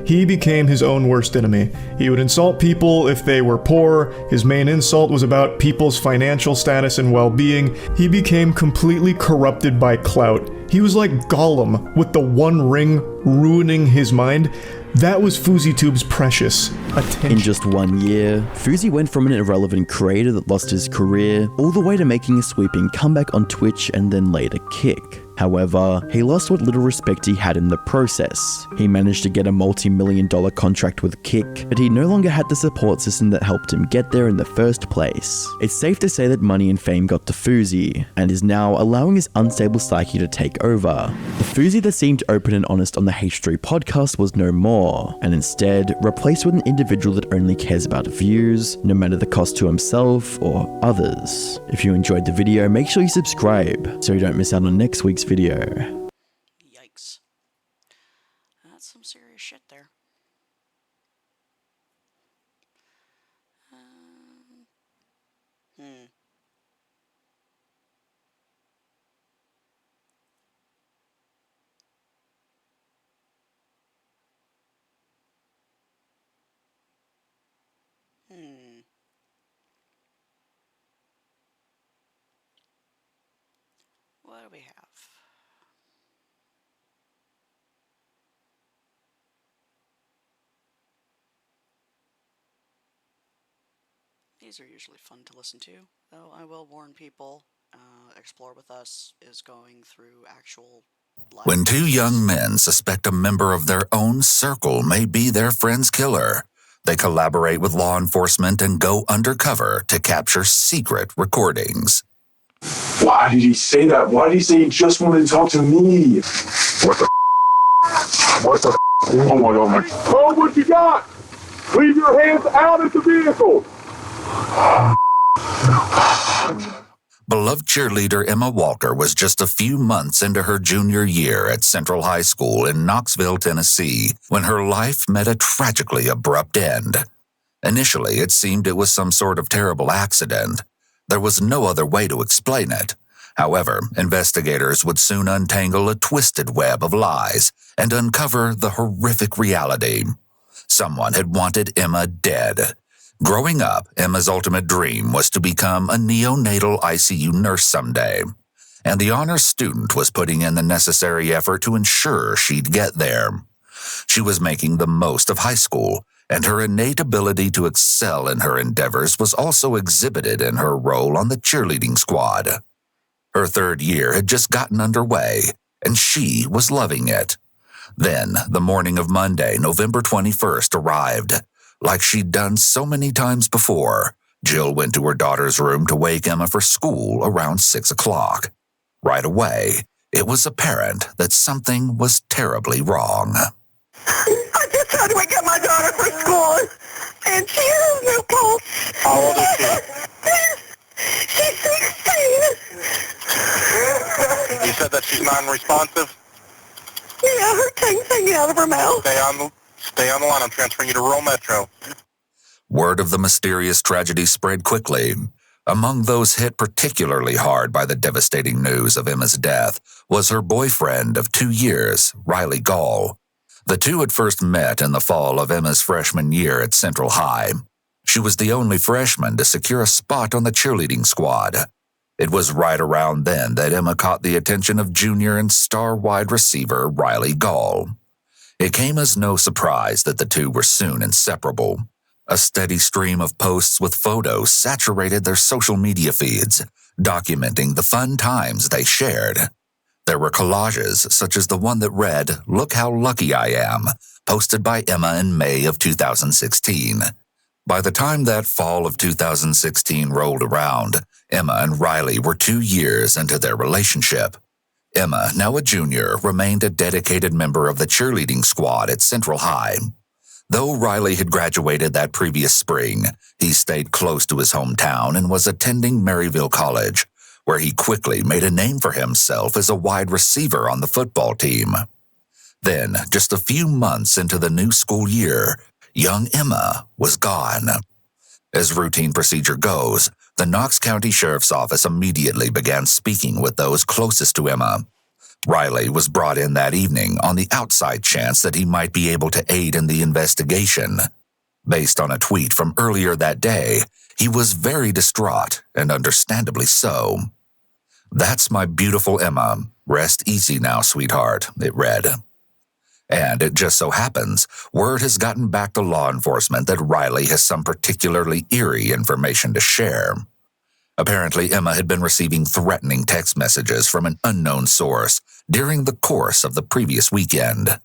He became his own worst enemy. He would insult people if they were poor. His main insult was about people's financial status and well-being. He became completely corrupted by clout. He was like Gollum with the One Ring ruining his mind. That was FouseyTube's precious attention. In just 1 year, Fousey went from an irrelevant creator that lost his career all the way to making a sweeping comeback on Twitch and then later Kick. However, he lost what little respect he had in the process. He managed to get a multi-million-dollar contract with Kick, but he no longer had the support system that helped him get there in the first place. It's safe to say that money and fame got to Fousey, and is now allowing his unstable psyche to take over. The Fousey that seemed open and honest on the H3 podcast was no more, and instead replaced with an individual that only cares about views, no matter the cost to himself or others. If you enjoyed the video, make sure you subscribe so you don't miss out on next week's video. Yikes. That's some serious shit there. What do we have? These are usually fun to listen to, though I will warn people, Explore With Us is going through actual life. When two young men suspect a member of their own circle may be their friend's killer, they collaborate with law enforcement and go undercover to capture secret recordings. Why did he say that? Why did he say he just wanted to talk to me? What the What the Oh my God, Oh, what you got? Leave your hands out of the vehicle! Beloved cheerleader Emma Walker was just a few months into her junior year at Central High School in Knoxville, Tennessee, when her life met a tragically abrupt end. Initially, it seemed it was some sort of terrible accident. There was no other way to explain it. However, investigators would soon untangle a twisted web of lies and uncover the horrific reality. Someone had wanted Emma dead. Growing up, Emma's ultimate dream was to become a neonatal ICU nurse someday, and the honors student was putting in the necessary effort to ensure she'd get there. She was making the most of high school, and her innate ability to excel in her endeavors was also exhibited in her role on the cheerleading squad. Her third year had just gotten underway, and she was loving it. Then, the morning of Monday, November 21st, arrived. Like she'd done so many times before, Jill went to her daughter's room to wake Emma for school around 6 o'clock. Right away, it was apparent that something was terribly wrong. I just had to wake up my daughter for school, and she has no pulse. How old is she? She's 16. You said that she's non-responsive? Yeah, her tongue's hanging out of her mouth. Stay on the line. I'm transferring you to rural Metro. Word of the mysterious tragedy spread quickly. Among those hit particularly hard by the devastating news of Emma's death was her boyfriend of 2 years, Riley Gall. The two had first met in the fall of Emma's freshman year at Central High. She was the only freshman to secure a spot on the cheerleading squad. It was right around then that Emma caught the attention of junior and star wide receiver Riley Gall. It came as no surprise that the two were soon inseparable. A steady stream of posts with photos saturated their social media feeds, documenting the fun times they shared. There were collages such as the one that read, "Look how lucky I am," posted by Emma in May of 2016. By the time that fall of 2016 rolled around, Emma and Riley were 2 years into their relationship. Emma, now a junior, remained a dedicated member of the cheerleading squad at Central High. Though Riley had graduated that previous spring, he stayed close to his hometown and was attending Maryville College, where he quickly made a name for himself as a wide receiver on the football team. Then, just a few months into the new school year, young Emma was gone. As routine procedure goes, the Knox County Sheriff's Office immediately began speaking with those closest to Emma. Riley was brought in that evening on the outside chance that he might be able to aid in the investigation. Based on a tweet from earlier that day, he was very distraught, and understandably so. "That's my beautiful Emma. Rest easy now, sweetheart," it read. And it just so happens, word has gotten back to law enforcement that Riley has some particularly eerie information to share. Apparently, Emma had been receiving threatening text messages from an unknown source during the course of the previous weekend.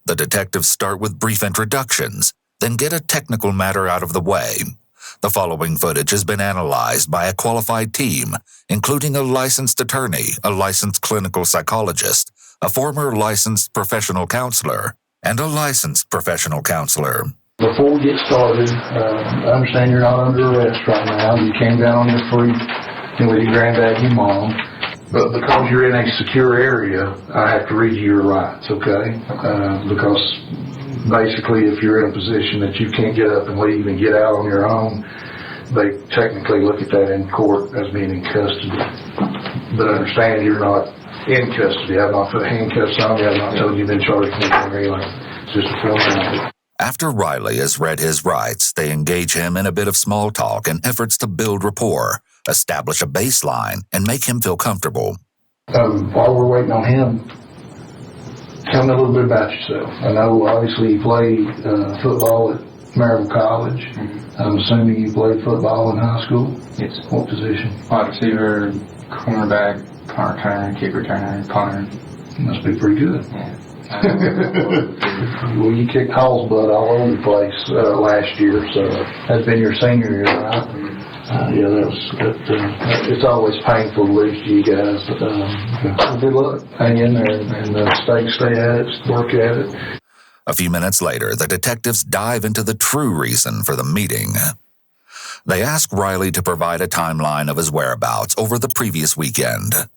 The detectives start with brief introductions, then get a technical matter out of the way. The following footage has been analyzed by a qualified team, including a licensed attorney, a licensed clinical psychologist, a former licensed professional counselor, and a licensed professional counselor. Before we get started, I understand you're not under arrest right now. You came down on your feet and with your granddad and your mom. But because you're in a secure area, I have to read you your rights, okay? Because basically if you're in a position that you can't get up and leave and get out on your own, they technically look at that in court as being in custody. But understand you're not in custody. I've not put handcuffs on you. I've not told you you've been charged with anything or anything. It's just a formality. After Riley has read his rights, they engage him in a bit of small talk and efforts to build rapport, establish a baseline, and make him feel comfortable. While we're waiting on him, tell me a little bit about yourself. I know obviously you played football at Maryville College. Mm-hmm. I'm assuming you played football in high school? Yes. What position? Wide receiver, cornerback, punt returner, kick returner, punter. Must be pretty good. Yeah. Well, you kicked Hall's butt all over the place last year, so that's been your senior year, right? It's always painful to lose to you guys. Good luck. Hang in there and stay at it, work at it. A few minutes later, the detectives dive into the true reason for the meeting. They ask Riley to provide a timeline of his whereabouts over the previous weekend.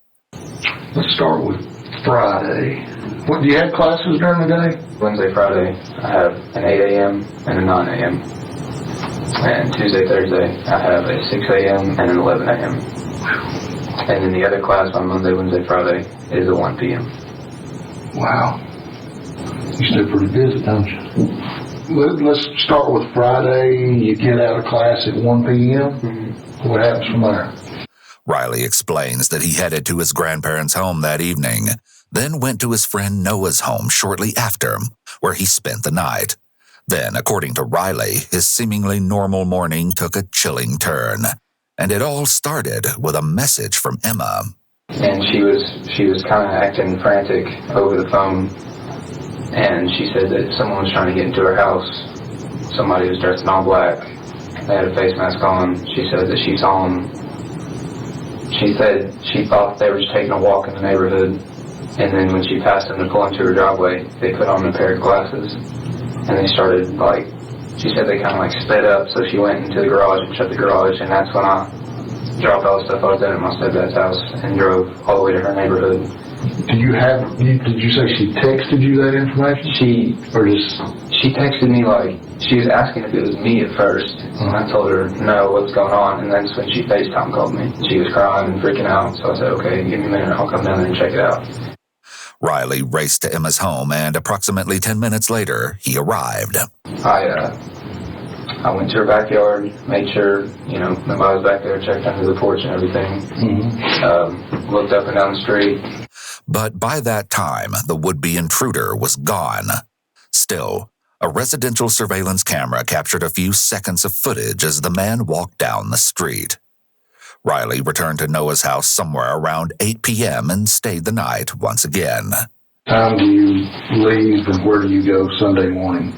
Let's start with Friday. What, do you have classes during the day? Wednesday, Friday, I have an 8 a.m. and a 9 a.m. And Tuesday, Thursday, I have a 6 a.m. and an 11 a.m. And then the other class on Monday, Wednesday, Friday is a 1 p.m. Wow. You stay pretty busy, don't you? Let's start with Friday. You get out of class at 1 p.m. Mm-hmm. What happens from there? Riley explains that he headed to his grandparents' home that evening, then went to his friend Noah's home shortly after, where he spent the night. Then, according to Riley, his seemingly normal morning took a chilling turn, and it all started with a message from Emma. And she was kind of acting frantic over the phone, and she said that someone was trying to get into her house. Somebody was dressed in all black. They had a face mask on. She said that she saw them. She said she thought they were just taking a walk in the neighborhood, And then when she passed him to pull into her driveway, they put on a pair of glasses. And they started, like, she said they kind of like sped up, so she went into the garage and shut the garage, and that's when I dropped all the stuff I was at my stepdad's house and drove all the way to her neighborhood. Did you say she texted you that information? She texted me, like, she was asking if it was me at first, and I told her, no, what's going on, and that's when she FaceTime called me. She was crying and freaking out, so I said, okay, give me a minute, I'll come down there and check it out. Riley raced to Emma's home, and approximately 10 minutes later, he arrived. I went to her backyard, made sure, nobody was back there, checked under the porch and everything. Looked up and down the street. But by that time, the would-be intruder was gone. Still, a residential surveillance camera captured a few seconds of footage as the man walked down the street. Riley returned to Noah's house somewhere around 8 p.m. and stayed the night once again. Time do you leave and where do you go Sunday morning?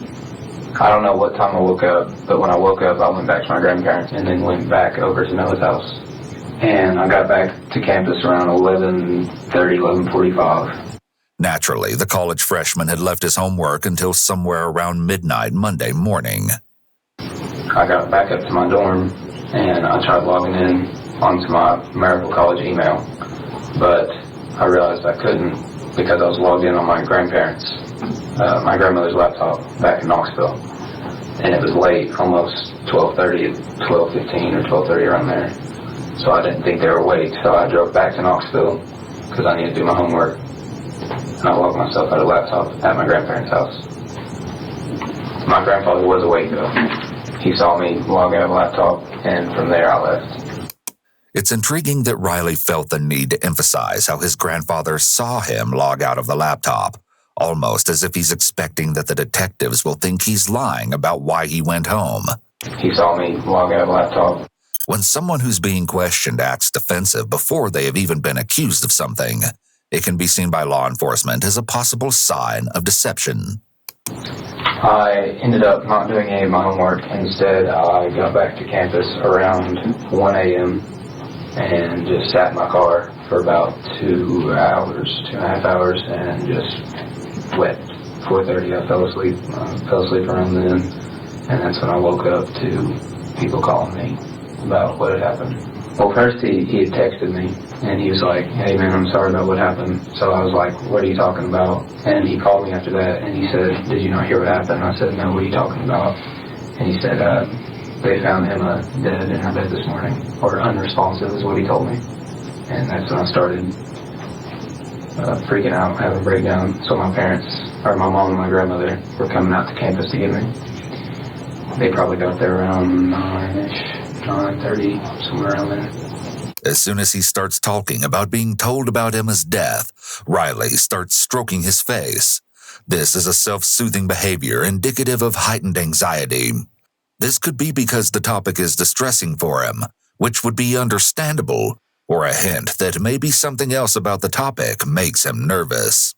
I don't know what time I woke up, but when I woke up, I went back to my grandparents and then went back over to Noah's house. And I got back to campus around 11:30, 11:45. Naturally, the college freshman had left his homework until somewhere around midnight Monday morning. I got back up to my dorm and I tried logging in onto my Miracle College email, but I realized I couldn't because I was logged in on my my grandmother's laptop back in Knoxville, and it was late, almost 12:30, 12:15 or 12:30 around there, so I didn't think they were awake, so I drove back to Knoxville because I needed to do my homework, and I logged myself out of the laptop at my grandparents' house. My grandfather was awake though. He saw me log out of the laptop, and from there I left. It's intriguing that Riley felt the need to emphasize how his grandfather saw him log out of the laptop, almost as if he's expecting that the detectives will think he's lying about why he went home. He saw me log out of the laptop. When someone who's being questioned acts defensive before they have even been accused of something, it can be seen by law enforcement as a possible sign of deception. I ended up not doing any of my homework. Instead, I got back to campus around 1 a.m. and just sat in my car for about 2.5 hours, and just wept. 4:30, I fell asleep around then, and that's when I woke up to people calling me about what had happened. Well, first he had texted me, and he was like, hey man, I'm sorry about what happened. So I was like, what are you talking about? And he called me after that, and he said, did you not hear what happened? I said, no, what are you talking about? And he said, they found Emma dead in her bed this morning, or unresponsive is what he told me. And that's when I started freaking out, having a breakdown. So my parents, or my mom and my grandmother, were coming out to campus to get me. They probably got there around 9-ish. 9:30, somewhere around there. As soon as he starts talking about being told about Emma's death, Riley starts stroking his face. This is a self-soothing behavior indicative of heightened anxiety. This could be because the topic is distressing for him, which would be understandable, or a hint that maybe something else about the topic makes him nervous.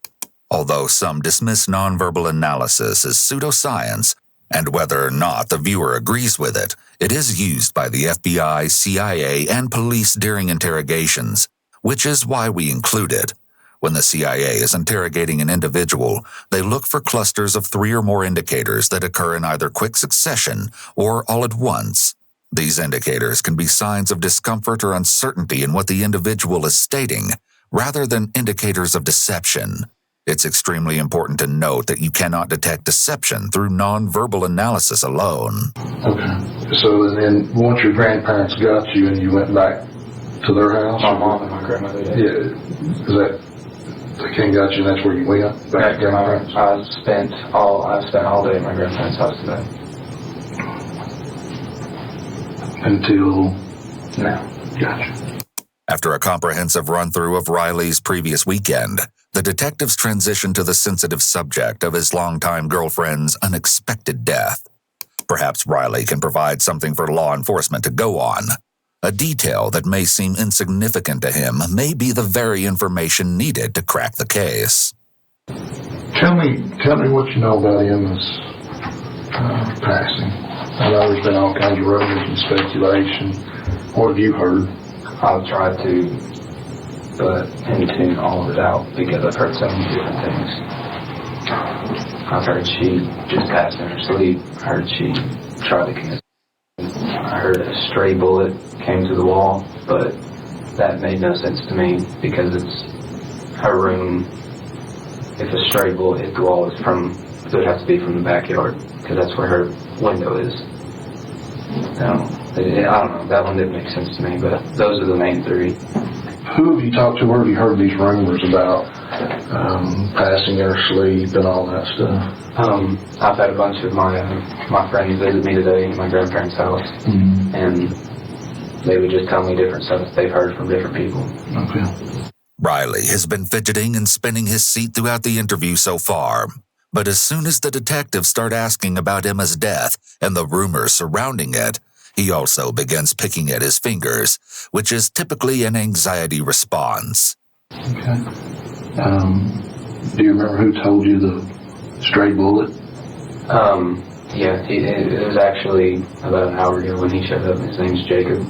Although some dismiss nonverbal analysis as pseudoscience, and whether or not the viewer agrees with it, it is used by the FBI, CIA, and police during interrogations, which is why we include it. When the CIA is interrogating an individual, they look for clusters of 3 or more indicators that occur in either quick succession or all at once. These indicators can be signs of discomfort or uncertainty in what the individual is stating, rather than indicators of deception. It's extremely important to note that you cannot detect deception through nonverbal analysis alone. Okay. So then once your grandparents got you and you went back to their house? My mom and my grandmother did. Yeah. Is that, they came and got you and that's where you went? Back to grandparents? I spent all day at my grandparents' house today. Until? Now. Gotcha. After a comprehensive run-through of Riley's previous weekend, the detectives transitioned to the sensitive subject of his longtime girlfriend's unexpected death. Perhaps Riley can provide something for law enforcement to go on. A detail that may seem insignificant to him may be the very information needed to crack the case. Tell me what you know about Emma's passing. I know there's been all kinds of rumors and speculation. What have you heard? I've tried to but in tune all of it out because I've heard so many different things. I've heard she just passed in her sleep. I heard she tried to commit. I heard a stray bullet came through the wall, but that made no sense to me because it's her room. If a stray bullet hit the wall, it would have to be from the backyard because that's where her window is. So, I don't know, that one didn't make sense to me, but those are the main three. Who have you talked to? Where have you heard these rumors about passing in her sleep and all that stuff? I've had a bunch of my friends visit me today at my grandparents' house, and they would just tell me different stuff that they've heard from different people. Okay. Riley has been fidgeting and spinning his seat throughout the interview so far. But as soon as the detectives start asking about Emma's death and the rumors surrounding it, he also begins picking at his fingers, which is typically an anxiety response. Okay. Do you remember who told you the stray bullet? Yeah, it was actually about an hour ago when he showed up. His name's Jacob.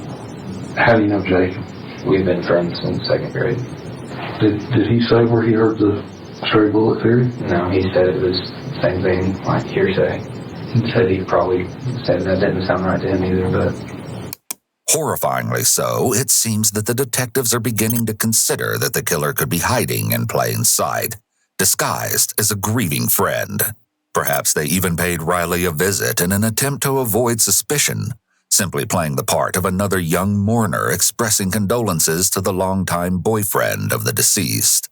How do you know Jacob? We've been friends since 2nd grade. Did he say where he heard the stray bullet theory? No, he said it was the same thing, like hearsay. He said he probably said that didn't sound right to him either, but... Horrifyingly so, it seems that the detectives are beginning to consider that the killer could be hiding in plain sight, disguised as a grieving friend. Perhaps they even paid Riley a visit in an attempt to avoid suspicion, simply playing the part of another young mourner expressing condolences to the longtime boyfriend of the deceased.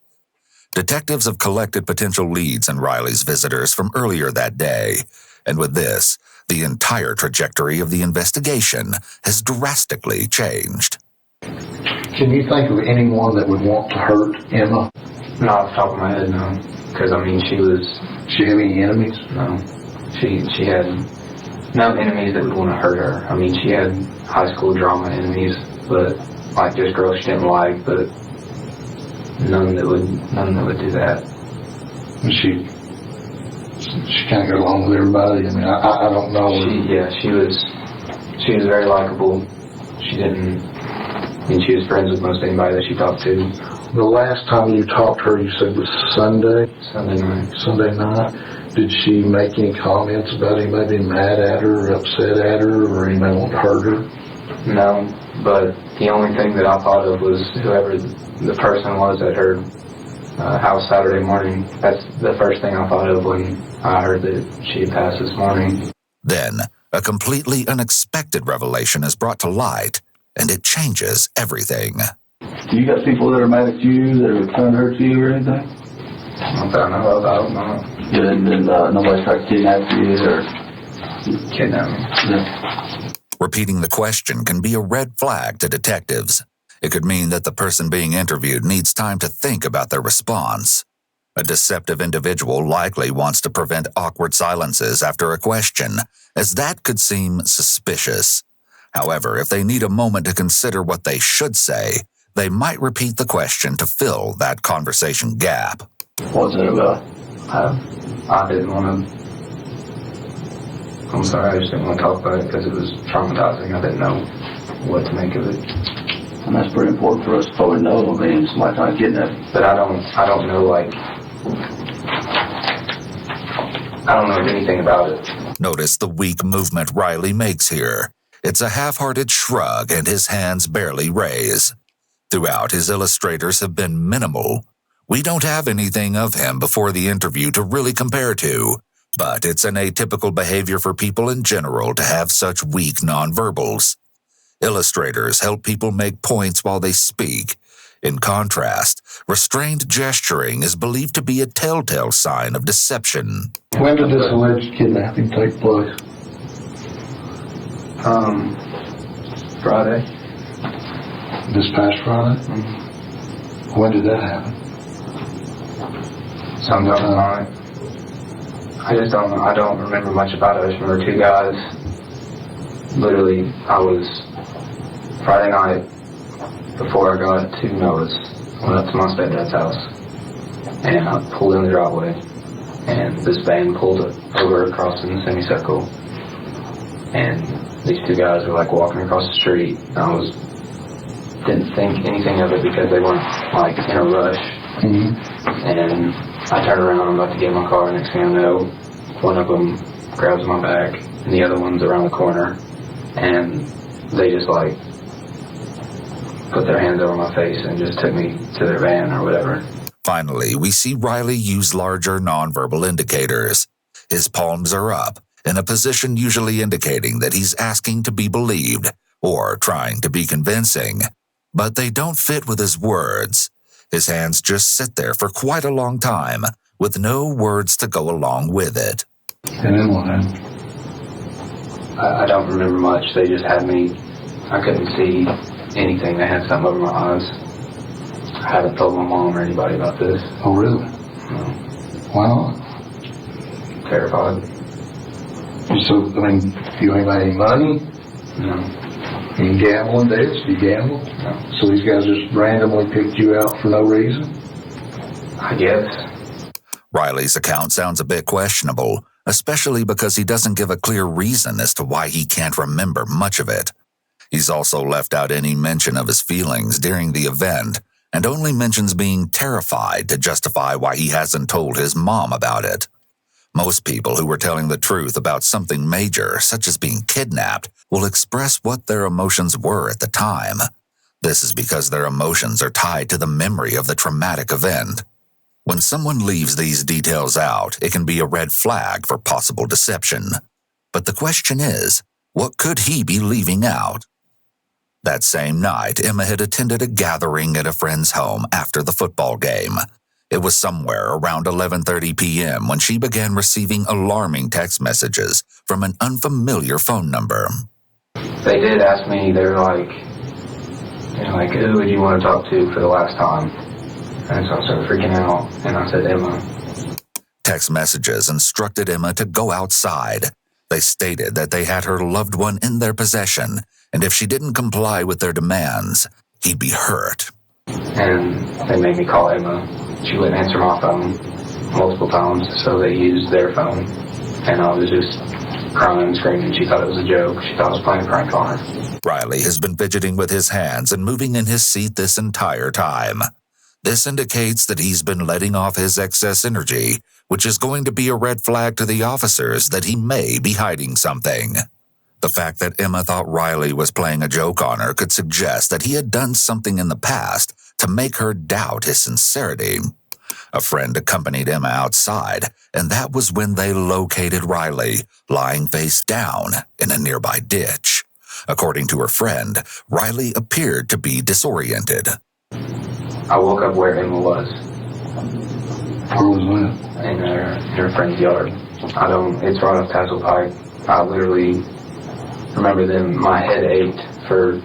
Detectives have collected potential leads in Riley's visitors from earlier that day, and with this, the entire trajectory of the investigation has drastically changed. Can you think of anyone that would want to hurt Emma? Not off the top of my head, no. Because, I mean, She have any enemies? No. She had no enemies that would want to hurt her. I mean, she had high school drama enemies, but, like, just girls she didn't like, but none that would do that. She kind of got along with everybody. I mean, I don't know. She was very likable. She was friends with most anybody that she talked to. The last time you talked to her, you said was Sunday? Sunday night. Did she make any comments about anybody being mad at her or upset at her or anybody wanting to hurt her? No, but the only thing that I thought of was whoever the person was at her house Saturday morning. That's the first thing I thought of when I heard that she had passed this morning. Then, a completely unexpected revelation is brought to light, and it changes everything. Do you got people that are mad at you, that are trying to hurt you or anything? Not that I know of, I don't know. Did nobody try to kidnap you or... Kidnap me? Yeah. Repeating the question can be a red flag to detectives. It could mean that the person being interviewed needs time to think about their response. A deceptive individual likely wants to prevent awkward silences after a question, as that could seem suspicious. However, if they need a moment to consider what they should say, they might repeat the question to fill that conversation gap. What's it about? I didn't want to... I'm sorry, I just didn't want to talk about it because it was traumatizing. I didn't know what to make of it. And that's pretty important for us to probably know. I mean, somebody trying to kidnap you. But I don't know, like... I don't know anything about it. Notice the weak movement Riley makes here. It's a half-hearted shrug and his hands barely raise. Throughout, his illustrators have been minimal. We don't have anything of him before the interview to really compare to, but it's an atypical behavior for people in general to have such weak nonverbals. Illustrators help people make points while they speak. In contrast, restrained gesturing is believed to be a telltale sign of deception. When did this alleged kidnapping take place? Friday. This past Friday? Mm-hmm. When did that happen? Sometime tonight. I just don't know. I don't remember much about it. I just remember two guys. Literally, I was Friday night before I got to Noah's. I went up to my stepdad's house and I pulled in the driveway and this van pulled over across in the semicircle and these two guys were like walking across the street. I was didn't think anything of it because they weren't like in a rush. And I turned around, I'm about to get in my car, and next thing I know, one of them grabs my back and the other one's around the corner, and they just like put their hands over my face and just took me to their van or whatever. Finally, we see Riley use larger nonverbal indicators. His palms are up, in a position usually indicating that he's asking to be believed or trying to be convincing. But they don't fit with his words. His hands just sit there for quite a long time, with no words to go along with it. And then what happened? I don't remember much. They just had me, I couldn't see anything. They had something over my eyes. I haven't told my mom or anybody about this. Oh, really? No. Why not? Terrified. So, I mean, you ain't got any money? No. You gambling debts? Do you gamble? No. So these guys just randomly picked you out for no reason? I guess. Riley's account sounds a bit questionable, especially because he doesn't give a clear reason as to why he can't remember much of it. He's also left out any mention of his feelings during the event, and only mentions being terrified to justify why he hasn't told his mom about it. Most people who were telling the truth about something major, such as being kidnapped, will express what their emotions were at the time. This is because their emotions are tied to the memory of the traumatic event. When someone leaves these details out, it can be a red flag for possible deception. But the question is, what could he be leaving out? That same night, Emma had attended a gathering at a friend's home after the football game. It was somewhere around 11:30 p.m. when she began receiving alarming text messages from an unfamiliar phone number. They did ask me, they were like, who would you want to talk to for the last time? And so I started freaking out, and I said, Emma. Text messages instructed Emma to go outside. They stated that they had her loved one in their possession, and if she didn't comply with their demands, he'd be hurt. And they made me call Emma. She wouldn't answer my phone multiple times, so they used their phone. And I was just crying and screaming. She thought it was a joke. She thought I was playing a prank on her. Riley has been fidgeting with his hands and moving in his seat this entire time. This indicates that he's been letting off his excess energy, which is going to be a red flag to the officers that he may be hiding something. The fact that Emma thought Riley was playing a joke on her could suggest that he had done something in the past to make her doubt his sincerity. A friend accompanied Emma outside, and that was when they located Riley, lying face down in a nearby ditch. According to her friend, Riley appeared to be disoriented. I woke up where Emma was. Where was that? In her friend's yard. It's right off Tassel Pike. I literally remember my head ached for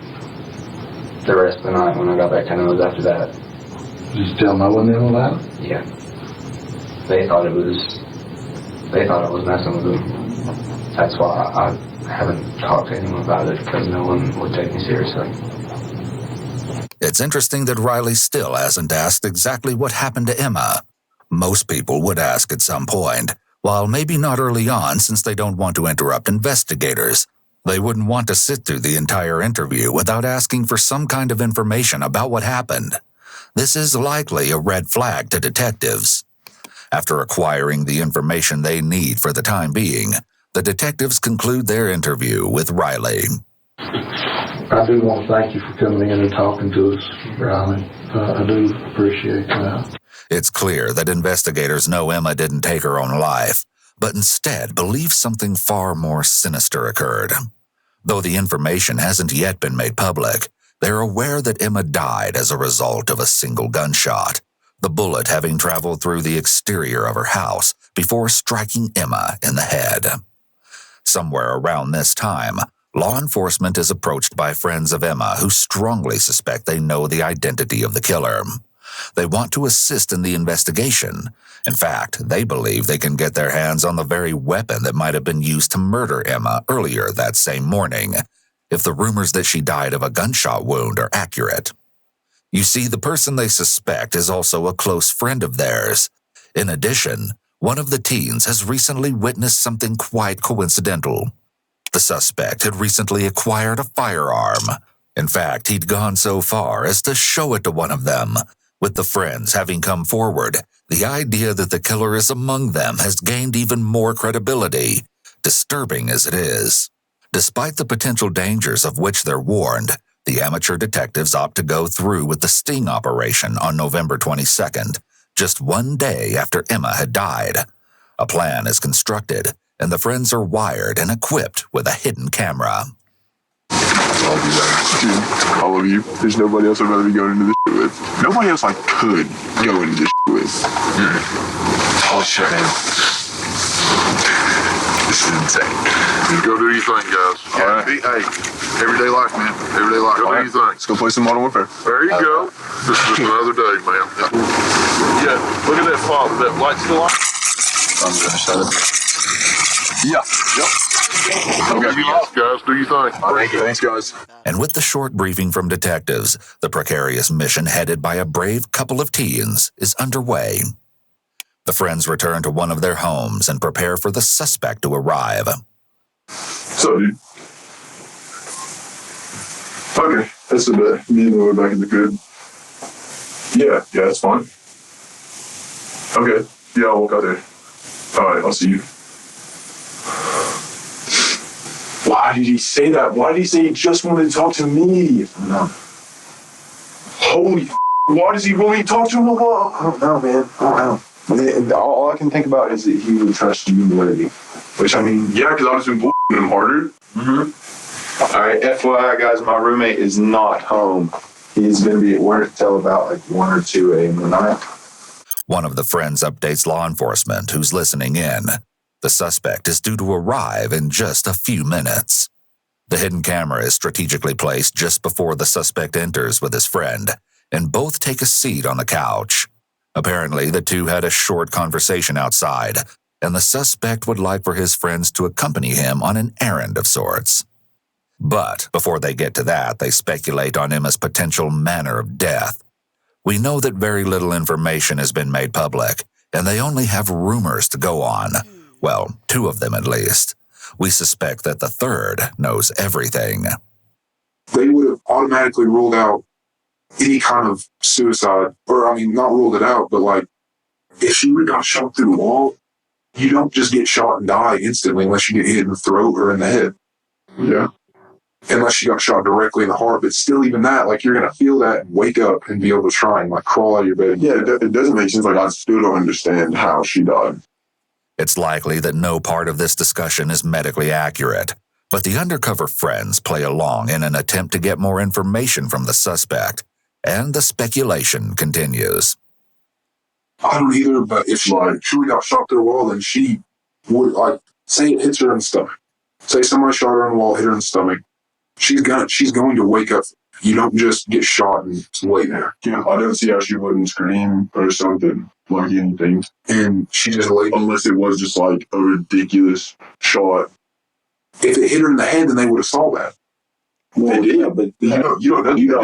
the rest of the night when I got back to Nose after that. Did you tell no one about it? Yeah. They thought I was messing with them. That's why I haven't talked to anyone about it, because no one would take me seriously. It's interesting that Riley still hasn't asked exactly what happened to Emma. Most people would ask at some point, while maybe not early on since they don't want to interrupt investigators. They wouldn't want to sit through the entire interview without asking for some kind of information about what happened. This is likely a red flag to detectives. After acquiring the information they need for the time being, the detectives conclude their interview with Riley. I do want to thank you for coming in and talking to us, Riley. I do appreciate that. It's clear that investigators know Emma didn't take her own life, but instead believe something far more sinister occurred. Though the information hasn't yet been made public, they're aware that Emma died as a result of a single gunshot, the bullet having traveled through the exterior of her house before striking Emma in the head. Somewhere around this time, law enforcement is approached by friends of Emma who strongly suspect they know the identity of the killer. They want to assist in the investigation. In fact, they believe they can get their hands on the very weapon that might have been used to murder Emma earlier that same morning, if the rumors that she died of a gunshot wound are accurate. You see, the person they suspect is also a close friend of theirs. In addition, one of the teens has recently witnessed something quite coincidental. The suspect had recently acquired a firearm, In fact, he'd gone so far as to show it to one of them. With the friends having come forward, the idea that the killer is among them has gained even more credibility, disturbing as it is. Despite the potential dangers of which they're warned, the amateur detectives opt to go through with the sting operation on November 22nd, just one day after Emma had died. A plan is constructed, and the friends are wired and equipped with a hidden camera. I'll do that. Dude, I love you. There's nobody else I'd rather be going into this shit with. Nobody else I could go into this shit with. Oh shit, man. This is insane. Just go do your thing, guys. Alright. Hey, everyday life, man. Everyday life. Go do your thing. Let's go play some Modern Warfare. There you go. This is just another day, man. Yeah, look at that fog. That light still on? I'm gonna shut it. Yeah. Yep. Okay, guys, do your thing. Thank you. Thanks, guys. And with the short briefing from detectives, the precarious mission headed by a brave couple of teens is underway. The friends return to one of their homes and prepare for the suspect to arrive. So, dude. Okay, that's a bit. Me and the way back in the crib. Yeah, that's fine. Okay, yeah, I'll walk out there. Alright, I'll see you. Why did he say that? Why did he say he just wanted to talk to me? Holy why does he want me to talk to him? I don't know, man. I don't know. All I can think about is that he would trust you more than me. Which, I mean, yeah, because I've just been bullshitting him harder. Mm-hmm. Alright, FYI, guys, my roommate is not home. He's going to be at work till about like 1 or 2 a.m. tonight. One of the friends updates law enforcement who's listening in. The suspect is due to arrive in just a few minutes. The hidden camera is strategically placed just before the suspect enters with his friend, and both take a seat on the couch. Apparently, the two had a short conversation outside, and the suspect would like for his friends to accompany him on an errand of sorts. But before they get to that, they speculate on Emma's potential manner of death. We know that very little information has been made public, and they only have rumors to go on. Well, 2 of them at least. We suspect that the third knows everything. They would have automatically ruled out any kind of suicide, or I mean, not ruled it out, but like, if she would have got shot through the wall, you don't just get shot and die instantly unless you get hit in the throat or in the head. Yeah. Unless you got shot directly in the heart, but still even that, like, you're going to feel that and wake up and be able to try and like crawl out of your bed. Yeah, it doesn't make sense. Like, I still don't understand how she died. It's likely that no part of this discussion is medically accurate, but the undercover friends play along in an attempt to get more information from the suspect, and the speculation continues. I don't either, but if she like truly got shot through the wall, then she would, like, say it hits her in the stomach. Say somebody shot her in the wall, hit her in the stomach. She's going to wake up. You don't just get shot and lay there. Yeah, I don't see how she wouldn't scream or something, like anything. And she just laid, unless it was just like a ridiculous shot. If it hit her in the head, then they would have saw that. Well, yeah, but you don't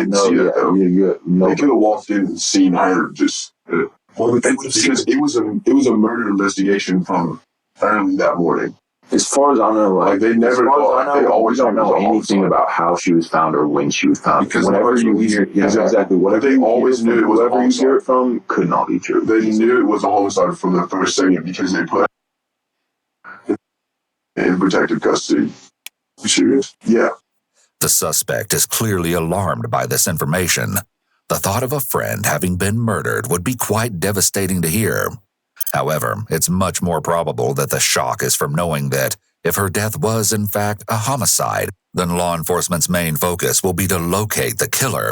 know see that though. They could have walked in and seen her just. Well, but they would have seen it was a murder investigation from early that morning. As far as I know, like they never. As far as I know, they always don't know anything about how she was found or when she was found. Because whenever you hear, exactly. Whatever they always knew it was whoever you hear it from could not be true. They knew it was a homicide from the first second because they put in protective custody. You serious? Yeah. The suspect is clearly alarmed by this information. The thought of a friend having been murdered would be quite devastating to hear. However, it's much more probable that the shock is from knowing that, if her death was in fact a homicide, then law enforcement's main focus will be to locate the killer.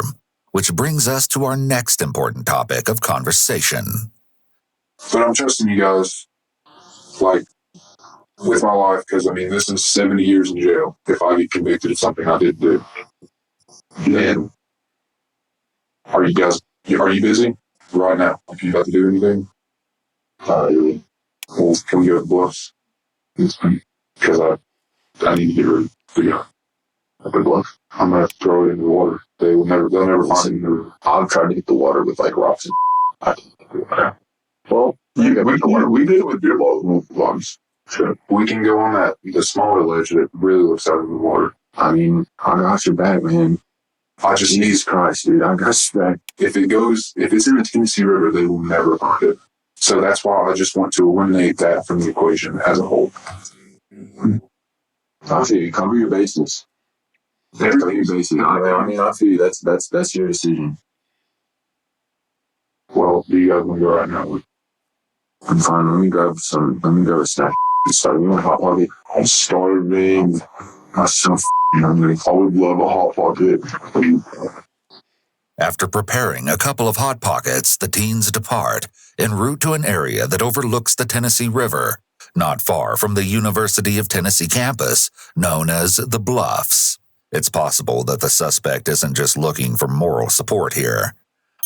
Which brings us to our next important topic of conversation. But I'm trusting you guys, like, with my life, because, I mean, this is 70 years in jail if I get convicted of something I didn't do. And are you busy right now? Are you about to do anything? Well, can we go to the bluffs? Because I need to get rid of the bluff. I'm going to throw it into the water. They'll never find it. I'll try to hit the water with like rocks. Well, we did it with beer balls once. Sure. We can go on the smaller ledge that really looks out of the water. I mean, I got your back, man. Jesus Christ, dude. I suspect if it's in the Tennessee River, they will never find it. So that's why I just want to eliminate that from the equation as a whole. I feel you. Cover your bases. Cover your bases. I mean, I feel you. That's your decision. Well, do you guys want to go right now? I'm fine. Let me grab a snack. Sorry, you want a hot pocket? I'm starving. I'm so hungry. I would love a hot pocket. After preparing a couple of Hot Pockets, the teens depart, en route to an area that overlooks the Tennessee River, not far from the University of Tennessee campus, known as the Bluffs. It's possible that the suspect isn't just looking for moral support here.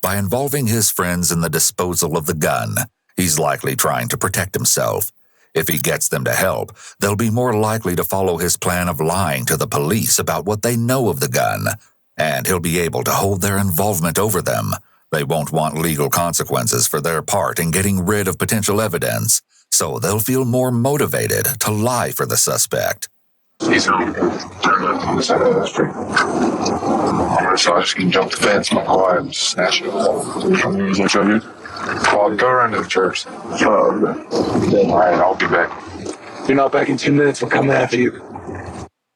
By involving his friends in the disposal of the gun, he's likely trying to protect himself. If he gets them to help, they'll be more likely to follow his plan of lying to the police about what they know of the gun, and he'll be able to hold their involvement over them. They won't want legal consequences for their part in getting rid of potential evidence, so they'll feel more motivated to lie for the suspect. He's home. Turn left on the side of the street. I'm gonna try to jump the fence, my quiet, and snatch it up. Is that you? Well, go around to the church. Alright, I'll be back. If you're not back in 2 minutes, we'll come after you.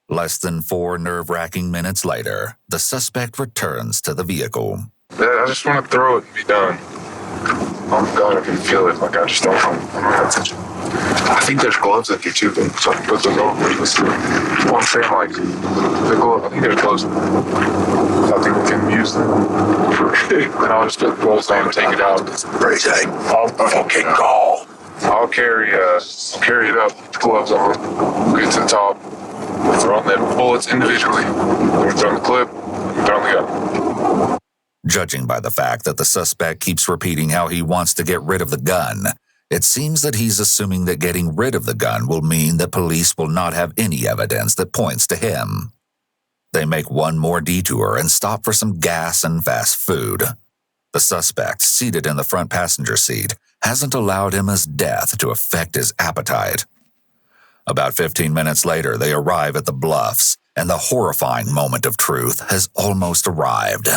Less than 4 nerve-wracking minutes later, the suspect returns to the vehicle. I just want to throw it and be done. Oh God, I can feel it. Like I just don't have attention. I think there's gloves in here too, so I can put those on. Well, I'm saying like the glove. I think there's gloves. I think we can use them. And I'll just put the gloves on and take it out. I'll fucking go. I'll carry it up. Put the gloves on. Get to the top. We're throwing the bullets individually. We're throwing the clip. We're throwing the gun. Judging by the fact that the suspect keeps repeating how he wants to get rid of the gun, it seems that he's assuming that getting rid of the gun will mean that police will not have any evidence that points to him. They make one more detour and stop for some gas and fast food. The suspect, seated in the front passenger seat, hasn't allowed Emma's death to affect his appetite. About 15 minutes later, they arrive at the Bluffs, and the horrifying moment of truth has almost arrived.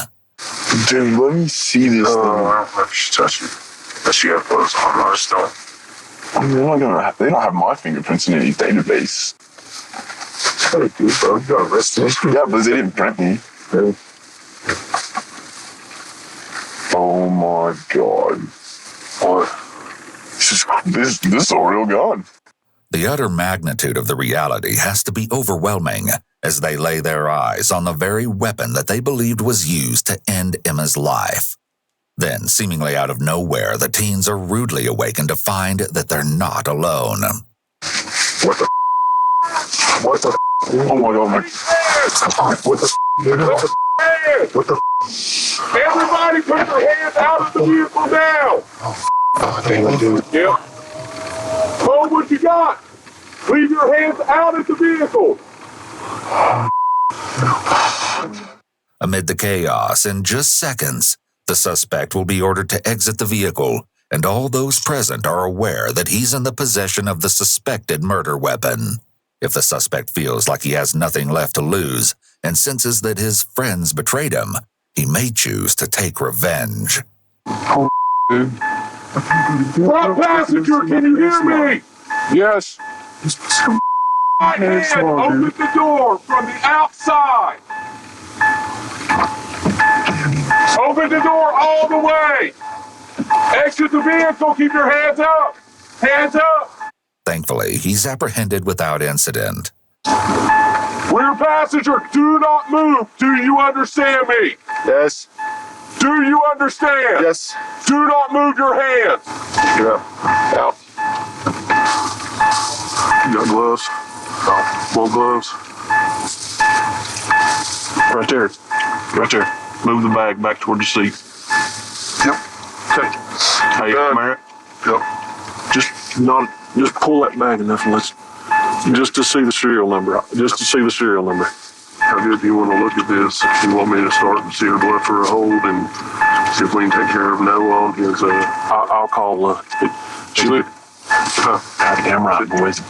Dude, let me see this thing. I don't know if you should touch it. Unless you have clothes on, I just don't. I mean, they don't have my fingerprints in any database. Hey, dude, bro, you got arrested. Yeah, but they didn't print me. Oh my God. What? This is a real gun. The utter magnitude of the reality has to be overwhelming as they lay their eyes on the very weapon that they believed was used to end Emma's life. Then, seemingly out of nowhere, the teens are rudely awakened to find that they're not alone. What the? What the? Oh my God, man. What the? What the? Everybody put your hands out of the vehicle now! Oh, damn, dude. Yep. Hold what you got! Leave your hands out of the vehicle! Amid the chaos, in just seconds, the suspect will be ordered to exit the vehicle, and all those present are aware that he's in the possession of the suspected murder weapon. If the suspect feels like he has nothing left to lose and senses that his friends betrayed him, he may choose to take revenge. Oh, dude. Front passenger, can you hear me? Yes. My hand, open the door from the outside. Open the door all the way. Exit the vehicle, keep your hands up. Hands up. Thankfully, he's apprehended without incident. Rear passenger, do not move. Do you understand me? Yes. Do you understand? Yes. Do not move your hands. Get up. Out. You got gloves? No. More gloves? Right there. Right there. Move the bag back toward the seat. Yep. Okay. Hey, Merritt. Yep. Just pull that bag enough and just to see the serial number. Just to see the serial number. How good do you want to look at this? You want me to start and see her blood for a hold and see if we can take care of no on his, I'll call, she look, goddamn right, boys.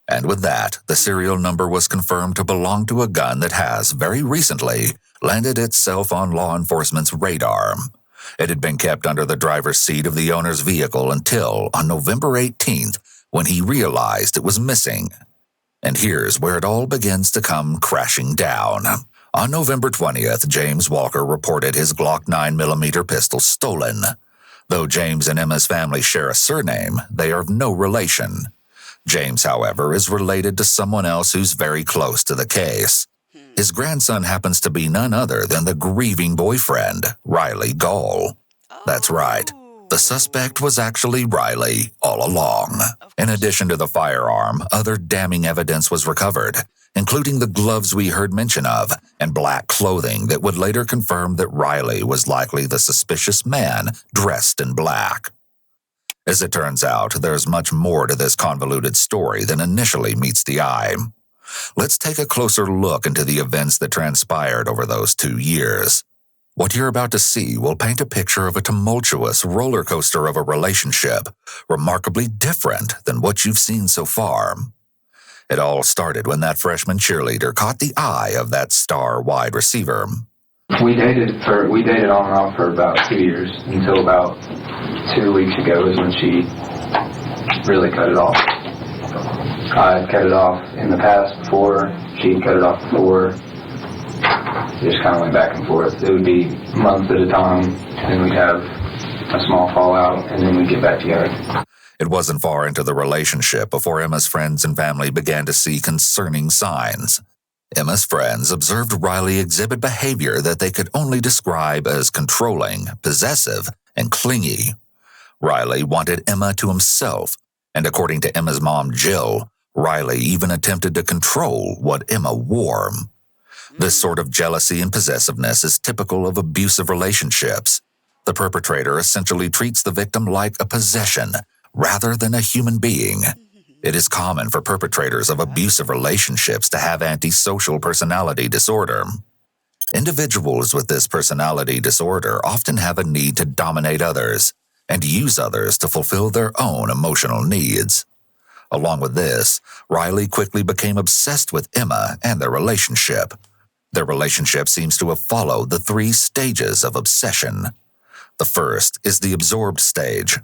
And with that, the serial number was confirmed to belong to a gun that has, very recently, landed itself on law enforcement's radar. It had been kept under the driver's seat of the owner's vehicle until, on November 18th, when he realized it was missing. And here's where it all begins to come crashing down. On November 20th, James Walker reported his Glock 9mm pistol stolen. Though James and Emma's family share a surname, they are of no relation. James, however, is related to someone else who's very close to the case. His grandson happens to be none other than the grieving boyfriend, Riley Gall. That's right. The suspect was actually Riley all along. In addition to the firearm, other damning evidence was recovered, including the gloves we heard mention of and black clothing that would later confirm that Riley was likely the suspicious man dressed in black. As it turns out, there's much more to this convoluted story than initially meets the eye. Let's take a closer look into the events that transpired over those 2 years. What you're about to see will paint a picture of a tumultuous roller coaster of a relationship, remarkably different than what you've seen so far. It all started when that freshman cheerleader caught the eye of that star wide receiver. We dated on and off for about 2 years until about 2 weeks ago is when she really cut it off. I had cut it off in the past before. She had cut it off before. It just kind of went back and forth. It would be months at a time, and then we'd have a small fallout, and then we'd get back together. It wasn't far into the relationship before Emma's friends and family began to see concerning signs. Emma's friends observed Riley exhibit behavior that they could only describe as controlling, possessive, and clingy. Riley wanted Emma to himself, and according to Emma's mom, Jill, Riley even attempted to control what Emma wore. This sort of jealousy and possessiveness is typical of abusive relationships. The perpetrator essentially treats the victim like a possession rather than a human being. It is common for perpetrators of abusive relationships to have antisocial personality disorder. Individuals with this personality disorder often have a need to dominate others and use others to fulfill their own emotional needs. Along with this, Riley quickly became obsessed with Emma and their relationship. Their relationship seems to have followed the 3 stages of obsession. The first is the absorbed stage.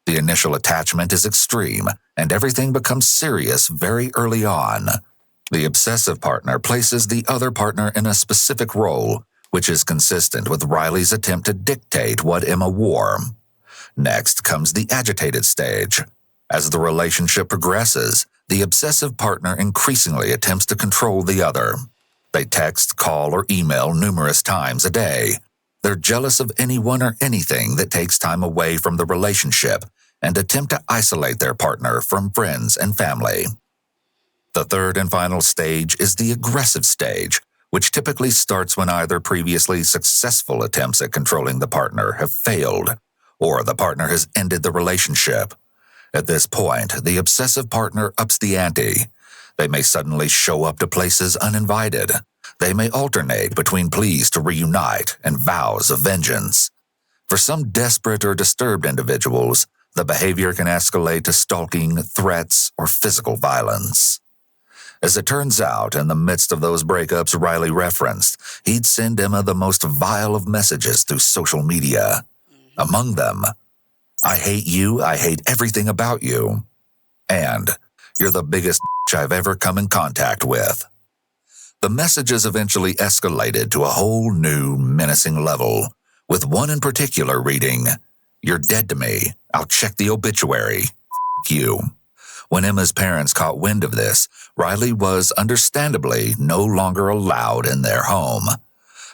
The initial attachment is extreme, and everything becomes serious very early on. The obsessive partner places the other partner in a specific role, which is consistent with Riley's attempt to dictate what Emma wore. Next comes the agitated stage. As the relationship progresses, the obsessive partner increasingly attempts to control the other. They text, call, or email numerous times a day. They're jealous of anyone or anything that takes time away from the relationship and attempt to isolate their partner from friends and family. The third and final stage is the aggressive stage, which typically starts when either previously successful attempts at controlling the partner have failed, or the partner has ended the relationship. At this point, the obsessive partner ups the ante. They may suddenly show up to places uninvited. They may alternate between pleas to reunite and vows of vengeance. For some desperate or disturbed individuals, the behavior can escalate to stalking, threats, or physical violence. As it turns out, in the midst of those breakups Riley referenced, he'd send Emma the most vile of messages through social media. Among them, "I hate you, I hate everything about you," and "You're the biggest bitch I've ever come in contact with." The messages eventually escalated to a whole new, menacing level, with one in particular reading, "You're dead to me. I'll check the obituary. F*** you." When Emma's parents caught wind of this, Riley was understandably no longer allowed in their home.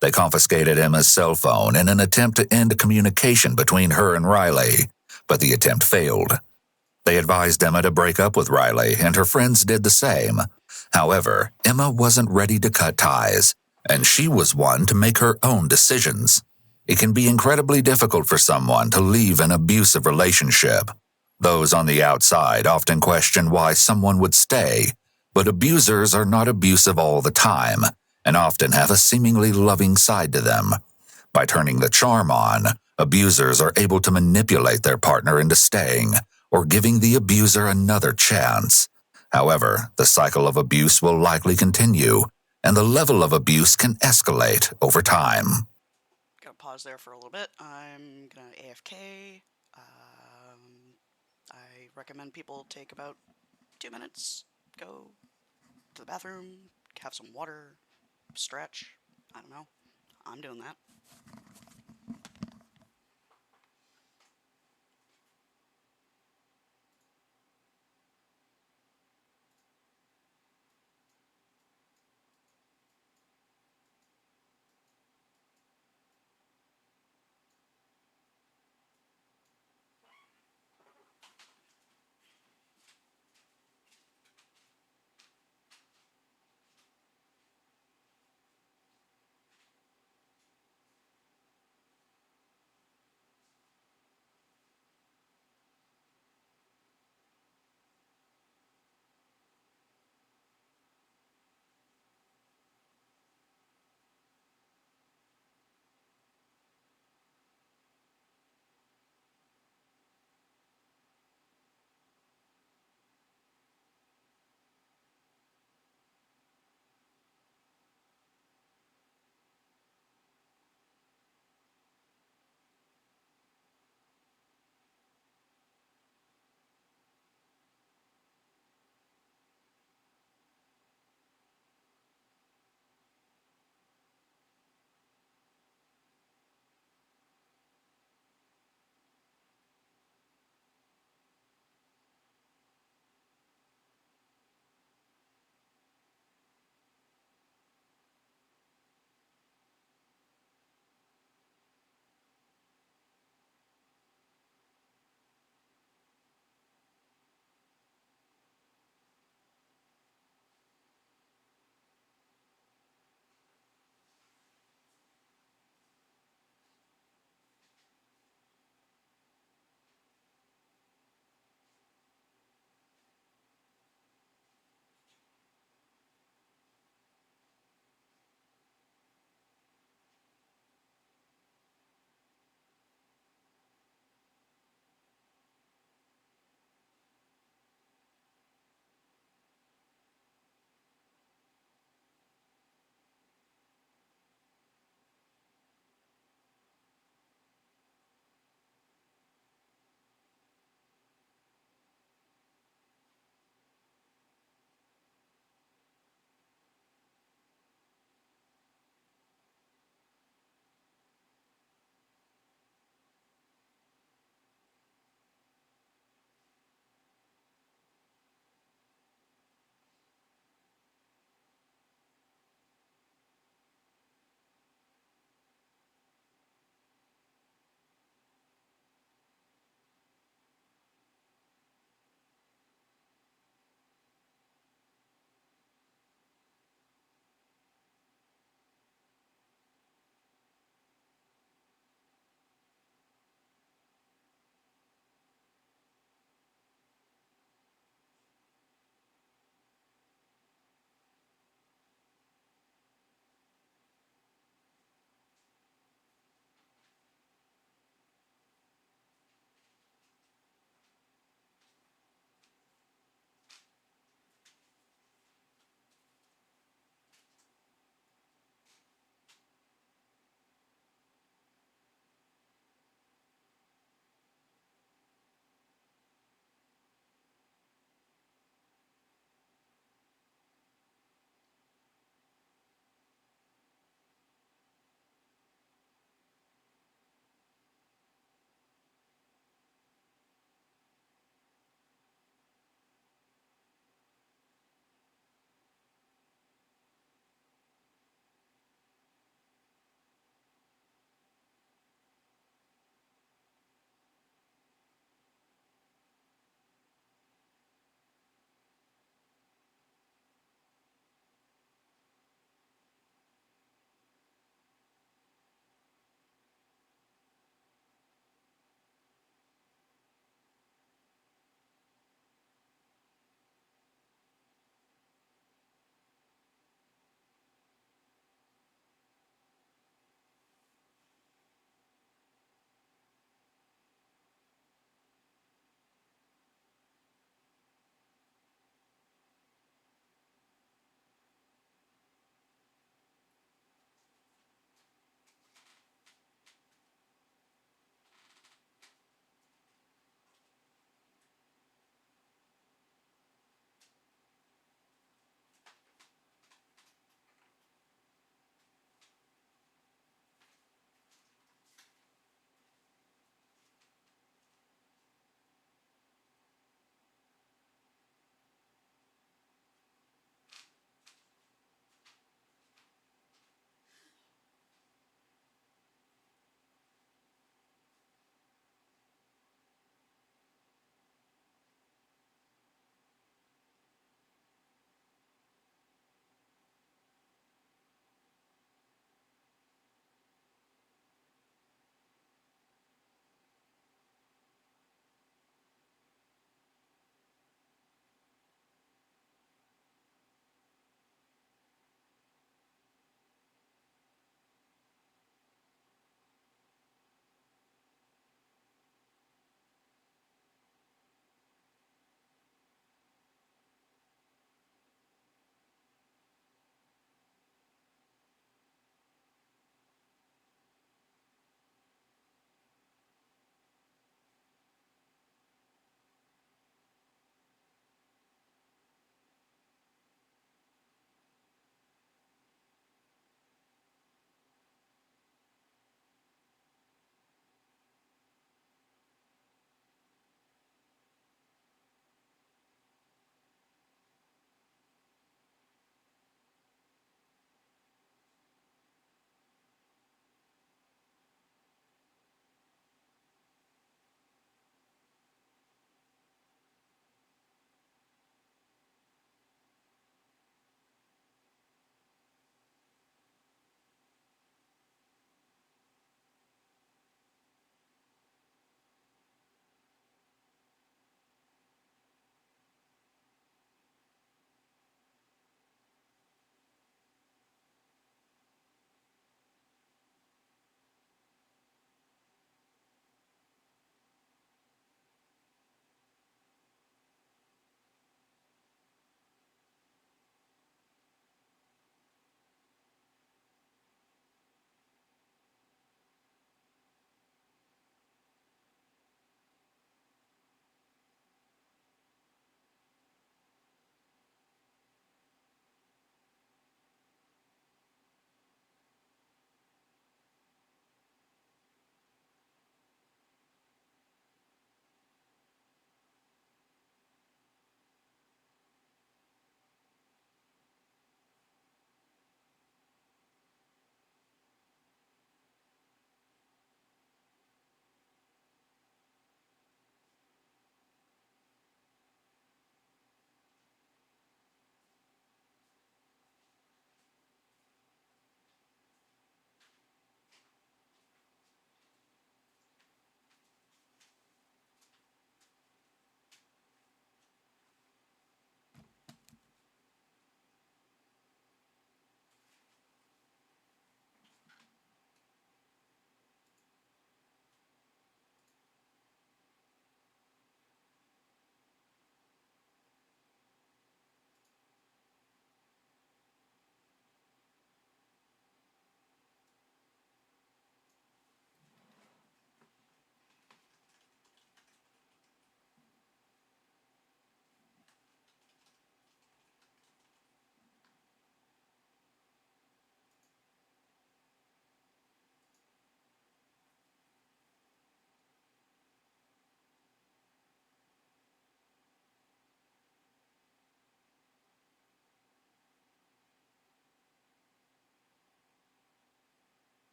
They confiscated Emma's cell phone in an attempt to end communication between her and Riley, but the attempt failed. They advised Emma to break up with Riley, and her friends did the same. However, Emma wasn't ready to cut ties, and she was one to make her own decisions. It can be incredibly difficult for someone to leave an abusive relationship. Those on the outside often question why someone would stay, but abusers are not abusive all the time, and often have a seemingly loving side to them. By turning the charm on, abusers are able to manipulate their partner into staying, or giving the abuser another chance. However, the cycle of abuse will likely continue, and the level of abuse can escalate over time. Gonna pause there for a little bit. I'm gonna AFK. I recommend people take about 2 minutes, go to the bathroom, have some water, stretch. I don't know. I'm doing that.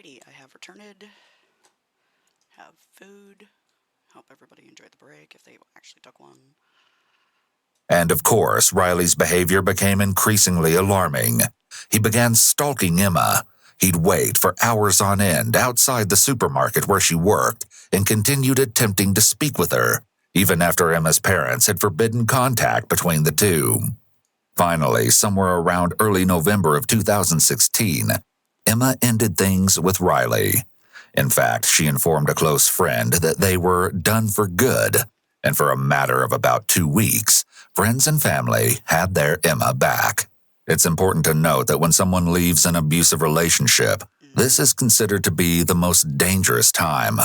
Alrighty, I have returned. Have food. Hope everybody enjoyed the break if they actually took one. And of course, Riley's behavior became increasingly alarming. He began stalking Emma. He'd wait for hours on end outside the supermarket where she worked and continued attempting to speak with her, even after Emma's parents had forbidden contact between the two. Finally, somewhere around early November of 2016, Emma ended things with Riley. In fact, she informed a close friend that they were done for good, and for a matter of about 2 weeks, friends and family had their Emma back. It's important to note that when someone leaves an abusive relationship, this is considered to be the most dangerous time.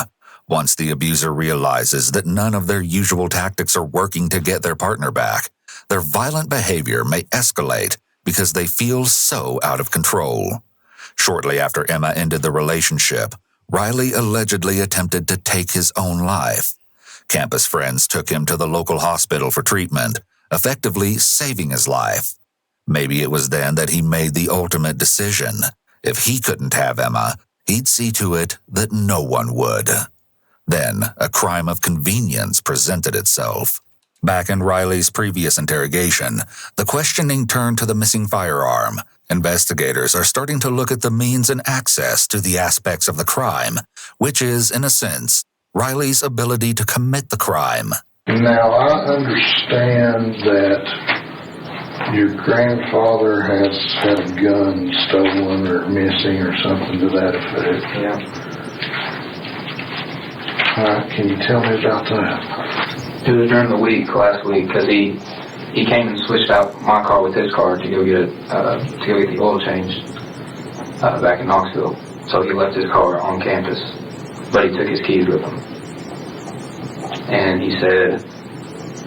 Once the abuser realizes that none of their usual tactics are working to get their partner back, their violent behavior may escalate because they feel so out of control. Shortly after Emma ended the relationship, Riley allegedly attempted to take his own life. Campus friends took him to the local hospital for treatment, effectively saving his life. Maybe it was then that he made the ultimate decision. If he couldn't have Emma, he'd see to it that no one would. Then, a crime of convenience presented itself. Back in Riley's previous interrogation, the questioning turned to the missing firearm. Investigators are starting to look at the means and access to the aspects of the crime, which is, in a sense, Riley's ability to commit the crime. Now, I understand that your grandfather has had a gun stolen or missing or something to that effect. Yeah. All right, can you tell me about that? It was during the week, last week, because he came and switched out my car with his car to go get the oil changed back in Knoxville. So he left his car on campus, but he took his keys with him. And he said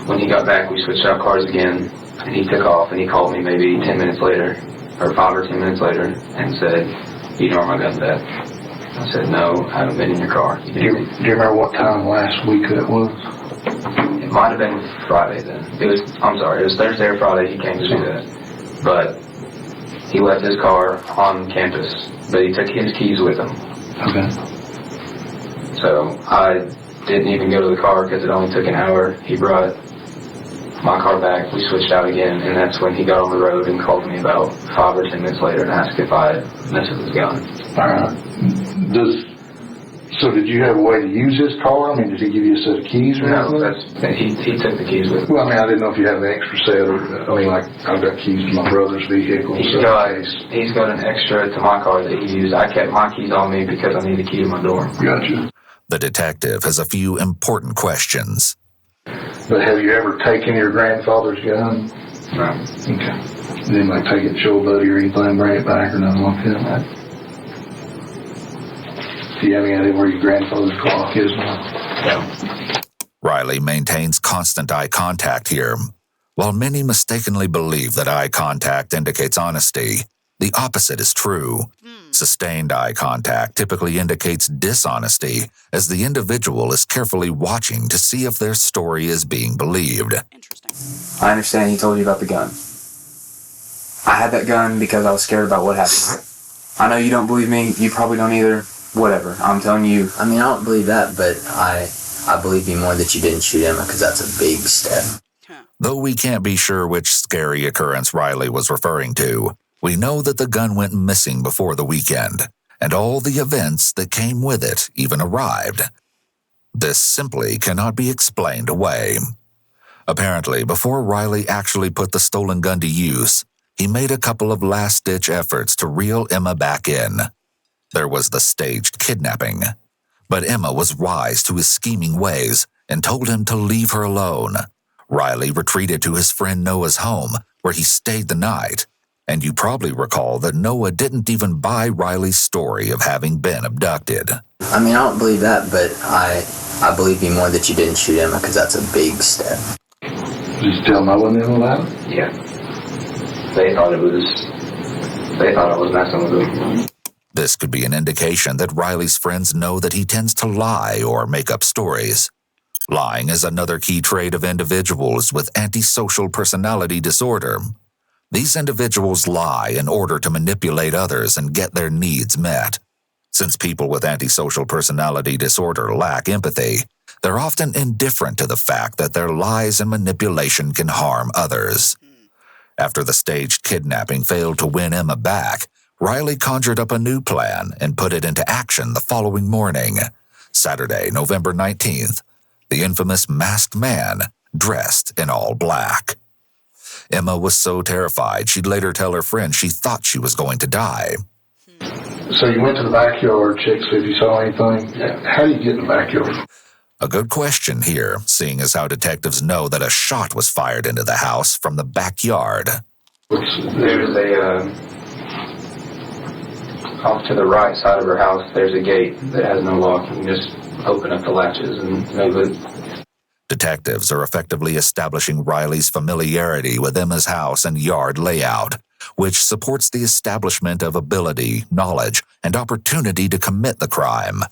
when he got back, we switched out cars again, and he took off, and he called me maybe 10 minutes later, or 5 or 10 minutes later, and said, "You know where my gun's at?" I said, "No, I haven't been in your car." Do you remember what time last week that was? It might have been Friday then. It was Thursday or Friday he came to do that. But he left his car on campus, but he took his keys with him. Okay. So I didn't even go to the car because it only took an hour. He brought my car back, we switched out again, and that's when he got on the road and called me about 5 or 10 minutes later and asked if I messed with his gun. Alright. So did you have a way to use his car? I mean, did he give you a set of keys or anything? He took the keys with him. Well, I mean, I didn't know if you had an extra set or, like, I've got keys to my brother's vehicle. He's got an extra to my car that he used. I kept my keys on me because I need a key to my door. Gotcha. The detective has a few important questions. But have you ever taken your grandfather's gun? No. Okay. You didn't like take it to show a buddy or anything, bring it back or nothing like that? Do you have any idea where your grandfather's clock is now? No. Riley maintains constant eye contact here. While many mistakenly believe that eye contact indicates honesty, the opposite is true. Sustained eye contact typically indicates dishonesty, as the individual is carefully watching to see if their story is being believed. I understand he told you about the gun. I had that gun because I was scared about what happened. I know you don't believe me, you probably don't either. Whatever, I'm telling you. I mean, I don't believe that, but I believe you more that you didn't shoot Emma, because that's a big step. Though we can't be sure which scary occurrence Riley was referring to, we know that the gun went missing before the weekend, and all the events that came with it even arrived. This simply cannot be explained away. Apparently, before Riley actually put the stolen gun to use, he made a couple of last-ditch efforts to reel Emma back in. There was the staged kidnapping. But Emma was wise to his scheming ways and told him to leave her alone. Riley retreated to his friend Noah's home, where he stayed the night. And you probably recall that Noah didn't even buy Riley's story of having been abducted. I mean, I don't believe that, but I believe you more that you didn't shoot Emma, because that's a big step. Did you tell Noah anything about it? Yeah. They thought I was messing with them. This could be an indication that Riley's friends know that he tends to lie or make up stories. Lying is another key trait of individuals with antisocial personality disorder. These individuals lie in order to manipulate others and get their needs met. Since people with antisocial personality disorder lack empathy, they're often indifferent to the fact that their lies and manipulation can harm others. After the staged kidnapping failed to win Emma back, Riley conjured up a new plan and put it into action the following morning, Saturday, November 19th. The infamous masked man, dressed in all black. Emma was so terrified she'd later tell her friend she thought she was going to die. So you went to the backyard, checked see if you saw anything? Yeah. How do you get in the backyard? A good question here, seeing as how detectives know that a shot was fired into the house from the backyard. There's off to the right side of her house, there's a gate that has no lock. You can just open up the latches and move it. Detectives are effectively establishing Riley's familiarity with Emma's house and yard layout, which supports the establishment of ability, knowledge, and opportunity to commit the crime.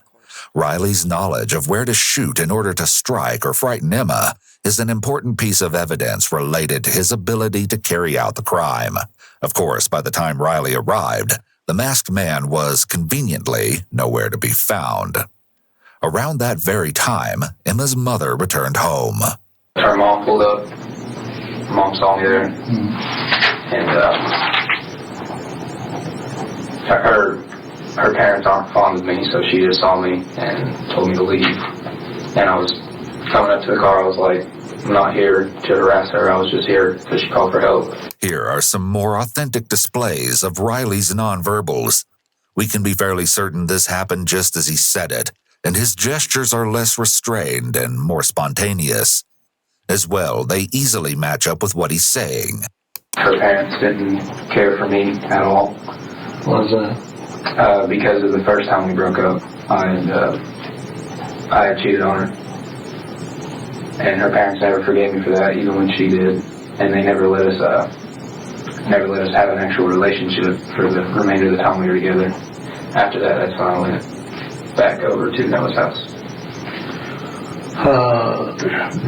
Riley's knowledge of where to shoot in order to strike or frighten Emma is an important piece of evidence related to his ability to carry out the crime. Of course, by the time Riley arrived, the masked man was conveniently nowhere to be found. Around that very time, Emma's mother returned home. Her mom pulled up. Mom saw me there. And her parents aren't fond of me, so she just saw me and told me to leave. And I was coming up to the car, I was like, I'm not here to harass her, I was just here because she called for help. Here are some more authentic displays of Riley's nonverbals. We can be fairly certain this happened just as he said it, and his gestures are less restrained and more spontaneous. As well, they easily match up with what he's saying. Her parents didn't care for me at all. What is that? Because of the first time we broke up, I had cheated on her. And her parents never forgave me for that, even when she did. And they never let us have an actual relationship for the remainder of the time we were together. After that, that's when I went back over to Noah's house.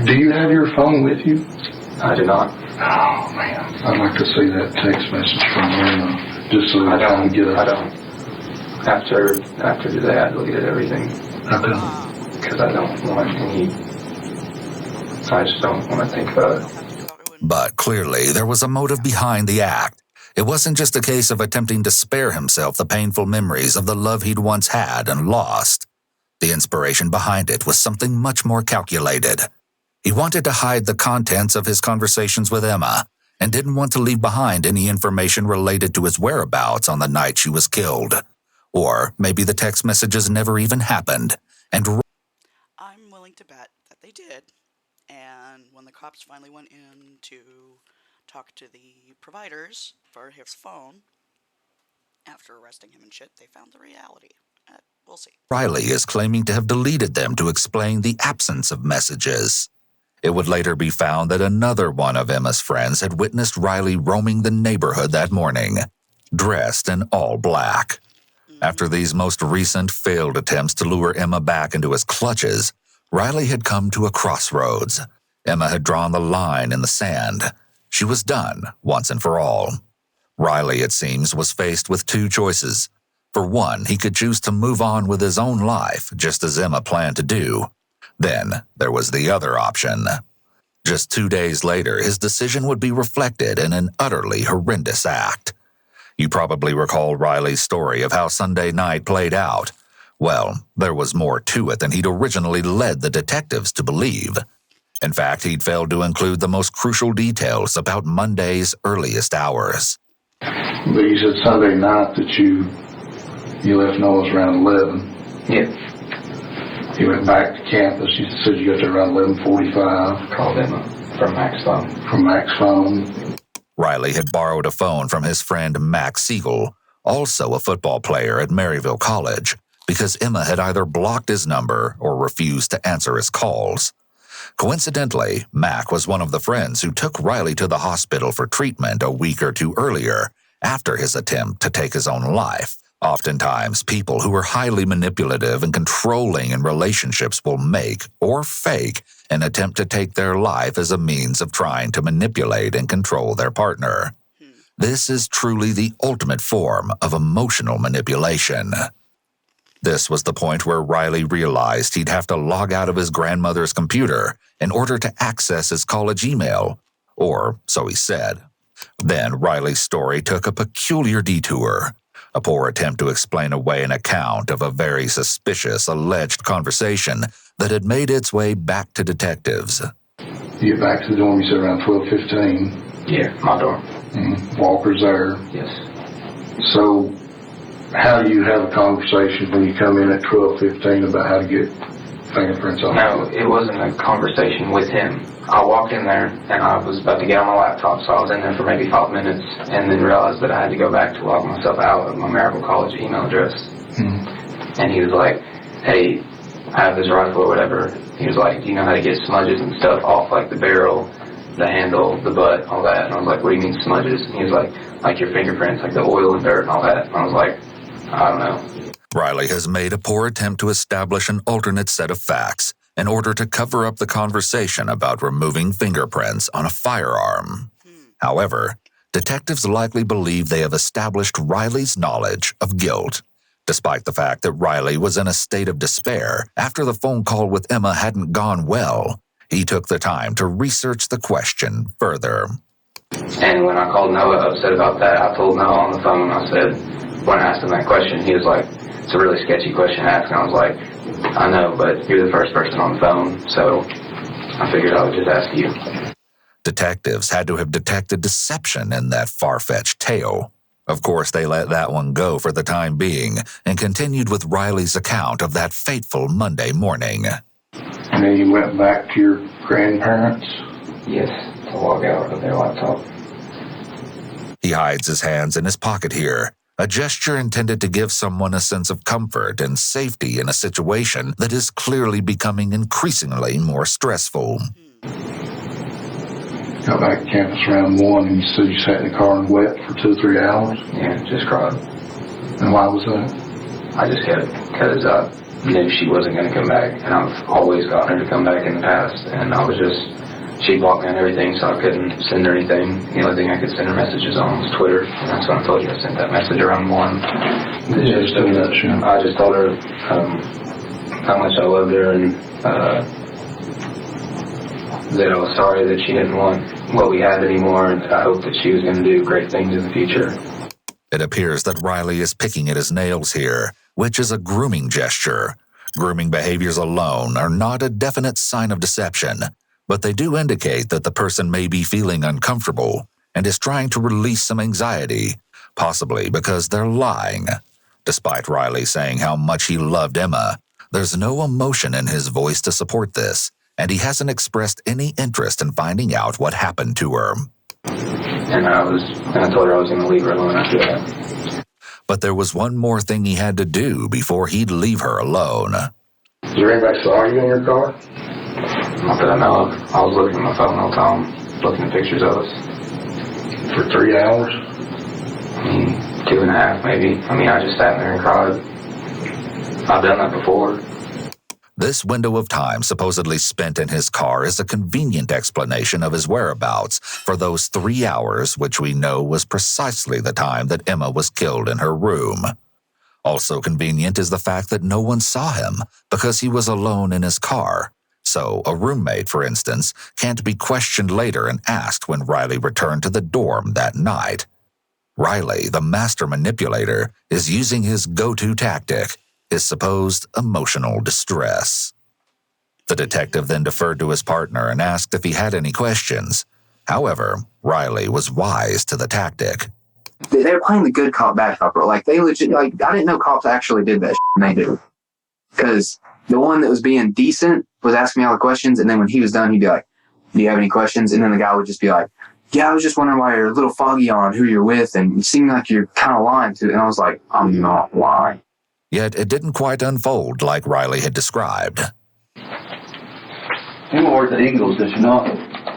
Do you have your phone with you? I do not. Oh, man. I'd like to see that text message from him, just so that I can get I don't. After today, I deleted everything. Okay. Because I don't want any... I just don't want to think about it. But clearly, there was a motive behind the act. It wasn't just a case of attempting to spare himself the painful memories of the love he'd once had and lost. The inspiration behind it was something much more calculated. He wanted to hide the contents of his conversations with Emma and didn't want to leave behind any information related to his whereabouts on the night she was killed. Or maybe the text messages never even happened, and I'm willing to bet that they did. And when the cops finally went in to talk to the providers for his phone, after arresting him and shit, they found the reality. We'll see. Riley is claiming to have deleted them to explain the absence of messages. It would later be found that another one of Emma's friends had witnessed Riley roaming the neighborhood that morning, dressed in all black. After these most recent failed attempts to lure Emma back into his clutches, Riley had come to a crossroads. Emma had drawn the line in the sand. She was done, once and for all. Riley, it seems, was faced with two choices. For one, he could choose to move on with his own life, just as Emma planned to do. Then, there was the other option. Just 2 days later, his decision would be reflected in an utterly horrendous act. You probably recall Riley's story of how Sunday night played out. Well, there was more to it than he'd originally led the detectives to believe. In fact, he'd failed to include the most crucial details about Monday's earliest hours. But you said Sunday night that you left Noah's around 11. Yeah. You went back to campus. You said you got there around 11:45. Called Emma from Mac's phone. From Mac's phone. Riley had borrowed a phone from his friend Mac Siegel, also a football player at Maryville College, because Emma had either blocked his number or refused to answer his calls. Coincidentally, Mac was one of the friends who took Riley to the hospital for treatment a week or two earlier, after his attempt to take his own life. Oftentimes, people who are highly manipulative and controlling in relationships will make, or fake, an attempt to take their life as a means of trying to manipulate and control their partner. This is truly the ultimate form of emotional manipulation. This was the point where Riley realized he'd have to log out of his grandmother's computer in order to access his college email, or so he said. Then Riley's story took a peculiar detour, a poor attempt to explain away an account of a very suspicious alleged conversation that had made its way back to detectives. You get back to the dorm, you said around 12:15. Yeah, my dorm. Walker's there. Yes. So, how do you have a conversation when you come in at 12:15 about how to get fingerprints on? No, it wasn't a conversation with him. I walked in there and I was about to get on my laptop, so I was in there for maybe 5 minutes and then realized that I had to go back to log myself out of my Miracle College email address. And he was like, hey, I have this rifle or whatever. He was like, do you know how to get smudges and stuff off like the barrel, the handle, the butt, all that? And I was like, what do you mean smudges? And he was like your fingerprints, like the oil and dirt and all that. And I was like, I don't know. Riley has made a poor attempt to establish an alternate set of facts in order to cover up the conversation about removing fingerprints on a firearm. However, detectives likely believe they have established Riley's knowledge of guilt, despite the fact that Riley was in a state of despair after the phone call with Emma hadn't gone well. He took the time to research the question further. And when I called Noah upset about that, I told Noah on the phone, I said, when I asked him that question, he was like, it's a really sketchy question to ask. And I was like, I know, but you're the first person on the phone, so I figured I would just ask you. Detectives had to have detected deception in that far-fetched tale. Of course, they let that one go for the time being and continued with Riley's account of that fateful Monday morning. And then you went back to your grandparents? Yes, to log out of their laptop. He hides his hands in his pocket here, a gesture intended to give someone a sense of comfort and safety in a situation that is clearly becoming increasingly more stressful. Got back to campus around 1 and you said you sat in the car and wept for 2 or 3 hours? Yeah, just cried. And why was that? I just kept, because I knew she wasn't going to come back, and I've always gotten her to come back in the past, and I was just, she blocked me on everything, so I couldn't send her anything. The only thing I could send her messages on was Twitter, and that's when I told you I sent that message around 1. Yeah, just doing that, sure. I just told her how much I loved her, and that I was sorry that she didn't want what we had anymore, and that I hoped that she was going to do great things in the future. It appears that Riley is picking at his nails here, which is a grooming gesture. Grooming behaviors alone are not a definite sign of deception, but they do indicate that the person may be feeling uncomfortable and is trying to release some anxiety, possibly because they're lying. Despite Riley saying how much he loved Emma, there's no emotion in his voice to support this, and he hasn't expressed any interest in finding out what happened to her. And I told her I was going to leave her alone after that. But there was one more thing he had to do before he'd leave her alone. Did you anybody saw you in your car? Not that I know of. I was looking at my phone all the time, looking at pictures of us. For 3 hours? I mean, 2.5 maybe. I mean, I just sat there and cried. I've done that before. This window of time supposedly spent in his car is a convenient explanation of his whereabouts for those 3 hours, which we know was precisely the time that Emma was killed in her room. Also convenient is the fact that no one saw him because he was alone in his car. So a roommate, for instance, can't be questioned later and asked when Riley returned to the dorm that night. Riley, the master manipulator, is using his go-to tactic, his supposed emotional distress. The detective then deferred to his partner and asked if he had any questions. However, Riley was wise to the tactic. They were playing the good cop, bad cop, bro. Like, they legit, like, I didn't know cops actually did that shit, and they do. Because the one that was being decent was asking me all the questions, and then when he was done, he'd be like, do you have any questions? And then the guy would just be like, yeah, I was just wondering why you're a little foggy on who you're with, and you seem like you're kind of lying to it. And I was like, I'm not lying. Yet it didn't quite unfold like Riley had described. You worked at Eagles, did you not?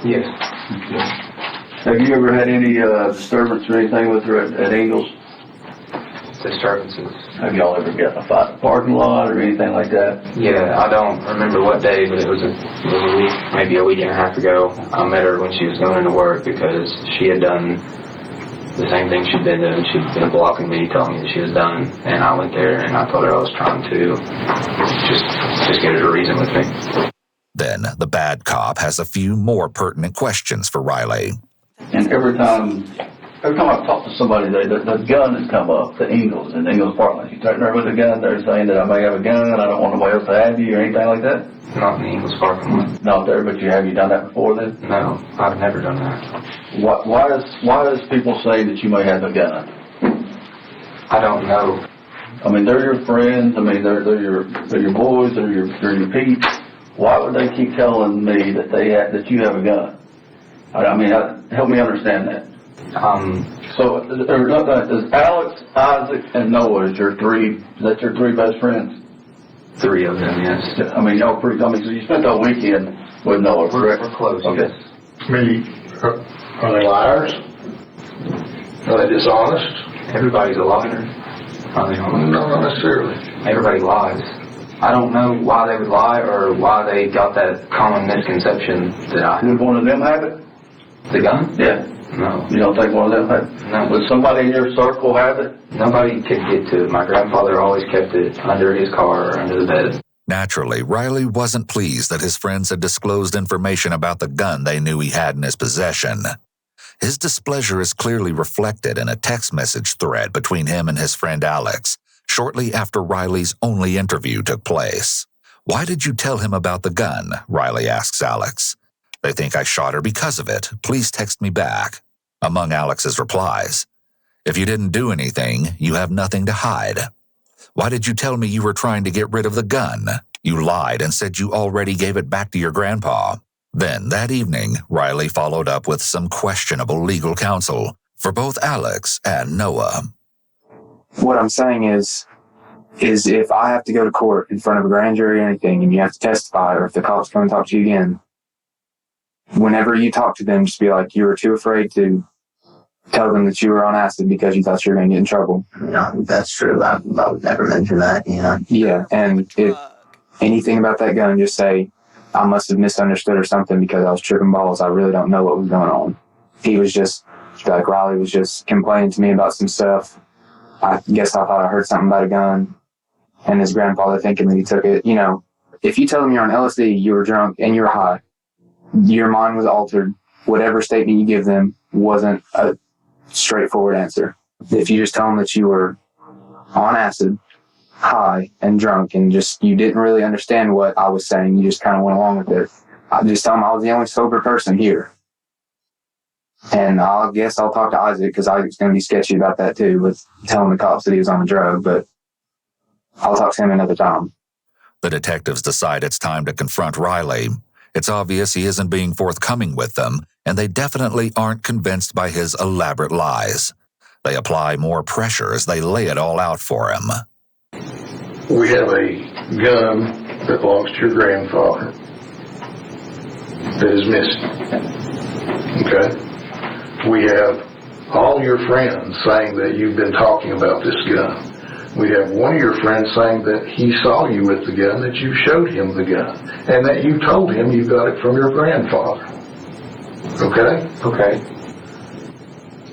Yes. Okay. Have you ever had any disturbance or anything with her at Eagles? Disturbances. Have y'all ever gotten a fight in the parking lot or anything like that? Yeah, I don't remember what day, but it was a week, maybe a week and a half ago. I met her when she was going into work because she had done the same thing she'd been doing. She'd been blocking me, telling me that she was done, and I went there and I told her I was trying to just get her to reason with me. Then the bad cop has a few more pertinent questions for Riley. And every time I've talked to somebody, the gun has come up, the Ingalls parking lot. You turn there with a gun, they're saying that I may have a gun, I don't want nobody else to have you or anything like that? Not in the Ingalls parking lot. Not there, but have you done that before then? No, I've never done that. Why does people say that you may have a gun? I don't know. I mean, they're your friends. I mean, they're your boys. They're your peeps. Why would they keep telling me that you have a gun? I mean, help me understand that. So does Alex, Isaac, and Noah is your three best friends? 3 of them, yes. I mean, y'all so you spent the weekend with Noah, correct? We're close. Okay. Yes. I mean, are they liars? Are they dishonest? Everybody's a liar. Are they honest? No, not necessarily. Everybody lies. I don't know why they would lie or why they got that common misconception that I have. Would one of them have it? The gun? Yeah. No. You don't think one of them have it? No. Would somebody in your circle have it? Nobody could get to it. My grandfather always kept it under his car or under the bed. Naturally, Riley wasn't pleased that his friends had disclosed information about the gun they knew he had in his possession. His displeasure is clearly reflected in a text message thread between him and his friend Alex, shortly after Riley's only interview took place. "Why did you tell him about the gun?" Riley asks Alex. "They think I shot her because of it. Please text me back." Among Alex's replies, "If you didn't do anything, you have nothing to hide. Why did you tell me you were trying to get rid of the gun? You lied and said you already gave it back to your grandpa." Then, that evening, Riley followed up with some questionable legal counsel for both Alex and Noah. What I'm saying is if I have to go to court in front of a grand jury or anything and you have to testify, or if the cops come and talk to you again, whenever you talk to them, just be like, you were too afraid to tell them that you were on acid because you thought you were going to get in trouble. No, that's true. I would never mention that, Yeah, and if anything about that gun, just say, I must have misunderstood or something because I was tripping balls. I really don't know what was going on. He was just, like, Riley was just complaining to me about some stuff. I guess I thought I heard something about a gun. And his grandfather thinking that he took it. You know, if you tell them you're on LSD, you were drunk, and you were high, your mind was altered. Whatever statement you give them wasn't a straightforward answer. If you just tell them that you were on acid, high, and drunk, and just you didn't really understand what I was saying, you just kind of went along with it, I just tell them I was the only sober person here. And I guess I'll talk to Isaac, because Isaac's going to be sketchy about that too, with telling the cops that he was on a drug, but I'll talk to him another time. The detectives decide it's time to confront Riley. It's obvious he isn't being forthcoming with them, and they definitely aren't convinced by his elaborate lies. They apply more pressure as they lay it all out for him. We have a gun that belongs to your grandfather that is missing. Okay? We have all your friends saying that you've been talking about this gun. We have one of your friends saying that he saw you with the gun, that you showed him the gun, and that you told him you got it from your grandfather. Okay? Okay.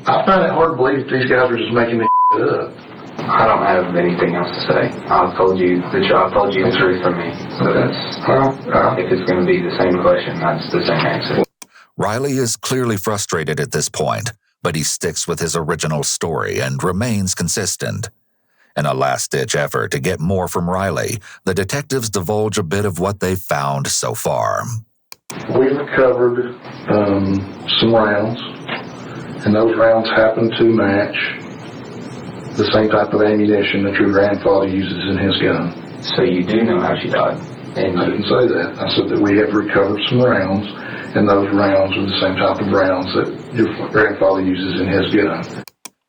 I find it hard to believe that these guys are just making this shit up. I don't have anything else to say. I've told you the truth from me. So that's, if it's going to be the same question, that's the same answer. Riley is clearly frustrated at this point, but he sticks with his original story and remains consistent. In a last-ditch effort to get more from Riley, the detectives divulge a bit of what they've found so far. We recovered some rounds, and those rounds happen to match the same type of ammunition that your grandfather uses in his gun. So you do know how she died? And I didn't say that. I said that we have recovered some rounds, and those rounds are the same type of rounds that your grandfather uses in his gun.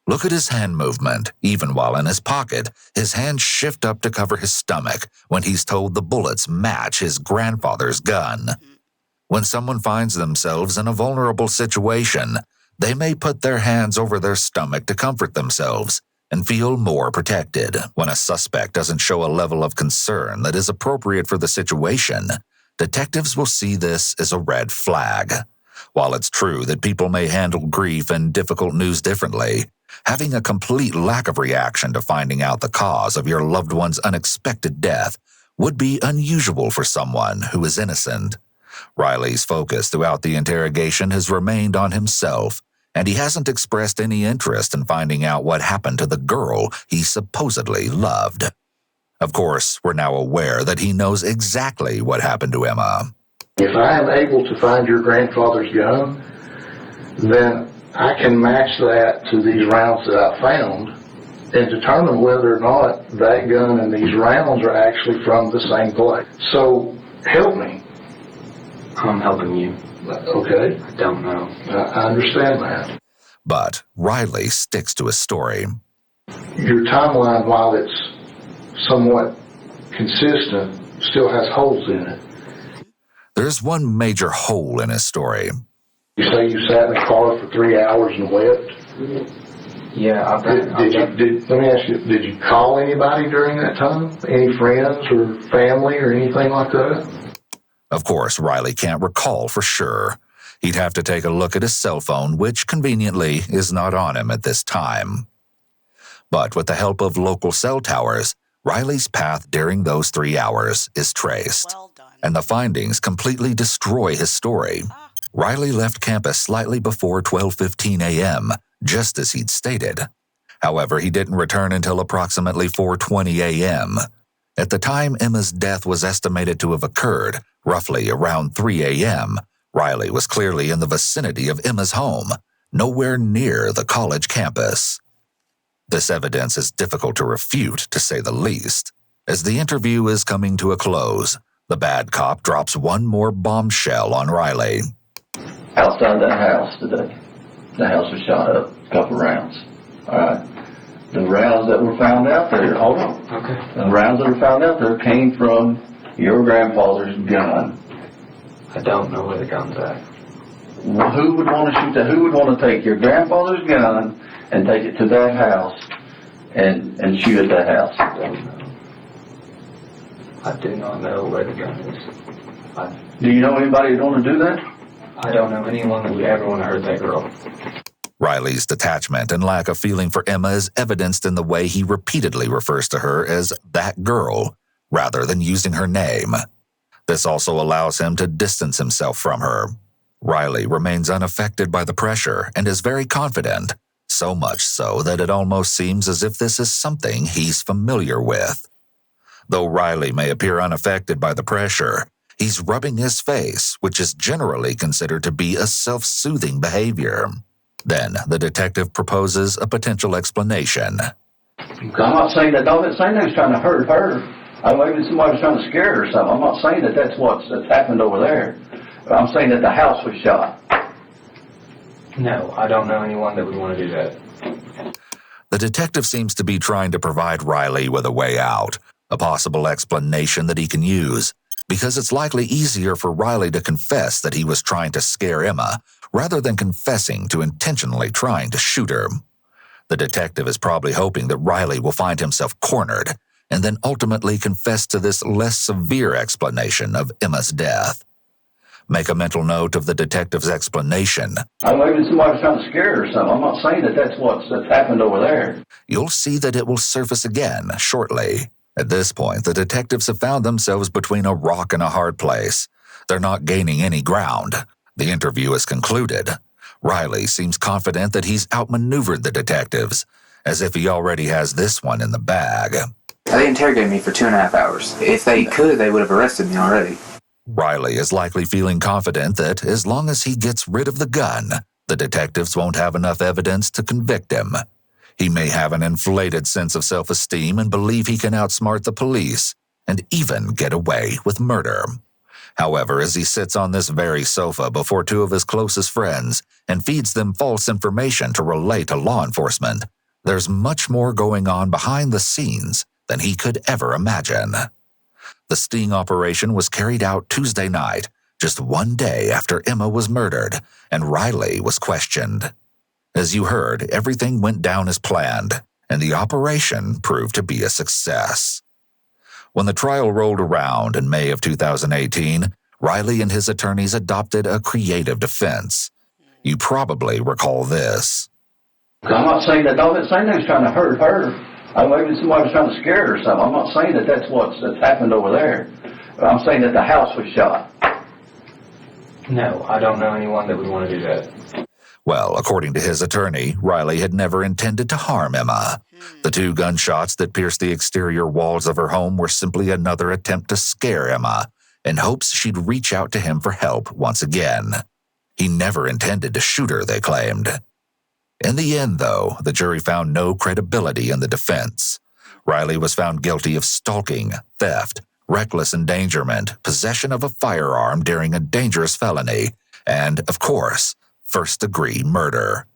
Look at his hand movement. Even while in his pocket, his hands shift up to cover his stomach when he's told the bullets match his grandfather's gun. When someone finds themselves in a vulnerable situation, they may put their hands over their stomach to comfort themselves and feel more protected. When a suspect doesn't show a level of concern that is appropriate for the situation, detectives will see this as a red flag. While it's true that people may handle grief and difficult news differently, having a complete lack of reaction to finding out the cause of your loved one's unexpected death would be unusual for someone who is innocent. Riley's focus throughout the interrogation has remained on himself, and he hasn't expressed any interest in finding out what happened to the girl he supposedly loved. Of course, we're now aware that he knows exactly what happened to Emma. If I am able to find your grandfather's gun, then I can match that to these rounds that I found and determine whether or not that gun and these rounds are actually from the same place. So, help me. I'm helping you. Okay. I don't know. I understand that. But Riley sticks to his story. Your timeline, while it's somewhat consistent, still has holes in it. There's one major hole in his story. You say you sat in the car for 3 hours and wept? Yeah, let me ask you, did you call anybody during that time? Any friends or family or anything like that? Of course, Riley can't recall for sure. He'd have to take a look at his cell phone, which conveniently is not on him at this time. But with the help of local cell towers, Riley's path during those 3 hours is traced, and the findings completely destroy his story. Riley left campus slightly before 12:15 a.m., just as he'd stated. However, he didn't return until approximately 4:20 a.m. At the time Emma's death was estimated to have occurred, roughly around 3 a.m., Riley was clearly in the vicinity of Emma's home, nowhere near the college campus. This evidence is difficult to refute, to say the least. As the interview is coming to a close, the bad cop drops one more bombshell on Riley. Outside that house today, the house was shot up, a couple rounds. All right. The rounds that were found out there, hold on. Okay. The rounds that were found out there came from your grandfather's gun. I don't know where the gun's at. Well, who would want to shoot that? Who would want to take your grandfather's gun and take it to that house and shoot at that house? I don't know. I do not know where the gun is. Do you know anybody who'd want to do that? I don't know anyone that would ever want to hurt that girl. Riley's detachment and lack of feeling for Emma is evidenced in the way he repeatedly refers to her as that girl, rather than using her name. This also allows him to distance himself from her. Riley remains unaffected by the pressure and is very confident, so much so that it almost seems as if this is something he's familiar with. Though Riley may appear unaffected by the pressure, he's rubbing his face, which is generally considered to be a self-soothing behavior. Then the detective proposes a potential explanation. I'm not saying that. I'm not saying that he's trying to hurt her. Maybe somebody's trying to scare her or something. I'm not saying that that's what's happened over there. I'm saying that the house was shot. No, I don't know anyone that would want to do that. The detective seems to be trying to provide Riley with a way out, a possible explanation that he can use, because it's likely easier for Riley to confess that he was trying to scare Emma, rather than confessing to intentionally trying to shoot her. The detective is probably hoping that Riley will find himself cornered, and then ultimately confess to this less severe explanation of Emma's death. Make a mental note of the detective's explanation. Maybe somebody's trying to scare her or something. I'm not saying that that's what's happened over there. You'll see that it will surface again shortly. At this point, the detectives have found themselves between a rock and a hard place. They're not gaining any ground. The interview is concluded. Riley seems confident that he's outmaneuvered the detectives, as if he already has this one in the bag. They interrogated me for 2.5 hours. If they could, they would have arrested me already. Riley is likely feeling confident that as long as he gets rid of the gun, the detectives won't have enough evidence to convict him. He may have an inflated sense of self-esteem and believe he can outsmart the police and even get away with murder. However, as he sits on this very sofa before two of his closest friends and feeds them false information to relay to law enforcement, there's much more going on behind the scenes than he could ever imagine. The sting operation was carried out Tuesday night, just one day after Emma was murdered, and Riley was questioned. As you heard, everything went down as planned, and the operation proved to be a success. When the trial rolled around in May of 2018, Riley and his attorneys adopted a creative defense. You probably recall this. I'm not saying that, no, I'm not saying that he's trying to hurt her. Maybe somebody was trying to scare her or something. I'm not saying that that's what's happened over there. I'm saying that the house was shot. No, I don't know anyone that would want to do that. Well, according to his attorney, Riley had never intended to harm Emma. The 2 gunshots that pierced the exterior walls of her home were simply another attempt to scare Emma, in hopes she'd reach out to him for help once again. He never intended to shoot her, they claimed. In the end, though, the jury found no credibility in the defense. Riley was found guilty of stalking, theft, reckless endangerment, possession of a firearm during a dangerous felony, and, of course, first-degree murder.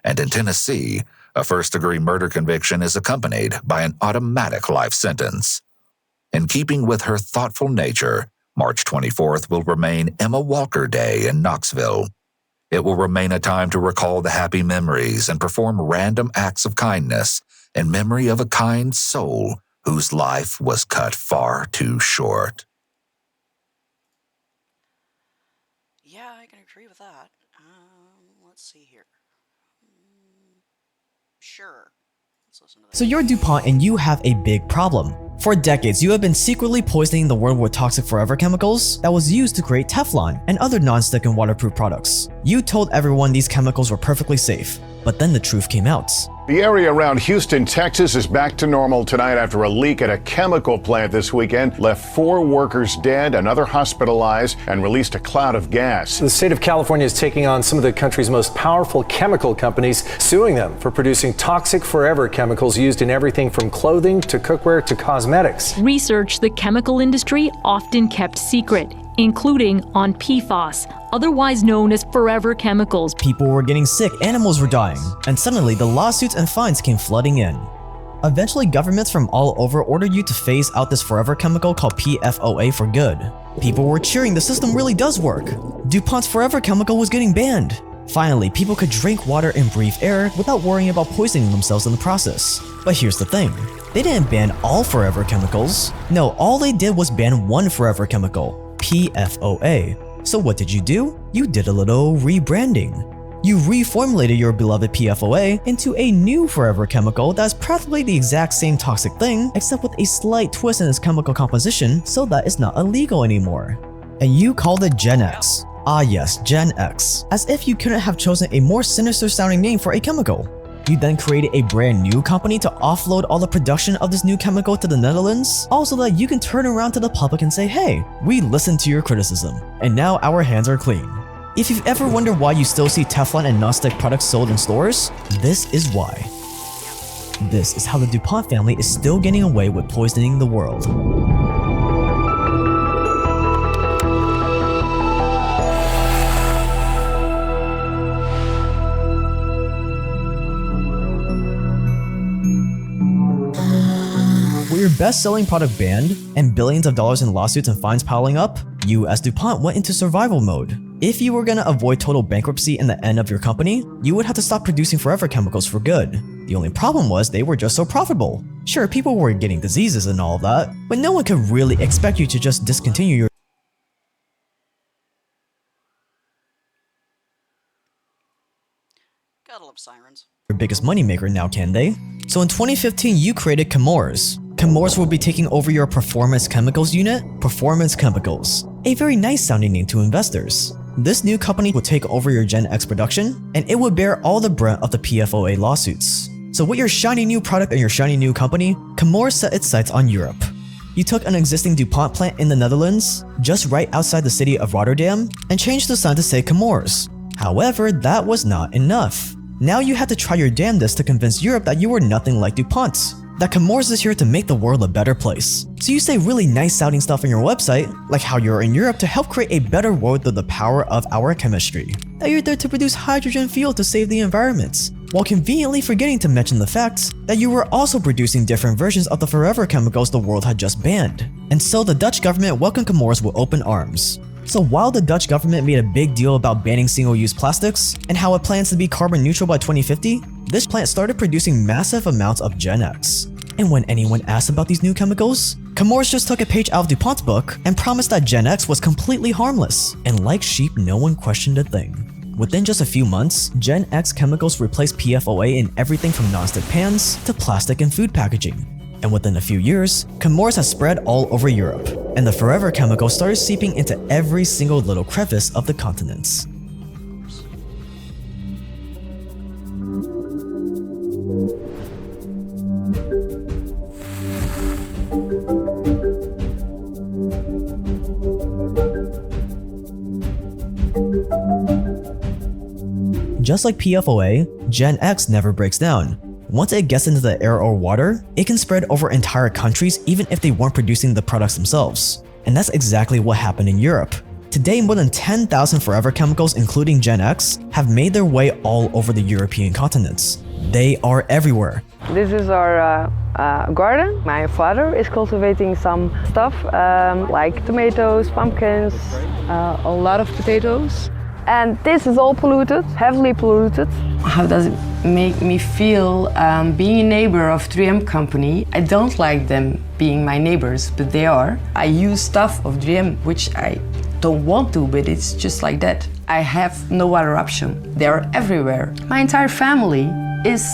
And in Tennessee, a first-degree murder conviction is accompanied by an automatic life sentence. In keeping with her thoughtful nature, March 24th will remain Emma Walker Day in Knoxville. It will remain a time to recall the happy memories and perform random acts of kindness in memory of a kind soul whose life was cut far too short. Yeah, I can agree with that. Let's see here. Sure. Let's listen to that. So you're DuPont and you have a big problem. For decades, you have been secretly poisoning the world with toxic forever chemicals that was used to create Teflon and other non-stick and waterproof products. You told everyone these chemicals were perfectly safe, but then the truth came out. The area around Houston, Texas is back to normal tonight after a leak at a chemical plant this weekend left 4 workers dead, another hospitalized, and released a cloud of gas. The state of California is taking on some of the country's most powerful chemical companies, suing them for producing toxic forever chemicals used in everything from clothing to cookware to cosmetics. Research the chemical industry often kept secret, including on PFAS, otherwise known as forever chemicals. People were getting sick, animals were dying, and suddenly the lawsuits and fines came flooding in. Eventually, governments from all over ordered you to phase out this forever chemical called PFOA for good. People were cheering, the system really does work. DuPont's forever chemical was getting banned. Finally, people could drink water and breathe air without worrying about poisoning themselves in the process. But here's the thing. They didn't ban all forever chemicals. No, all they did was ban one forever chemical, PFOA. So what did you do? You did a little rebranding. You reformulated your beloved PFOA into a new forever chemical that's practically the exact same toxic thing, except with a slight twist in its chemical composition so that it's not illegal anymore. And you called it Gen X. Ah yes, Gen X. As if you couldn't have chosen a more sinister sounding name for a chemical. You then created a brand new company to offload all the production of this new chemical to the Netherlands, also that you can turn around to the public and say, hey, we listened to your criticism, and now our hands are clean. If you've ever wondered why you still see Teflon and non-stick products sold in stores, this is why. This is how the DuPont family is still getting away with poisoning the world. With your best-selling product banned, and billions of dollars in lawsuits and fines piling up, you as DuPont went into survival mode. If you were gonna avoid total bankruptcy and the end of your company, you would have to stop producing forever chemicals for good. The only problem was they were just so profitable. Sure, people were getting diseases and all of that, but no one could really expect you to just discontinue your Gotta love sirens. biggest moneymaker now, can they? So in 2015, you created Chemours. Chemours will be taking over your Performance Chemicals unit, Performance Chemicals. A very nice sounding name to investors. This new company will take over your Gen X production, and it would bear all the brunt of the PFOA lawsuits. So with your shiny new product and your shiny new company, Chemours set its sights on Europe. You took an existing DuPont plant in the Netherlands, just right outside the city of Rotterdam, and changed the sign to say Chemours. However, that was not enough. Now you had to try your damnedest to convince Europe that you were nothing like DuPont, that Chemours is here to make the world a better place. So you say really nice sounding stuff on your website, like how you're in Europe to help create a better world through the power of our chemistry, that you're there to produce hydrogen fuel to save the environment, while conveniently forgetting to mention the fact that you were also producing different versions of the forever chemicals the world had just banned. And so the Dutch government welcomed Chemours with open arms. So while the Dutch government made a big deal about banning single-use plastics and how it plans to be carbon neutral by 2050, this plant started producing massive amounts of Gen X. And when anyone asked about these new chemicals, Chemours just took a page out of DuPont's book and promised that Gen X was completely harmless. And like sheep, no one questioned a thing. Within just a few months, Gen X chemicals replaced PFOA in everything from nonstick pans to plastic and food packaging. And within a few years, Chemours has spread all over Europe, and the forever chemical started seeping into every single little crevice of the continents. Just like PFOA, Gen X never breaks down. Once it gets into the air or water, it can spread over entire countries even if they weren't producing the products themselves. And that's exactly what happened in Europe. Today, more than 10,000 forever chemicals, including Gen X, have made their way all over the European continents. They are everywhere. This is our garden. My father is cultivating some stuff like tomatoes, pumpkins, a lot of potatoes. And this is all polluted, heavily polluted. How does it make me feel being a neighbor of 3M company? I don't like them being my neighbors, but they are. I use stuff of 3M, which I don't want to, but it's just like that. I have no other option. They're everywhere. My entire family is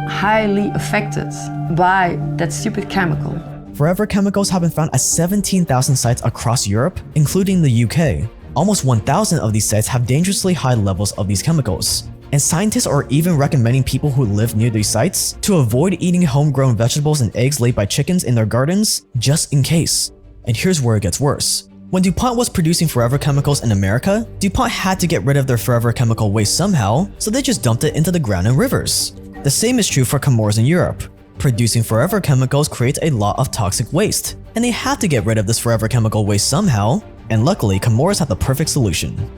highly affected by that stupid chemical. Forever chemicals have been found at 17,000 sites across Europe, including the UK. Almost 1,000 of these sites have dangerously high levels of these chemicals. And scientists are even recommending people who live near these sites to avoid eating homegrown vegetables and eggs laid by chickens in their gardens, just in case. And here's where it gets worse. When DuPont was producing forever chemicals in America, DuPont had to get rid of their forever chemical waste somehow, so they just dumped it into the ground and rivers. The same is true for Chemours in Europe. Producing forever chemicals creates a lot of toxic waste, and they had to get rid of this forever chemical waste somehow, and luckily Chemours had the perfect solution.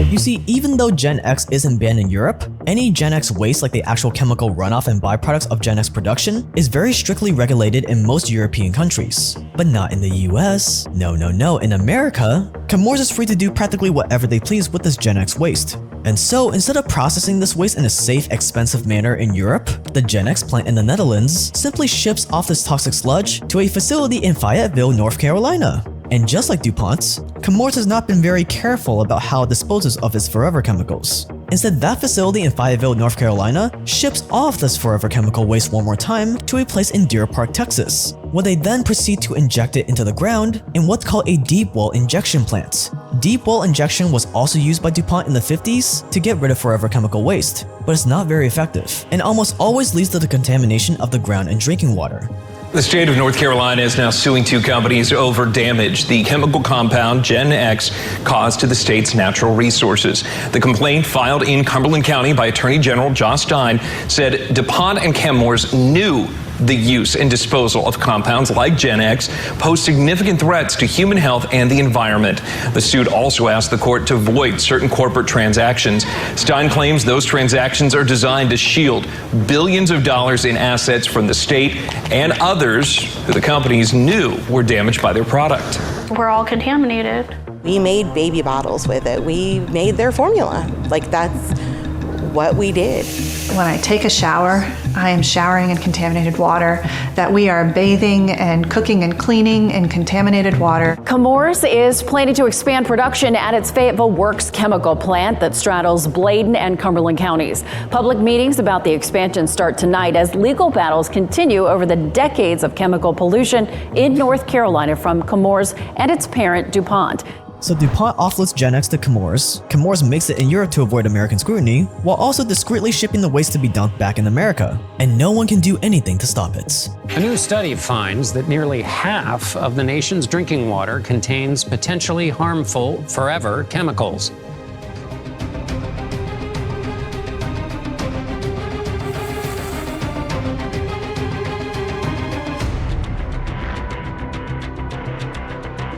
You see, even though Gen X isn't banned in Europe, any Gen X waste like the actual chemical runoff and byproducts of Gen X production is very strictly regulated in most European countries. But not in the US. No, in America, Chemours is free to do practically whatever they please with this Gen X waste. And so, instead of processing this waste in a safe, expensive manner in Europe, the Gen X plant in the Netherlands simply ships off this toxic sludge to a facility in Fayetteville, North Carolina. And just like DuPont, Chemours has not been very careful about how it disposes of its forever chemicals. Instead, that facility in Fayetteville, North Carolina ships off this forever chemical waste one more time to a place in Deer Park, Texas, where they then proceed to inject it into the ground in what's called a deep well injection plant. Deep well injection was also used by DuPont in the 50s to get rid of forever chemical waste, but it's not very effective, and almost always leads to the contamination of the ground and drinking water. The state of North Carolina is now suing two companies over damage the chemical compound Gen X caused to the state's natural resources. The complaint, filed in Cumberland County by Attorney General Josh Stein, said DuPont and Chemours knew the use and disposal of compounds like Gen X pose significant threats to human health and the environment. The suit also asked the court to void certain corporate transactions. Stein claims those transactions are designed to shield billions of dollars in assets from the state and others who the companies knew were damaged by their product. We're all contaminated. We made baby bottles with it. We made their formula. Like, that's what we did. When I take a shower, I am showering in contaminated water, that we are bathing and cooking and cleaning in contaminated water. Chemours is planning to expand production at its Fayetteville Works chemical plant that straddles Bladen and Cumberland counties. Public meetings about the expansion start tonight as legal battles continue over the decades of chemical pollution in North Carolina from Chemours and its parent DuPont. So DuPont offloads Gen X to Chemours, Chemours makes it in Europe to avoid American scrutiny, while also discreetly shipping the waste to be dumped back in America, and no one can do anything to stop it. A new study finds that nearly half of the nation's drinking water contains potentially harmful forever chemicals.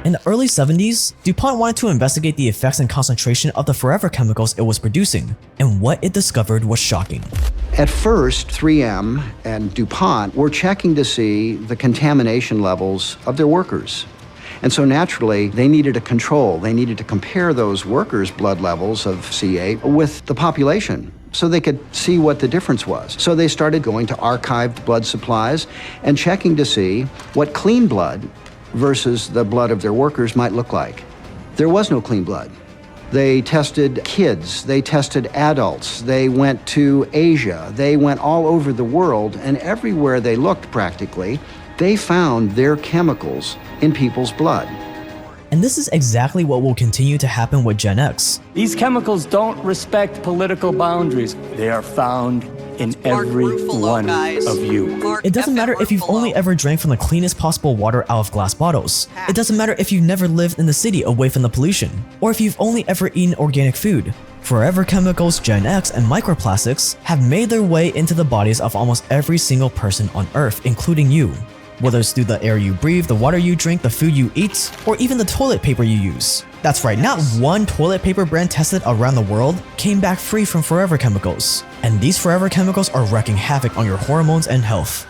In the early 70s, DuPont wanted to investigate the effects and concentration of the forever chemicals it was producing, and what it discovered was shocking. At first, 3M and DuPont were checking to see the contamination levels of their workers. And so naturally, they needed a control. They needed to compare those workers' blood levels of C8 with the population so they could see what the difference was. So they started going to archived blood supplies and checking to see what clean blood versus the blood of their workers might look like. There was no clean blood. They tested kids, they tested adults, they went to Asia, they went all over the world, and everywhere they looked practically, they found their chemicals in people's blood. And this is exactly what will continue to happen with Gen X. These chemicals don't respect political boundaries. They are found in every one of you. It doesn't matter if you've only ever drank from the cleanest possible water out of glass bottles. It doesn't matter if you've never lived in the city away from the pollution, or if you've only ever eaten organic food. Forever Chemicals, Gen X, and microplastics have made their way into the bodies of almost every single person on Earth, including you. Whether it's through the air you breathe, the water you drink, the food you eat, or even the toilet paper you use. That's right, not one toilet paper brand tested around the world came back free from Forever Chemicals. And these Forever Chemicals are wreaking havoc on your hormones and health.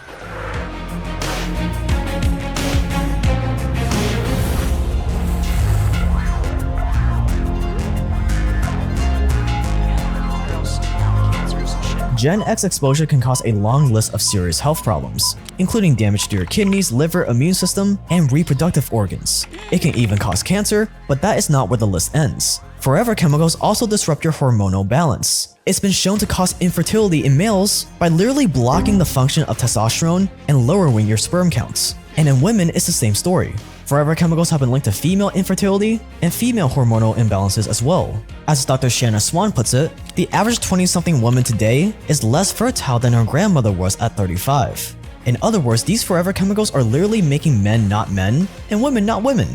Gen X exposure can cause a long list of serious health problems, including damage to your kidneys, liver, immune system, and reproductive organs. It can even cause cancer, but that is not where the list ends. Forever Chemicals also disrupt your hormonal balance. It's been shown to cause infertility in males by literally blocking the function of testosterone and lowering your sperm counts. And in women, it's the same story. Forever Chemicals have been linked to female infertility and female hormonal imbalances as well. As Dr. Shanna Swan puts it, the average 20-something woman today is less fertile than her grandmother was at 35. In other words, these Forever Chemicals are literally making men not men and women not women.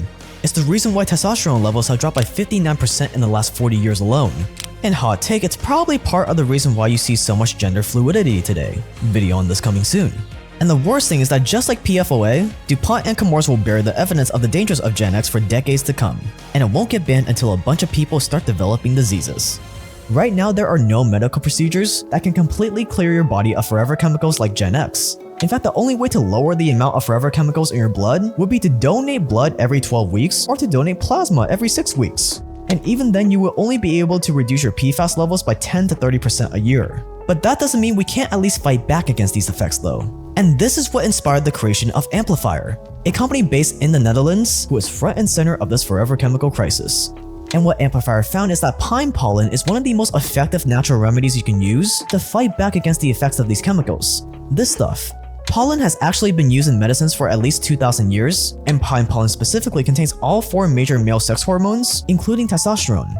It's the reason why testosterone levels have dropped by 59% in the last 40 years alone. And hot take, it's probably part of the reason why you see so much gender fluidity today. Video on this coming soon. And the worst thing is that just like PFOA, DuPont and Chemours will bear the evidence of the dangers of Gen X for decades to come, and it won't get banned until a bunch of people start developing diseases. Right now, there are no medical procedures that can completely clear your body of Forever Chemicals like Gen X. In fact, the only way to lower the amount of Forever Chemicals in your blood would be to donate blood every 12 weeks or to donate plasma every 6 weeks. And even then, you will only be able to reduce your PFAS levels by 10 to 30% a year. But that doesn't mean we can't at least fight back against these effects though. And this is what inspired the creation of Amplifier, a company based in the Netherlands who is front and center of this Forever Chemical crisis. And what Amplifier found is that pine pollen is one of the most effective natural remedies you can use to fight back against the effects of these chemicals. This stuff. Pollen has actually been used in medicines for at least 2,000 years, and pine pollen specifically contains all 4 major male sex hormones, including testosterone.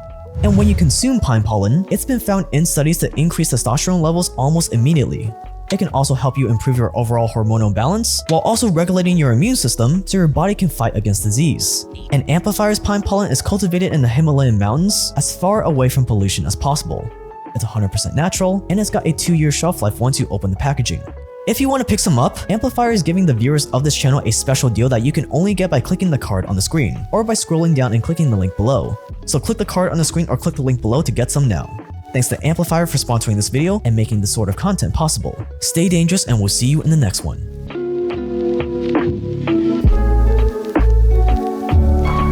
And when you consume pine pollen, it's been found in studies to increase testosterone levels almost immediately. It can also help you improve your overall hormonal balance, while also regulating your immune system so your body can fight against disease. And Amplifier's pine pollen is cultivated in the Himalayan mountains as far away from pollution as possible. It's 100% natural, and it's got a 2-year shelf life once you open the packaging. If you want to pick some up, Amplifier is giving the viewers of this channel a special deal that you can only get by clicking the card on the screen, or by scrolling down and clicking the link below. So click the card on the screen or click the link below to get some now. Thanks to Amplifier for sponsoring this video and making this sort of content possible. Stay dangerous and we'll see you in the next one.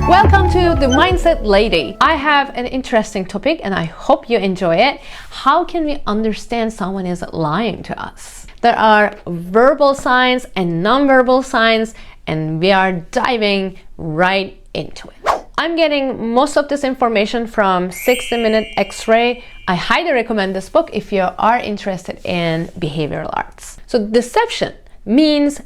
Welcome to The Mindset Lady. I have an interesting topic and I hope you enjoy it. How can we understand someone is lying to us? There are verbal signs and non-verbal signs, and we are diving right into it. I'm getting most of this information from 60 Minute X-Ray. I highly recommend this book if you are interested in behavioral arts. So deception means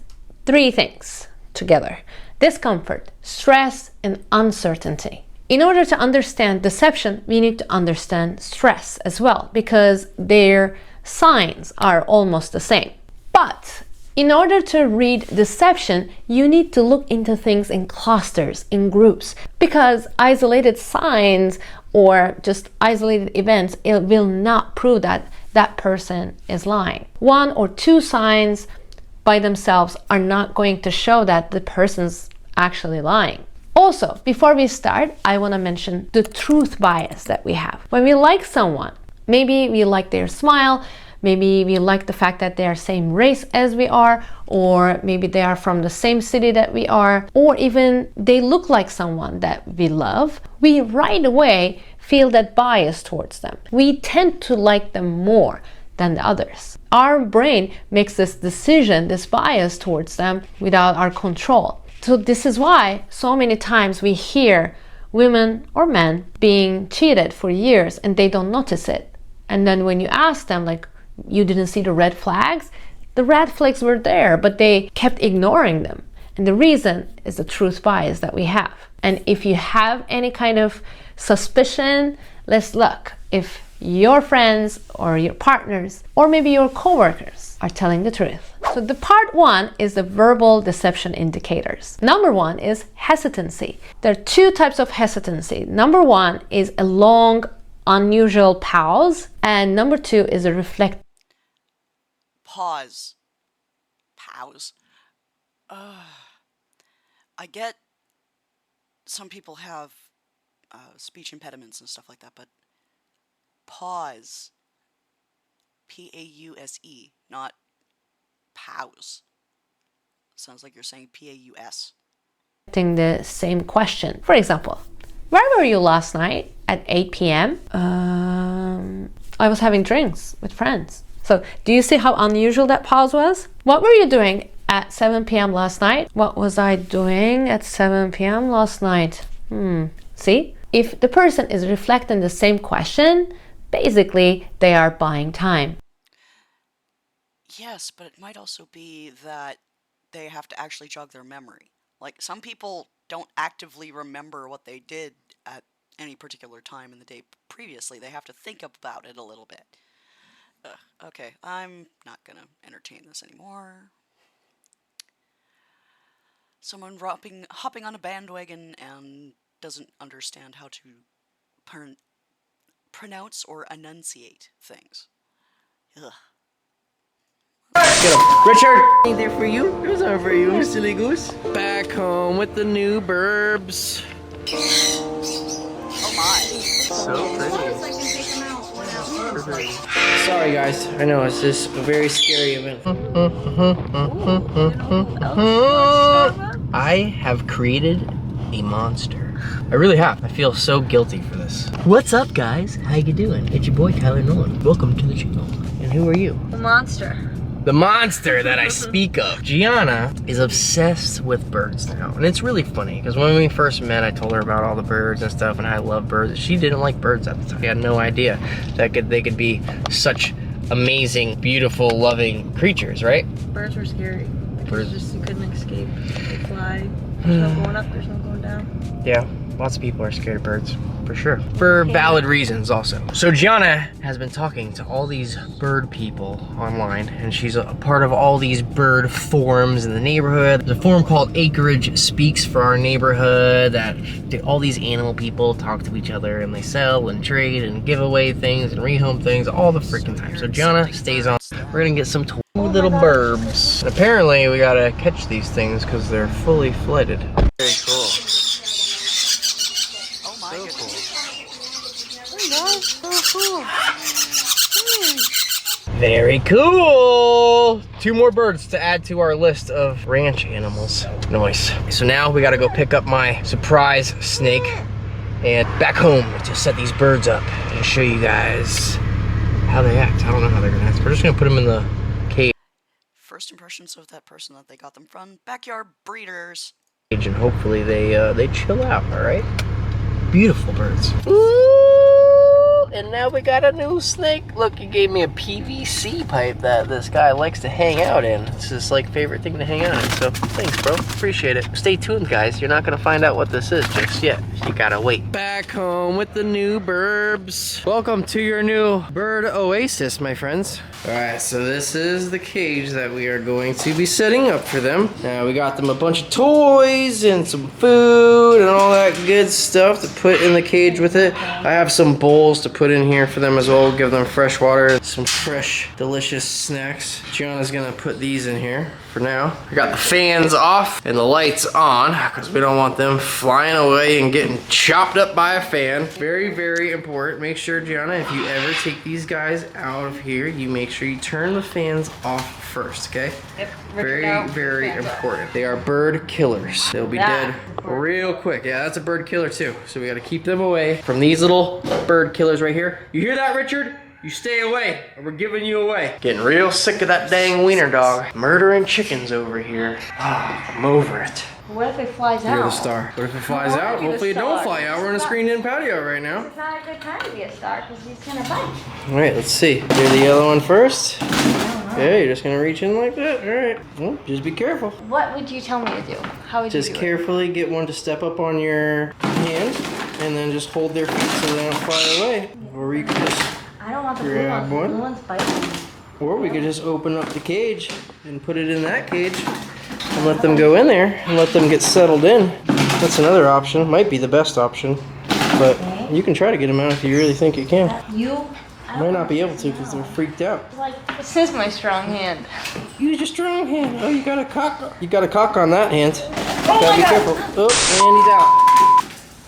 3 things together: discomfort, stress, and uncertainty. In order to understand deception, we need to understand stress as well, because their signs are almost the same. But in order to read deception, you need to look into things in clusters, in groups, because isolated signs or just isolated events, it will not prove that that person is lying. 1 or 2 signs by themselves are not going to show that the person's actually lying. Also, before we start, I want to mention the truth bias that we have. When we like someone, maybe we like their smile, Maybe we like the fact that they are same race as we are, or maybe they are from the same city that we are, or even they look like someone that we love. We right away feel that bias towards them. We tend to like them more than the others. Our brain makes this decision, this bias towards them without our control. So this is why so many times we hear women or men being cheated for years and they don't notice it. And then when you ask them, like, you didn't see the red flags were there, but they kept ignoring them. And the reason is the truth bias that we have. And if you have any kind of suspicion, let's look if your friends or your partners or maybe your coworkers are telling the truth. So the part 1 is the verbal deception indicators. Number 1 is hesitancy. There are 2 types of hesitancy. Number 1 is a long, unusual pause, and number 2 is a reflect. Pause. I get some people have speech impediments and stuff like that, but pause. P-A-U-S-E, not pause. Sounds like you're saying P-A-U-S. The same question. For example, where were you last night at 8 p.m.? I was having drinks with friends. So do you see how unusual that pause was? What were you doing at 7 p.m. last night? What was I doing at 7 p.m. last night? See? If the person is reflecting the same question, basically they are buying time. Yes, but it might also be that they have to actually jog their memory. Like, some people don't actively remember what they did at any particular time in the day previously. They have to think about it a little bit. Okay, I'm not gonna entertain this anymore. Someone hopping on a bandwagon and doesn't understand how to pronounce or enunciate things. Ugh. Richard! Ain't there for you? There's one for you, silly goose. Back home with the new burbs. Oh my. So pretty. Sorry guys, I know it's just a very scary event. I have created a monster. I really have. I feel so guilty for this. What's up guys? How you doing? It's your boy Tyler Nolan. Welcome to the channel. And who are you? The monster. The monster that I speak of. Gianna is obsessed with birds now. And it's really funny because when we first met, I told her about all the birds and stuff and I love birds. She didn't like birds at the time. She had no idea that they could be such amazing, beautiful, loving creatures, right? Birds were scary. Birds. You couldn't escape. They fly. There's no going up, there's no going down. Yeah, lots of people are scared of birds. For sure. For valid reasons also. So Gianna has been talking to all these bird people online and she's a part of all these bird forums in the neighborhood. There's a forum called Acreage Speaks for our neighborhood that all these animal people talk to each other and they sell and trade and give away things and rehome things all the freaking time. So Gianna stays on. We're gonna get some little burbs. And apparently we gotta catch these things because they're fully flighted. Very cool. Very cool! 2 more birds to add to our list of ranch animals. Nice. So now we gotta go pick up my surprise snake and back home to set these birds up and show you guys how they act. I don't know how they're gonna act. We're just gonna put them in the cage. First impressions of that person that they got them from. Backyard breeders. And hopefully they chill out, alright? Beautiful birds. And now we got a new snake. Look, he gave me a PVC pipe that this guy likes to hang out in. It's his like favorite thing to hang out in. So thanks, bro. Appreciate it. Stay tuned, guys. You're not gonna find out what this is just yet. You gotta wait. Back home with the new burbs. Welcome to your new bird oasis, my friends. All right, so this is the cage that we are going to be setting up for them. Now we got them a bunch of toys and some food and all that good stuff to put in the cage with it. I have some bowls to put put in here for them as well. Give them fresh water, some fresh, delicious snacks. Gianna's gonna put these in here for now. I got the fans off and the lights on because we don't want them flying away and getting chopped up by a fan. Very, very important. Make sure, Gianna, if you ever take these guys out of here, you make sure you turn the fans off first, okay? Yep. Very, very important. They are bird killers. They'll be dead real quick. Yeah, that's a bird killer too. So we gotta keep them away from these little bird killers right here. You hear that, Richard? You stay away, or we're giving you away. Getting real sick of that dang wiener dog. Murdering chickens over here. Ah, I'm over it. What if it flies out? You're the star. What if it flies out? Hopefully it don't fly out. We're in a screened-in patio right now. It's not a good time to be a star because he's gonna bite. All right, let's see. Do the yellow one first. Okay, you're just gonna reach in like that. All right. Well, just be careful. What would you tell me to do? How would you do Just carefully get one to step up on your hand, and then just hold their feet so they don't fly away. Or you could just I don't want the blue grab ones. The one. blue ones biting me. Or we could just open up the cage and put it in that cage and let them go in there and let them get settled in. That's another option. Might be the best option. But you can try to get them out if you really think you can. You Might not be able to because they're freaked out. like this is my strong hand. Use your strong hand. Oh, you got a cock. You got a cock on that hand. Oh Gotta my be God. careful. Oh, and he's out.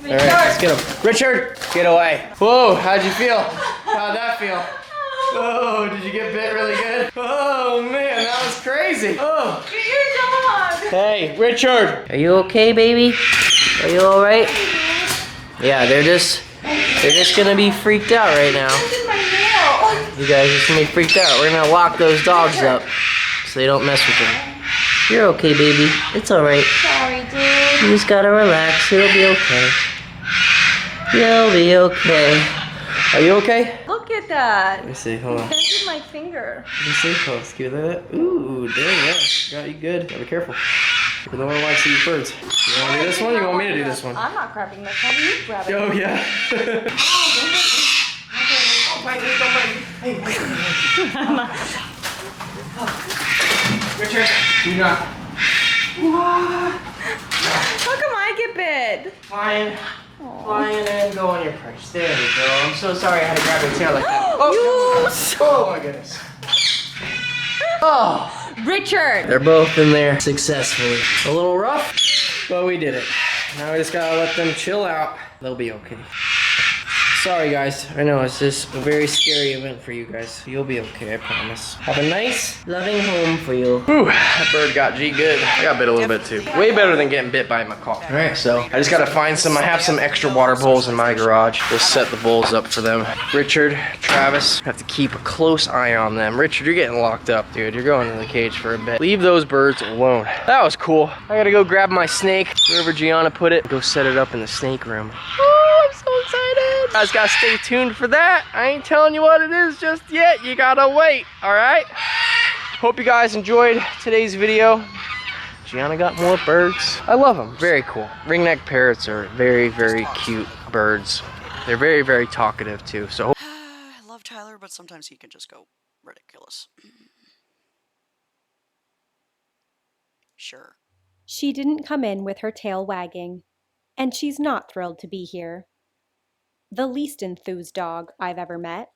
All right, let's get him. Richard, get away. Whoa, how'd you feel? How'd that feel? Oh, did you get bit really good? Oh man, that was crazy. Oh. Get your dog. Hey, Richard. Are you okay, baby? Are you all right? Yeah, they're just gonna be freaked out right now. You guys are just gonna be freaked out. We're gonna lock those dogs up so they don't mess with them. You're okay, baby. It's all right. Sorry, dude. You just gotta relax. It'll be okay. You'll be okay. Are you okay? Look at that. Let me see. Hold on. Bended my finger. Let me see. Oh, let's give that. Ooh, dang, yeah. Got you good. Gotta be careful. You're the one who likes to eat birds. You want to do this one? You want me to do this one? I'm not grabbing this one. You grab it. Oh, yeah. Richard, do not. How come I get bit? Flying and go on your perch. There we go. I'm so sorry I had to grab your tail like that. Oh my goodness. Oh. Richard! They're both in there successfully. A little rough, but we did it. Now we just gotta let them chill out. They'll be okay. Sorry guys, I know it's just a very scary event for you guys. You'll be okay, I promise. Have a nice, loving home for you. Whew, that bird got G good. I got bit a little bit too. Way better than getting bit by a macaw. All right, so I just gotta find some, I have some extra water bowls in my garage. We'll set the bowls up for them. Richard, Travis, have to keep a close eye on them. Richard, you're getting locked up, dude. You're going in the cage for a bit. Leave those birds alone. That was cool. I gotta go grab my snake, wherever Gianna put it. Go set it up in the snake room. Oh, I'm so excited. You guys gotta stay tuned for that. I ain't telling you what it is just yet. You gotta wait, all right? Hope you guys enjoyed today's video. Gianna got more birds. I love them, very cool. Ringneck parrots are very, very cute birds. They're very, very talkative too, so. I love Tyler, but sometimes he can just go ridiculous. Sure. She didn't come in with her tail wagging, and she's not thrilled to be here. The least enthused dog I've ever met.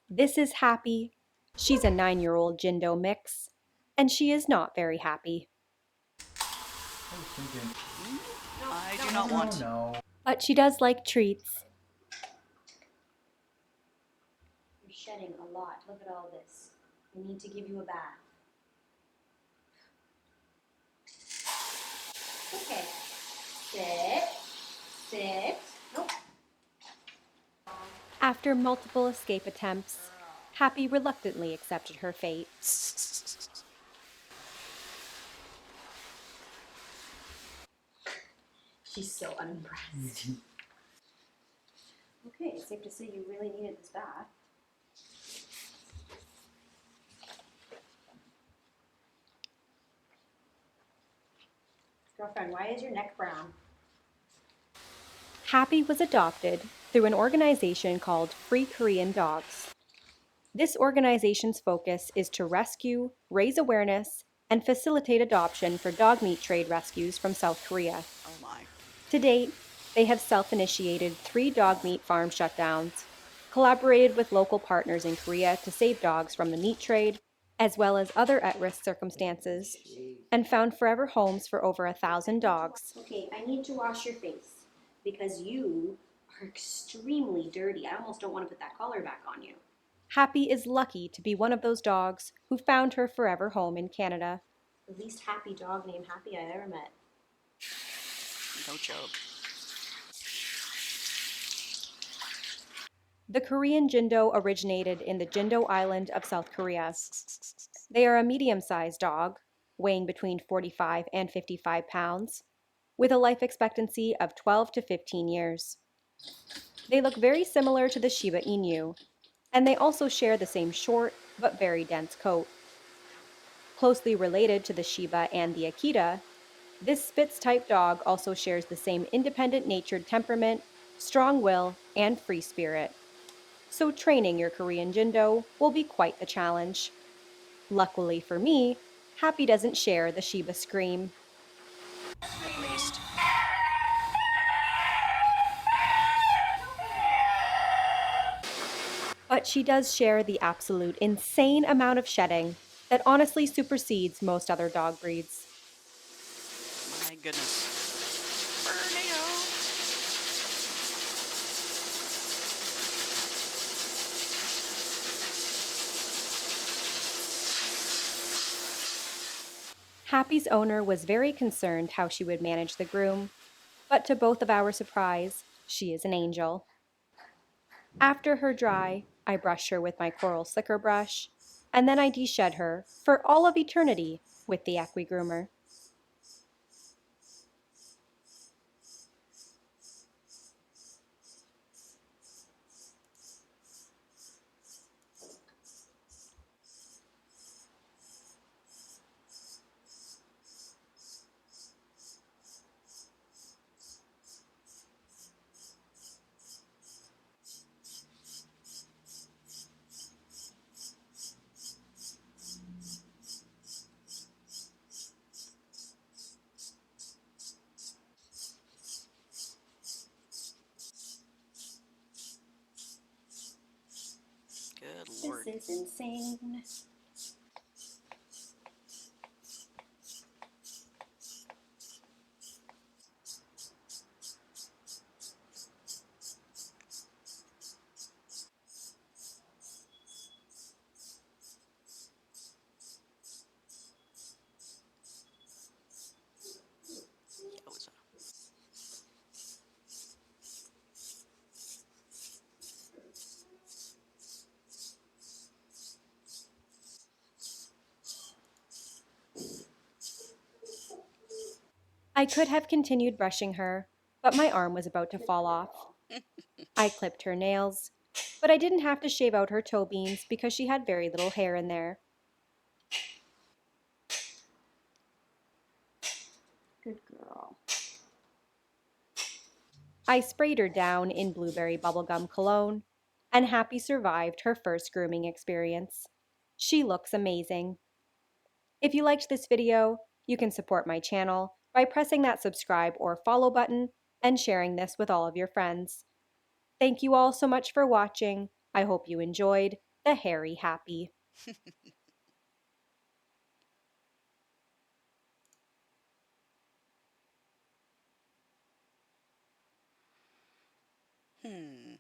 This is Happy. She's a 9-year-old Jindo mix, and she is not very happy. I do not want. But she does like treats. You're shedding a lot. Look at all this. We need to give you a bath. Okay. Sit. Nope. After multiple escape attempts, Happy reluctantly accepted her fate. She's so unimpressed. Okay, it's safe to say you really needed this bath. Girlfriend, why is your neck brown? Happy was adopted through an organization called Free Korean Dogs. This organization's focus is to rescue, raise awareness, and facilitate adoption for dog meat trade rescues from South Korea. Oh my. To date, they have self-initiated 3 dog meat farm shutdowns, collaborated with local partners in Korea to save dogs from the meat trade, as well as other at-risk circumstances, and found forever homes for over 1,000 dogs. Okay, I need to wash your face because you are extremely dirty. I almost don't want to put that collar back on you. Happy is lucky to be one of those dogs who found her forever home in Canada. The least happy dog named Happy I ever met. No joke. The Korean Jindo originated in the Jindo Island of South Korea. They are a medium-sized dog, weighing between 45 and 55 pounds, with a life expectancy of 12 to 15 years. They look very similar to the Shiba Inu, and they also share the same short but very dense coat. Closely related to the Shiba and the Akita, this Spitz-type dog also shares the same independent-natured temperament, strong will, and free spirit. So training your Korean Jindo will be quite the challenge. Luckily for me, Happy doesn't share the Shiba scream. At least. But she does share the absolute insane amount of shedding that honestly supersedes most other dog breeds. My goodness. Happy's owner was very concerned how she would manage the groom, but to both of our surprise, she is an angel. After her dry, I brush her with my coral slicker brush, and then I de-shed her for all of eternity with the AcquiGroomer. Good lord. This is insane. I could have continued brushing her, but my arm was about to fall off. I clipped her nails, but I didn't have to shave out her toe beans because she had very little hair in there. Good girl. I sprayed her down in blueberry bubblegum cologne, and Happy survived her first grooming experience. She looks amazing. If you liked this video, you can support my channel by pressing that subscribe or follow button and sharing this with all of your friends. Thank you all so much for watching. I hope you enjoyed the Hairy Happy. You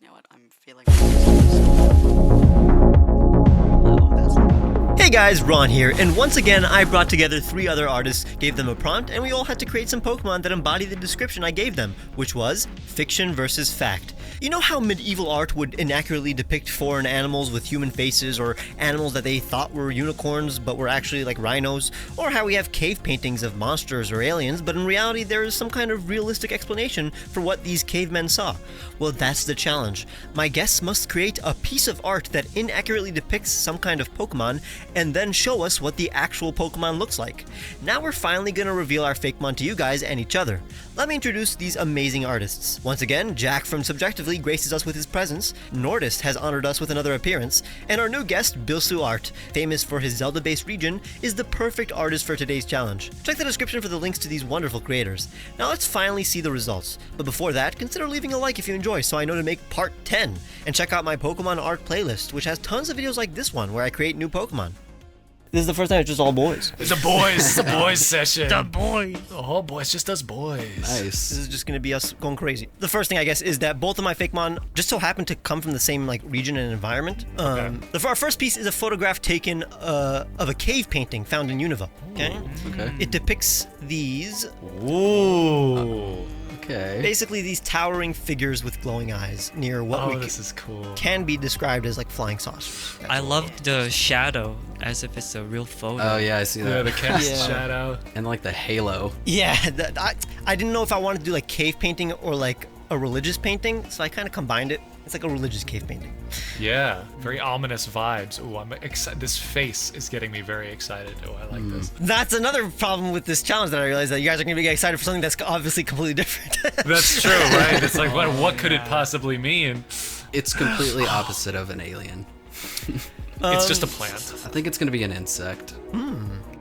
know what? I'm feeling. Hey guys, Ron here, and once again I brought together 3 other artists, gave them a prompt, and we all had to create some Pokemon that embody the description I gave them, which was fiction versus fact. You know how medieval art would inaccurately depict foreign animals with human faces, or animals that they thought were unicorns but were actually like rhinos? Or how we have cave paintings of monsters or aliens, but in reality there is some kind of realistic explanation for what these cavemen saw? Well, that's the challenge. My guests must create a piece of art that inaccurately depicts some kind of Pokemon, and then show us what the actual Pokemon looks like. Now we're finally gonna reveal our Fakemon to you guys and each other. Let me introduce these amazing artists. Once again, Jack from Subjectively graces us with his presence, Nordist has honored us with another appearance, and our new guest, Bilsu Art, famous for his Zelda-based region, is the perfect artist for today's challenge. Check the description for the links to these wonderful creators. Now let's finally see the results. But before that, consider leaving a like if you enjoy so I know to make part 10. And check out my Pokemon art playlist, which has tons of videos like this one where I create new Pokemon. This is the first time it's just all boys. It's a boys session. The boys. Oh, boys, just us boys. Nice. This is just gonna be us going crazy. The first thing, I guess, is that both of my Fakemon just so happen to come from the same region and environment. Our first piece is a photograph taken of a cave painting found in Unova. Okay. It depicts these. Ooh. Okay. Basically, these towering figures with glowing eyes near what this is cool. Can be described as like flying saucers. I love the shadow, as if it's a real photo. Oh yeah, I see that. Yeah, the cast shadow. And like the halo. Yeah, I didn't know if I wanted to do like cave painting or like a religious painting, so I kind of combined it. It's like a religious cave painting. Yeah, very ominous vibes. Ooh, I'm excited. This face is getting me very excited. Oh, I like this. That's another problem with this challenge that I realized that you guys are going to be excited for something that's obviously completely different. That's true, right? It's like, what could it possibly mean? It's completely opposite of an alien. It's just a plant. I think it's going to be an insect.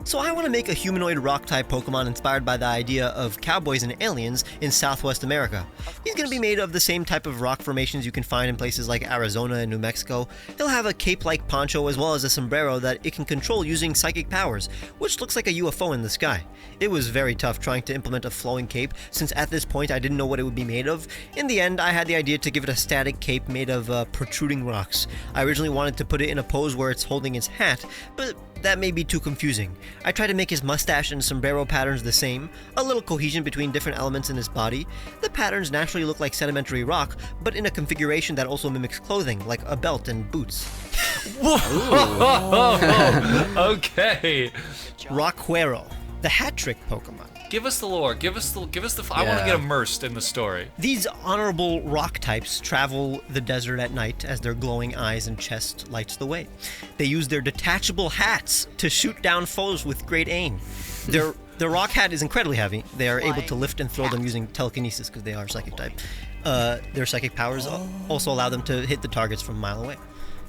So I want to make a humanoid rock-type Pokemon inspired by the idea of cowboys and aliens in Southwest America. He's going to be made of the same type of rock formations you can find in places like Arizona and New Mexico. He'll have a cape-like poncho as well as a sombrero that it can control using psychic powers, which looks like a UFO in the sky. It was very tough trying to implement a flowing cape, since at this point I didn't know what it would be made of. In the end, I had the idea to give it a static cape made of protruding rocks. I originally wanted to put it in a pose where it's holding its hat, but that may be too confusing. I tried to make his mustache and sombrero patterns the same, a little cohesion between different elements in his body. The patterns naturally look like sedimentary rock, but in a configuration that also mimics clothing, like a belt and boots. Whoa! Okay. Rockquero, the hat-trick Pokemon. Give us the lore. Give us the. I want to get immersed in the story. These honorable rock types travel the desert at night as their glowing eyes and chest lights the way. They use their detachable hats to shoot down foes with great aim. Their rock hat is incredibly heavy. They are able to lift and throw them using telekinesis because they are psychic type. Their psychic powers also allow them to hit the targets from a mile away.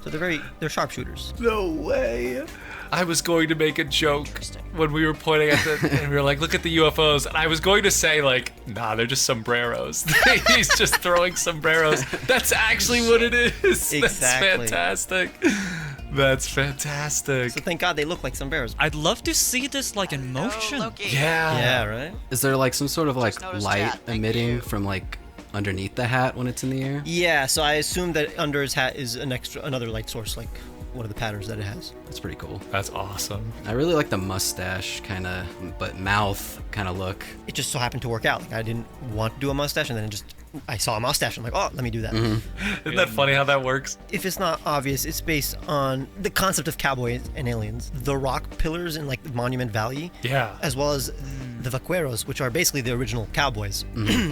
So they're sharpshooters. No way. I was going to make a joke when we were pointing at and we were like, look at the UFOs. And I was going to say like, nah, they're just sombreros. He's just throwing sombreros. That's actually what it is. Exactly. That's fantastic. That's fantastic. So thank God they look like sombreros. I'd love to see this like in motion. Yeah, right? Is there like some sort of like light emitting from like underneath the hat when it's in the air? Yeah, so I assume that under his hat is another light source, like one of the patterns that it has. That's pretty cool. That's awesome. I really like the mustache kind of, but mouth kind of look. It just so happened to work out. Like I didn't want to do a mustache, and then I saw a mustache. I'm like, oh, let me do that. Isn't that funny how that works? If it's not obvious, it's based on the concept of cowboys and aliens. The rock pillars in like the Monument Valley. Yeah. As well as the vaqueros, which are basically the original cowboys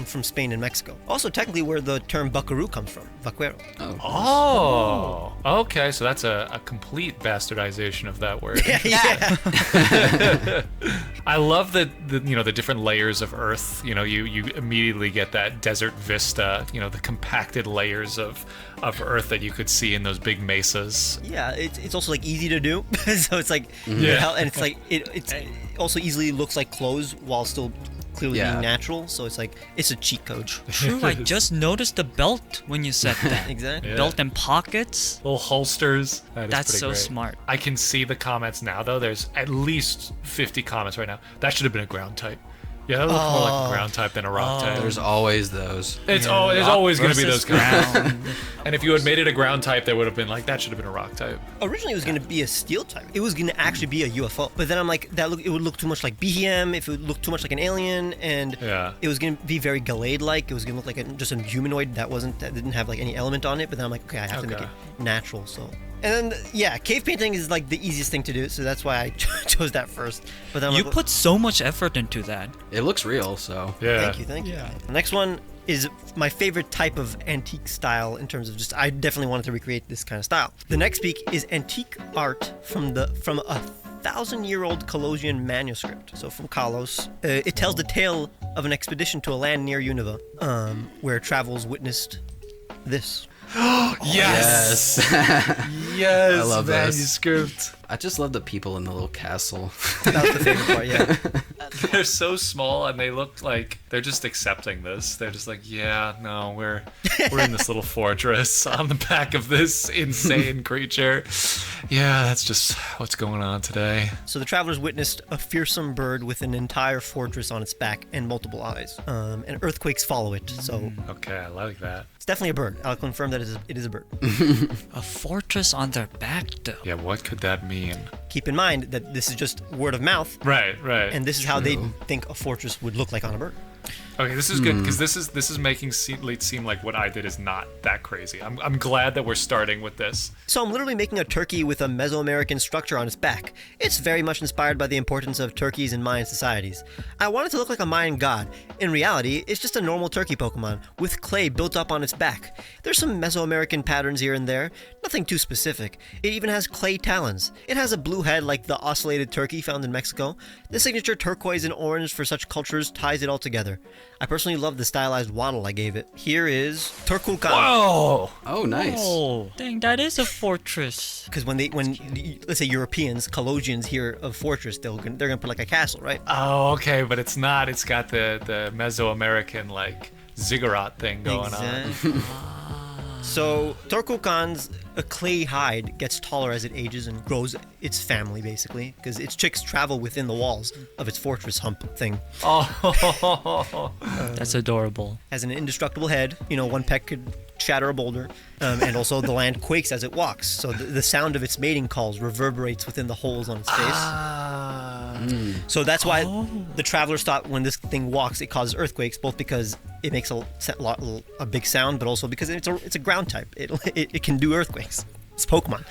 from Spain and Mexico. Also, technically, where the term buckaroo comes from, vaquero. Oh, okay. So that's a complete bastardization of that word. Yeah. I love the different layers of Earth. You immediately get that desert vista. The compacted layers of Earth that you could see in those big mesas. Yeah, it's also like easy to do. So it's like and it's like it also easily looks like clothes while still clearly being natural. So it's like it's a cheat code. True, I just noticed the belt when you said that. Exactly. Belt and pockets. Little holsters. That's so great. smart. I can see the comments now though. There's at least 50 comments right now. That should have been a ground type. Yeah, that looks more like a ground type than a rock type. There's always those. There's always going to be those comments. And if you had made it a ground type, they would have been like, that should have been a rock type. Originally, it was going to be a steel type. It was going to actually be a UFO. But then I'm like, it would look too much like BHM, if it would look too much like an alien, and it was going to be very Gallade-like. It was going to look like just a humanoid that didn't have like any element on it. But then I'm like, okay, I have to make it natural. So. And then, cave painting is like the easiest thing to do, so that's why I chose that first. But then you put so much effort into that. It looks real, so. Yeah. Thank you. Yeah. The next one, is my favorite type of antique style in terms of just, I definitely wanted to recreate this kind of style. The next peak is antique art from a 1,000-year-old Colossian manuscript. So from Kalos, it tells the tale of an expedition to a land near Unova, where travels witnessed this. Yes. I love manuscript. this. I just love the people in the little castle. That was the favorite part, yeah. They're so small and they look like they're just accepting this. They're just like, yeah, no, we're in this little fortress on the back of this insane creature. Yeah, that's just what's going on today. So the travelers witnessed a fearsome bird with an entire fortress on its back and multiple eyes. And earthquakes follow it, so... Okay, I like that. It's definitely a bird. I'll confirm that it is a bird. A fortress on their back, though. Yeah, what could that mean? Keep in mind that this is just word of mouth. Right. And this is how they think a fortress would look like on a bird. Okay, this is good because this is making it seem like what I did is not that crazy. I'm glad that we're starting with this. So I'm literally making a turkey with a Mesoamerican structure on its back. It's very much inspired by the importance of turkeys in Mayan societies. I want it to look like a Mayan god. In reality, it's just a normal turkey Pokemon with clay built up on its back. There's some Mesoamerican patterns here and there, nothing too specific. It even has clay talons. It has a blue head like the ocellated turkey found in Mexico. The signature turquoise and orange for such cultures ties it all together. I personally love the stylized waddle I gave it. Here is Turkulkan. Whoa! Oh, nice. Oh, dang, that is a fortress. Because when let's say Europeans, Colossians hear of fortress, they're gonna put like a castle, right? Oh, okay, but it's not. It's got the Mesoamerican like ziggurat thing going on. So Turkulkan's clay hide gets taller as it ages and grows its family, basically, because its chicks travel within the walls of its fortress hump thing. Oh, that's adorable. Has an indestructible head. One peck could shatter a boulder, and also the land quakes as it walks. So the sound of its mating calls reverberates within the holes on its face. So that's why the travelers thought when this thing walks, it causes earthquakes, both because it makes a big sound, but also because it's a ground type. It can do earthquakes. It's Pokemon.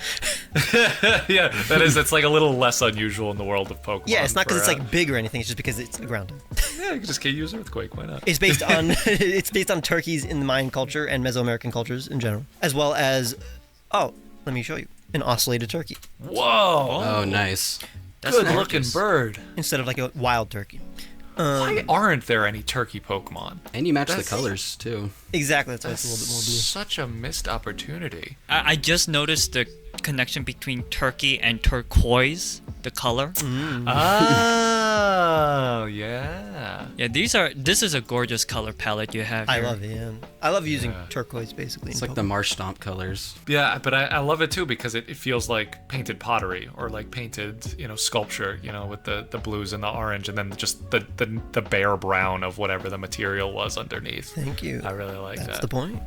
Yeah, that's like a little less unusual in the world of Pokemon. Yeah, it's not because it's like big or anything. It's just because it's a ground type. Yeah, you just can't use earthquake. Why not? It's based on turkeys in the Mayan culture and Mesoamerican cultures in general, as well as let me show you an ocellated turkey. Whoa! Oh, nice. That's good looking bird. Instead of like a wild turkey. Why aren't there any turkey Pokemon? And you match the colors too. Exactly, that's why it's a little bit more blue. Such a missed opportunity. I just noticed the connection between turkey and turquoise, the color. Oh, yeah. Yeah, this is a gorgeous color palette you have here. I love it, yeah. I love using turquoise, basically. It's like the Marsh Stomp colors. Yeah, but I love it too because it feels like painted pottery or like painted, sculpture, with the blues and the orange and then just the bare brown of whatever the material was underneath. Thank you. I really like that. That's the point.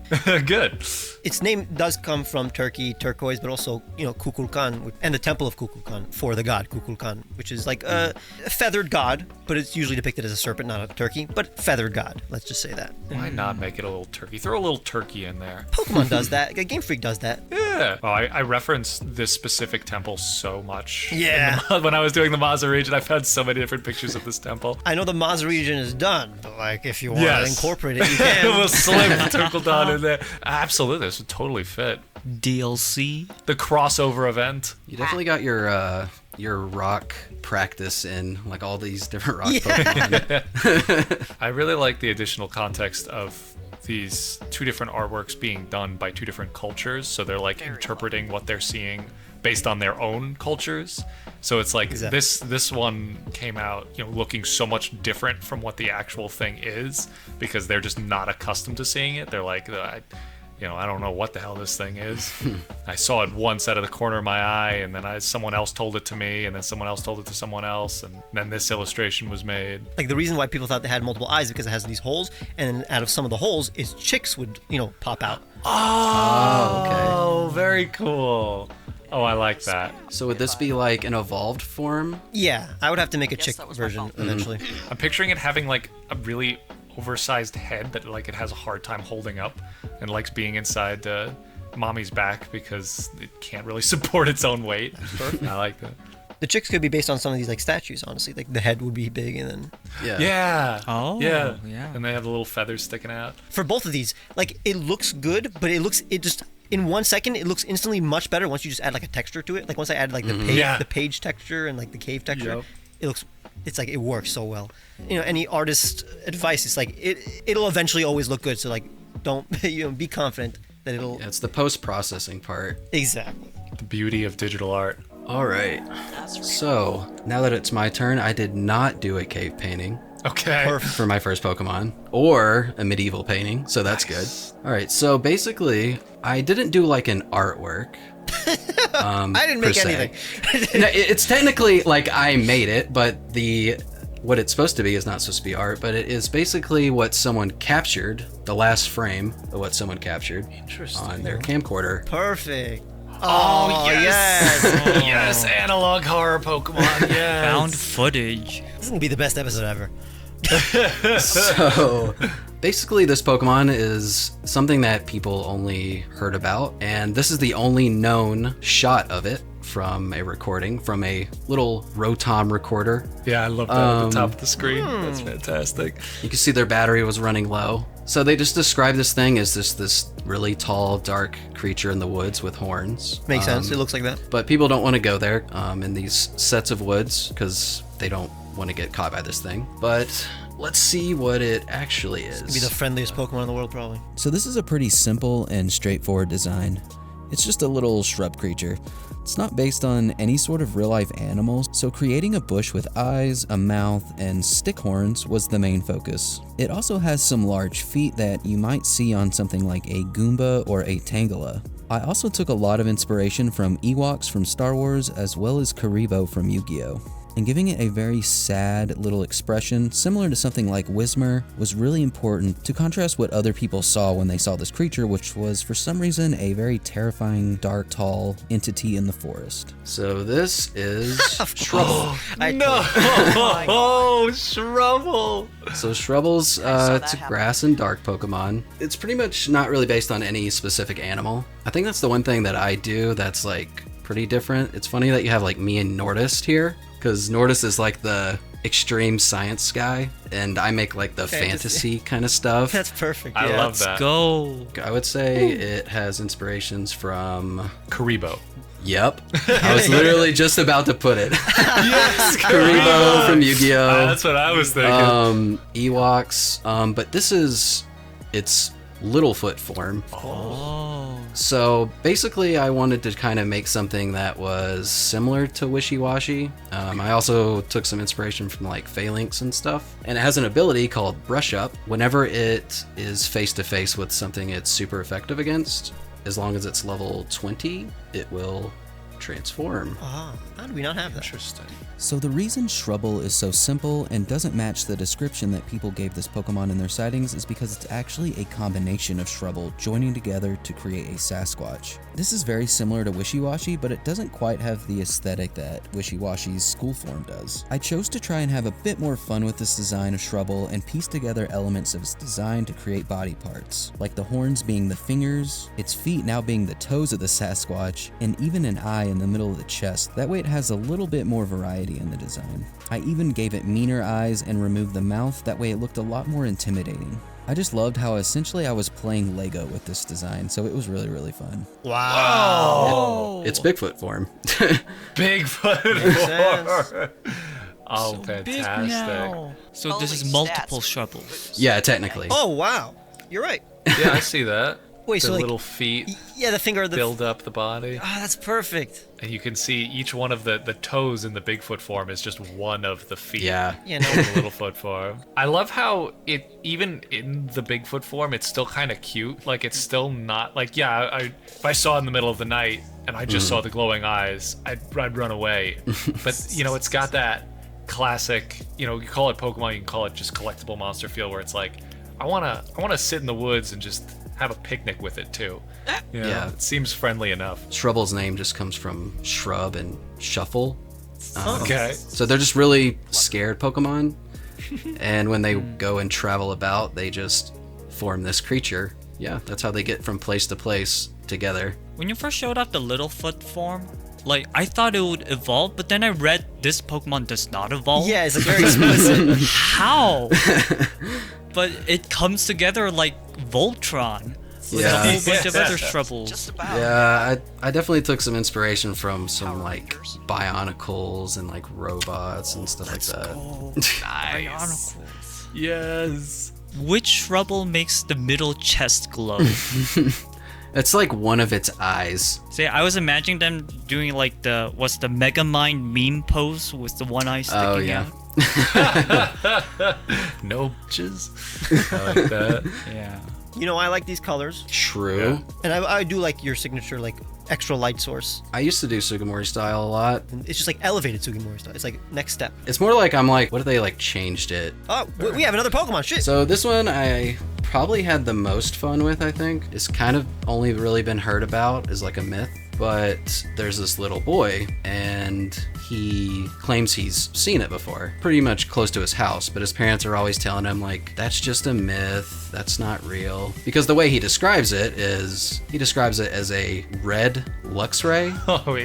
Good. Its name does come from Turkey, turquoise, but also, Kukulkan and the temple of Kukulkan for the god Kukulkan, which is like a feathered god, but it's usually depicted as a serpent, not a turkey, but feathered god. Let's just say that. Why not make it a little turkey? Throw a little turkey in there. Pokemon does that. Game Freak does that. Yeah. Oh, I referenced this specific temple so much. Yeah. When I was doing the Mazda region, I found so many different pictures of this temple. I know the Mazda region is done, but if you want to incorporate it, you can. We'll slip Turkledon in there. Absolutely, this would totally fit. DLC? The crossover event. You definitely got your rock practice in, like all these different rock Pokemon. I really like the additional context of these two different artworks being done by two different cultures, so they're like interpreting what they're seeing based on their own cultures. So it's like this one came out, looking so much different from what the actual thing is because they're just not accustomed to seeing it. They're like, I don't know what the hell this thing is. I saw it once out of the corner of my eye, and then someone else told it to me, and then someone else told it to someone else, and then this illustration was made. Like the reason why people thought they had multiple eyes is because it has these holes, and out of some of the holes, its chicks would, pop out. Oh, okay. Oh, very cool. Oh, I like that. So would this be like an evolved form? Yeah, I would have to make a chick version eventually. I'm picturing it having like a really oversized head that like it has a hard time holding up and likes being inside mommy's back because it can't really support its own weight. I like that. The chicks could be based on some of these like statues, honestly. Like the head would be big and then... Yeah. Oh, Yeah. yeah. And they have the little feathers sticking out. For both of these, like it looks good, but it just in 1 second it looks instantly much better once you just add like a texture to it. Like once I add like the page texture and like the cave texture, it's like it works so well. You know, any artist advice is like it'll eventually always look good. So like don't be confident that it'll. Yeah, it's the post-processing part. Exactly. The beauty of digital art. All right. So now that it's my turn, I did not do a cave painting. Okay. For my first Pokemon, or a medieval painting, so that's good. All right, so basically, I didn't do like an artwork. I didn't make anything. No, it's technically like I made it, but what it's supposed to be is not supposed to be art, but it is basically what someone captured, the last frame of what someone captured on their camcorder. Perfect. Oh, yes! Yes, analog horror Pokemon, yes! Found footage. This is gonna be the best episode ever. So, basically this Pokemon is something that people only heard about, and this is the only known shot of it from a recording, from a little Rotom recorder. Yeah, I love that at the top of the screen. That's fantastic. You can see their battery was running low. So they just describe this thing as this really tall, dark creature in the woods with horns. Makes sense. It looks like that. But people don't want to go there in these sets of woods because they don't want to get caught by this thing. But let's see what it actually is. It'll be the friendliest Pokemon in the world, probably. So this is a pretty simple and straightforward design. It's just a little shrub creature. It's not based on any sort of real-life animals, so creating a bush with eyes, a mouth, and stick horns was the main focus. It also has some large feet that you might see on something like a Goomba or a Tangela. I also took a lot of inspiration from Ewoks from Star Wars as well as Karibo from Yu-Gi-Oh! And giving it a very sad little expression, similar to something like Whismur, was really important to contrast what other people saw when they saw this creature, which was for some reason a very terrifying, dark, tall entity in the forest. So this is Shrubble. Oh, Shrubble! So Shrubble's it's a grass and dark Pokemon. It's pretty much not really based on any specific animal. I think that's the one thing that I do that's like pretty different. It's funny that you have like me and Nordist here, because Nordist is like the extreme science guy, and I make like the fantasy kind of stuff. That's perfect. I love that. Let's go. I would say it has inspirations from Karibo. Yep. I was literally just about to put it. Yes, Karibo from Yu-Gi-Oh! That's what I was thinking. Ewoks. But this is its Littlefoot form. Oh. So basically I wanted to kind of make something that was similar to Wishy-Washy. I also took some inspiration from like Phalanx and stuff. And it has an ability called Brush Up. Whenever it is face to face with something it's super effective against, as long as it's level 20, it will transform. How do we not have that? Interesting. So the reason Shrubble is so simple and doesn't match the description that people gave this Pokemon in their sightings is because it's actually a combination of Shrubble joining together to create a Sasquatch. This is very similar to Wishy-Washy, but it doesn't quite have the aesthetic that Wishy-Washy's school form does. I chose to try and have a bit more fun with this design of Shrubble and piece together elements of its design to create body parts, like the horns being the fingers, its feet now being the toes of the Sasquatch, and even an eye in the middle of the chest. That way it has a little bit more variety in the design. I even gave it meaner eyes and removed the mouth, that way it looked a lot more intimidating. I just loved how essentially I was playing Lego with this design, so it was really, really fun. Wow! It's Bigfoot form. Bigfoot form! Oh, So fantastic. big now. So this is multiple Shrubbles. Yeah, technically. Oh, wow. You're right. Yeah, I see that. Wait, the so like, little feet yeah, the finger of the build up the body. that's perfect. And you can see each one of the toes in the Bigfoot form is just one of the feet. Yeah. You know. In the Littlefoot form. I love how it, even in the Bigfoot form, it's still kind of cute. Like, it's still not, like, yeah, if I saw it in the middle of the night and I just saw the glowing eyes, I'd run away. But, you know, it's got that classic, you know, you call it Pokemon, you can call it just collectible monster feel, where it's like, I wanna sit in the woods and just have a picnic with it too. You know, Yeah. it seems friendly enough. Shrubble's name just comes from shrub and shuffle. Okay. So they're just really scared Pokemon. And when they go and travel about, they just form this creature. Yeah, that's how they get from place to place together. When you first showed off the Littlefoot form, Like, I thought it would evolve, but then I read this Pokemon does not evolve. Yeah, it's like very explicit. How? But it comes together like Voltron. With a whole bunch of other troubles. Yeah, I definitely took some inspiration from some like Bionicles and like robots and stuff like that. Nice. Yes. Which trouble makes the middle chest glow? It's like one of its eyes. See, I was imagining them doing like the Megamind meme pose with the one eye sticking out. No bitches. I like that. Yeah. You know, I like these colors. True. Yeah. And I do like your signature, like, extra light source. I used to do Sugimori style a lot. It's just like elevated Sugimori style. It's like next step. It's more like I'm like, what if they like changed it? Oh, we have another Pokemon. Shit. So this one I probably had the most fun with, I think. It's kind of only really been heard about as like a myth. But there's this little boy, and he claims he's seen it before, pretty much close to his house, but his parents are always telling him, like, that's just a myth, that's not real. Because the way he describes it is, he describes it as a red Luxray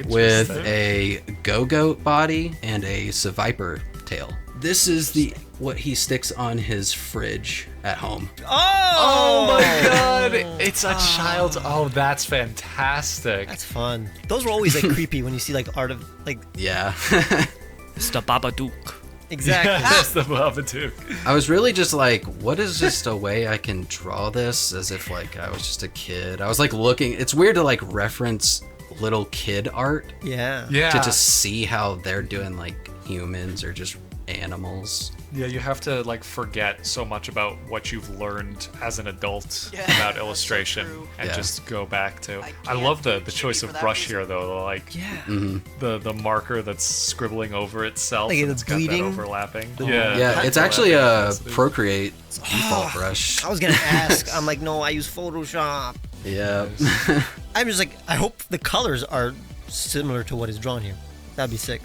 with a Go-Goat body and a Seviper tail. This is what he sticks on his fridge at home. Oh my god! It's a child's. Oh, that's fantastic. That's fun. Those were always like creepy when you see like art of like. Yeah. It's the Babadook. Exactly. Yeah, that's the Babadook. I was really just like, what is just a way I can draw this as if like I was just a kid. I was like looking. It's weird to like reference little kid art. Yeah. Yeah. To just see how they're doing like humans or just animals. Yeah, you have to like forget so much about what you've learned as an adult about illustration and just go back to. I love the choice of brush here though, like the marker that's scribbling over itself. Like and it's got that bleeding? overlapping. Yeah, it's actually a Procreate default brush. I was gonna ask. I'm like, no, I use Photoshop. Yeah. I'm just like, I hope the colors are similar to what is drawn here. That'd be sick.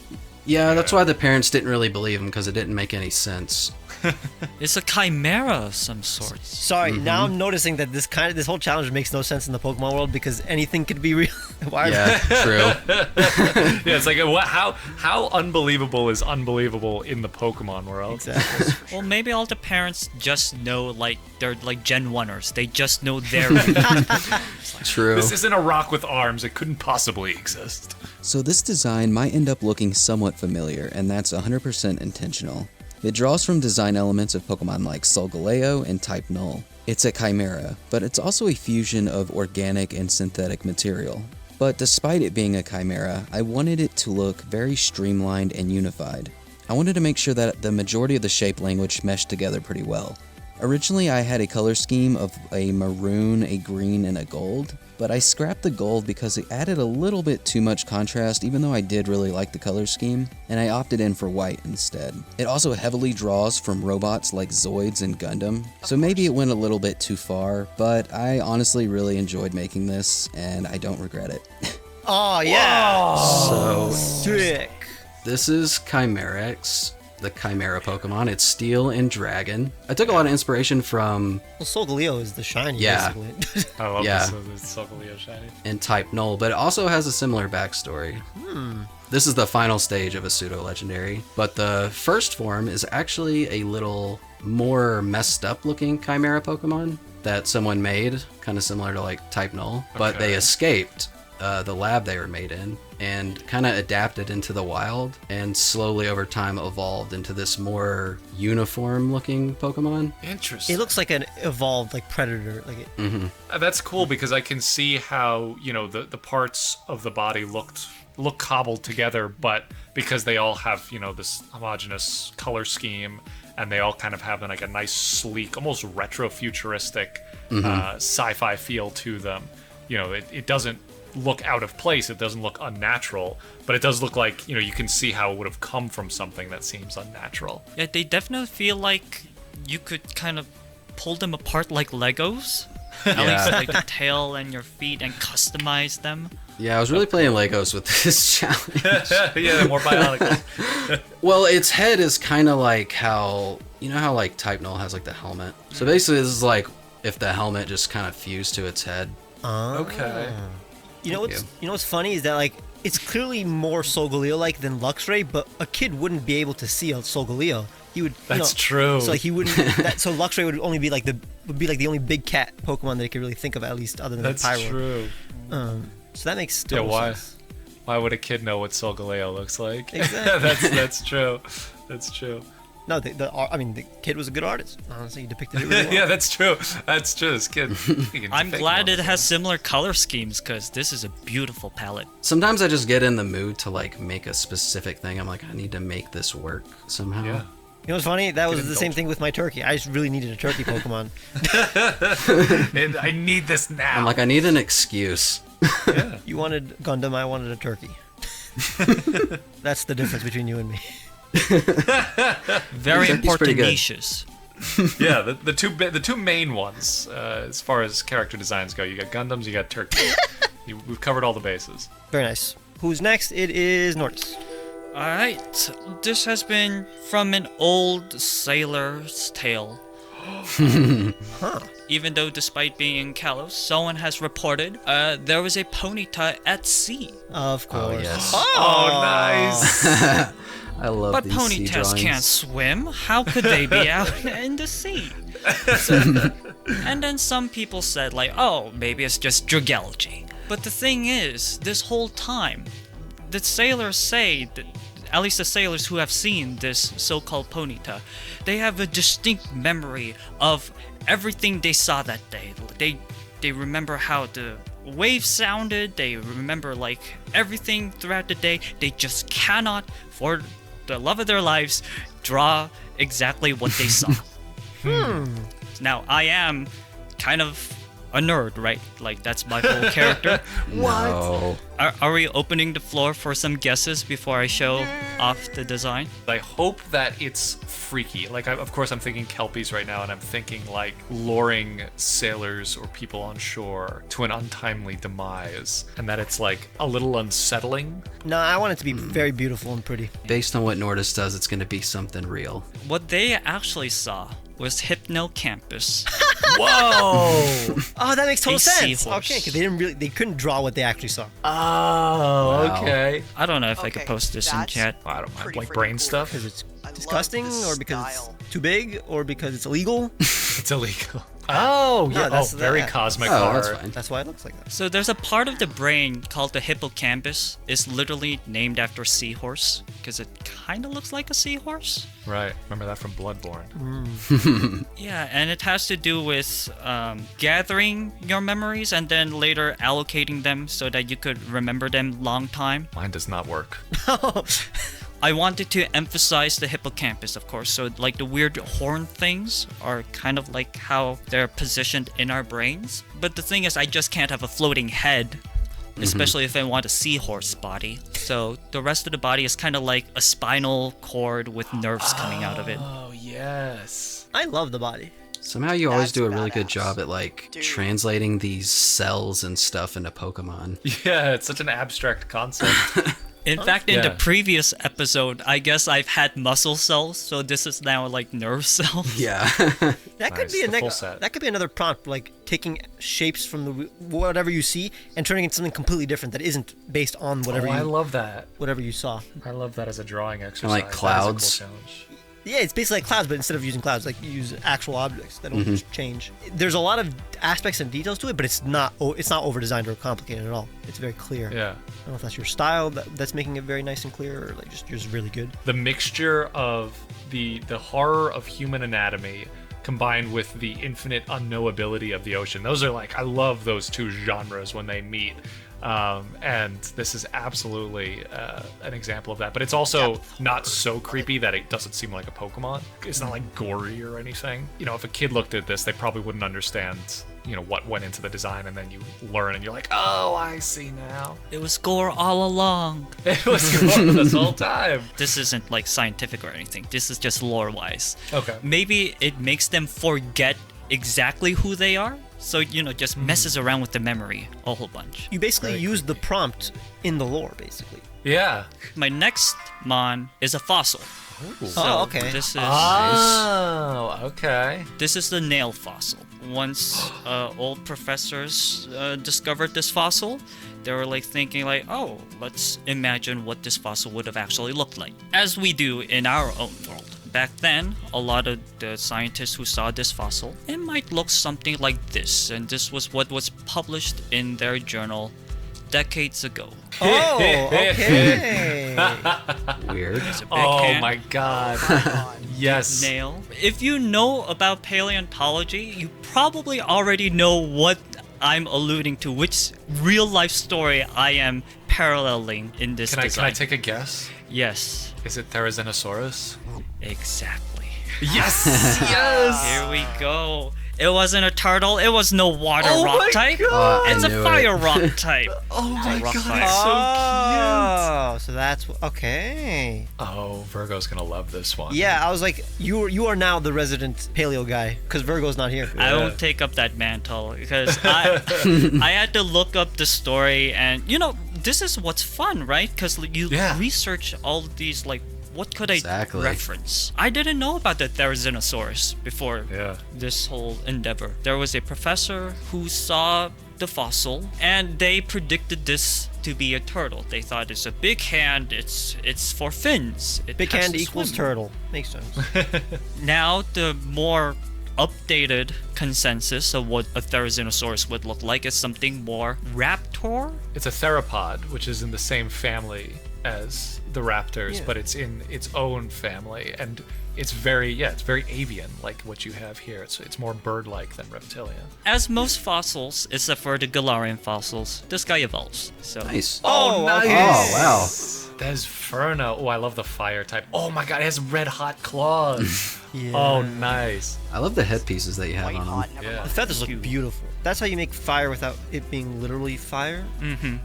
Yeah, that's why the parents didn't really believe him, because it didn't make any sense. It's a chimera of some sort. Sorry, now I'm noticing that this whole challenge makes no sense in the Pokemon world because anything could be real. Yeah, true. Yeah, it's like how unbelievable is unbelievable in the Pokemon world? Exactly. Well, maybe all the parents just know, like, they're like Gen 1ers. They just know their. True. This isn't a rock with arms. It couldn't possibly exist. So this design might end up looking somewhat familiar, and that's 100% intentional. It draws from design elements of Pokemon like Solgaleo and Type Null. It's a chimera, but it's also a fusion of organic and synthetic material. But despite it being a chimera, I wanted it to look very streamlined and unified. I wanted to make sure that the majority of the shape language meshed together pretty well. Originally I had a color scheme of a maroon, a green, and a gold, but I scrapped the gold because it added a little bit too much contrast even though I did really like the color scheme, and I opted in for white instead. It also heavily draws from robots like Zoids and Gundam, so maybe it went a little bit too far, but I honestly really enjoyed making this, and I don't regret it. Oh yeah! So sick! This is Chimerex, the Chimera Pokemon. It's Steel and Dragon. I took a lot of inspiration from... Well, Solgaleo is the shiny, basically. I love Yeah. this Solgaleo shiny. and Type Null, but it also has a similar backstory. This is the final stage of a pseudo-legendary, but the first form is actually a little more messed up looking Chimera Pokemon that someone made, kind of similar to like Type Null, but they escaped the lab they were made in and kind of adapted into the wild and slowly over time evolved into this more uniform looking Pokemon. Interesting. It looks like an evolved like predator. Like it, That's cool because I can see how, you know, the parts of the body look cobbled together, but because they all have, you know, this homogeneous color scheme and they all kind of have like a nice sleek, almost retro-futuristic sci-fi feel to them. You know, it doesn't look out of place, it doesn't look unnatural, but it does look like, you know, you can see how it would have come from something that seems unnatural. Yeah, they definitely feel like you could kind of pull them apart like Legos. At least like the tail and your feet and customize them. Yeah, I was really playing Legos with this challenge. Yeah, more bionic. Well, its head is kind of like how, you know how like Type Null has like the helmet? So basically this is like if the helmet just kind of fused to its head. Okay. You know what's funny is that like it's clearly more Solgaleo-like than Luxray, but a kid wouldn't be able to see a Solgaleo. He would. That's true. So he wouldn't. So Luxray would only be like the only big cat Pokemon that he could really think of, at least other than That's Pyro. true. So that makes total sense. Why would a kid know what Solgaleo looks like? Exactly. that's true. That's true. No, the kid was a good artist. Honestly, he depicted it really well. Yeah, that's true. That's true. This kid. I'm glad it has similar color schemes because this is a beautiful palette. Sometimes I just get in the mood to like make a specific thing. I'm like, I need to make this work somehow. Yeah. You know what's funny? That was the same thing with my turkey. I just really needed a turkey Pokemon. And I need this now. I'm like, I need an excuse. Yeah. You wanted Gundam, I wanted a turkey. That's the difference between you and me. Very important niches. Yeah, the two main ones as far as character designs go. You got Gundams, you got Turkey. We've covered all the bases. Very nice. Who's next? It is Nordis. Alright, this has been from an old sailor's tale. Huh. Even though despite being in Kalos, someone has reported there was a ponyta at sea. Of course. Oh, yes. Oh, nice. I love But these sea ponytas drawings. can't swim. How could they be out in the sea? And then some people said like, oh, maybe it's just dragalgy. But the thing is, this whole time, the sailors say that, at least the sailors who have seen this so-called ponyta, they have a distinct memory of everything they saw that day. They remember how the waves sounded, they remember like everything throughout the day. They just cannot, for the love of their lives, draw exactly what they saw. Now, I am kind of a nerd, right? Like, that's my whole character. No. Are we opening the floor for some guesses before I show off the design? I hope that it's freaky. Like, of course, I'm thinking Kelpies right now, and I'm thinking like luring sailors or people on shore to an untimely demise, and that it's like a little unsettling. No, I want it to be very beautiful and pretty. Based on what Nordis does, it's going to be something real. What they actually saw was Hypnocampus. Whoa! Oh, that makes total A sense. seahorse. Okay, because they couldn't draw what they actually saw. Oh, okay. I don't know if I could post this in chat. I don't mind. Like brain stuff? Because it's disgusting, or because it's too big, or because it's illegal. It's illegal. Oh, No, yeah. that's Very that. cosmic Oh, horror. that's fine. That's why it looks like that. So there's a part of the brain called the hippocampus. It's literally named after seahorse because it kind of looks like a seahorse. Right. Remember that from Bloodborne. Yeah, and it has to do with gathering your memories and then later allocating them so that you could remember them long time. Mine does not work. I wanted to emphasize the hippocampus, of course. So, like, the weird horn things are kind of like how they're positioned in our brains. But the thing is, I just can't have a floating head, especially if I want a seahorse body. So, the rest of the body is kind of like a spinal cord with nerves coming out of it. Oh, yes. I love the body. Somehow you always That's do a really good badass. job at like Dude. translating these cells and stuff into Pokemon. Yeah, it's such an abstract concept. In fact, in the Yeah. previous episode, I guess I've had muscle cells, so this is now like nerve cells. Yeah. That could Nice, be the full set. that could be another prompt, like taking shapes from the whatever you see and turning it into something completely different that isn't based on whatever I you love that. whatever you saw. I love that as a drawing exercise. like That is a clouds. cool challenge. Yeah, it's basically like clouds, but instead of using clouds, like you use actual objects that don't change. There's a lot of aspects and details to it, but it's not over designed or complicated at all. It's very clear. Yeah. I don't know if that's your style that's making it very nice and clear, or like just really good. The mixture of the horror of human anatomy combined with the infinite unknowability of the ocean. Those are like, I love those two genres when they meet. And this is absolutely an example of that. But it's also not so creepy that it doesn't seem like a Pokemon. It's not like gory or anything. You know, if a kid looked at this, they probably wouldn't understand, you know, what went into the design. And then you learn and you're like, oh, I see now. It was gore all along. It was gore this whole time. This isn't like scientific or anything. This is just lore-wise. Okay. Maybe it makes them forget exactly who they are. So, you know, just messes around with the memory a whole bunch. You basically use the prompt in the lore, basically. Yeah. My next mon is a fossil. So Oh, okay. This is Oh, okay. This is the nail fossil. Once old professors discovered this fossil, They were like thinking like, oh, let's imagine what this fossil would have actually looked like, as we do in our own world. Back then, a lot of the scientists who saw this fossil, it might look something like this, and this was what was published in their journal decades ago. Oh, okay. Weird. Oh my god. Yes. Nail. If you know about paleontology, you probably already know what I'm alluding to, which real life story I am paralleling in this Can design. I take a guess? Yes. Is it Therizinosaurus? Exactly. Yes! Yes! Here we go. It wasn't a turtle. It was no water Oh rock my type. God. It's a I knew fire it. rock type. Oh It's a my rock god, fire. it's so cute. So that's okay. Oh, Virgo's gonna love this one. Yeah, I was like, you are now the resident paleo guy because Virgo's not here. I won't take up that mantle because I had to look up the story, and this is what's fun, right? Because you research all these like, what could I reference? I didn't know about the Therizinosaurus before this whole endeavor. There was a professor who saw the fossil, and they predicted this to be a turtle. They thought it's a big hand. It's for fins. It Big has hand to equals swim. turtle. Makes sense. Now the more updated consensus of what a Therizinosaurus would look like is something more raptor. It's a theropod, which is in the same family as the raptors, but it's in its own family, and it's very avian, like what you have here. It's more bird-like than reptilian. As most fossils, except for the Galarian fossils, this guy evolves. So nice. Oh, nice. Okay. Oh, wow. There's Furna. Oh, I love the fire type. Oh my god, it has red hot claws. Yeah. Oh, nice. I love the headpieces that you have on them. Yeah. The feathers look beautiful. That's how you make fire without it being literally fire.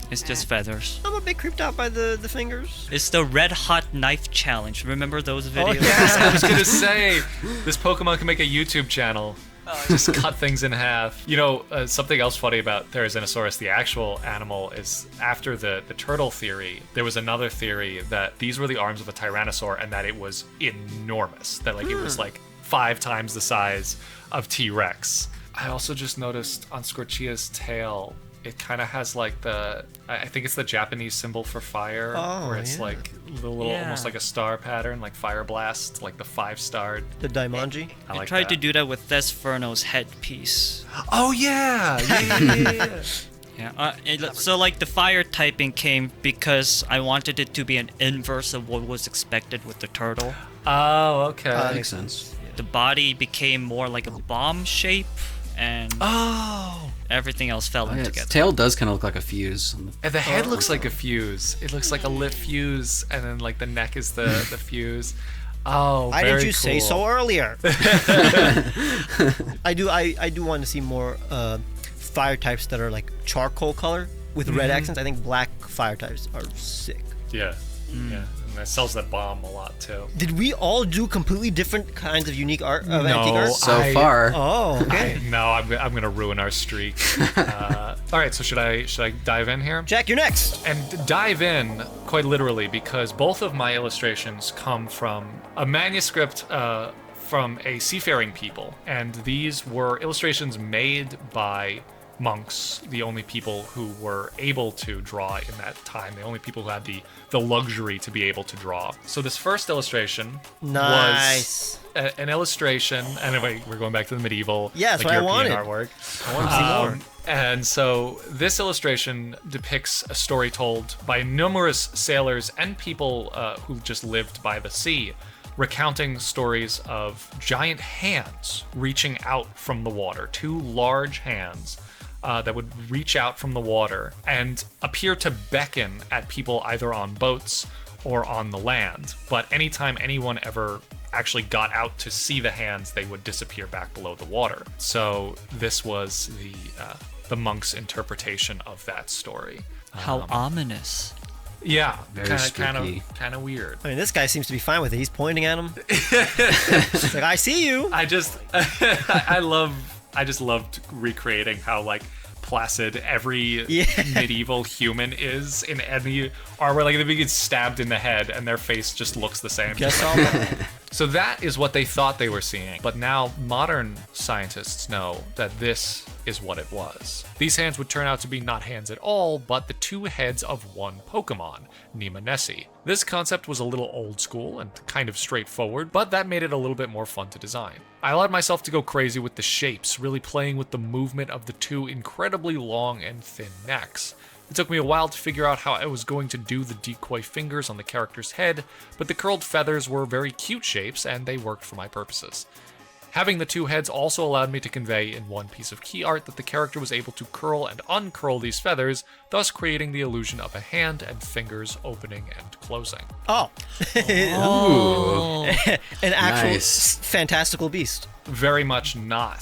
It's just feathers. I'm a bit creeped out by the fingers. It's the red hot knife challenge. Remember those videos? Yes, I was gonna say, this Pokemon can make a YouTube channel. Just cut things in half. Something else funny about Therizinosaurus, the actual animal, is after the turtle theory, there was another theory that these were the arms of a Tyrannosaur and that it was enormous. That it was like 5 times the size of T-Rex. I also just noticed on Scorchia's tail, it kind of has like I think it's the Japanese symbol for fire, where it's like the little, almost like a star pattern, like fire blast, like the 5-starred. The Daimonji. I like tried that. to do that with Thesferno's headpiece. Oh yeah. So like the fire typing came because I wanted it to be an inverse of what was expected with the turtle. Oh, okay. That makes sense. The body became more like a bomb shape, and everything else fell in Its together. tail does kind of look like a fuse. And the head looks like a fuse. It looks like a lit fuse, and then like the neck is the fuse. Oh, Why very didn't you say cool. so earlier? I do want to see more fire types that are like charcoal color with red accents. I think black fire types are sick. Yeah, yeah. And that sells that bomb a lot too. Did we all do completely different kinds of unique art of antique art? So far. Oh, okay. No, I'm gonna ruin our streak. All right, so should I dive in here? Jack, you're next. And dive in quite literally because both of my illustrations come from a manuscript from a seafaring people, and these were illustrations made by monks, the only people who were able to draw in that time, the only people who had the luxury to be able to draw. So this first illustration Nice. was an illustration, and we're going back to the medieval, Yeah, that's like what I European wanted. artwork. I want to see more. And so this illustration depicts a story told by numerous sailors and people who just lived by the sea, recounting stories of giant hands reaching out from the water, 2 large hands that would reach out from the water and appear to beckon at people either on boats or on the land. But anytime anyone ever actually got out to see the hands, they would disappear back below the water. So this was the monk's interpretation of that story. How ominous. Yeah, Very kind of weird. I mean, this guy seems to be fine with it. He's pointing at him. It's like, I see you. I just loved recreating how like placid every medieval human is in any artwork. Like they get stabbed in the head and their face just looks the same. Just all that. So that is what they thought they were seeing. But now modern scientists know that this is what it was. These hands would turn out to be not hands at all, but the two heads of one Pokemon, Nemonesi. This concept was a little old school and kind of straightforward, but that made it a little bit more fun to design. I allowed myself to go crazy with the shapes, really playing with the movement of the two incredibly long and thin necks. It took me a while to figure out how I was going to do the decoy fingers on the character's head, but the curled feathers were very cute shapes and they worked for my purposes. Having the two heads also allowed me to convey in one piece of key art that the character was able to curl and uncurl these feathers, thus creating the illusion of a hand and fingers opening and closing. Oh. Ooh. An actual Nice. fantastical beast. Very much not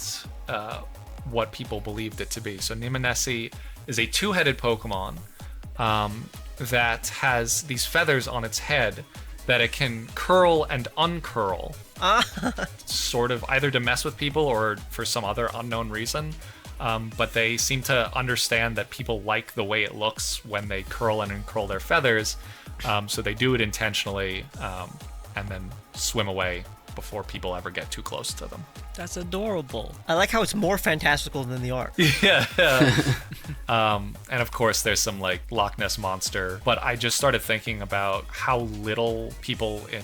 what people believed it to be. So Nemonesi is a two-headed Pokemon that has these feathers on its head that it can curl and uncurl, sort of either to mess with people or for some other unknown reason. But they seem to understand that people like the way it looks when they curl and uncurl their feathers, so they do it intentionally and then swim away before people ever get too close to them. That's adorable. I like how it's more fantastical than the art. Yeah. And of course there's some like Loch Ness Monster, but I just started thinking about how little people in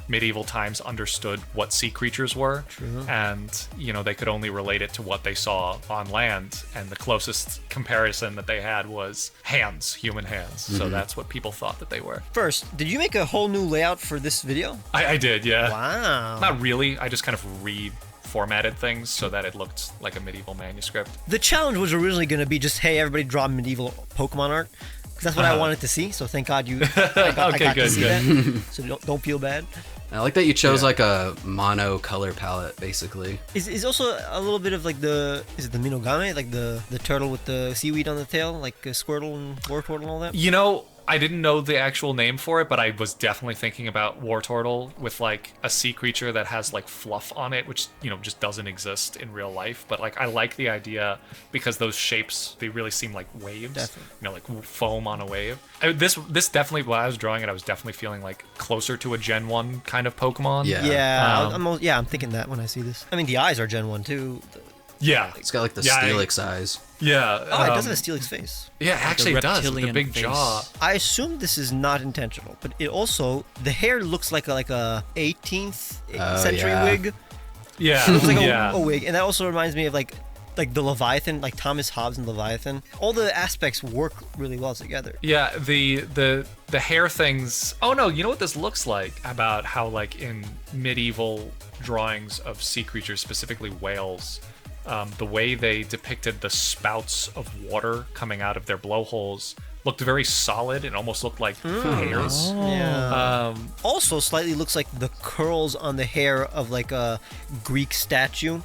medieval times understood what sea creatures were. True. And, you know, they could only relate it to what they saw on land. And the closest comparison that they had was hands, human hands. So that's what people thought that they were. First, did you make a whole new layout for this video? I did, yeah. Wow. Not really. I just kind of reformatted things so that it looked like a medieval manuscript. The challenge was originally going to be just, hey, everybody draw medieval Pokemon art. Because that's what I wanted to see. So thank God I got to see that. So don't feel bad. I like that you chose like a mono color palette, basically. Is also a little bit of like is it the Minogame? Like the turtle with the seaweed on the tail? Like Squirtle and Wartortle and all that? You know, I didn't know the actual name for it, but I was definitely thinking about Wartortle with like a sea creature that has like fluff on it, which, you know, just doesn't exist in real life. But like I like the idea because those shapes, they really seem like waves. Definitely. You know, like foam on a wave. This definitely, while I was drawing it, I was definitely feeling like closer to a Gen 1 kind of Pokemon. Yeah. I'm thinking that when I see this. I mean, the eyes are Gen 1 too. Yeah. It's got like the Steelix eyes. Yeah. Oh, it does have a Steelix face. Yeah, actually it does, with the big jaw. I assume this is not intentional, but it also, the hair looks like a 18th century wig. Yeah. It looks like a wig, and that also reminds me of like the Leviathan, like Thomas Hobbes and Leviathan. All the aspects work really well together. Yeah, the hair things. Oh no, you know what this looks like about how like in medieval drawings of sea creatures, specifically whales, the way they depicted the spouts of water coming out of their blowholes looked very solid and almost looked like hairs. Yeah. Also, slightly looks like the curls on the hair of like a Greek statue,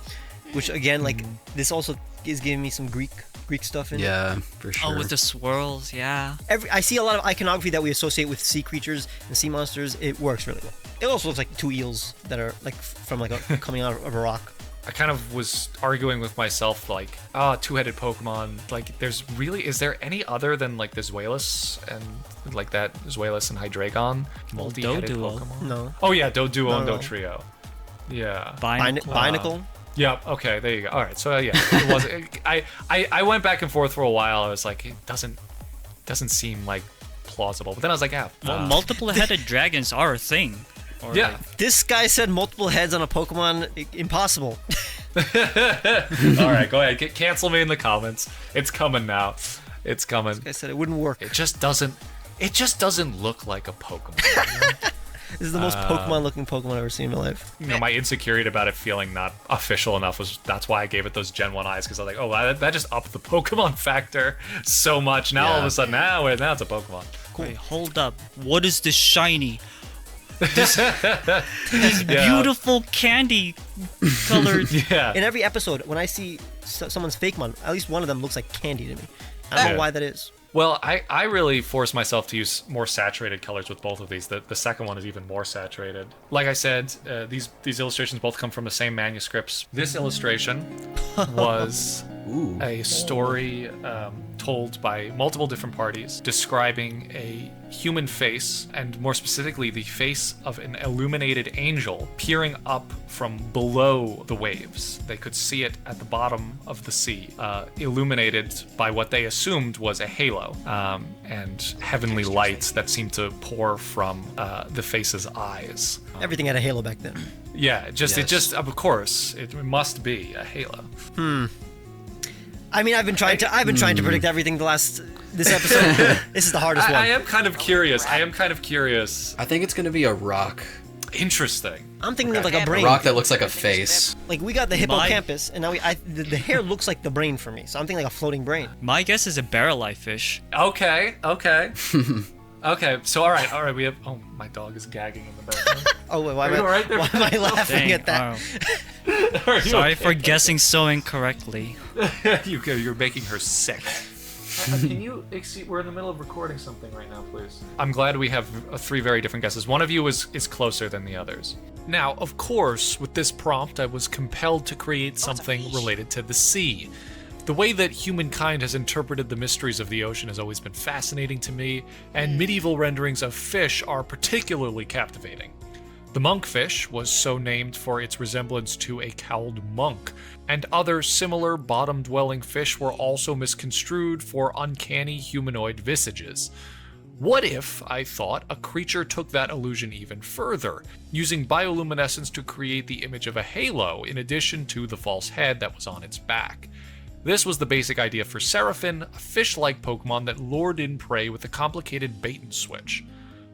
which again, like this also is giving me some Greek stuff in it. Yeah, for sure. Oh, with the swirls, yeah. I see a lot of iconography that we associate with sea creatures and sea monsters. It works really well. It also looks like two eels that are like from like coming out of a rock. I kind of was arguing with myself, like, two-headed Pokemon. Like, is there any other than like the Zweilous and like that Zweilous and Hydreigon multi-headed Doduo. Pokemon? No. Oh yeah, Doduo and No. Dotrio. Yeah. Binacle. Yeah. Okay. There you go. All right. So yeah, it was. I went back and forth for a while. I was like, it doesn't seem like plausible. But then I was like, yeah. Well, multiple-headed dragons are a thing. Or Yeah. like- This guy said multiple heads on a Pokemon. Impossible. All right. Go ahead. Cancel me in the comments. It's coming now. It's coming. This guy said it wouldn't work. It just doesn't look like a Pokemon. You know? This is the most Pokemon-looking Pokemon I've ever seen in my life. You know, my insecurity about it feeling not official enough that's why I gave it those Gen 1 eyes, because I was like, oh, that just upped the Pokemon factor so much. Now all of a sudden, now it's a Pokemon. Cool. Wait, hold up. What is this shiny? This beautiful candy colored. Yeah. In every episode, when I see someone's Fakemon, at least one of them looks like candy to me. I don't know why that is. Well, I really force myself to use more saturated colors with both of these. The second one is even more saturated. Like I said, these illustrations both come from the same manuscripts. This illustration was a story told by multiple different parties describing a human face, and more specifically the face of an illuminated angel peering up from below the waves. They could see it at the bottom of the sea, illuminated by what they assumed was a halo, and heavenly lights that seemed to pour from the face's eyes. Everything had a halo back then. Yeah, it just of course it must be a halo. I mean, I've been trying to predict everything this episode. This is the hardest one. I am kind of curious. I think it's gonna be a rock. Interesting. I'm thinking of like a brain. A rock that looks like a face. Like we got the hippocampus, and now the hair looks like the brain for me. So I'm thinking like a floating brain. My guess is a barrel-eye fish. Okay. Okay, so all right, we have. Oh, my dog is gagging in the background. Oh wait, why am I laughing at that? Sorry for guessing so incorrectly. You're making her sick. Can you excuse? We're in the middle of recording something right now, please. I'm glad we have 3 very different guesses. One of you is closer than the others. Now, of course, with this prompt, I was compelled to create something related to the sea. The way that humankind has interpreted the mysteries of the ocean has always been fascinating to me, and medieval renderings of fish are particularly captivating. The monkfish was so named for its resemblance to a cowled monk, and other similar bottom-dwelling fish were also misconstrued for uncanny humanoid visages. What if, I thought, a creature took that illusion even further, using bioluminescence to create the image of a halo in addition to the false head that was on its back? This was the basic idea for Seraphim, a fish-like Pokemon that lured in prey with a complicated bait-and-switch.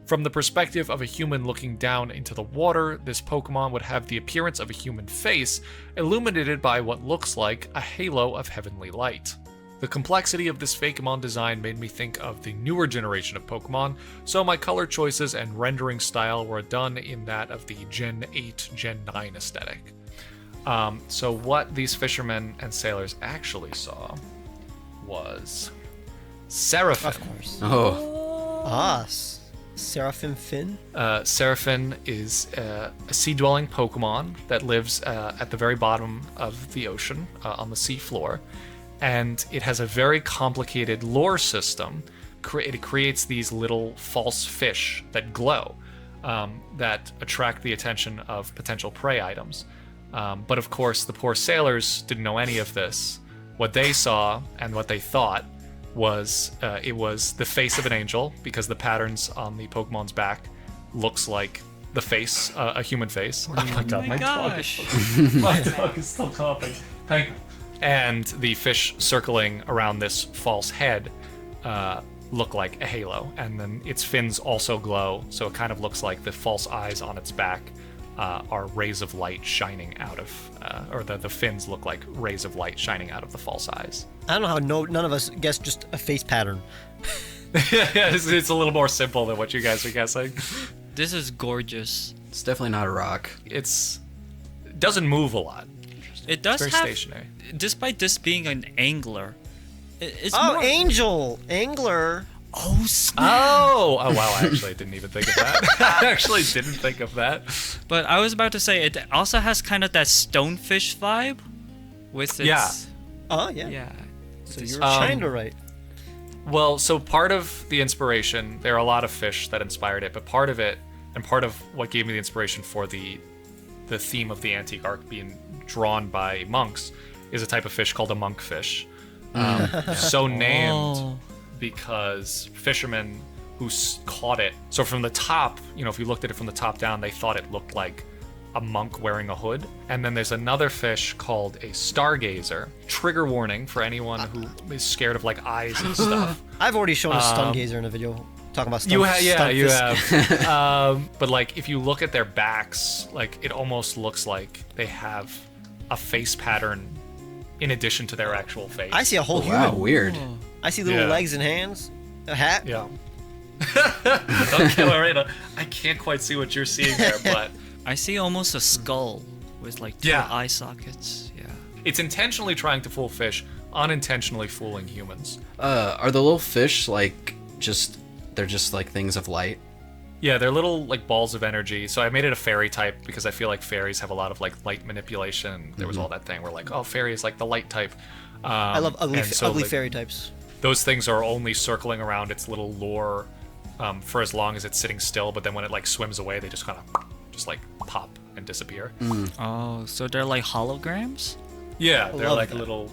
From the perspective of a human looking down into the water, this Pokemon would have the appearance of a human face, illuminated by what looks like a halo of heavenly light. The complexity of this Fakemon design made me think of the newer generation of Pokemon, so my color choices and rendering style were done in that of the Gen 8, Gen 9 aesthetic. So what these fishermen and sailors actually saw was Seraphim. Of course. Oh. Seraphim Fin? Seraphim is a sea-dwelling Pokemon that lives at the very bottom of the ocean, on the sea floor, and it has a very complicated lore system. It creates these little false fish that glow, that attract the attention of potential prey items. But of course, the poor sailors didn't know any of this. What they saw and what they thought was it was the face of an angel, because the patterns on the Pokemon's back looks like the face, a human face. Oh my god, my dog is still coughing. Thank you. And the fish circling around this false head look like a halo, and then its fins also glow, so it kind of looks like the false eyes on its back are rays of light shining out of, or the fins look like rays of light shining out of the false eyes. I don't know how none of us guessed just a face pattern. It's a little more simple than what you guys are guessing. This is gorgeous. It's definitely not a rock. It doesn't move a lot. It does it's very stationary. Despite this being an angler, it's angler. Oh, snap. Oh, wow, I actually didn't even think of that. But I was about to say, it also has kind of that stonefish vibe with its... Yeah. Oh, yeah. Yeah. So you're kind of right. Well, so part of the inspiration, there are a lot of fish that inspired it, but part of it, and part of what gave me the inspiration for the theme of the antique arc being drawn by monks, is a type of fish called a monkfish. So named because fishermen who caught it, so from the top, if you looked at it from the top down, they thought it looked like a monk wearing a hood. And then there's another fish called a stargazer. Trigger warning for anyone who is scared of like eyes and stuff. I've already shown a stungazer in a video talking about stuff. You have. But like if you look at their backs, like it almost looks like they have a face pattern in addition to their actual face. I see a whole human. Wow, weird. I see little legs and hands, a hat. Yeah. Okay, Lorena, I can't quite see what you're seeing there, but I see almost a skull with like two eye sockets. Yeah. It's intentionally trying to fool fish, unintentionally fooling humans. Are the little fish like they're just like things of light? Yeah, they're little like balls of energy. So I made it a fairy type because I feel like fairies have a lot of like light manipulation. There was all that thing where like, oh, fairy is like the light type. I love ugly, and so, ugly like, fairy types. Those things are only circling around its little lure for as long as it's sitting still. But then when it like swims away, they just kind of just like pop and disappear. Oh, so they're like holograms? Yeah, I they're love like that. little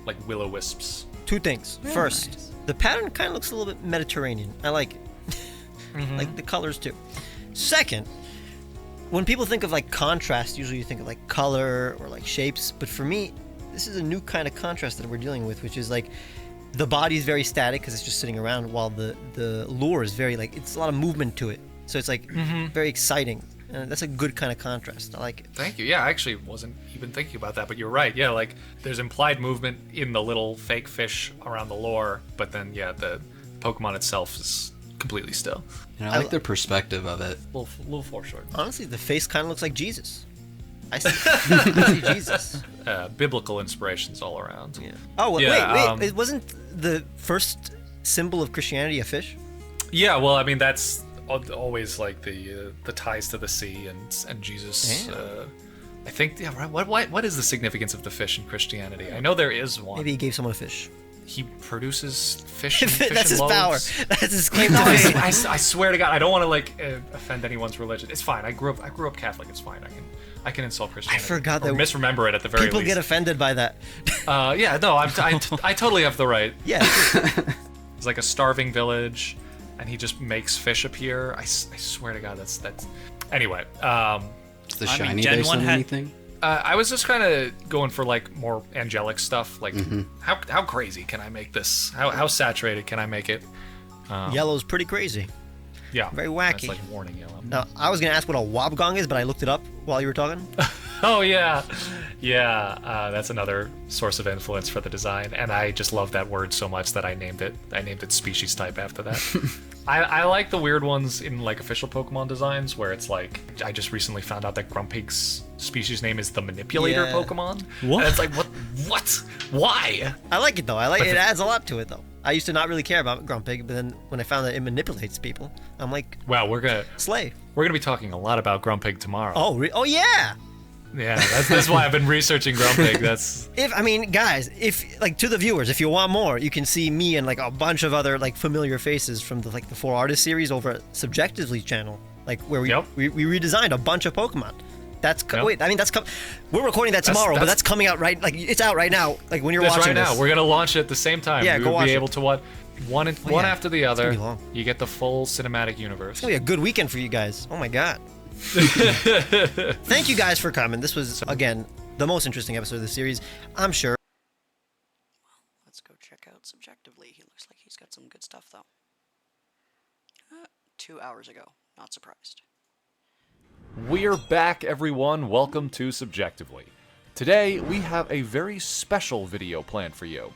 like will-o-wisps. Two things. Very First, nice. the pattern kind of looks a little bit Mediterranean. I like it. Like the colors too. Second, when people think of like contrast, usually you think of like color or like shapes. But for me, this is a new kind of contrast that we're dealing with, which is like the body is very static because it's just sitting around, while the lure is very like it's a lot of movement to it. So it's like very exciting. And that's a good kind of contrast. I like it. Thank you. Yeah, I actually wasn't even thinking about that, but you're right. Yeah, like there's implied movement in the little fake fish around the lure, but then yeah, the Pokemon itself is completely still. And I like the perspective of it. Little foreshortened. Honestly, the face kind of looks like Jesus. I see Jesus. Biblical inspirations all around. Yeah. Oh, wait, Yeah, wait. It wasn't the first symbol of Christianity a fish? Yeah, well, I mean that's always like the ties to the sea and Jesus. I think. Yeah, right. What is the significance of the fish in Christianity? I know there is one. Maybe he gave someone a fish. He produces fish. And fish That's and his power. loaves. That's his claim No, to fame. I swear to God, I don't want to like offend anyone's religion. It's fine. I grew up Catholic. It's fine. I can insult Christianity. I forgot or that misremember it at the very people least. get offended by that. Yeah, no, I totally have the right. Yeah. It's like a starving village, and he just makes fish appear. I swear to God, that's. Anyway, Is the shiny based on anything? I was just kind of going for like more angelic stuff. Like, how crazy can I make this? How saturated can I make it? Yellow's pretty crazy. Yeah, Very wacky. That's like warning yellow. Now, I was going to ask what a wobgong is, but I looked it up while you were talking. Oh yeah, that's another source of influence for the design, and I just love that word so much that I named it species type after that. I like the weird ones in like official Pokemon designs where it's like I just recently found out that Grumpig's species name is the Manipulator Yeah. Pokemon. What? And it's like what? Why? I like it though. I like But it. the- Adds a lot to it though. I used to not really care about Grumpig, but then when I found that it manipulates people, I'm like, Wow, we're gonna be talking a lot about Grumpig tomorrow. oh yeah. Yeah, that's why I've been researching Grumpig. That's Guys, if like to the viewers, if you want more, you can see me and like a bunch of other like familiar faces from the 4 artist series over at Subjectively channel, like where we redesigned a bunch of Pokemon. That's we're recording that tomorrow, but that's coming out right, like it's out right now, like when you're that's watching right this. now. We're gonna launch it at the same time. Yeah, we go will watch be it. able to watch one yeah. after the It's other. gonna be long. You get the full cinematic universe. It's gonna be a good weekend for you guys. Oh my god. Thank you guys for coming. This was again the most interesting episode of the series, I'm sure. Let's go check out Subjectively. He looks like he's got some good stuff, though. 2 hours ago. Not surprised. We're back, everyone. Welcome to Subjectively. Today, we have a very special video planned for you.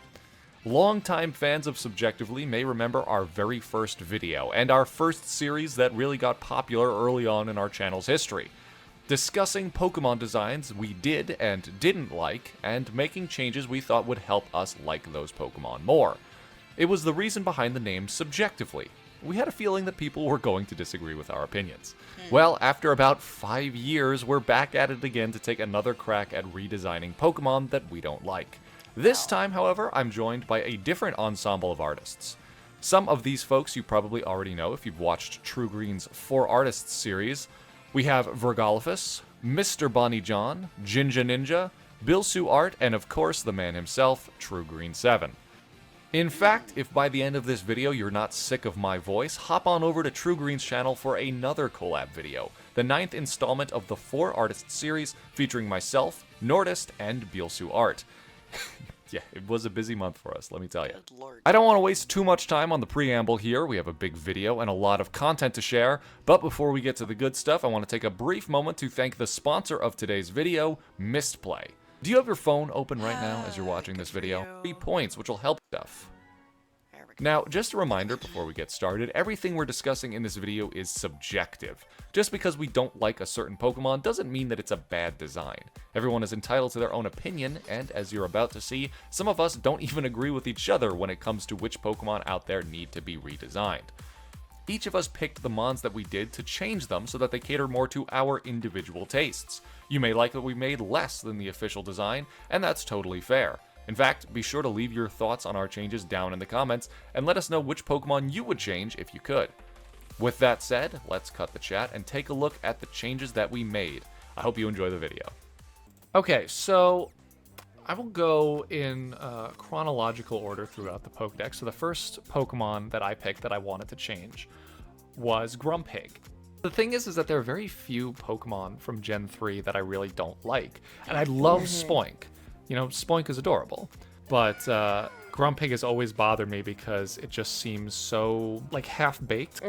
Longtime fans of Subjectively may remember our very first video, and our first series that really got popular early on in our channel's history. Discussing Pokemon designs we did and didn't like, and making changes we thought would help us like those Pokemon more. It was the reason behind the name Subjectively. We had a feeling that people were going to disagree with our opinions. Well, after about 5 years, we're back at it again to take another crack at redesigning Pokemon that we don't like. This time, however, I'm joined by a different ensemble of artists. Some of these folks you probably already know if you've watched True Green's 4 Artists series. We have Vergoliphus, Mr. Bonnie John, Jinja Ninja, Bilsu Art, and of course the man himself, True Green 7. In fact, if by the end of this video you're not sick of my voice, hop on over to True Green's channel for another collab video, the 9th installment of the 4 Artists series featuring myself, Nordist, and Bilsu Art. Yeah, it was a busy month for us, let me tell you. I don't want to waste too much time on the preamble here. We have a big video and a lot of content to share, but before we get to the good stuff, I want to take a brief moment to thank the sponsor of today's video, Mistplay. Do you have your phone open right now as you're watching this video? 3 points, which will help stuff. Now, just a reminder before we get started, everything we're discussing in this video is subjective. Just because we don't like a certain Pokemon doesn't mean that it's a bad design. Everyone is entitled to their own opinion, and as you're about to see, some of us don't even agree with each other when it comes to which Pokemon out there need to be redesigned. Each of us picked the mons that we did to change them so that they cater more to our individual tastes. You may like that we made less than the official design, and that's totally fair. In fact, be sure to leave your thoughts on our changes down in the comments, and let us know which Pokemon you would change if you could. With that said, let's cut the chat and take a look at the changes that we made. I hope you enjoy the video. Okay, so I will go in chronological order throughout the Pokedex. So the first Pokemon that I picked that I wanted to change was Grumpig. The thing is that there are very few Pokemon from Gen 3 that I really don't like. And I love Spoink. You know, Spoink is adorable. But Grumpig has always bothered me because it just seems so, like, half-baked.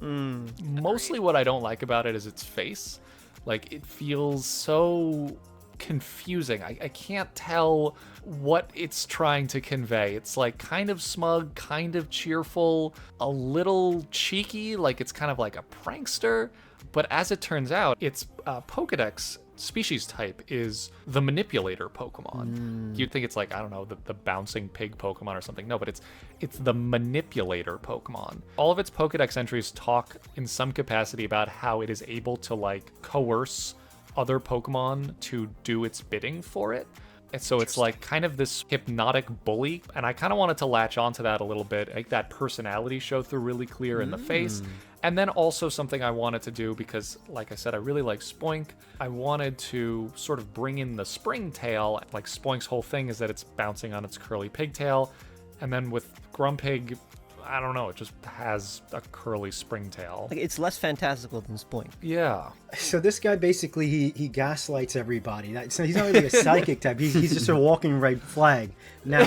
Mostly what I don't like about it is its face. Like, it feels so confusing. I can't tell what it's trying to convey. It's like kind of smug, kind of cheerful, a little cheeky, like it's kind of like a prankster. But as it turns out, its Pokedex species type is the Manipulator Pokemon. You'd think it's like, I don't know, the bouncing pig Pokemon or something. No, but it's the Manipulator Pokemon. All of its Pokedex entries talk in some capacity about how it is able to like coerce other Pokemon to do its bidding for it. And so it's like kind of this hypnotic bully, and I kind of wanted to latch onto that a little bit, make that personality show through really clear in the face. And then also something I wanted to do, because like I said, I really like Spoink. I wanted to sort of bring in the springtail. Like Spoink's whole thing is that it's bouncing on its curly pigtail. And then with Grumpig, I don't know, it just has a curly springtail. Like, it's less fantastical than Spoink. Yeah. So this guy basically, he gaslights everybody. So he's not really a psychic type. He's just a walking red flag. Now,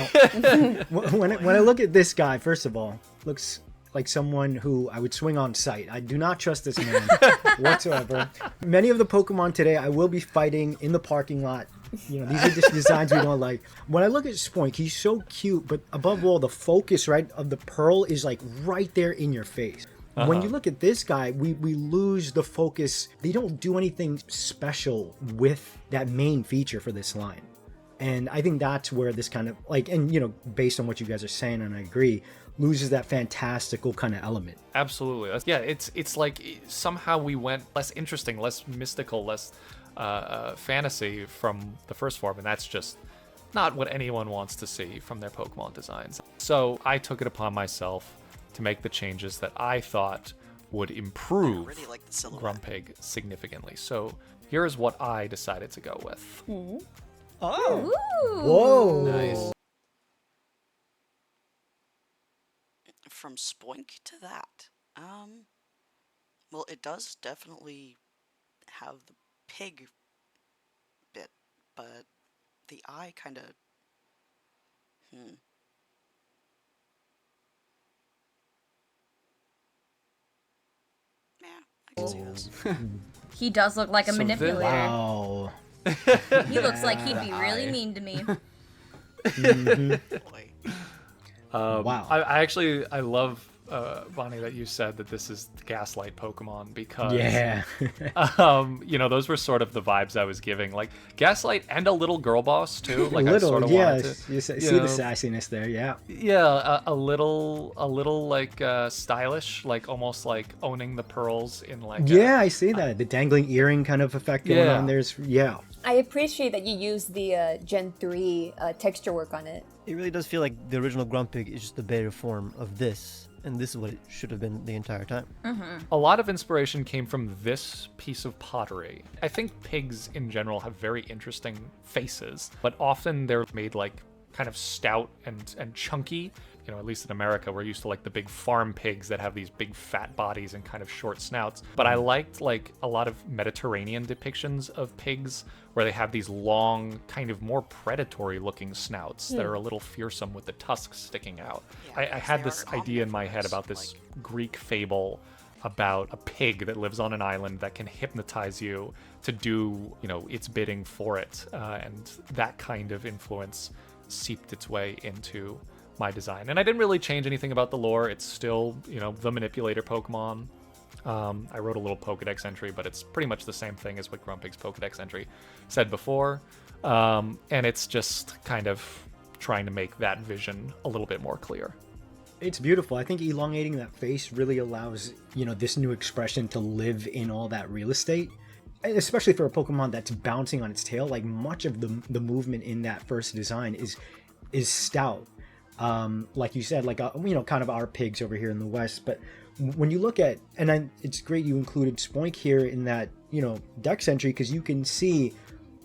when I look at this guy, first of all, looks like someone who I would swing on sight. I do not trust this man whatsoever. Many of the Pokemon today I will be fighting in the parking lot. You know, these are just designs we don't like. When I look at Spoink, he's so cute, but above all, the focus, right, of the pearl is like right there in your face. When you look at this guy, we lose the focus. They don't do anything special with that main feature for this line. And I think that's where this kind of, like, and, you know, based on what you guys are saying, and I agree, loses that fantastical kind of element. Absolutely. Yeah, it's like somehow we went less interesting, less mystical, less fantasy from the first form, and that's just not what anyone wants to see from their Pokemon designs. So I took it upon myself to make the changes that I thought would improve Grumpig significantly. So here's what I decided to go with. Oh. Whoa. Nice. From Spoink to that. Well, it does definitely have the pig bit, but the eye kind of, Yeah, I can see this. He does look like a manipulator. Wow. He looks like he'd be really mean to me. Wow. I love, Bonnie, that you said that this is the Gaslight Pokemon, because you know, those were sort of the vibes I was giving, like Gaslight and a little girl boss too. Like little, I sort of yeah, wanted to, you see the sassiness there, yeah. Yeah, a little like stylish, like almost like owning the pearls in like. Yeah, I see that, the dangling earring kind of effect going on. There's I appreciate that you use the Gen 3 texture work on it. It really does feel like the original Grumpig is just a better form of this, and this is what it should have been the entire time. A lot of inspiration came from this piece of pottery. I think pigs in general have very interesting faces, but often they're made like kind of stout and chunky. You know, at least in America, we're used to like the big farm pigs that have these big fat bodies and kind of short snouts. But I liked like a lot of Mediterranean depictions of pigs where they have these long, kind of more predatory looking snouts that are a little fearsome with the tusks sticking out. I had this idea in my head about this Greek fable about a pig that lives on an island that can hypnotize you to do, you know, its bidding for it. And that kind of influence seeped its way into my design. And I didn't really change anything about the lore. It's still, you know, the Manipulator Pokemon. I wrote a little Pokedex entry, but it's pretty much the same thing as what Grumpig's Pokedex entry said before. And it's just kind of trying to make that vision a little bit more clear. It's beautiful. I think elongating that face really allows, this new expression to live in all that real estate. And especially for a Pokemon that's bouncing on its tail, like much of the movement in that first design is stout. Like you said, like, kind of our pigs over here in the West. But when you look at, and then it's great you included Spoink here in that, Dex entry, because you can see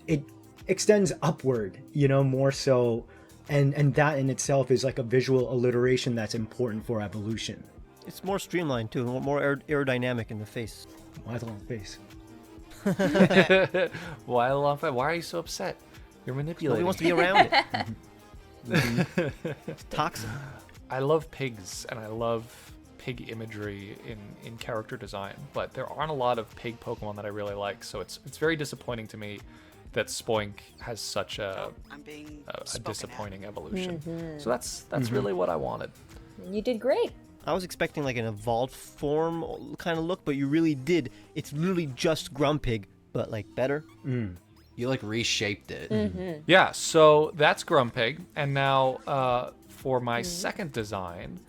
it extends upward, more so. And that in itself is like a visual alliteration that's important for evolution. It's more streamlined too, more aerodynamic in the face. Why the long face? Why the long face? Why are you so upset? You're manipulating. Nobody wants to be around it. It's toxic. I love pigs, and I love pig imagery in character design, but there aren't a lot of pig Pokemon that I really like, so it's very disappointing to me that Spoink has such a disappointing evolution. So that's really what I wanted. You did great. I was expecting like an evolved form kind of look, but you really did. It's literally just Grumpig, but like better. You like reshaped it. Yeah, so that's Grumpig, and now for my second design,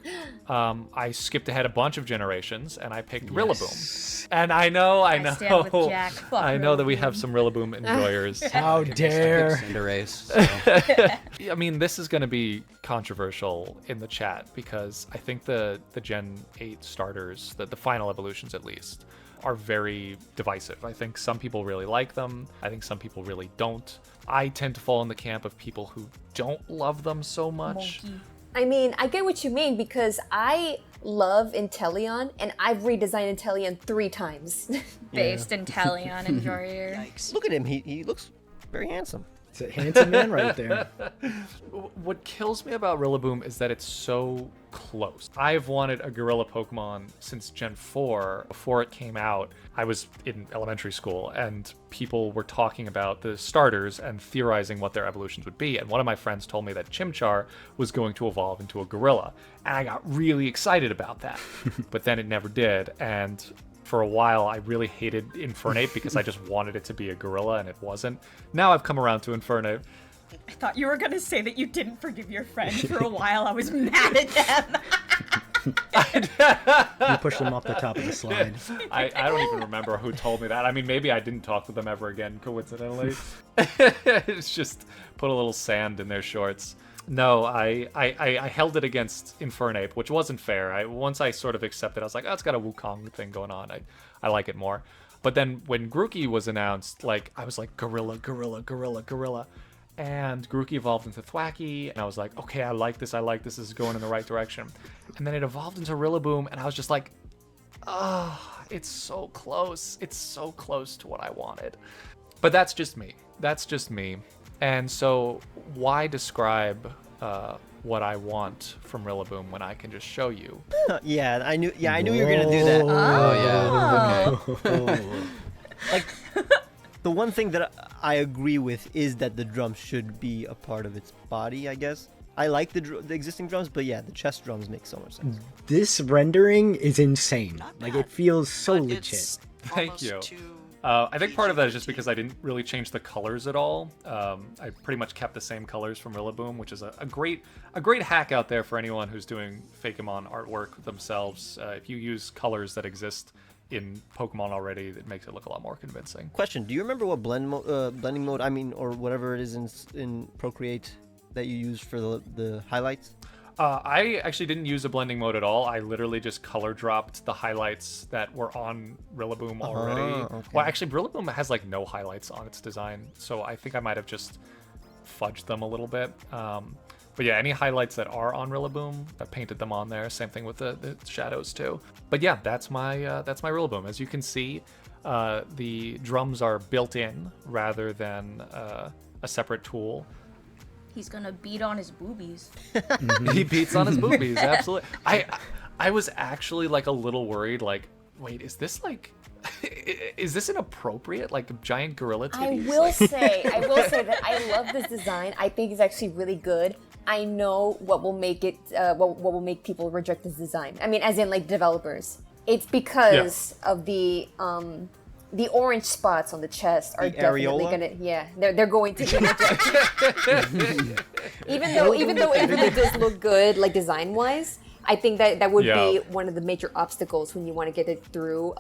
I skipped ahead a bunch of generations, and I picked Rillaboom. And I know, stand with Jack. Fuck I know that we Rillaboom. have some Rillaboom enjoyers. How dare! Cinderace. I mean, this is going to be controversial in the chat because I think the Gen 8 starters, the final evolutions at least, are very divisive. I think some people really like them. I think some people really don't. I tend to fall in the camp of people who don't love them so much. I mean, I get what you mean because I love Inteleon and I've redesigned Inteleon 3 times. Based Inteleon and Joryer. Yikes. Look at him. He looks very handsome. It's a handsome man right there. What kills me about Rillaboom is that it's so close. I've wanted a gorilla Pokemon since Gen 4. Before it came out, I was in elementary school and people were talking about the starters and theorizing what their evolutions would be. And one of my friends told me that Chimchar was going to evolve into a gorilla. And I got really excited about that. But then it never did. And for a while, I really hated Infernape because I just wanted it to be a gorilla and it wasn't. Now I've come around to Infernape. I thought you were going to say that you didn't forgive your friend. For a while, I was mad at them. You pushed them off the top of the slide. I don't even remember who told me that. I mean, maybe I didn't talk to them ever again, coincidentally. It's just put a little sand in their shorts. No, I held it against Infernape, which wasn't fair. Once I sort of accepted, I was like, oh, it's got a Wukong thing going on. I like it more. But then when Grookey was announced, like, I was like, gorilla, gorilla, gorilla, gorilla. And Grookey evolved into Thwackey, and I was like, okay, I like this, this is going in the right direction. And then it evolved into Rillaboom, and I was just like, oh, it's so close. It's so close to what I wanted. But that's just me. And so why describe what I want from Rillaboom when I can just show you? Yeah, I knew you were gonna do that. Okay. Like, the one thing that I agree with is that the drums should be a part of its body, I guess. I like the existing drums, but yeah, the chest drums make so much sense. This rendering is insane. Like, it feels so legit. Thank you. I think part of that is just because I didn't really change the colors at all. I pretty much kept the same colors from Rillaboom, which is a great hack out there for anyone who's doing Fakemon artwork themselves. If you use colors that exist in Pokemon already, it makes it look a lot more convincing. Question: do you remember what blending mode? Or whatever it is in Procreate that you use for the highlights? I actually didn't use a blending mode at all. I literally just color dropped the highlights that were on Rillaboom already. Okay. Well, actually, Rillaboom has like no highlights on its design, so I think I might have just fudged them a little bit. But yeah, any highlights that are on Rillaboom, I painted them on there. Same thing with the shadows too. But yeah, that's my Rillaboom. As you can see, the drums are built in rather than a separate tool. He's gonna beat on his boobies. He beats on his boobies, absolutely. I was actually like a little worried, like, wait, is this inappropriate, like giant gorilla titties? I will say that I love this design. I think it's actually really good. I know what will make it, what will make people reject this design. I mean, as in like developers. It's because of the orange spots on the chest are definitely they're going to be rejected. even though it really does look good, like design wise, I think that would Yeah. be one of the major obstacles when you want to get it through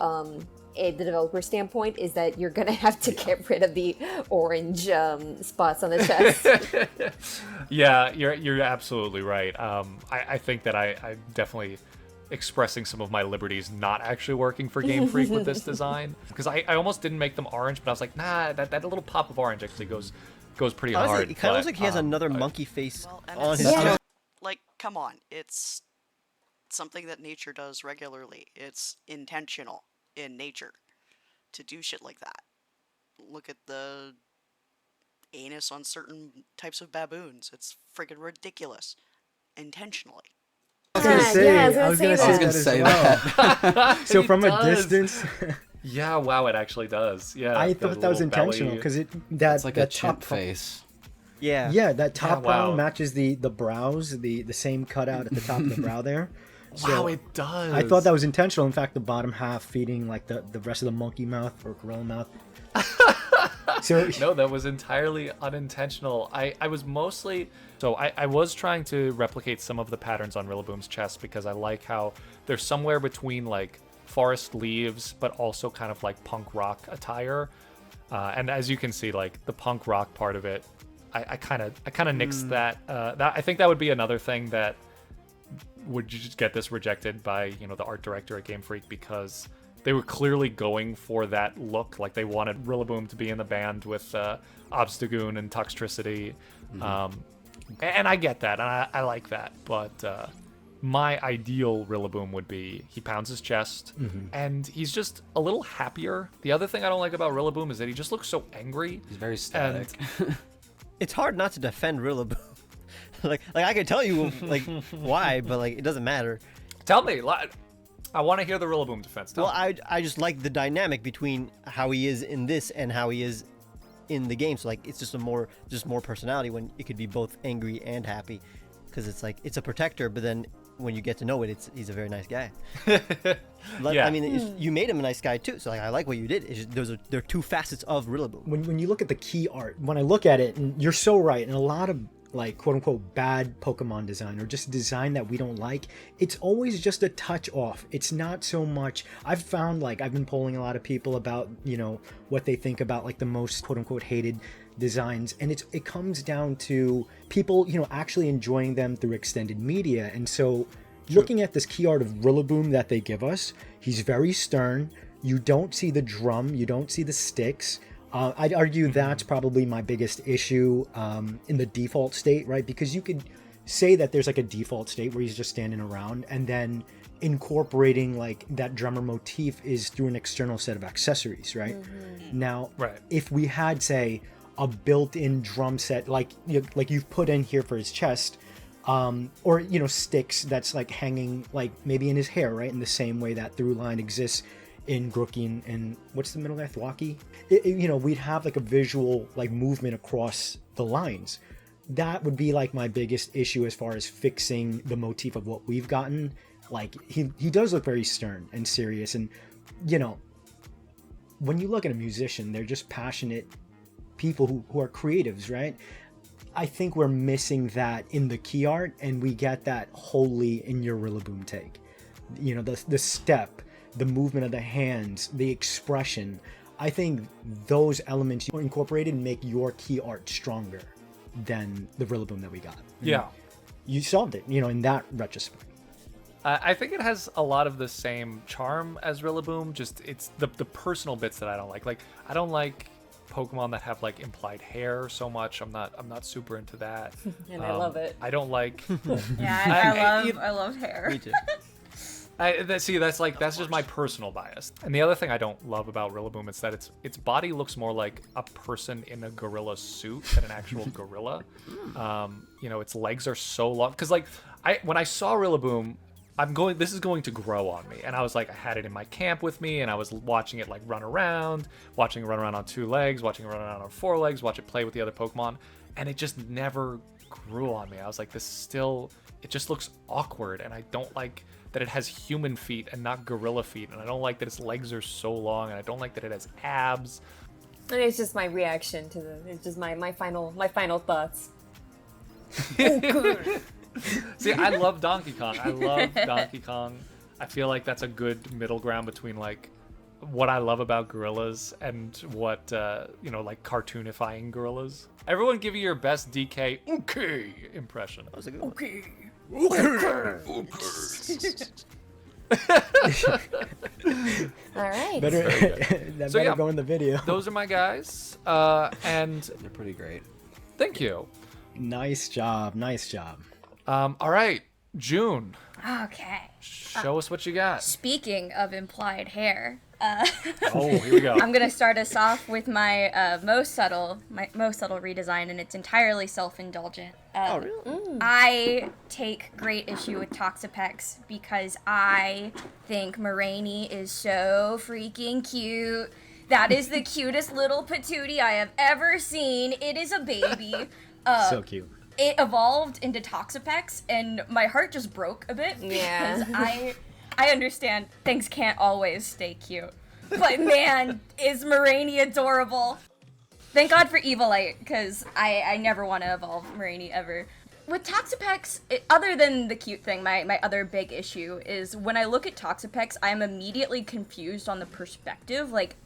the developer standpoint, is that you're gonna have to get rid of the orange spots on the chest. Yeah, you're absolutely right. I think that I'm definitely expressing some of my liberties not actually working for Game Freak with this design, because I almost didn't make them orange, but I was like, nah, that little pop of orange actually goes pretty Honestly, hard. it kind of looks but, like he has another I- monkey face And on it's his just- chest. like, come on, it's something that nature does regularly. It's intentional in nature to do shit like that. Look at the anus on certain types of baboons. It's friggin' ridiculous. Intentionally. I was gonna say, yeah, I was gonna say that as well. So It from a does. distance, Yeah, wow, it actually does. Yeah, I got a thought that was little intentional belly. because It's like a that chimp top face. Yeah. Yeah, that top wow. brow matches the brows, the same cutout at the top of the brow there. Wow, it does. I thought that was intentional. In fact, the bottom half feeding like the rest of the monkey mouth or gorilla mouth. So No, that was entirely unintentional. I was mostly... So I was trying to replicate some of the patterns on Rillaboom's chest because I like how they're somewhere between like forest leaves, but also kind of like punk rock attire. And as you can see, like the punk rock part of it, I kind of nixed that. I think that would be another thing that would just get this rejected by the art director at Game Freak, because they were clearly going for that look. Like they wanted Rillaboom to be in the band with Obstagoon and Tuxtricity. And I get that, and I like that. But my ideal Rillaboom would be he pounds his chest, and he's just a little happier. The other thing I don't like about Rillaboom is that he just looks so angry. He's very static. It's hard not to defend Rillaboom. like I could tell you like why, but like it doesn't matter. Tell me, I want to hear the Rillaboom defense. Tell Well, me. I just like the dynamic between how he is in this and how he is in the game. So like it's just more personality when it could be both angry and happy, because it's like it's a protector, but then when you get to know it, he's a very nice guy. Yeah. I mean, you made him a nice guy too. So like I like what you did. It's just, they're two facets of Rillaboom. when you look at the key art, when I look at it, and you're so right, and a lot of like quote unquote bad Pokemon design or just design that we don't like, it's always just a touch off. It's not so much. I've found, like, I've been polling a lot of people about what they think about like the most quote unquote hated designs, and it comes down to people actually enjoying them through extended media. And so looking at this key art of Rillaboom that they give us, he's very stern. You don't see the drum, you don't see the sticks. I'd argue that's probably my biggest issue in the default state, right? Because you could say that there's like a default state where he's just standing around, and then incorporating like that drummer motif is through an external set of accessories, right? Now, if we had, say, a built-in drum set like you've put in here for his chest, or sticks that's like hanging like maybe in his hair, right? In the same way that through line exists in Grookey and what's the middle guy, Thwackey? We'd have like a visual like movement across the lines. That would be like my biggest issue as far as fixing the motif of what we've gotten. Like he does look very stern and serious, and when you look at a musician, they're just passionate people who are creatives, right? I think we're missing that in the key art, and we get that wholly in your Rillaboom take. The step, the movement of the hands, the expression. I think those elements you incorporated make your key art stronger than the Rillaboom that we got. Yeah. You solved it, in that retrospect. I think it has a lot of the same charm as Rillaboom, just it's the personal bits that I don't like. Like, I don't like Pokemon that have like implied hair so much. I'm not super into that. And I love it. I don't like. Yeah, I love hair. Me too. That's just my personal bias. And the other thing I don't love about Rillaboom is that its body looks more like a person in a gorilla suit than an actual gorilla. Its legs are so long. Because when I saw Rillaboom, this is going to grow on me. And I was like, I had it in my camp with me, and I was watching it like run around, watching it run around on 2 legs, watching it run around on 4 legs, watch it play with the other Pokemon, and it just never grew on me. I was like, it just looks awkward, and I don't like that it has human feet and not gorilla feet, and I don't like that its legs are so long, and I don't like that it has abs. And it's just my reaction to it's just my final thoughts. See, I love Donkey Kong. I love Donkey Kong. I feel like that's a good middle ground between like what I love about gorillas and what like cartoonifying gorillas. Everyone, give you your best DK okay impression. That was a good one. Okay. All right. That better go in the video. Those are my guys, and they're pretty great. Thank you. Nice job. Nice job. All right, June. Okay. Show us what you got. Speaking of implied hair, oh, here we go. I'm gonna start us off with my most subtle redesign, and it's entirely self-indulgent. I take great issue with Toxapex because I think Moraine is so freaking cute. That is the cutest little patootie I have ever seen. It is a baby. So cute. It evolved into Toxapex, and my heart just broke a bit because I understand things can't always stay cute. But man, is Moraine adorable. Thank God for Evilite, because I never want to evolve Moraine ever. With Toxapex, other than the cute thing, my other big issue is when I look at Toxapex, I'm immediately confused on the perspective. Like,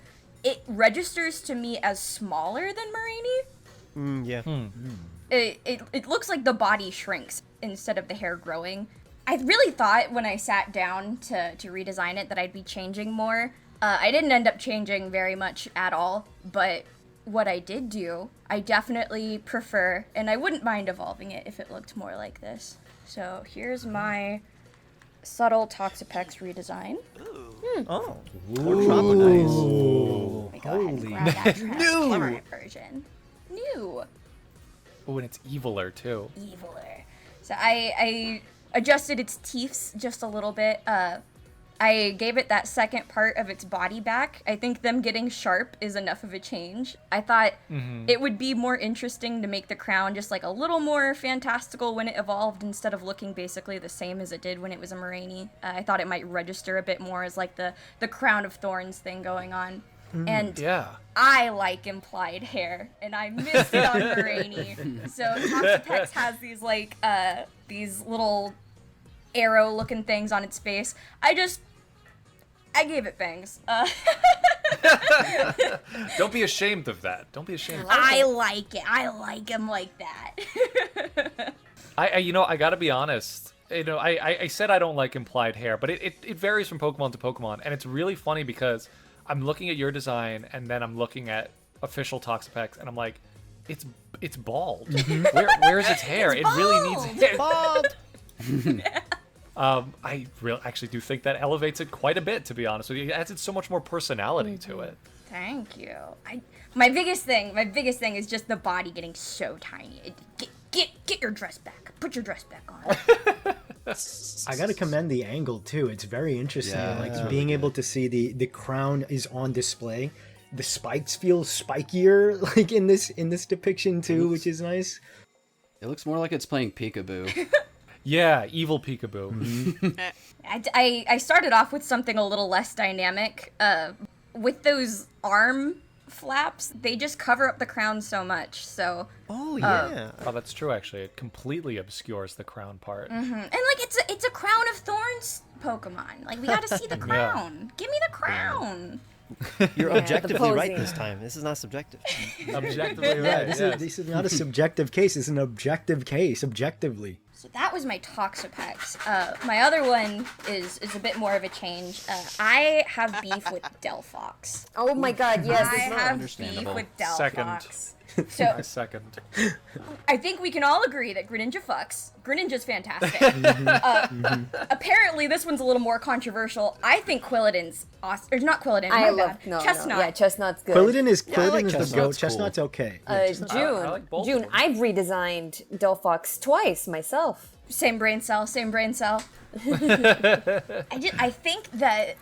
it registers to me as smaller than Moraine. Yeah. It looks like the body shrinks instead of the hair growing. I really thought when I sat down to redesign it that I'd be changing more. I didn't end up changing very much at all, but what I did do, I definitely prefer, and I wouldn't mind evolving it if it looked more like this. So here's my subtle Toxapex redesign. Oh. Let me go ahead and grab that transparent version. New. Oh, and it's eviler too. Eviler. So I adjusted its teeth just a little bit. I gave it that second part of its body back. I think them getting sharp is enough of a change. I thought it would be more interesting to make the crown just like a little more fantastical when it evolved instead of looking basically the same as it did when it was a Moraine. I thought it might register a bit more as like the crown of thorns thing going on. And I like implied hair, and I missed it on Moraine. So Toxapex has these like these little arrow-looking things on its face. I gave it bangs. Don't be ashamed of that. Don't be ashamed. I like it. I like him like that. I gotta be honest. I said I don't like implied hair, but it varies from Pokemon to Pokemon, and it's really funny because I'm looking at your design, and then I'm looking at official Toxapex, and I'm like, it's bald. Where's its hair? It really needs hair. Bald. I really actually do think that elevates it quite a bit, to be honest with you. It adds so much more personality to it. Thank you. My biggest thing is just the body getting so tiny. Get your dress back. Put your dress back on. I gotta commend the angle too. It's very interesting. Like being able to see the crown is on display. The spikes feel spikier, like in this depiction too, which is nice. It looks more like it's playing peekaboo. Yeah, evil peekaboo. I started off with something a little less dynamic. With those arm flaps, they just cover up the crown so much. So oh yeah, oh that's true. Actually, it completely obscures the crown part. And like it's a crown of thorns Pokemon. Like we got to see the crown. Give me the crown. You're objectively right this time. This is not subjective. Objectively Yeah, right. this is not a subjective case. It's an objective case, objectively. So that was my Toxapex. My other one is a bit more of a change. I have beef with Delphox. Oh my god, yes. I have beef with Delphox. Second. So I second. I think we can all agree that Greninja fucks. Greninja's fantastic. Apparently, this one's a little more controversial. I think Quilladin's awesome. Or not Quilladin. Chestnut. Yeah, Chestnut's good. Quilladin is like the Chestnut's goat. cool. Chestnut's okay. June, I like both June, of them. I've redesigned Delphox twice myself. Same brain cell. I think that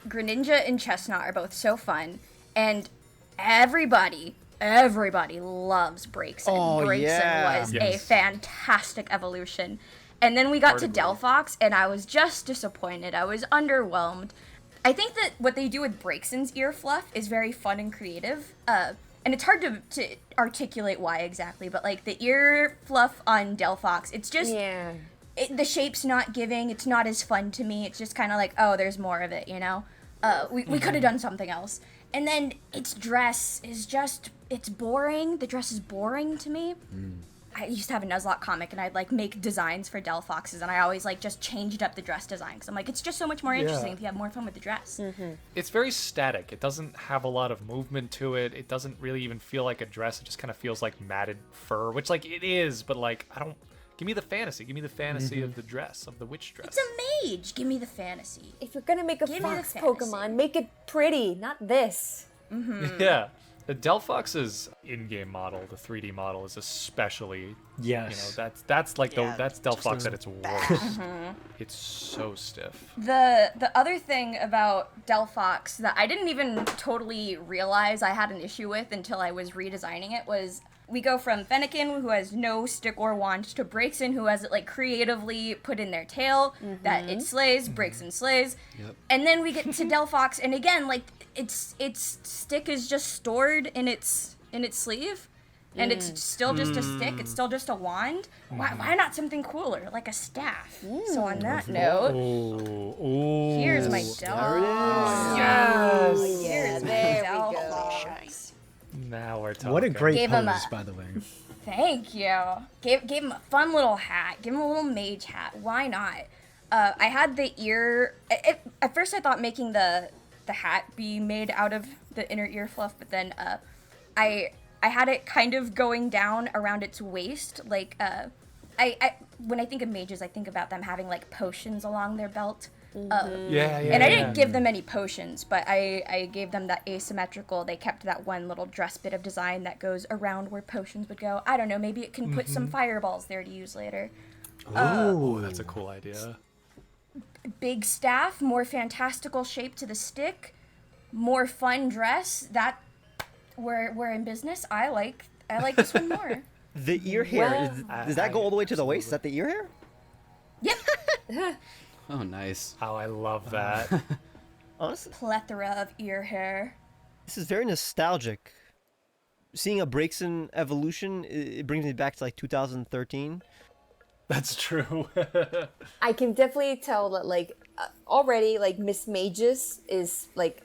Greninja and Chestnut are both so fun, and everybody loves Braixen. Oh, Braixen yeah. was a Yes. fantastic evolution. And then we got to Delphox, and I was just disappointed. I was underwhelmed. I think that what they do with Braixen's ear fluff is very fun and creative. And it's hard to articulate why exactly, but like the ear fluff on Delphox, it's just the shape's not giving. It's not as fun to me. It's just kind of like, oh, there's more of it, you know? We could have done something else. And then its dress is just, it's boring. The dress is boring to me. I used to have a Nuzlocke comic, and I'd like make designs for Delphoxes, and I always like just changed up the dress design because I'm like, it's just so much more interesting if you have more fun with the dress. It's very static. It doesn't have a lot of movement to it. It doesn't really even feel like a dress. It just kind of feels like matted fur, which like it is, but like I don't. Give me the fantasy. Give me the fantasy of the dress, of the witch dress. It's a mage. Give me the fantasy. If you're gonna make a fox Pokemon, make it pretty, not this. Yeah. The Delphox's in-game model, the 3D model, is especially. Yes. You know, that's like that's Delphox just at its worst. It's so stiff. The other thing about Delphox that I didn't even totally realize I had an issue with until I was redesigning it was we go from Fennekin, who has no stick or wand, to Braixen, who has it like creatively put in their tail that it slays, Braixen slays. And then we get to Delphox, and again, like its stick is just stored in its sleeve. And it's still just a stick. It's still just a wand. Why not something cooler, like a staff? So on that note, here's my Delphox. Yes. Here's my Delphox. Now we're talking. What a great Gave him pose, a- by the way. Thank you. Gave him a fun little hat. Give him a little mage hat. Why not? I had the ear. At first, I thought making the hat be made out of the inner ear fluff, but then I had it kind of going down around its waist. Like I when I think of mages, I think about them having like potions along their belt. And I didn't give them any potions, but I gave them that asymmetrical. They kept that one little dress bit of design that goes around where potions would go. I don't know, maybe it can put some fireballs there to use later. Oh, that's a cool idea. Big staff, more fantastical shape to the stick, more fun dress. That we're in business. I like this one more. The ear hair, does that go all the way to the waist? Is that the ear hair? Yep. Oh, nice. Oh, I love that. Honestly, Plethora of ear hair. this is very nostalgic. Seeing a Braixen evolution, it brings me back to like 2013. That's true. I can definitely tell that like already like Miss Magus is like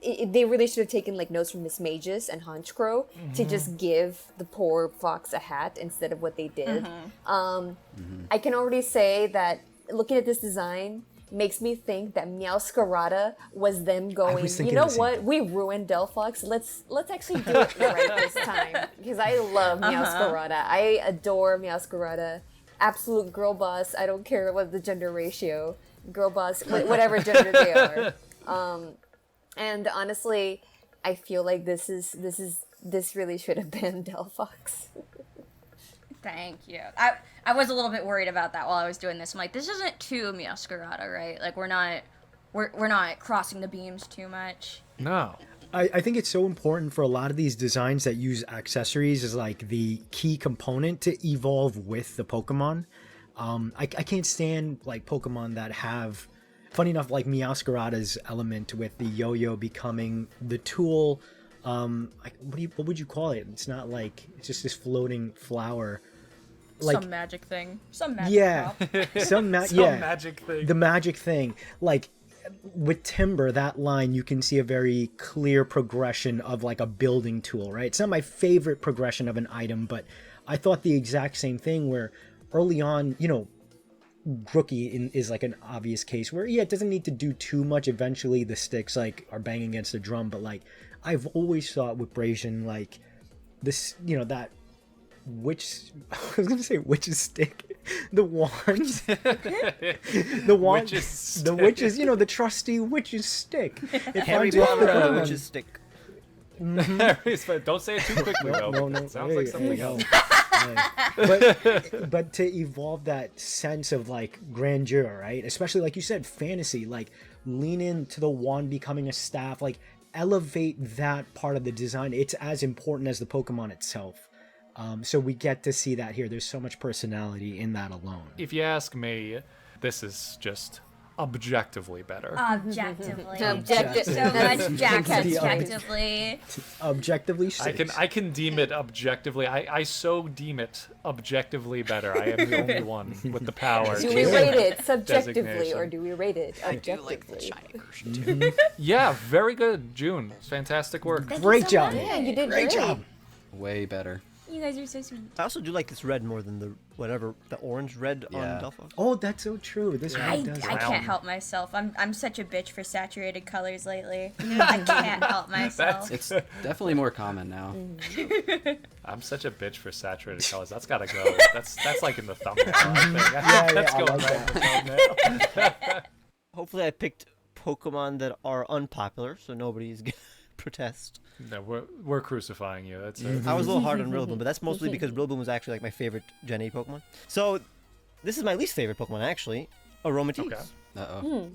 they really should have taken like notes from Miss Magus and Honchcrow to just give the poor fox a hat instead of what they did. I can already say that looking at this design makes me think that Meowscarada was them going, you know what, we ruined Delphox, let's actually do it right this time. Because I love Meowscarada. I adore Meowscarada. Absolute girl boss. I don't care what the gender ratio. Girl boss, whatever gender they are. And honestly, I feel like this really should have been Delphox. Thank you. I was a little bit worried about that while I was doing this. I'm like, this isn't too Meowscarada, right? Like we're not crossing the beams too much. No. I think it's so important for a lot of these designs that use accessories as like the key component to evolve with the Pokemon. I can't stand like Pokemon that have, funny enough, like Meowscarada's element with the yo-yo becoming the tool. Like what would you call it? It's not like it's just this floating flower. Like, some magic thing. Some magic prop. Some magic thing. The magic thing. Like with Timber, that line, you can see a very clear progression of like a building tool, right? It's not my favorite progression of an item, but I thought the exact same thing where early on, you know, Grookey is like an obvious case where, yeah, it doesn't need to do too much. Eventually the sticks like are banging against the drum, but like I've always thought with Braixen, like this, you know, that witch's stick, the wand, the wand, the witch's, you know, the trusty witch's stick. Harry Potter witch's stick. Don't say it too quickly, though. No. It sounds like something else. But to evolve that sense of like grandeur, right? Especially like you said, fantasy, like lean into the wand becoming a staff, like elevate that part of the design. It's as important as the Pokemon itself. So we get to see that here. There's so much personality in that alone. If you ask me, this is just objectively better. Objectively. Objective- So much Objectively. objectively. Objectively I can deem it objectively. I so deem it objectively better. I am the only one with the power. Do to we rate it subjectively designation. or do we rate it I objectively? do like the shiny version too. Yeah, very good, June. Fantastic work. Great job. Yeah, you did Great great. job. Way better. You guys are so sweet. I also do like this red more than the orange red on Delphi. Oh, that's so true. This I one does. can't help myself. I'm such a bitch for saturated colors lately. I can't help myself. It's definitely more common now. I'm such a bitch for saturated colors. That's gotta go. That's like in the thumbnail. I think. That's I going like right in the thumbnail. Hopefully, I picked Pokemon that are unpopular, so nobody's gonna protest. No, we're crucifying you. That's it. I was a little hard on Rillaboom, but that's mostly because Rillaboom was actually like my favorite Gen 8 Pokemon. So, this is my least favorite Pokemon actually, Aromatisse. Uh-oh.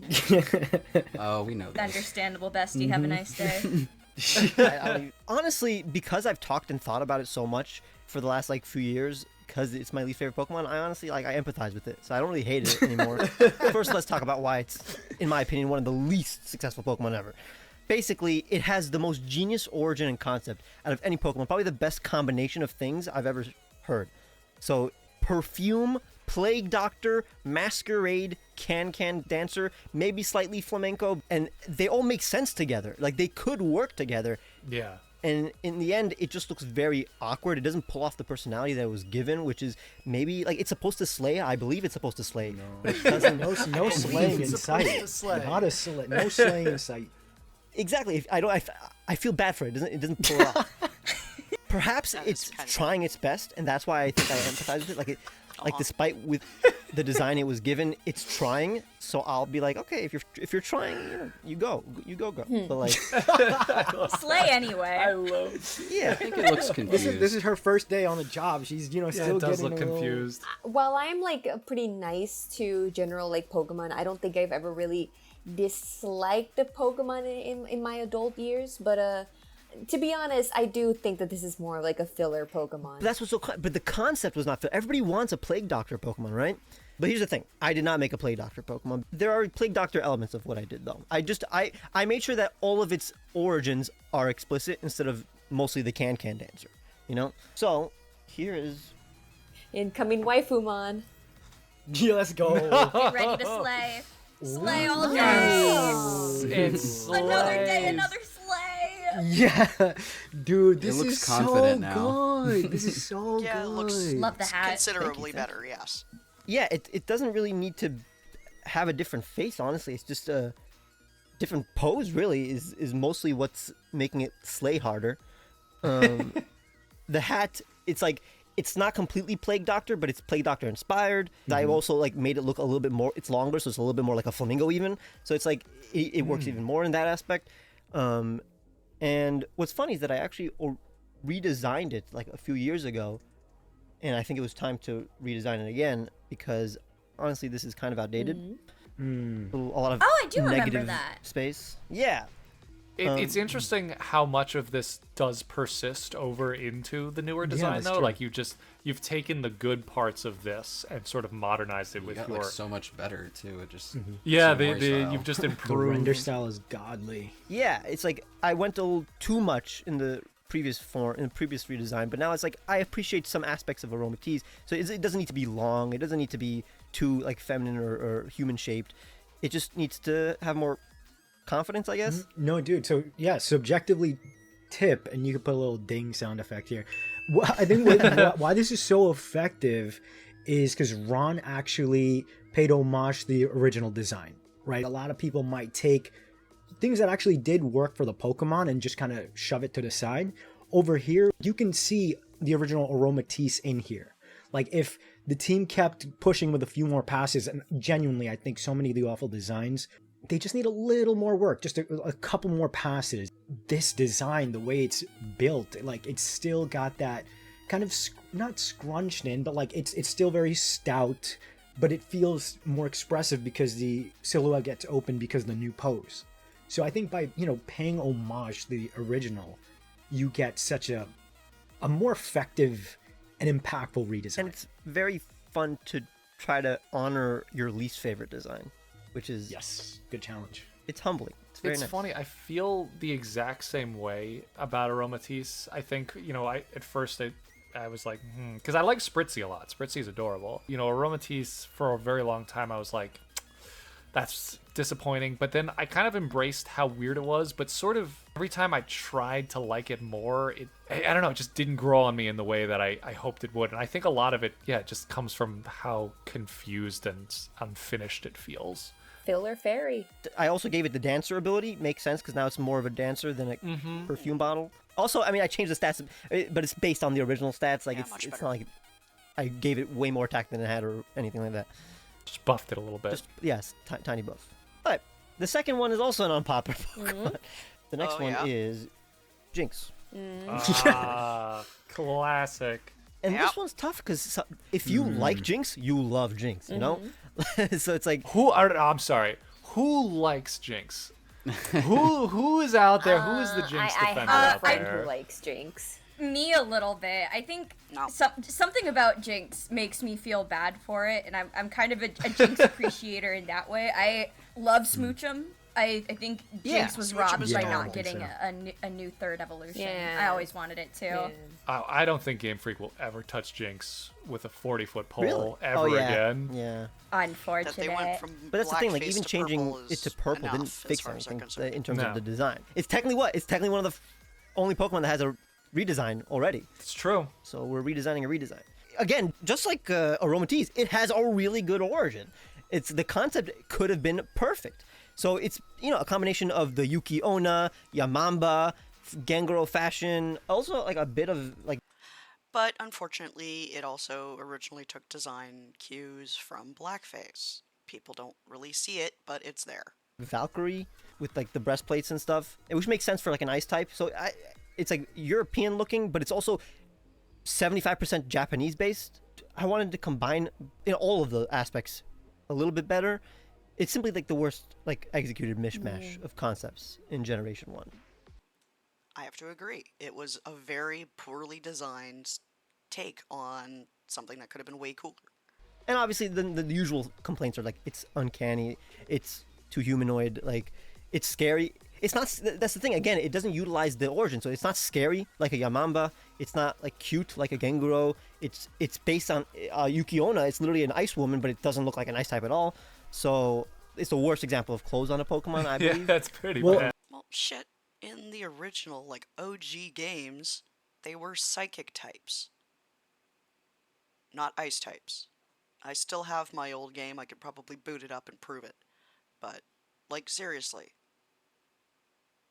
Oh, we know that. Understandable, bestie. Have a nice day. Honestly, because I've talked and thought about it so much for the last like few years, because it's my least favorite Pokemon, I honestly I empathize with it, so I don't really hate it anymore. First, let's talk about why it's, in my opinion, one of the least successful Pokemon ever. Basically, it has the most genius origin and concept out of any Pokemon, probably the best combination of things I've ever heard. So, Perfume, Plague Doctor, Masquerade, Can Dancer, maybe slightly Flamenco, and they all make sense together. Like, they could work together. Yeah. And in the end, it just looks very awkward. It doesn't pull off the personality that it was given, which is maybe, like, it's supposed to slay. I believe it's supposed to slay. No. But it doesn't. No slaying in sight. Not a no slaying in sight. Exactly. I feel bad for it. It doesn't pull it off. Perhaps it's trying its best, and that's why I think I empathize with it. Like despite with the design it was given, it's trying. So I'll be like, okay, if you're trying, you go. But like, slay anyway. I think it looks confused. This is her first day on the job. She's still it does getting look confused. While I'm like pretty nice to general like Pokemon, I don't think I've ever really disliked the Pokemon in my adult years, but to be honest, I do think that this is more like a filler Pokemon. That's what's so. But the concept was not. Everybody wants a Plague Doctor Pokemon, right? But here's the thing: I did not make a Plague Doctor Pokemon. There are Plague Doctor elements of what I did, though. I made sure that all of its origins are explicit instead of mostly the Can Dancer. You know. So here is incoming Waifumon. Yeah, let's go. Get ready to slay. Slay all day. It's another day, another slay. Yeah, dude, this looks is confident so now. good. This is so Yeah, good. it looks Love the hat. considerably better, yes. Yeah, it doesn't really need to have a different face, honestly. It's just a different pose, really, is mostly what's making it slay harder. The hat, it's like, it's not completely Plague Doctor, but it's Plague Doctor inspired. I also like made it look a little bit more, it's longer, so it's a little bit more like a flamingo even. So it's like, it works even more in that aspect. And what's funny is that I actually redesigned it like a few years ago, and I think it was time to redesign it again because honestly, this is kind of outdated. A lot of I do remember negative that. space. Yeah. It's interesting how much of this does persist over into the newer design, that's though. true. Like you've taken the good parts of this and sort of modernized it with got, your like, so much better too. It just yeah, samurai style. you've just The improved. render style is godly. Yeah, it's like I went a little too much in the previous redesign, but now it's like I appreciate some aspects of Aromatisse. So it doesn't need to be long. It doesn't need to be too like feminine or human shaped. It just needs to have more confidence, I guess. No, dude. So yeah, subjectively tip, and you can put a little ding sound effect here. I think why this is so effective is because Ron actually paid homage to the original design, right? A lot of people might take things that actually did work for the Pokemon and just kind of shove it to the side. Over here, you can see the original Aromatisse in here. Like if the team kept pushing with a few more passes, and genuinely, I think so many of the awful designs, they just need a little more work, just a couple more passes. This design, the way it's built, like it's still got that kind of not scrunched in, but like it's still very stout, but it feels more expressive because the silhouette gets open because of the new pose. So I think by paying homage to the original, you get such a more effective and impactful redesign. And it's very fun to try to honor your least favorite design. which is yes, good challenge. It's humbling. It's very nice. Funny. I feel the exact same way about Aromatisse. I think at first I was like, because I like Spritzy a lot. Spritzy is adorable. Aromatisse for a very long time I was like, that's disappointing. But then I kind of embraced how weird it was. But sort of every time I tried to like it more, I don't know, it just didn't grow on me in the way that I hoped it would. And I think a lot of it, just comes from how confused and unfinished it feels. Filler fairy. I also gave it the dancer ability. Makes sense because now it's more of a dancer than a perfume bottle. Also, I mean, I changed the stats, but it's based on the original stats. Like it's not like I gave it way more attack than it had or anything like that. Just buffed it a little bit. Just yes, tiny buff. But the second one is also an unpopular Pokemon. The next one is Jinx. Classic. And this one's tough because if you like Jinx, you love Jinx. You know, so it's like I'm sorry. Who likes Jinx? who is out there? Who is the Jinx defender out there? Who likes Jinx? Me a little bit. I think something about Jinx makes me feel bad for it, and I'm kind of a Jinx appreciator in that way. I love Smoochum. I think Jinx was robbed by not getting a new third evolution. Yeah. I always wanted it too. Yeah. I don't think Game Freak will ever touch Jinx with a 40-foot pole Really? ever again. Yeah. Unfortunate. But that's the thing, like even changing it to purple didn't fix anything in terms of the design. It's technically what? It's technically one of the only Pokemon that has a redesign already. It's true. So we're redesigning a redesign. Again, just like Aromatisse, it has a really good origin. The concept could have been perfect. So it's, a combination of the Yuki Onna, Yamamba, Ganguro fashion, also like a bit of like... But unfortunately, it also originally took design cues from Blackface. People don't really see it, but it's there. Valkyrie with like the breastplates and stuff, which makes sense for like an ice type. So it's like European looking, but it's also 75% Japanese based. I wanted to combine in all of the aspects a little bit better. It's simply like the worst like executed mishmash of concepts in Generation 1. I have to agree. It was a very poorly designed take on something that could have been way cooler. And obviously the usual complaints are like it's uncanny, it's too humanoid, like it's scary. It's not, that's the thing, again, it doesn't utilize the origin, so it's not scary like a Yamamba, it's not like cute like a Genguro, it's based on Yuki Onna, it's literally an ice woman, but it doesn't look like an ice type at all, so it's the worst example of clothes on a Pokemon, I believe. Yeah, that's pretty bad. Well, shit, in the original, like, OG games, they were psychic types, not ice types. I still have my old game, I could probably boot it up and prove it, but, like, seriously.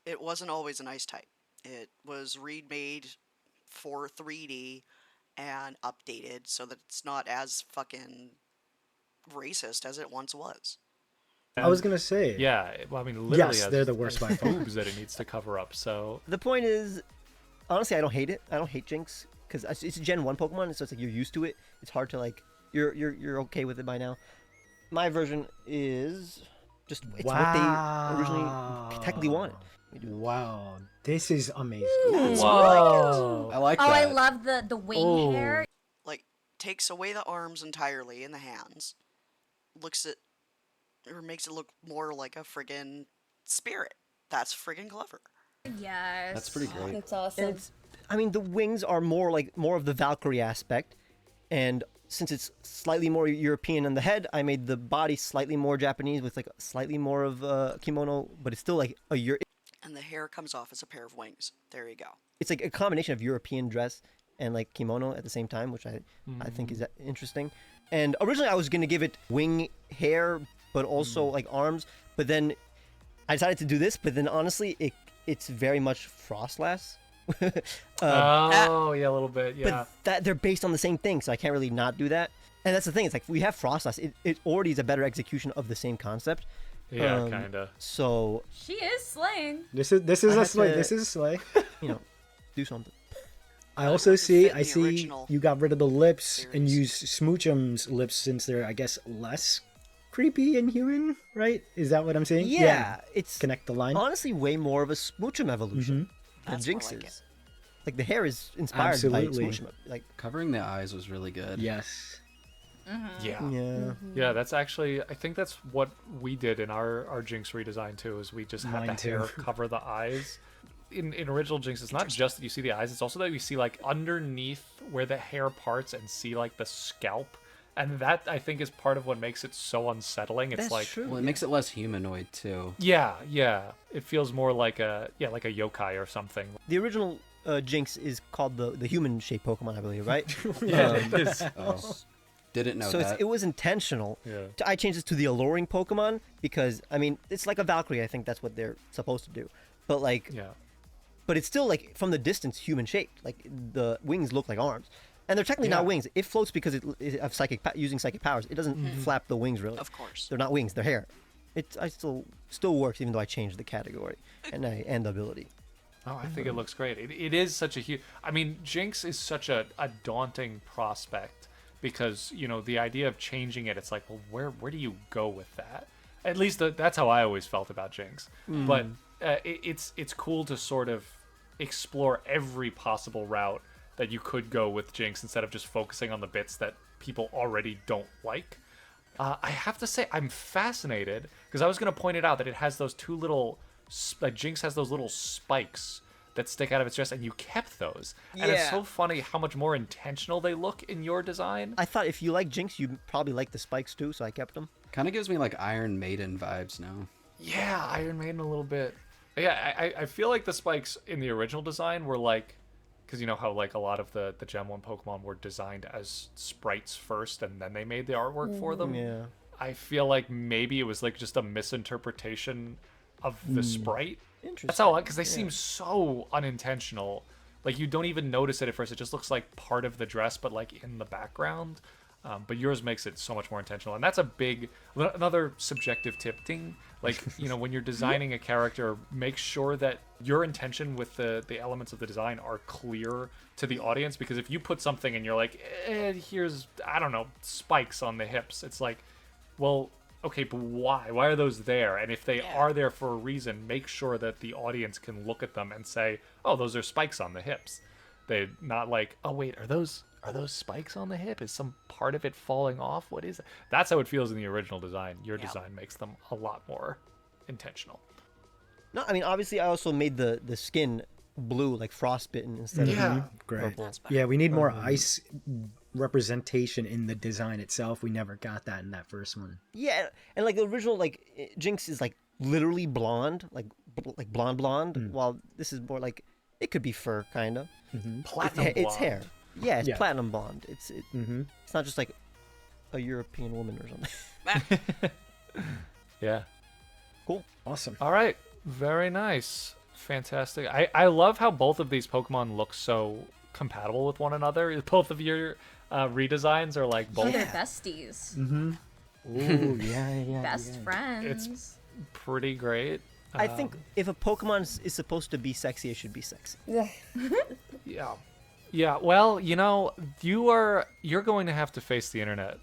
It wasn't always an ice type. It was remade for 3D and updated so that it's not as fucking racist as it once was. I was gonna say. Yeah, well, I mean, literally, yes, they're the worst by far. Boobs that it needs to cover up. So the point is, honestly, I don't hate it. I don't hate Jinx because it's a Gen 1 Pokemon, so it's like you're used to it. It's hard to like you're okay with it by now. My version is just it's what they originally technically wanted. Wow, this is amazing. Whoa. I like that. that. I love the wing hair. Like, takes away the arms entirely and the hands. Looks at, or makes it look more like a friggin' spirit. That's friggin' clever. Yes. That's pretty great. That's awesome. I mean, the wings are more of the Valkyrie aspect, and since it's slightly more European on the head, I made the body slightly more Japanese with like slightly more of kimono, but it's still like a And the hair comes off as a pair of wings. There you go. It's like a combination of European dress and like kimono at the same time, which I think is interesting. And originally I was gonna give it wing hair, but also like arms. But then I decided to do this. But then honestly, it's very much Frostlass. yeah, a little bit. Yeah. But they're based on the same thing, so I can't really not do that. And that's the thing. It's like we have Frostlass. It already is a better execution of the same concept. Yeah, kinda. So She is slaying. This is a slay. This is a slay. Do something. I also see. I see you got rid of the lips and used Smoochum's lips since they're, I guess, less creepy and human. Right? Is that what I'm saying? Yeah, it's connect the line. Honestly, way more of a Smoochum evolution than Jinx's. Like the hair is inspired by Smoochum. Like covering the eyes was really good. Yes. Yeah. Yeah, that's actually, I think that's what we did in our Jinx redesign too, is we just had Mine the too. hair cover the eyes. In original Jinx, it's not just that you see the eyes, it's also that you see like underneath where the hair parts and see like the scalp. And that, I think, is part of what makes it so unsettling. It's like, Well, it makes it less humanoid too. yeah, it feels more like a yokai or something. The original Jinx is called the human-shaped Pokemon, I believe, right? Yeah, it is. Didn't know so that. it was intentional. Yeah. I changed this to the alluring Pokemon because, I mean, it's like a Valkyrie. I think that's what they're supposed to do. But like, but it's still like from the distance human-shaped. Like the wings look like arms. And they're technically not wings. It floats because of using psychic powers. It doesn't flap the wings really. Of course. They're not wings. They're hair. I still works even though I changed the category and the ability. Oh, I think it looks great. It is such a huge... I mean, Jinx is such a daunting prospect because, you know, the idea of changing it, it's like, well, where do you go with that? At least that's how I always felt about Jinx. But it's cool to sort of explore every possible route that you could go with Jinx instead of just focusing on the bits that people already don't like. I have to say, I'm fascinated because I was going to point it out that it has those two little... Jinx has those little spikes that stick out of its dress, and you kept those. And it's so funny how much more intentional they look in your design. I thought if you like Jinx, you'd probably like the spikes too, so I kept them. Kind of gives me like Iron Maiden vibes now. Yeah, Iron Maiden a little bit. Yeah, I feel like the spikes in the original design were like... Because you know how like a lot of the Gen 1 Pokemon were designed as sprites first, and then they made the artwork for them? Yeah. I feel like maybe it was like just a misinterpretation of the sprite. Interesting. That's all, because they seem so unintentional. Like you don't even notice it at first. It just looks like part of the dress, but like in the background. But yours makes it so much more intentional, and that's another subjective tip. Ding. Like, you know, when you're designing a character, make sure that your intention with the elements of the design are clear to the audience. Because if you put something and you're like, here's, I don't know, spikes on the hips, it's like, well, okay, but why? Why are those there? And if they are there for a reason, make sure that the audience can look at them and say, oh, those are spikes on the hips. They're not like, oh wait, are those spikes on the hip? Is some part of it falling off? What is it? That's how it feels in the original design. Your design makes them a lot more intentional. No, I mean, obviously I also made the skin blue, like frostbitten instead of Great. purple. Yeah, we need more ice representation in the design itself. We never got that in that first one. Yeah, and like the original, like Jinx is like literally blonde, like blonde, while this is more like it could be fur, kind of. Platinum It's hair. Yeah, it's Yeah. platinum blonde. It's not just like a European woman or something. Yeah. Cool. Awesome. All right. Very nice. Fantastic. I love how both of these Pokemon look so compatible with one another. Both of your redesigns are like both. They're besties. Ooh, yeah. Best friends. It's pretty great. I think if a Pokemon is supposed to be sexy, it should be sexy. Yeah. Yeah, well, you know, you're going to have to face the internet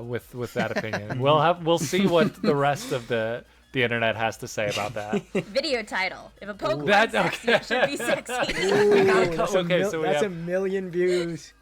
with that opinion. We'll see what the rest of the internet has to say about that. Video title. If a Pokemon's sexy, it should be sexy. So that's a million views.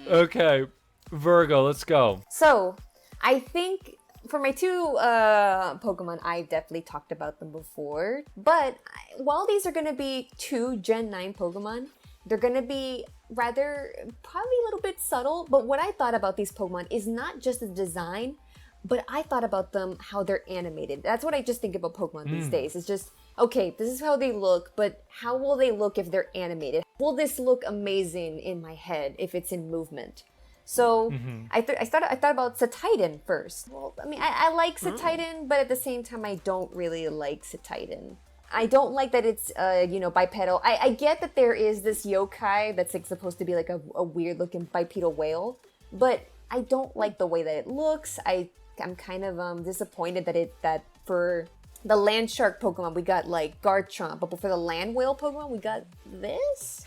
Okay, Virgo, let's go. So, I think for my two Pokemon, I've definitely talked about them before. But while these are going to be two Gen 9 Pokemon, they're going to be rather, probably a little bit subtle. But what I thought about these Pokemon is not just the design, but I thought about them, how they're animated. That's what I just think about Pokemon these days. It's just, okay, this is how they look, but how will they look if they're animated? Will this look amazing in my head if it's in movement? So I thought about Cetitan first. Well, I mean, I like Cetitan, but at the same time, I don't really like Cetitan. I don't like that it's, bipedal. I get that there is this yokai that's like supposed to be like a weird looking bipedal whale, but I don't like the way that it looks. I'm kind of disappointed that for the land shark Pokemon, we got like Garchomp, but for the land whale Pokemon, we got this.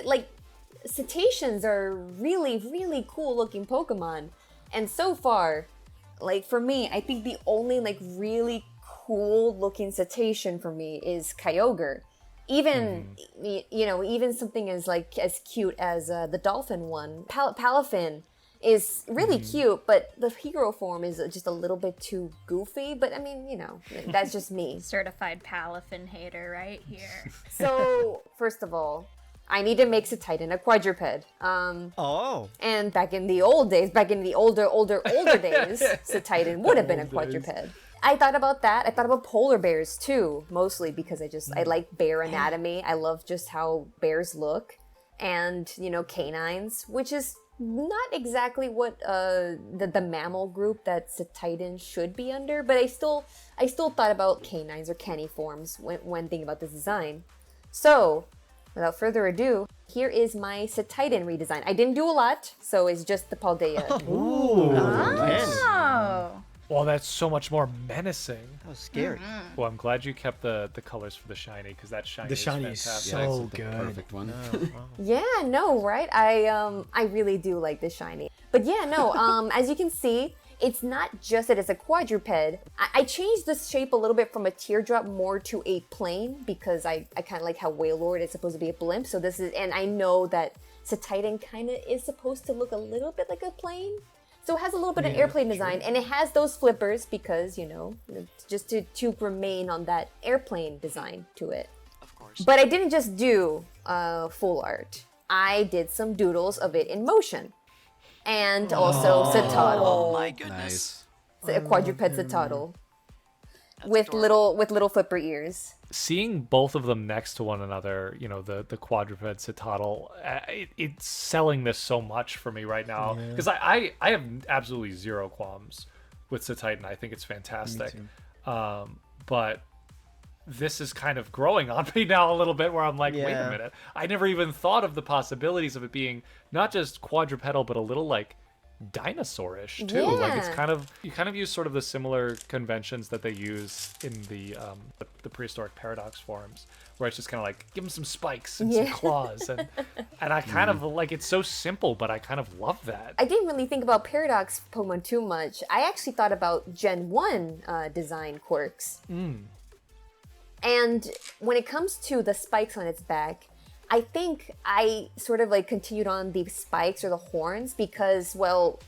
Like cetaceans are really, really cool looking Pokemon. And so far, like for me, I think the only like really cool looking cetacean for me is Kyogre. Even even something as cute as the dolphin one, Palafin. is really cute, but the hero form is just a little bit too goofy. But I mean, you know, that's just me. Certified Palafin hater right here. So, first of all, I need to make Titan a quadruped. And back in the old days, back in the older days, Titan would have been a quadruped. I thought about that. I thought about polar bears too, mostly because I like bear anatomy. I love just how bears look. And, you know, canines, which is not exactly what the mammal group that Titan should be under, but I still thought about canines or caniforms when thinking about this design. So, without further ado, here is my Titan redesign. I didn't do a lot, so it's just the Paldea. Ooh. Nice. Well, that's so much more menacing. That was scary. Well, I'm glad you kept the colors for the shiny, because that shiny is fantastic. So good. Perfect one. Yeah, no, right? I really do like the shiny. But yeah, no, as you can see, it's not just that it's a quadruped. I changed the shape a little bit from a teardrop more to a plane because I kind of like how Wailord is supposed to be a blimp. So this is, and I know that Titan kind of is supposed to look a little bit like a plane. So it has a little bit of airplane design, and it has those flippers because, you know, just to remain on that airplane design to it. Of course. But I didn't just do full art. I did some doodles of it in motion. And also Citadel. Oh my goodness. So a quadruped Citadel. With little flipper ears. Seeing both of them next to one another, you know, the quadruped Citadel, it's selling this so much for me right now. Because I have absolutely zero qualms with Titan. I think it's fantastic. But this is kind of growing on me now a little bit where I'm like, wait a minute. I never even thought of the possibilities of it being not just quadrupedal, but a little like dinosaurish too. Like it's kind of, you kind of use sort of the similar conventions that they use in the prehistoric paradox forums, where it's just kind of like give them some spikes and some claws, and I kind of like, it's so simple, but I kind of love that. I didn't really think about paradox Pokemon too much. I actually thought about Gen 1 design quirks. And when it comes to the spikes on its back, I think I sort of like continued on the spikes or the horns because, well,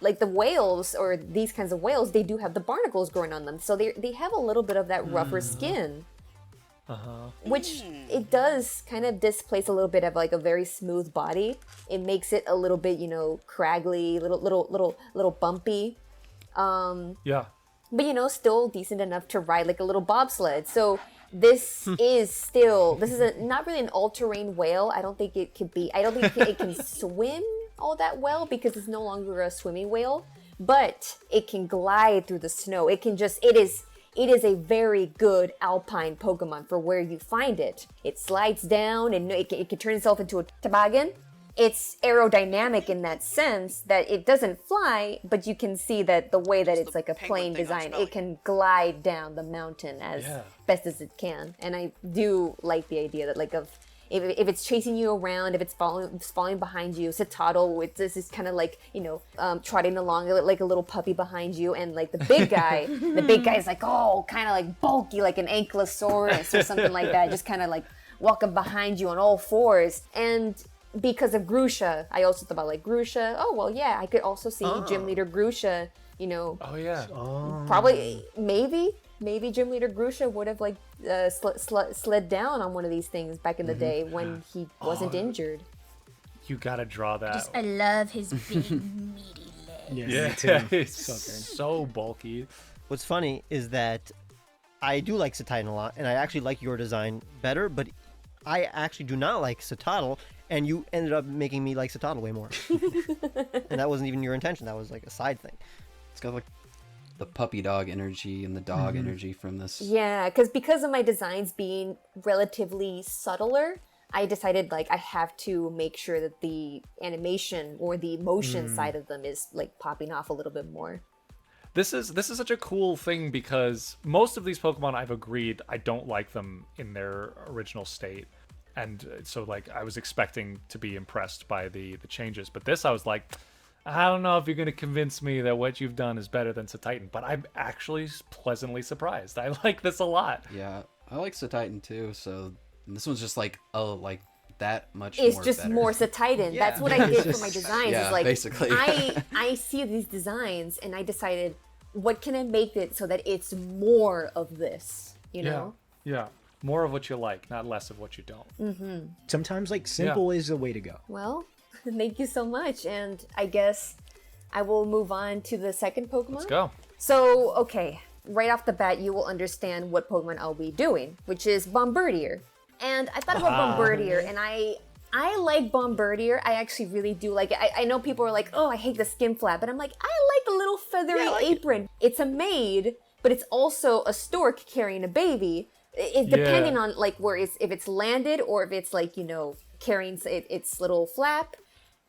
like the whales or these kinds of whales, they do have the barnacles growing on them. So they have a little bit of that rougher skin. Which it does kind of displace a little bit of like a very smooth body. It makes it a little bit, you know, craggy, little bumpy. But you know, still decent enough to ride like a little bobsled. So this is not really an all-terrain whale. I don't think it can swim all that well because it's no longer a swimming whale, but it can glide through the snow. It is a very good alpine Pokemon for where you find it. It slides down and it can turn itself into a toboggan. It's aerodynamic in that sense that it doesn't fly, but you can see that the way that it's like a plane design, it can glide down the mountain as best as it can. And I do like the idea that like if it's chasing you around, if it's following behind you, Citadel, this is kind of like, you know, trotting along like a little puppy behind you, and like the big guy is like, oh, kind of like bulky, like an ankylosaurus or something like that, just kind of like walking behind you on all fours. And because of Grusha, I also thought about like Grusha. Oh, well, yeah, I could also see Gym Leader Grusha, you know. Oh, yeah. Probably, maybe Gym Leader Grusha would have like slid down on one of these things back in the day when he wasn't injured. You gotta draw that. I love his big meaty legs. Yeah, it's so bulky. What's funny is that I do like Citadel a lot, and I actually like your design better, but I actually do not like Citadel, and you ended up making me like Citadel way more. And that wasn't even your intention. That was like a side thing. It's got like the puppy dog energy and the dog energy from this. Yeah, because of my designs being relatively subtler, I decided like I have to make sure that the animation or the motion side of them is like popping off a little bit more. This is such a cool thing because most of these Pokemon, I've agreed, I don't like them in their original state. And so like I was expecting to be impressed by the changes, but this I was like, I don't know if you're going to convince me that what you've done is better than Titan, but I'm actually pleasantly surprised. I like this a lot. Yeah, I like Titan too. So this one's just like that much It's more just better. more Titan. Yeah. That's what I did for my designs. Yeah, is like basically. I see these designs and I decided what can I make it so that it's more of this, you know? Yeah. More of what you like, not less of what you don't. Mm-hmm. Sometimes like simple is the way to go. Well, thank you so much, and I guess I will move on to the second Pokemon. Let's go. So, okay, right off the bat, you will understand what Pokemon I'll be doing, which is Bombardier. And I thought about Bombardier, and I like Bombardier. I actually really do like it. I know people are like, oh, I hate the skin flap, but I'm like, I like the little feathery apron. It's a maid, but it's also a stork carrying a baby. It depending on like where it's, if it's landed or if it's like, you know, carrying its little flap.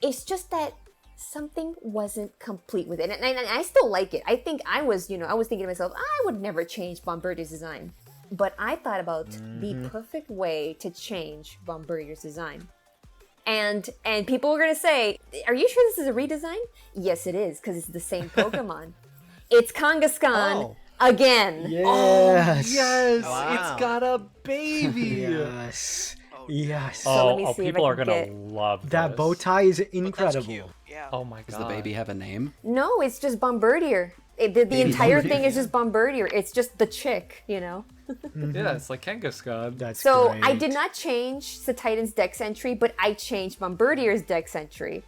It's just that something wasn't complete with it. And I still like it. I think I was thinking to myself, I would never change Bombardier's design. But I thought about the perfect way to change Bombardier's design. And people were going to say, are you sure this is a redesign? Yes, it is, because it's the same Pokemon. It's Kangaskhan again. Yes. Oh, yes. Wow. It's got a baby. Yes. Yes. So let me see if people I are can gonna get- love that this. bow tie is incredible. Yeah. Oh my god. Does the baby have a name? No, it's just Bombardier. The entire thing is just Bombardier. It's just the chick, you know? Yeah, it's like Kangaskhan. That's So I did not change the Titan's dex entry, but I changed Bombardier's dex entry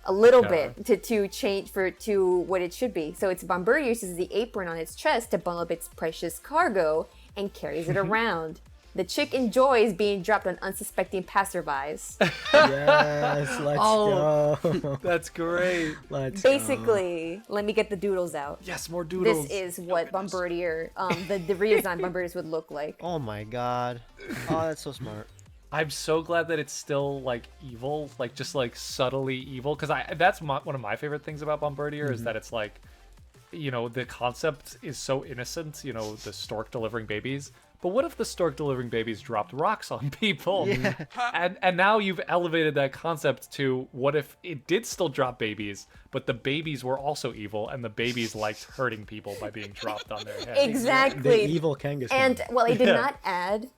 a little Okay. bit to change to what it should be. So it's Bombardier uses the apron on its chest to bundle up its precious cargo and carries it around. The chick enjoys being dropped on unsuspecting passerbys. Yes, let's go. That's great. Let's Basically, let me get the doodles out. Yes, more doodles. This is what Bombardier, the redesigned Bombardiers would look like. Oh my god. Oh, that's so smart. I'm so glad that it's still like evil, like just like subtly evil, because that's one of my favorite things about Bombardier is that it's like, you know, the concept is so innocent, you know, the stork delivering babies. But what if the stork delivering babies dropped rocks on people? Yeah. And now you've elevated that concept to what if it did still drop babies, but the babies were also evil and the babies liked hurting people by being dropped on their heads. Exactly. The evil Kangaskhan. And well, I did not add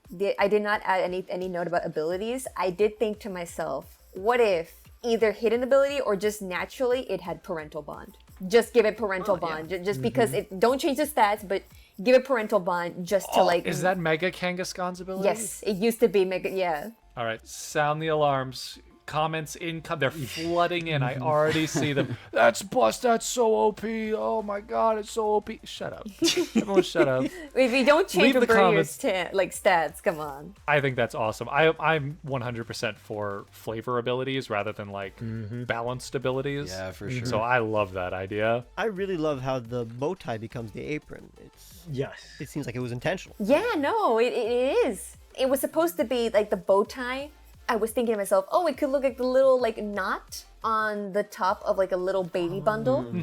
any note about abilities. I did think to myself, what if either hidden ability or just naturally it had parental bond? Just give it parental bond, just because it don't change the stats, but give it parental bond just to like. Is that Mega Kangaskhan's ability? Yes, it used to be mega. Yeah. All right, sound the alarms. Comments they're flooding in. I already see them. That's bust. That's so OP. Oh my god, it's so OP. Shut up. Everyone, shut up. If you don't change Leave the Bombardier's like stats, come on. I think that's awesome. I'm 100% for flavor abilities rather than like balanced abilities. Yeah, for sure. So I love that idea. I really love how the bow tie becomes the apron. It seems like it was intentional. Yeah, no, it is. It was supposed to be like the bow tie. I was thinking to myself, oh, it could look like the little like knot on the top of like a little baby bundle.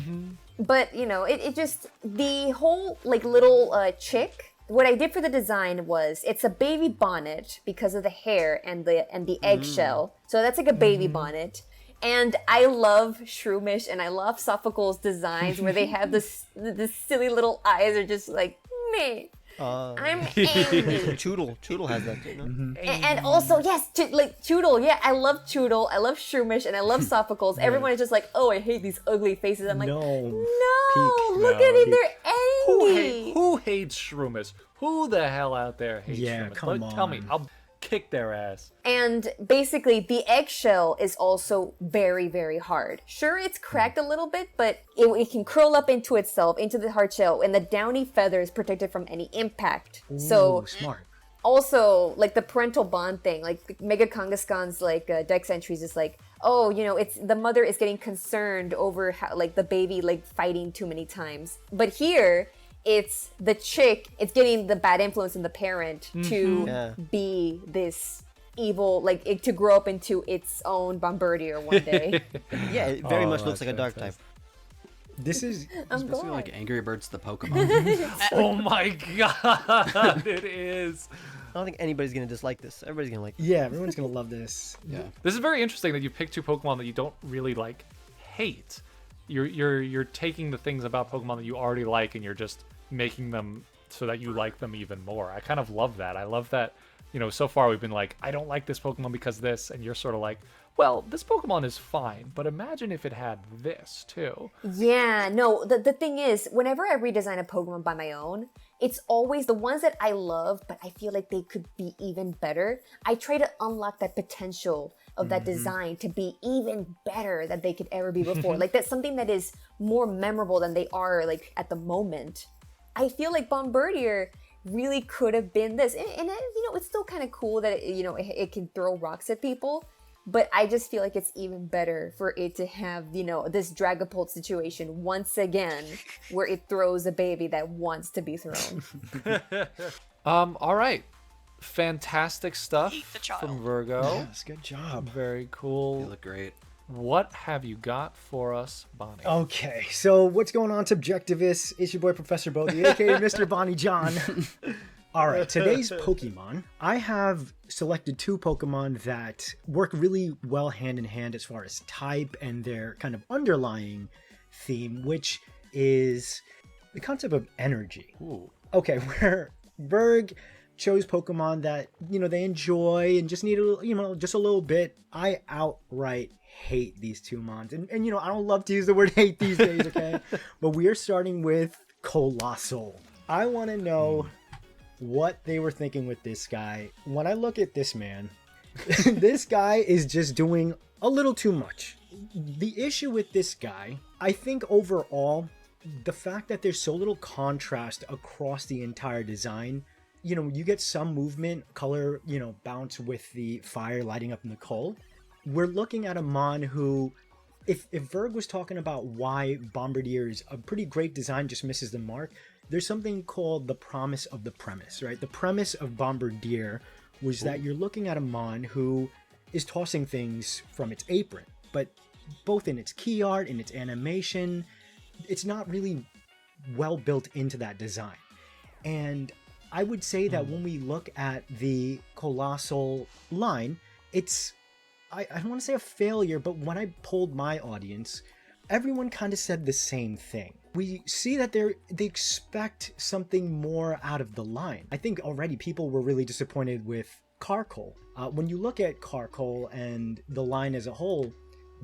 But you know, it just the whole like little chick. What I did for the design was it's a baby bonnet because of the hair and the eggshell. So that's like a baby bonnet. And I love Shroomish and I love Sophocles' designs where they have this silly little eyes are just like me. I'm angry. Choodle has that too, no? And also, yes, like Choodle. Yeah, I love Choodle. I love Shroomish, and I love Sophocles. Everyone is just like, oh, I hate these ugly faces. I'm like, no, look at it, they're angry. Who hates Shroomish? Who the hell out there hates Shroomish? come Tell me. on. I'll kick their ass. And basically, the eggshell is also very, very hard. Sure, it's cracked a little bit, but it can curl up into itself, into the hard shell, and the downy feather is protected from any impact. So smart. Also, like the parental bond thing, like Mega Kangaskhan's like dex entries is like, oh, you know, it's the mother is getting concerned over how like the baby like fighting too many times. But here, it's the chick, it's getting the bad influence in the parent to be this evil, like to grow up into its own Bombardier one day. Yeah, it very much looks like a dark type. This is I'm basically glad. like Angry Birds the Pokemon. Oh my god, it is. I don't think anybody's gonna dislike this. Everybody's gonna like. Yeah, everyone's gonna love this. Yeah. This is very interesting that you picked two Pokemon that you don't really like hate. You're taking the things about Pokemon that you already like and you're just making them so that you like them even more. I kind of love that. I love that you know, so far we've been like, I don't like this Pokemon because this, and you're sort of like, well, this Pokemon is fine, but imagine if it had this too. Yeah, no, the thing is, whenever I redesign a Pokemon by my own, it's always the ones that I love, but I feel like they could be even better. I try to unlock that potential of that design to be even better than they could ever be before. Like that's something that is more memorable than they are like at the moment. I feel like Bombardier really could have been this. And you know, it's still kind of cool that, it can throw rocks at people. But I just feel like it's even better for it to have, this Dragapult situation once again, where it throws a baby that wants to be thrown. All right. Fantastic stuff child. from Virgo. Yes, good job. Very cool. You look great. What have you got for us, Bonnie? Okay, so what's going on, Subjectivists? It's your boy, Professor Bodhi, aka Mr. Bonnie John. All right, today's Pokemon. I have selected 2 Pokemon that work really well hand in hand as far as type and their kind of underlying theme, which is the concept of energy. Ooh. Okay, where Berg chose Pokemon that, they enjoy and just need just a little bit. I outright hate these 2 mons. And I don't love to use the word hate these days, okay? But we are starting with Colossal. I want to know what they were thinking with this guy. When I look at this man, this guy is just doing a little too much. The issue with this guy, I think overall, the fact that there's so little contrast across the entire design, you get some movement, color, bounce with the fire lighting up in the coal. We're looking at a mon who, if Verg was talking about why Bombardier is a pretty great design, just misses the mark, there's something called the promise of the premise, right? The premise of Bombardier was that you're looking at a mon who is tossing things from its apron, but both in its key art, in its animation, it's not really well built into that design. And I would say that when we look at the Colossal line, it's, I don't want to say a failure, but when I polled my audience, everyone kind of said the same thing. We see that they expect something more out of the line. I think already people were really disappointed with Carkol. When you look at Carkol and the line as a whole,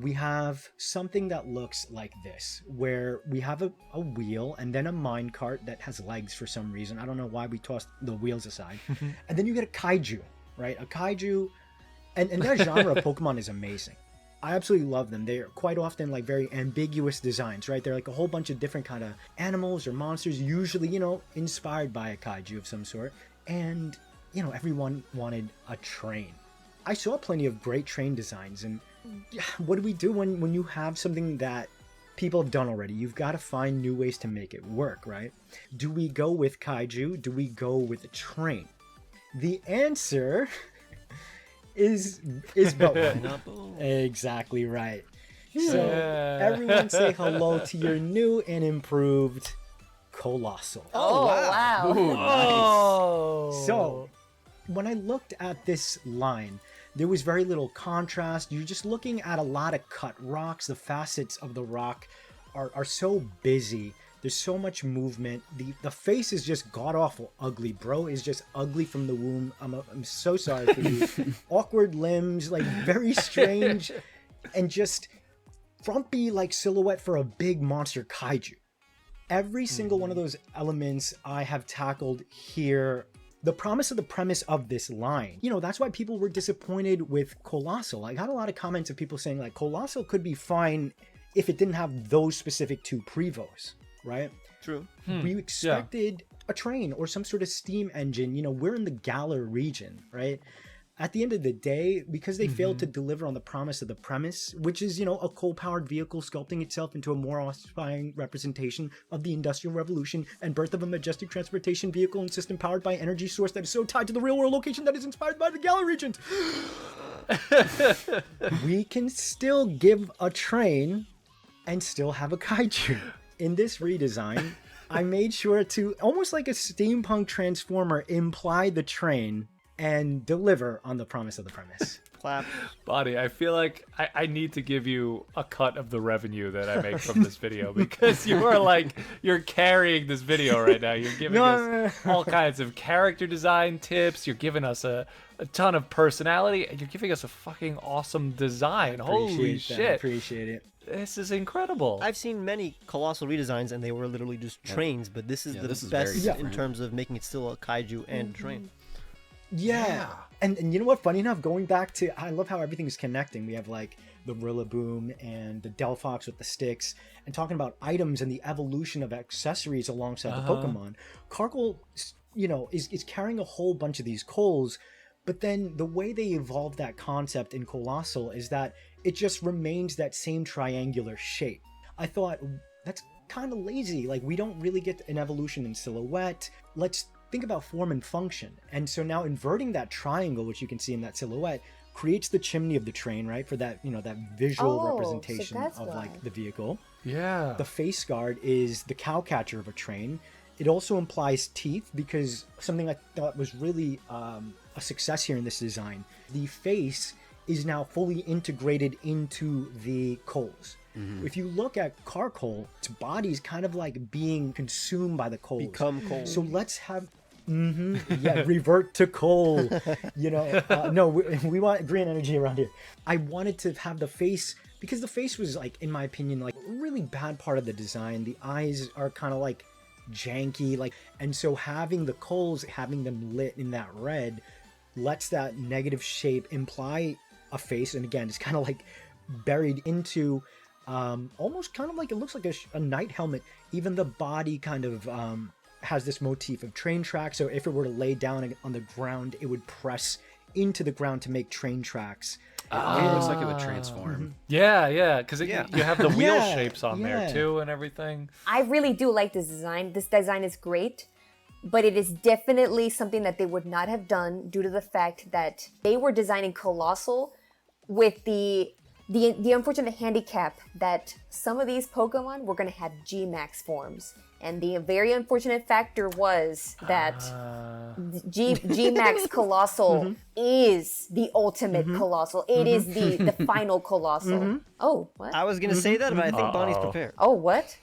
we have something that looks like this, where we have a wheel and then a minecart that has legs for some reason. I don't know why we tossed the wheels aside. And then you get a kaiju, right? A kaiju, and that genre of Pokemon is amazing. I absolutely love them. They're quite often like very ambiguous designs, right? They're like a whole bunch of different kind of animals or monsters, usually, inspired by a kaiju of some sort. And, everyone wanted a train. I saw plenty of great train designs, and what do we do when you have something that people have done already? You've got to find new ways to make it work, right? Do we go with kaiju? Do we go with a train? The answer is both. Exactly right. So everyone say hello to your new and improved Colossal. Oh, wow. Ooh, Oh. nice. So when I looked at this line, there was very little contrast. You're just looking at a lot of cut rocks. The facets of the rock are so busy. There's so much movement. The face is just god-awful ugly. Bro is just ugly from the womb. I'm so sorry for you. Awkward limbs, like very strange, and just frumpy like silhouette for a big monster kaiju. Every single one of those elements I have tackled here. The promise of the premise of this line, that's why people were disappointed with Colossal. I got a lot of comments of people saying like Colossal could be fine if it didn't have those specific 2 prevos, right? True. We expected a train or some sort of steam engine. We're in the Galar region, right? At the end of the day, because they failed to deliver on the promise of the premise, which is, a coal-powered vehicle sculpting itself into a more awe-inspiring representation of the Industrial Revolution and birth of a majestic transportation vehicle and system powered by energy source that is so tied to the real-world location that is inspired by the Galar region. We can still give a train and still have a kaiju. In this redesign, I made sure to, almost like a steampunk transformer, imply the train and deliver on the promise of the premise. Clap. Bonnie, I feel like I need to give you a cut of the revenue that I make from this video because you're carrying this video right now. You're giving us all kinds of character design tips. You're giving us a ton of personality, and you're giving us a fucking awesome design. Holy shit. Appreciate it. This is incredible. I've seen many colossal redesigns, and they were literally just trains, but this is the this is best very in different. terms of making it still a kaiju and a train. Yeah. And you know what? Funny enough, going back to, I love how everything is connecting. We have like the Rillaboom and the Delphox with the sticks, and talking about items and the evolution of accessories alongside the Pokemon. Carkol, you know, is carrying a whole bunch of these coals, but then the way they evolved that concept in Colossal is that it just remains that same triangular shape. I thought, that's kind of lazy. Like, we don't really get an evolution in silhouette. Let's think about form and function. And so now inverting that triangle, which you can see in that silhouette, creates the chimney of the train, right? For that, you know, that visual representation of like the vehicle. Yeah. The face guard is the cow catcher of a train. It also implies teeth, because something I thought was really a success here in this design. The face is now fully integrated into the coals. If you look at Carkol, its body is kind of like being consumed by the coals. Become coal. So let's have, revert to coal. You know, no, we want green energy around here. I wanted to have the face, because the face was like, in my opinion, like a really bad part of the design. The eyes are kind of like janky, like, and so having the coals, having them lit in that red, lets that negative shape imply a face. And again, it's kind of like buried into almost kind of like, it looks like a knight helmet. Even the body kind of has this motif of train tracks. So if it were to lay down on the ground, it would press into the ground to make train tracks. It looks like it would transform. Yeah, because you have the wheel Yeah, shapes on there too and everything. I really do like this design. This design is great, but it is definitely something that they would not have done due to the fact that they were designing Colossal with the unfortunate handicap that some of these Pokemon were going to have G-Max forms. And the very unfortunate factor was that G-Max Colossal is the ultimate Colossal. It is the final Colossal. Oh, what? I was going to say that, but I think Bonnie's prepared. Oh, what?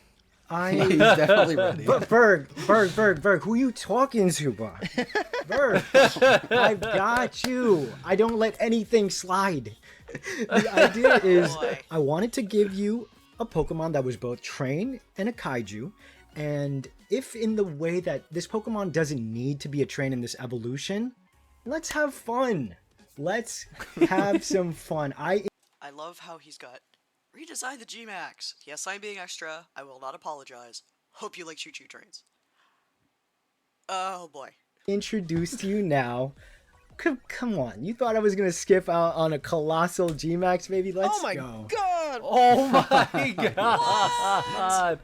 He's definitely ready. Berg, who you talking to, bro? Berg, I've got you. I don't let anything slide. The idea is, I wanted to give you a Pokemon that was both train and a kaiju. And if in the way that this Pokemon doesn't need to be a train in this evolution, let's have fun. Let's have some fun. I love how he's got redesign the G-Max. Yes, I'm being extra. I will not apologize. Hope you like choo-choo trains. Oh boy. Introduce to you now. Come on, you thought I was gonna skip out on a Colossal G-Max, baby? Let's go. Oh my god! Oh my god!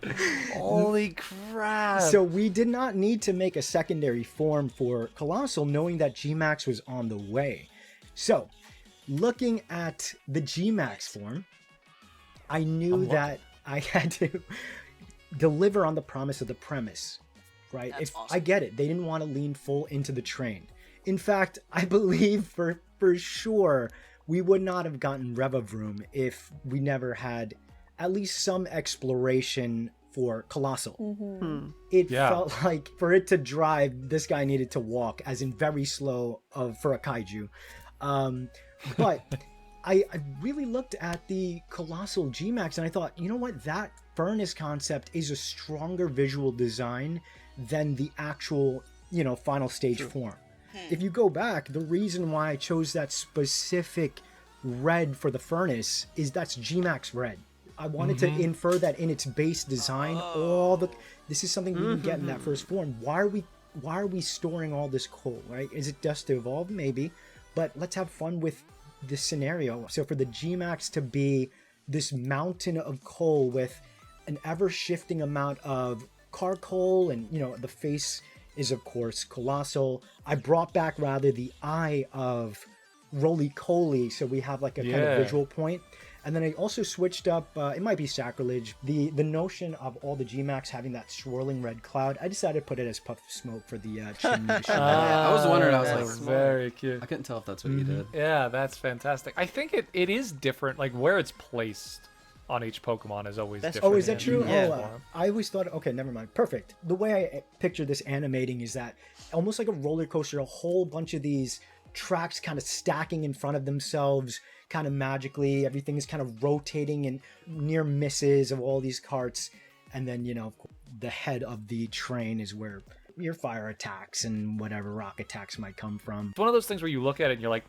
Holy crap! So we did not need to make a secondary form for Colossal, knowing that G-Max was on the way. So, looking at the G-Max form, I knew that I had to deliver on the promise of the premise, right? Awesome. I get it. They didn't want to lean full into the train. In fact, I believe for sure we would not have gotten Revavroom if we never had at least some exploration for Colossal. It felt like for it to drive, this guy needed to walk, as in very slow for a kaiju. But I really looked at the Colossal G-Max and I thought, you know what? That furnace concept is a stronger visual design than the actual, final stage form. If you go back, the reason why I chose that specific red for the furnace is that's G-Max red. I wanted to infer that in its base design, this is something we didn't get in that first form. Why are we storing all this coal, right? Is it just to evolve? Maybe. But let's have fun with this scenario. So for the G-Max to be this mountain of coal with an ever-shifting amount of Carkol, and the face is of course Colossal. I brought back rather the eye of roly-poly, so we have like a kind Yeah. of visual point. And then I also switched up, it might be sacrilege, the notion of all the G-Max having that swirling red cloud. I decided to put it as puff of smoke for the chimney. to show I was wondering, I was That's like, very cute. I couldn't tell if that's what you did. Yeah, that's fantastic. I think it is different, like where it's placed on each Pokemon is always different. Oh, is that true? Yeah. Oh, I always thought, okay, never mind. Perfect. The way I picture this animating is that almost like a roller coaster, a whole bunch of these tracks kind of stacking in front of themselves, kind of magically. Everything is kind of rotating and near misses of all these carts. And then, you know, the head of the train is where your fire attacks and whatever rock attacks might come from. It's one of those things where you look at it and you're like,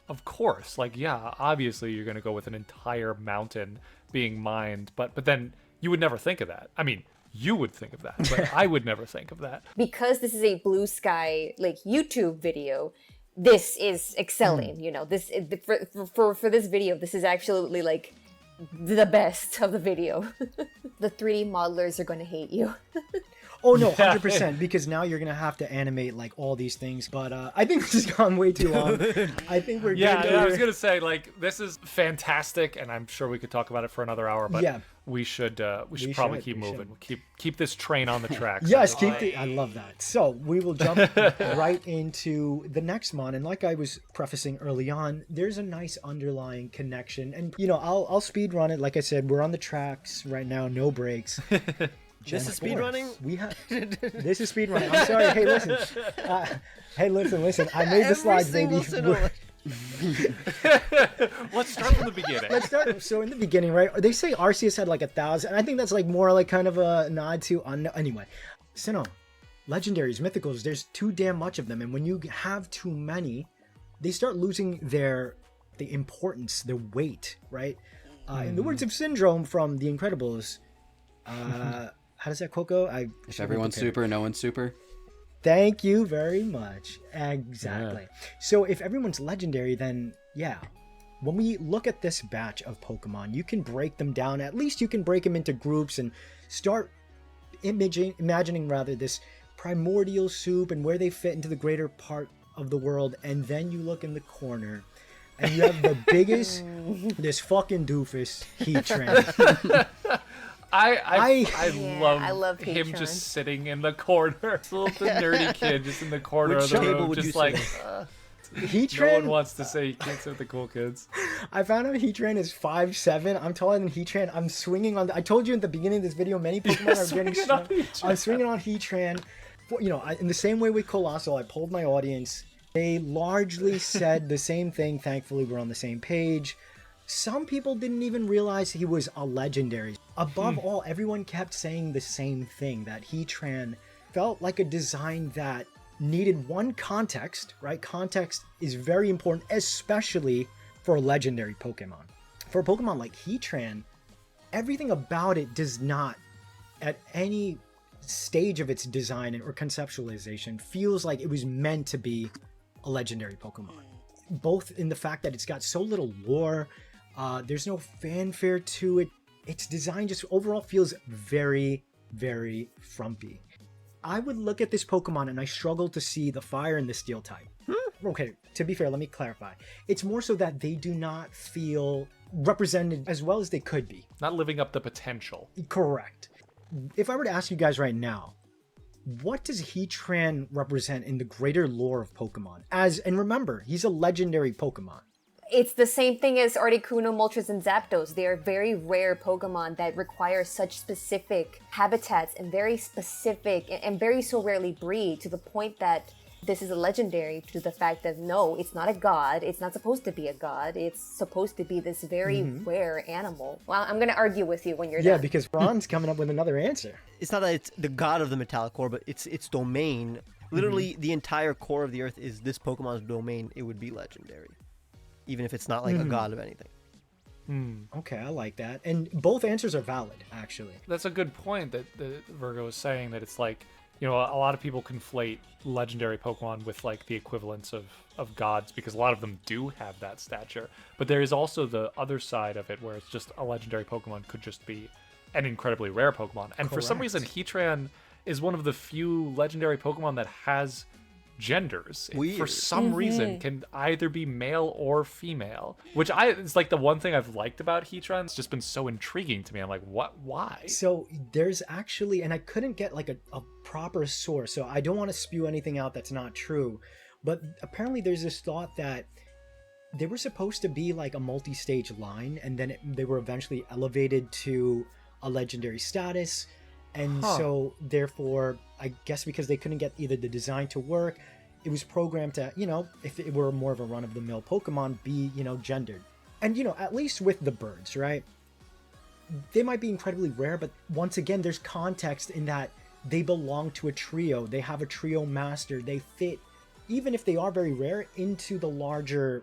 of course, like, yeah, obviously you're going to go with an entire mountain being mined, but then you would never think of that. I mean, you would think of that, but I would never think of that. Because this is a blue sky like YouTube video, this is excelling. You know, this for this video, this is absolutely like the best of the video. The 3D modelers are going to hate you. Oh no, 100%, because now you're gonna have to animate like all these things. But I think this has gone way too long. I think we're Yeah, good. yeah, I was gonna say, like, this is fantastic, and I'm sure we could talk about it for another hour. But Yeah. we should probably keep moving. Keep this train on the tracks. Yes, I love that. So we will jump right into the next mon, and like I was prefacing early on, there's a nice underlying connection. And you know, I'll speed run it. Like I said, we're on the tracks right now, no breaks. This is speed running? We have this is speed running. I'm sorry. Hey, listen. Listen. I made the slides, baby. Let's start from the beginning. Let's start. So in the beginning, right? They say Arceus had like 1,000. And I think that's like more like kind of a nod to anyway. Sinnoh, legendaries, mythicals. There's too damn much of them, and when you have too many, they start losing the importance, the weight, right? In the words of Syndrome from The Incredibles, how does that quote go? If everyone's super, no one's super. Thank you very much. Exactly. Yeah. So if everyone's legendary, then yeah. When we look at this batch of Pokemon, you can break them down. At least you can break them into groups and start imagining this primordial soup and where they fit into the greater part of the world. And then you look in the corner and you have the biggest, this fucking doofus, Heatran. I love him Heatran. just sitting in the corner. The nerdy kid just in the corner of the room, just like Heatran. No one wants to say he can't sit with the cool kids. I found out Heatran is 5'7". I'm taller than Heatran. I'm swinging on. I told you in the beginning of this video, many Pokemon are getting. I'm swinging on Heatran. You know, in the same way with Colossal, I polled my audience. They largely said the same thing. Thankfully, we're on the same page. Some people didn't even realize he was a legendary. Above all, everyone kept saying the same thing, that Heatran felt like a design that needed one context, right? Context is very important, especially for a legendary Pokemon. For a Pokemon like Heatran, everything about it does not, at any stage of its design or conceptualization, feels like it was meant to be a legendary Pokemon. Both in the fact that it's got so little lore, there's no fanfare to it. Its design just overall feels very, very frumpy. I would look at this Pokemon and I struggle to see the fire and the steel type. Okay, to be fair, let me clarify. It's more so that they do not feel represented as well as they could be. Not living up the potential. Correct. If I were to ask you guys right now, what does Heatran represent in the greater lore of Pokemon? And remember, he's a legendary Pokemon. It's the same thing as Articuno, Moltres, and Zapdos. They are very rare Pokemon that require such specific habitats and very specific and very so rarely breed, to the point that this is a legendary, to the fact that no, it's not a god. It's not supposed to be a god. It's supposed to be this very rare animal. Well, I'm going to argue with you when you're done. Yeah, because Ron's coming up with another answer. It's not that it's the god of the metallic core, but it's its domain. Literally, the entire core of the earth is this Pokemon's domain. It would be legendary, even if it's not like a god of anything. Okay, I like that. And both answers are valid, actually. That's a good point that Virgo is saying, that it's like, you know, a lot of people conflate legendary Pokemon with like the equivalents of gods, because a lot of them do have that stature. But there is also the other side of it where it's just a legendary Pokemon could just be an incredibly rare Pokemon. And for some reason, Heatran is one of the few legendary Pokemon that has genders. It, for Weird. some reason, can either be male or female, which it's like the one thing I've liked about Heatran. It's just been so intriguing to me. I'm like, what? Why? So there's actually, and I couldn't get like a proper source, so I don't want to spew anything out that's not true, but apparently there's this thought that they were supposed to be like a multi-stage line, and then they were eventually elevated to a legendary status. And so therefore, I guess because they couldn't get either the design to work, it was programmed to, if it were more of a run-of-the-mill Pokemon, be, gendered. And, at least with the birds, right? They might be incredibly rare, but once again, there's context in that they belong to a trio. They have a trio master. They fit, even if they are very rare, into the larger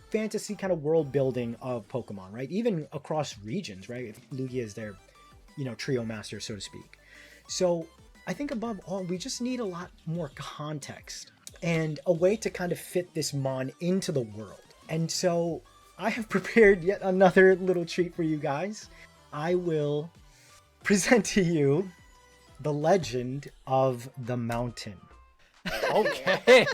fantasy kind of world building of Pokemon, right? Even across regions, right? If Lugia is their, trio master, so to speak. So I think above all, we just need a lot more context and a way to kind of fit this Mon into the world. And so I have prepared yet another little treat for you guys. I will present to you the legend of the mountain. Okay.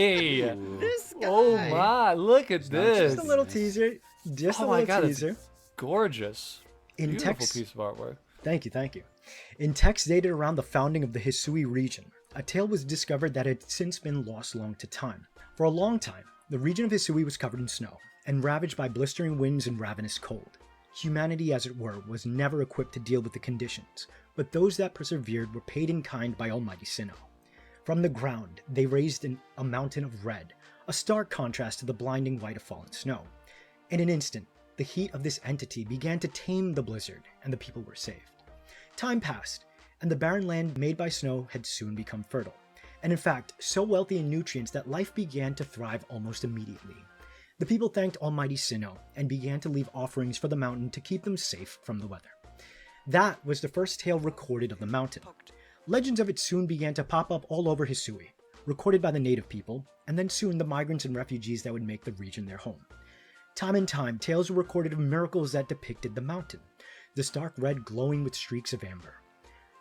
This guy. Oh my, look at this. Just a little teaser. Just a Oh my little God, teaser. it's gorgeous. In Beautiful text, piece of artwork. Thank you. In text dated around the founding of the Hisui region, a tale was discovered that had since been lost long to time. For a long time, the region of Hisui was covered in snow and ravaged by blistering winds and ravenous cold. Humanity, as it were, was never equipped to deal with the conditions, but those that persevered were paid in kind by Almighty Sinnoh. From the ground, they raised a mountain of red, a stark contrast to the blinding white of fallen snow. In an instant, the heat of this entity began to tame the blizzard, and the people were saved. Time passed, and the barren land made by snow had soon become fertile, and in fact, so wealthy in nutrients that life began to thrive almost immediately. The people thanked Almighty Sinnoh and began to leave offerings for the mountain to keep them safe from the weather. That was the first tale recorded of the mountain. Legends of it soon began to pop up all over Hisui, recorded by the native people, and then soon the migrants and refugees that would make the region their home. Time and time, tales were recorded of miracles that depicted the mountain, the stark red glowing with streaks of amber.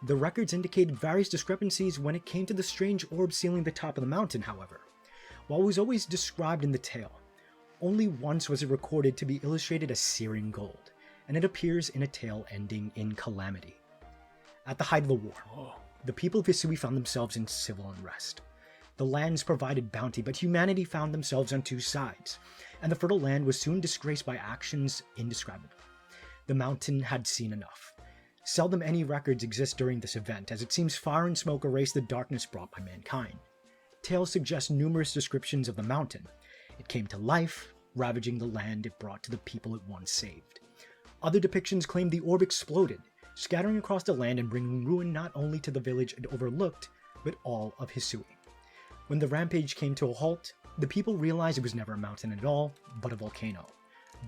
The records indicated various discrepancies when it came to the strange orb sealing the top of the mountain, however. While it was always described in the tale, only once was it recorded to be illustrated as searing gold, and it appears in a tale ending in calamity. At the height of the war, the people of Hisui found themselves in civil unrest. The lands provided bounty, but humanity found themselves on two sides, and the fertile land was soon disgraced by actions indescribable. The mountain had seen enough. Seldom any records exist during this event, as it seems fire and smoke erase the darkness brought by mankind. Tales suggest numerous descriptions of the mountain. It came to life, ravaging the land it brought to the people it once saved. Other depictions claim the orb exploded, scattering across the land and bringing ruin not only to the village it overlooked, but all of Hisui. When the rampage came to a halt, the people realized it was never a mountain at all, but a volcano,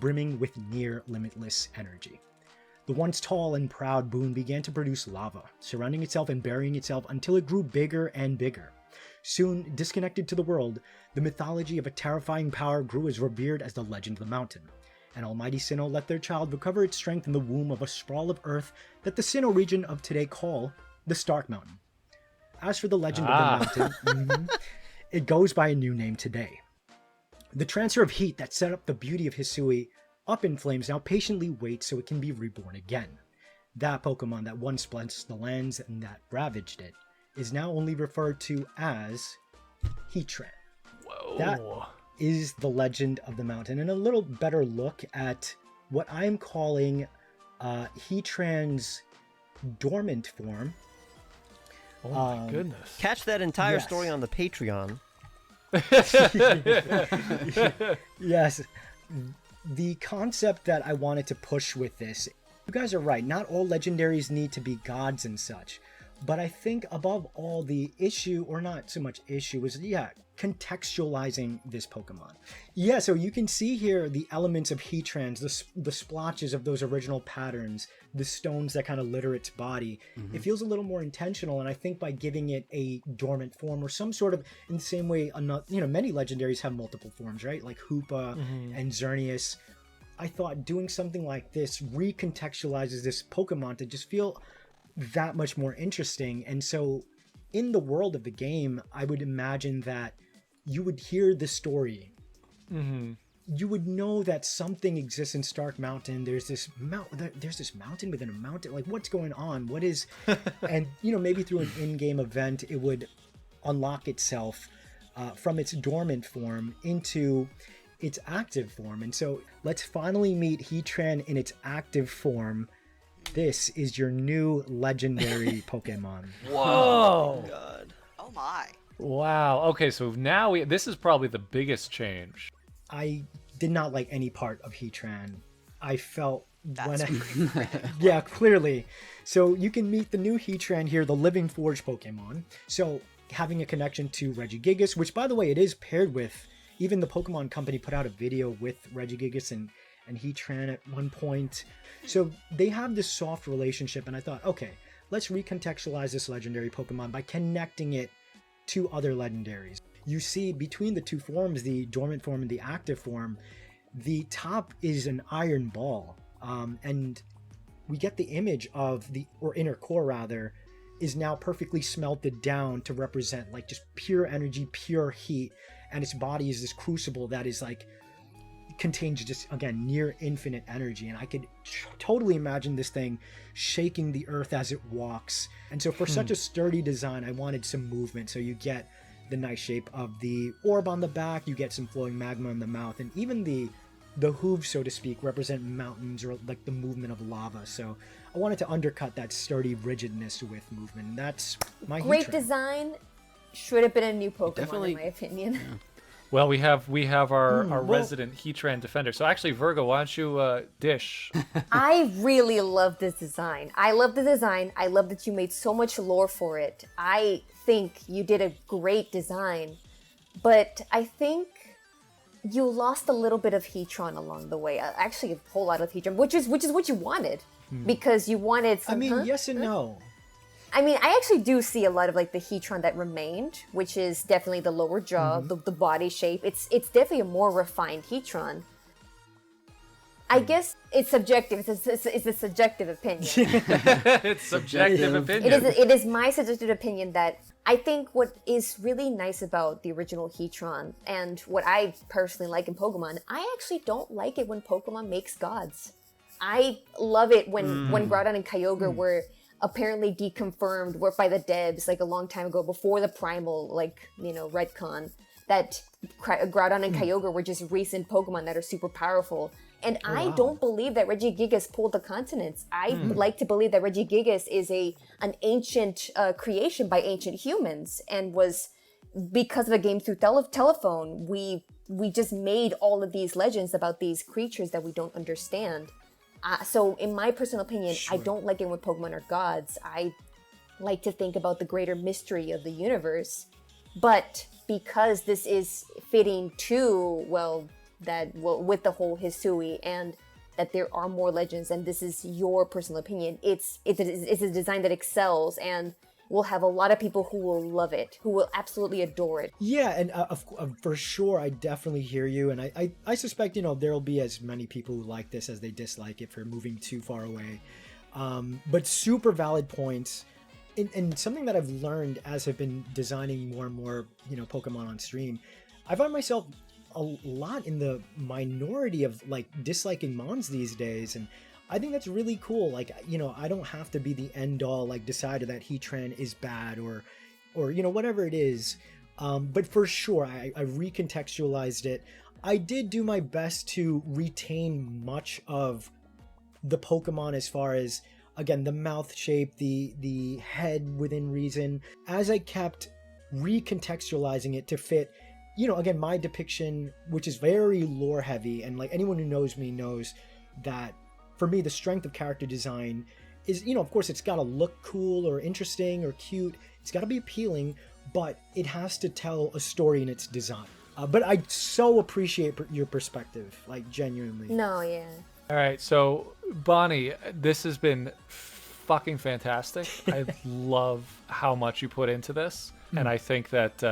brimming with near limitless energy. The once tall and proud Boon began to produce lava, surrounding itself and burying itself until it grew bigger and bigger. Soon, disconnected to the world, the mythology of a terrifying power grew as revered as the legend of the mountain, and Almighty Sinnoh let their child recover its strength in the womb of a sprawl of earth that the Sinnoh region of today call the Stark Mountain. As for the legend of the mountain, it goes by a new name today. The transfer of heat that set up the beauty of Hisui up in flames now patiently waits so it can be reborn again. That Pokemon that once blessed the lands and that ravaged it is now only referred to as Heatran. Whoa. That is the legend of the mountain, and a little better look at what I'm calling Heatran's dormant form. Oh my goodness. Catch that entire story on the Patreon. Yes. The concept that I wanted to push with this, you guys are right, not all legendaries need to be gods and such. But I think above all, the issue, or not so much issue, is, contextualizing this Pokemon. Yeah, so you can see here the elements of Heatran's, the splotches of those original patterns, the stones that kind of litter its body. Mm-hmm. It feels a little more intentional, and I think by giving it a dormant form, or some sort of, in the same way, many legendaries have multiple forms, right? Like Hoopa and Xerneas. I thought doing something like this recontextualizes this Pokemon to just feel that much more interesting. And so in the world of the game, I would imagine that you would hear the story. Mm-hmm. You would know that something exists in Stark Mountain. There's this mountain within a mountain. Like, what's going on? What is? And maybe through an in-game event, it would unlock itself from its dormant form into its active form. And so, let's finally meet Heatran in its active form. This is your new legendary Pokemon. Whoa! Oh God! Oh my! Wow. Okay, so now this is probably the biggest change. I did not like any part of Heatran. I felt yeah, clearly. So you can meet the new Heatran here, the Living Forge Pokemon. So having a connection to Regigigas, which by the way, it is paired with, even the Pokemon Company put out a video with Regigigas and Heatran at one point. So they have this soft relationship, and I thought, okay, let's recontextualize this legendary Pokemon by connecting it to other legendaries. You see between the two forms, the dormant form and the active form, the top is an iron ball. And we get the image of or inner core rather, is now perfectly smelted down to represent like just pure energy, pure heat. And its body is this crucible that is like, contains just, again, near infinite energy. And I could totally imagine this thing shaking the earth as it walks. And so for such a sturdy design, I wanted some movement. So you get the nice shape of the orb on the back, you get some flowing magma in the mouth, and even the hooves, so to speak, represent mountains or like the movement of lava. So I wanted to undercut that sturdy rigidness with movement, and that's my Great Heatran. design. Should have been a new Pokemon, Definitely. in my opinion. Yeah. Well, we have our resident Heatran defender. So actually, Virgo, why don't you dish? I really love this design. I love the design. I love that you made so much lore for it. I think you did a great design, but I think you lost a little bit of Heatran along the way. Actually, a whole lot of Heatran, which is what you wanted, because you wanted some. I mean, yes and no. I mean, I actually do see a lot of like the Heatran that remained, which is definitely the lower jaw, the body shape. It's definitely a more refined Heatran. I guess it's subjective. It's a subjective opinion. It's subjective opinion. It is my subjective opinion that I think what is really nice about the original Heatran and what I personally like in Pokemon, I actually don't like it when Pokemon makes gods. I love it when Groudon and Kyogre were apparently deconfirmed by the devs like a long time ago before the primal retcon, that Groudon and Kyogre were just recent Pokemon that are super powerful. And I don't believe that Regigigas pulled the continents. I like to believe that Regigigas is an ancient creation by ancient humans, and was because of a game through telephone. We just made all of these legends about these creatures that we don't understand. So in my personal opinion, I don't like it when Pokemon are gods. I like to think about the greater mystery of the universe. But because this is fitting to, with the whole Hisui, and that there are more legends, and this is your personal opinion, it's a design that excels and will have a lot of people who will love it, who will absolutely adore it. Yeah, and for sure, I definitely hear you, and I suspect, there'll be as many people who like this as they dislike it for moving too far away. But super valid points, and something that I've learned as I've been designing more and more, Pokemon on stream, I find myself a lot in the minority of like disliking Mons these days, and I think that's really cool. Like, I don't have to be the end all, like, decider that Heatran is bad or whatever it is. But for sure, I recontextualized it. I did do my best to retain much of the Pokemon as far as, again, the mouth shape, the head within reason, as I kept recontextualizing it to fit, again, my depiction, which is very lore heavy, and like anyone who knows me knows that for me, the strength of character design is, of course, it's got to look cool or interesting or cute. It's got to be appealing, but it has to tell a story in its design. But I so appreciate your perspective, like, genuinely. No, yeah. All right, so Bonnie, this has been fucking fantastic. I love how much you put into this. And I think that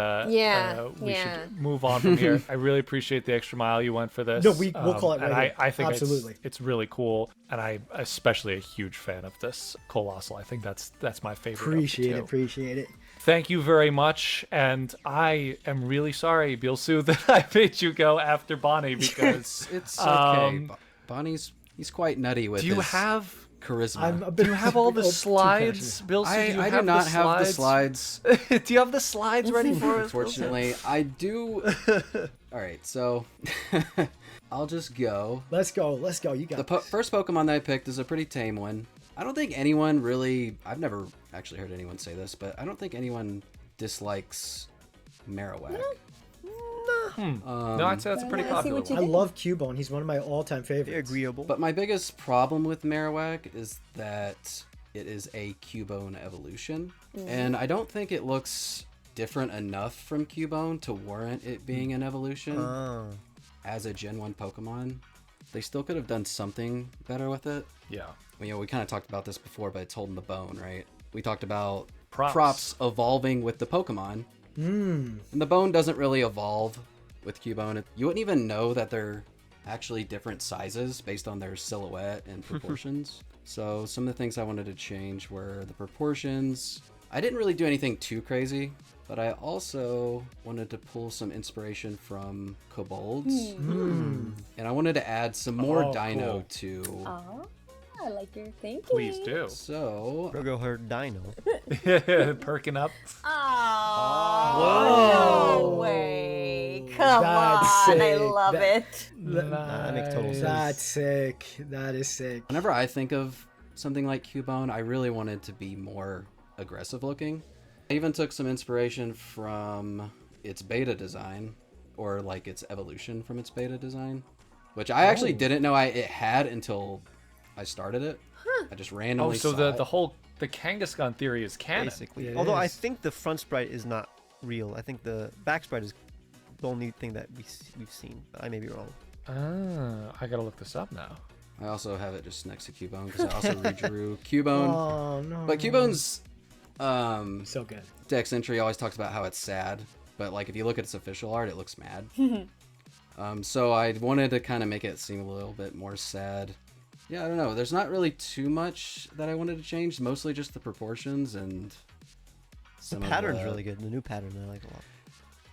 we should move on from here. I really appreciate the extra mile you went for this. No, we'll call it right and here. I think Absolutely. it's really cool. And I'm especially a huge fan of this Colossal. I think that's my favorite. Appreciate it. Thank you very much, and I am really sorry, Bilsu, that I made you go after Bonnie because it's okay. Bonnie's he's quite nutty with. Do you his have charisma? Do you have all the slides, Bilsu? I do not have the slides. Do you have the slides ready for us? Unfortunately, I do. All right, so I'll just go. Let's go. You got the first Pokemon that I picked is a pretty tame one. I don't think anyone really. I've never actually heard anyone say this, but I don't think anyone dislikes Marowak. No, I'd say that's a pretty popular one. I love Cubone. He's one of my all-time favorites. Very agreeable. But my biggest problem with Marowak is that it is a Cubone evolution, and I don't think it looks different enough from Cubone to warrant it being an evolution. As a Gen 1 Pokemon, they still could have done something better with it. Yeah. You know, we kind of talked about this before, but it's holding the bone, right? We talked about Props evolving with the Pokemon. And the bone doesn't really evolve with Cubone. You wouldn't even know that they're actually different sizes based on their silhouette and proportions. So some of the things I wanted to change were the proportions. I didn't really do anything too crazy, but I also wanted to pull some inspiration from kobolds. And I wanted to add some more dino to... I like your thinking. Please do. So... Virgo heard dino. Perking up. Oh, no way. Come on. I love it. That makes total sense. That's sick. That is sick. Whenever I think of something like Cubone, I really wanted to be more aggressive looking. I even took some inspiration from its beta design, or like its evolution from its beta design, which I actually didn't know it had until I started it. I just randomly so saw the Kangaskhan theory is canon. Basically. Although I think the front sprite is not real. I think the back sprite is the only thing that we've seen. But I may be wrong. I gotta look this up now. I also have it just next to Cubone because I also redrew Cubone. Oh no! But Cubone's so good. Dex entry always talks about how it's sad, but like if you look at its official art, it looks mad. So I wanted to kind of make it seem a little bit more sad. Yeah, I don't know. There's not really too much that I wanted to change. Mostly just the proportions and the pattern's really good. The new pattern I like a lot.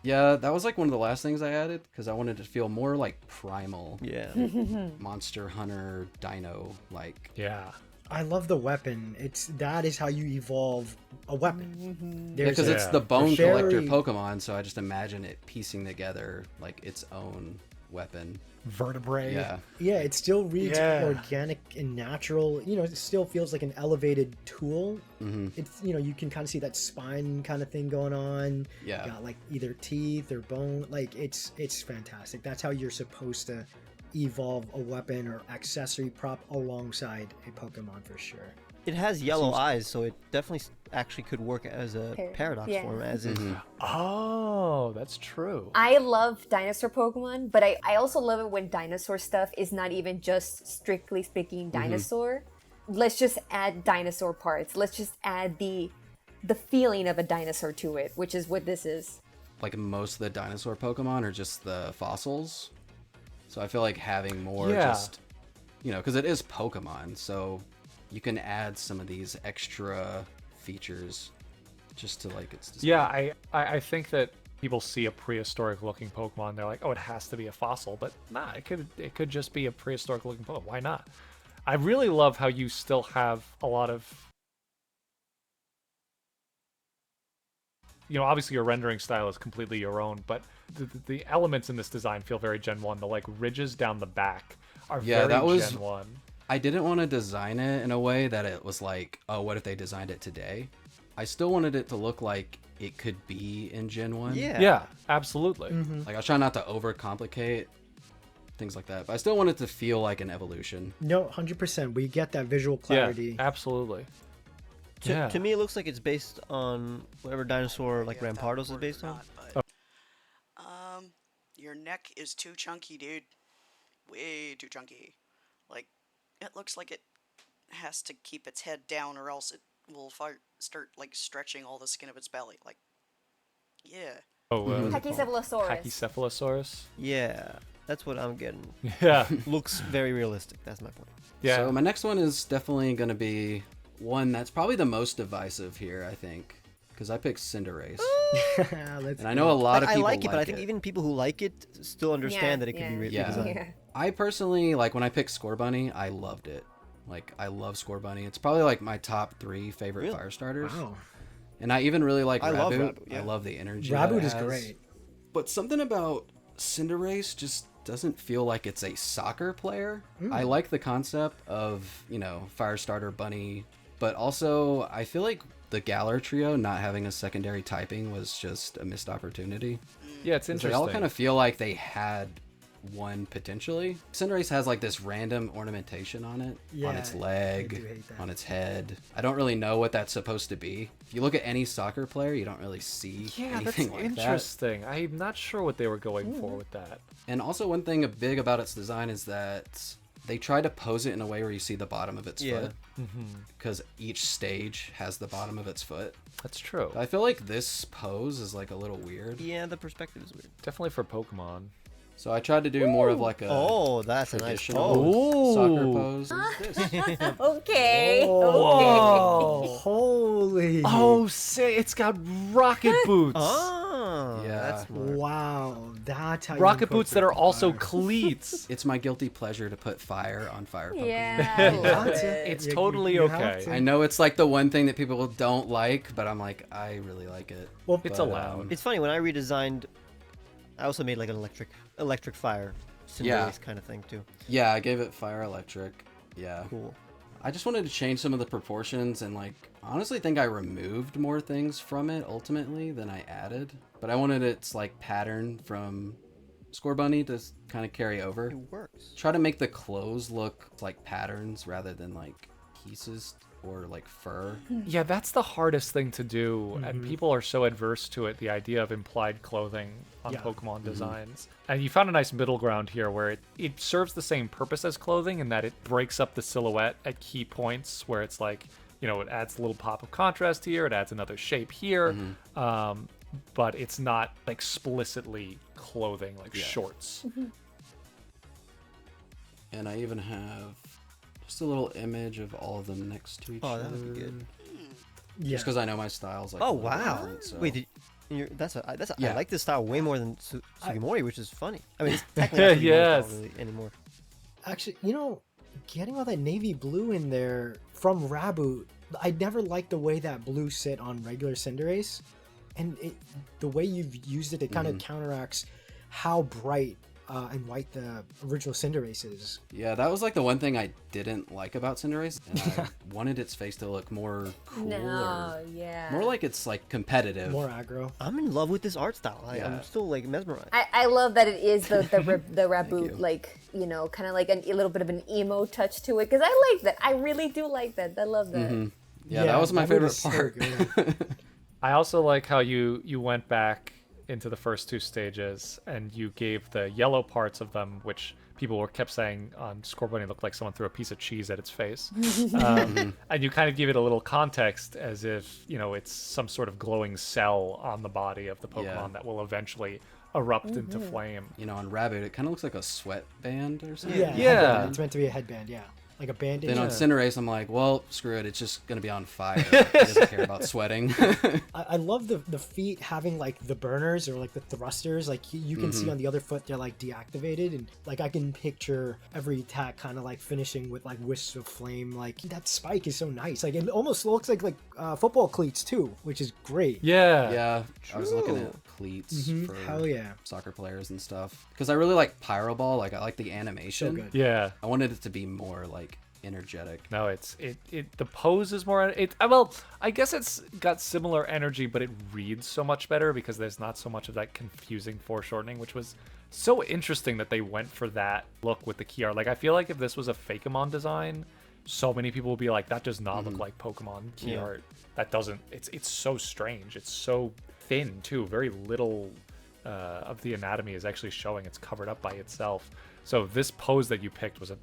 Yeah, that was like one of the last things I added because I wanted to feel more like primal. Yeah. Monster Hunter Dino like. Yeah. I love the weapon. That is how you evolve a weapon. Yeah, because it's the bone collector Pokemon, so I just imagine it piecing together like its own weapon. Vertebrae. Yeah, it still reads organic and natural. You know, it still feels like an elevated tool. It's, you know, you can kind of see that spine kind of thing going on. Yeah. Got like either teeth or bone. Like it's fantastic. That's how you're supposed to evolve a weapon or accessory prop alongside a Pokemon for sure. It has yellow eyes, so it definitely actually could work as a paradox form, as is. Oh, that's true. I love dinosaur Pokemon, but I also love it when dinosaur stuff is not even just strictly speaking dinosaur. Let's just add dinosaur parts. Let's just add the feeling of a dinosaur to it, which is what this is. Like most of the dinosaur Pokemon are just the fossils. So I feel like having more just, you know, because it is Pokemon, so you can add some of these extra features just to like its design. Yeah, I think that people see a prehistoric looking Pokemon, they're like, oh, it has to be a fossil, but nah, it could just be a prehistoric looking Pokemon. Why not? I really love how you still have a lot of, you know, obviously your rendering style is completely your own, but the elements in this design feel very Gen 1. The like ridges down the back are very Gen 1. I didn't want to design it in a way that it was like, oh, what if they designed it today? I still wanted it to look like it could be in Gen 1. Yeah, absolutely. Like I was trying not to overcomplicate things like that, but I still want it to feel like an evolution. No, 100%. We get that visual clarity. Yeah, absolutely. To me, it looks like it's based on whatever dinosaur like Rampardos is based on. Your neck is too chunky, dude. Way too chunky. Like, it looks like it has to keep its head down or else it will start, like, stretching all the skin of its belly. Like, yeah. Pachycephalosaurus. Pachycephalosaurus? Yeah, that's what I'm getting. Yeah. Looks very realistic. That's my point. Yeah. So my next one is definitely going to be one that's probably the most divisive here, I think. Because I picked Cinderace. That's And I know a lot of I people like it, but I think even people who like it still understand that it could be redesigned. Yeah. I personally, like, when I picked Scorbunny, I loved it. Like, I love Scorbunny. It's probably, like, my top 3 favorite fire starters. Wow. And I even really like I Raboot. love Raboot, yeah. I love the energy Raboot that it is has. great. But something about Cinderace just doesn't feel like it's a soccer player. I like the concept of, you know, Firestarter Bunny, but also I feel like the Galar trio not having a secondary typing was just a missed opportunity. Yeah, it's 'Cause interesting. They all kind of feel like they had one potentially. Cinderace has like this random ornamentation on it, on its Yeah, I leg, do hate that. on its head. I don't really know what that's supposed to be. If you look at any soccer player, you don't really see Yeah, that's anything like that. interesting. I'm not sure what they were going for with that. And also one thing big about its design is that they try to pose it in a way where you see the bottom of its foot. Because each stage has the bottom of its foot. That's true. I feel like this pose is like a little weird. Yeah, the perspective is weird. Definitely for Pokemon. So I tried to do more of like a that's a nice traditional pose. soccer pose. Okay. Whoa. Holy. Oh, say it's got rocket boots. Oh, Yeah. that's smart. Wow. That's how Rocket you boots that are also fire. cleats. It's my guilty pleasure to put fire on fire Pokemon. Yeah, I love it. It's You- totally you have okay. to. I know it's like the one thing that people don't like, but I'm like, I really like it. Well, It's But, allowed. It's funny when I redesigned. I also made like an electric fire, Yeah. Cinderace kind of thing too. Yeah, I gave it fire electric. Yeah. Cool. I just wanted to change some of the proportions and like honestly think I removed more things from it ultimately than I added. But I wanted its like pattern from Scorbunny to kind of carry over. It works. Try to make the clothes look like patterns rather than like pieces or like fur. Yeah, that's the hardest thing to do, and people are so adverse to it, the idea of implied clothing on Yeah. Pokemon designs. And you found a nice middle ground here where it serves the same purpose as clothing in that it breaks up the silhouette at key points where it's like, you know, it adds a little pop of contrast here, it adds another shape here, but it's not explicitly clothing like shorts. And I even have just a little image of all of them next to each Oh, other. that would be good. Yeah. Just because I know my style's like. Oh a little wow! different, so- Wait, that's Yeah. I like this style way more than Sugimori, which is funny. I mean, it's technically not Sugimori Yes. style really anymore. Actually, you know, getting all that navy blue in there from Raboot, I never liked the way that blue sit on regular Cinderace, and the way you've used it, it kind of counteracts how bright and white the original Cinderace is. Yeah, that was like the one thing I didn't like about Cinderace, and I wanted its face to look more cool No, or yeah. more like it's like competitive. More aggro. I'm in love with this art style. Yeah. I'm still like mesmerized. I love that it is the Raboot, like, you know, kind of like a little bit of an emo touch to it, because I like that. I really do like that. I love that. Yeah, that was my Raboot favorite is so part. good. I also like how you went back into the first two stages and you gave the yellow parts of them, which people were kept saying on Scorbunny looked like someone threw a piece of cheese at its face. And you kind of give it a little context as if, you know, it's some sort of glowing cell on the body of the Pokemon Yeah. that will eventually erupt into flame. You know, on Rabbit, it kind of looks like a sweatband or something. Yeah, headband. It's meant to be a headband. Yeah, like a bandage. Then on Cinderace, I'm like, well, screw it. It's just gonna be on fire. It doesn't care about sweating. I love the feet having like the burners or like the thrusters. Like you can see on the other foot they're like deactivated, and like I can picture every attack kind of like finishing with like wisps of flame. Like that spike is so nice. Like it almost looks like football cleats too, which is great. Yeah. I was looking at cleats for Hell yeah. soccer players and stuff because I really like Pyro Ball. Like I like the animation. So good. Yeah. I wanted it to be more like energetic. No, the pose is more well, I guess it's got similar energy, but it reads so much better because there's not so much of that confusing foreshortening, which was so interesting that they went for that look with the key art. Like I feel like if this was a Fakemon design, so many people would be like, that does not look like Pokemon key art. That doesn't. It's so strange. It's so thin too. Very little of the anatomy is actually showing. It's covered up by itself. So this pose that you picked was a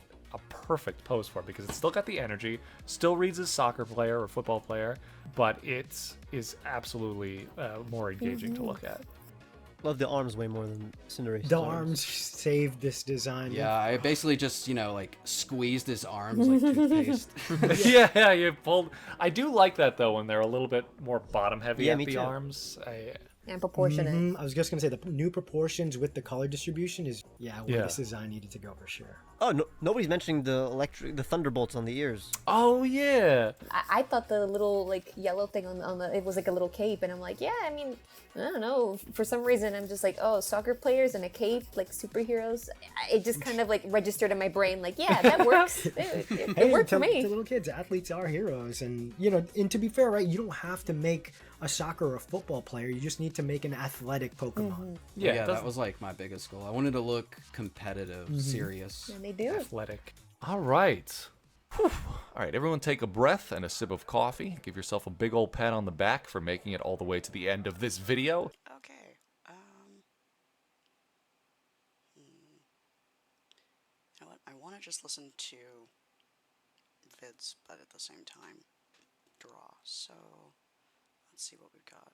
perfect pose for it because it's still got the energy, still reads as soccer player or football player, but it is absolutely more engaging to look at. love the arms way more than Cinderace's The arms saved this design. Yeah, I basically just, like squeezed his arms like toothpaste. Yeah, you pulled. I do like that though when they're a little bit more bottom heavy Yeah, at me the too. arms. And proportionate. I was just gonna say the new proportions with the color distribution is where Yeah. this design needed to go for sure. Oh, no, nobody's mentioning the thunderbolts on the ears. Oh yeah. I thought the little like yellow thing on the it was like a little cape, and I'm like, yeah, I mean, I don't know. For some reason, I'm just like, oh, soccer players and a cape, like superheroes. It just kind of like registered in my brain, like, yeah, that works. It worked for me. To little kids, athletes are heroes, and and to be fair, right? You don't have to make a soccer or a football player. You just need to make an athletic Pokemon. Yeah, that was like my biggest goal. I wanted to look competitive, serious, and they do. Athletic. All right. Whew. All right, everyone take a breath and a sip of coffee. Give yourself a big old pat on the back for making it all the way to the end of this video. Okay. You know what? I want to just listen to vids, but at the same time draw. So let's see what we've got.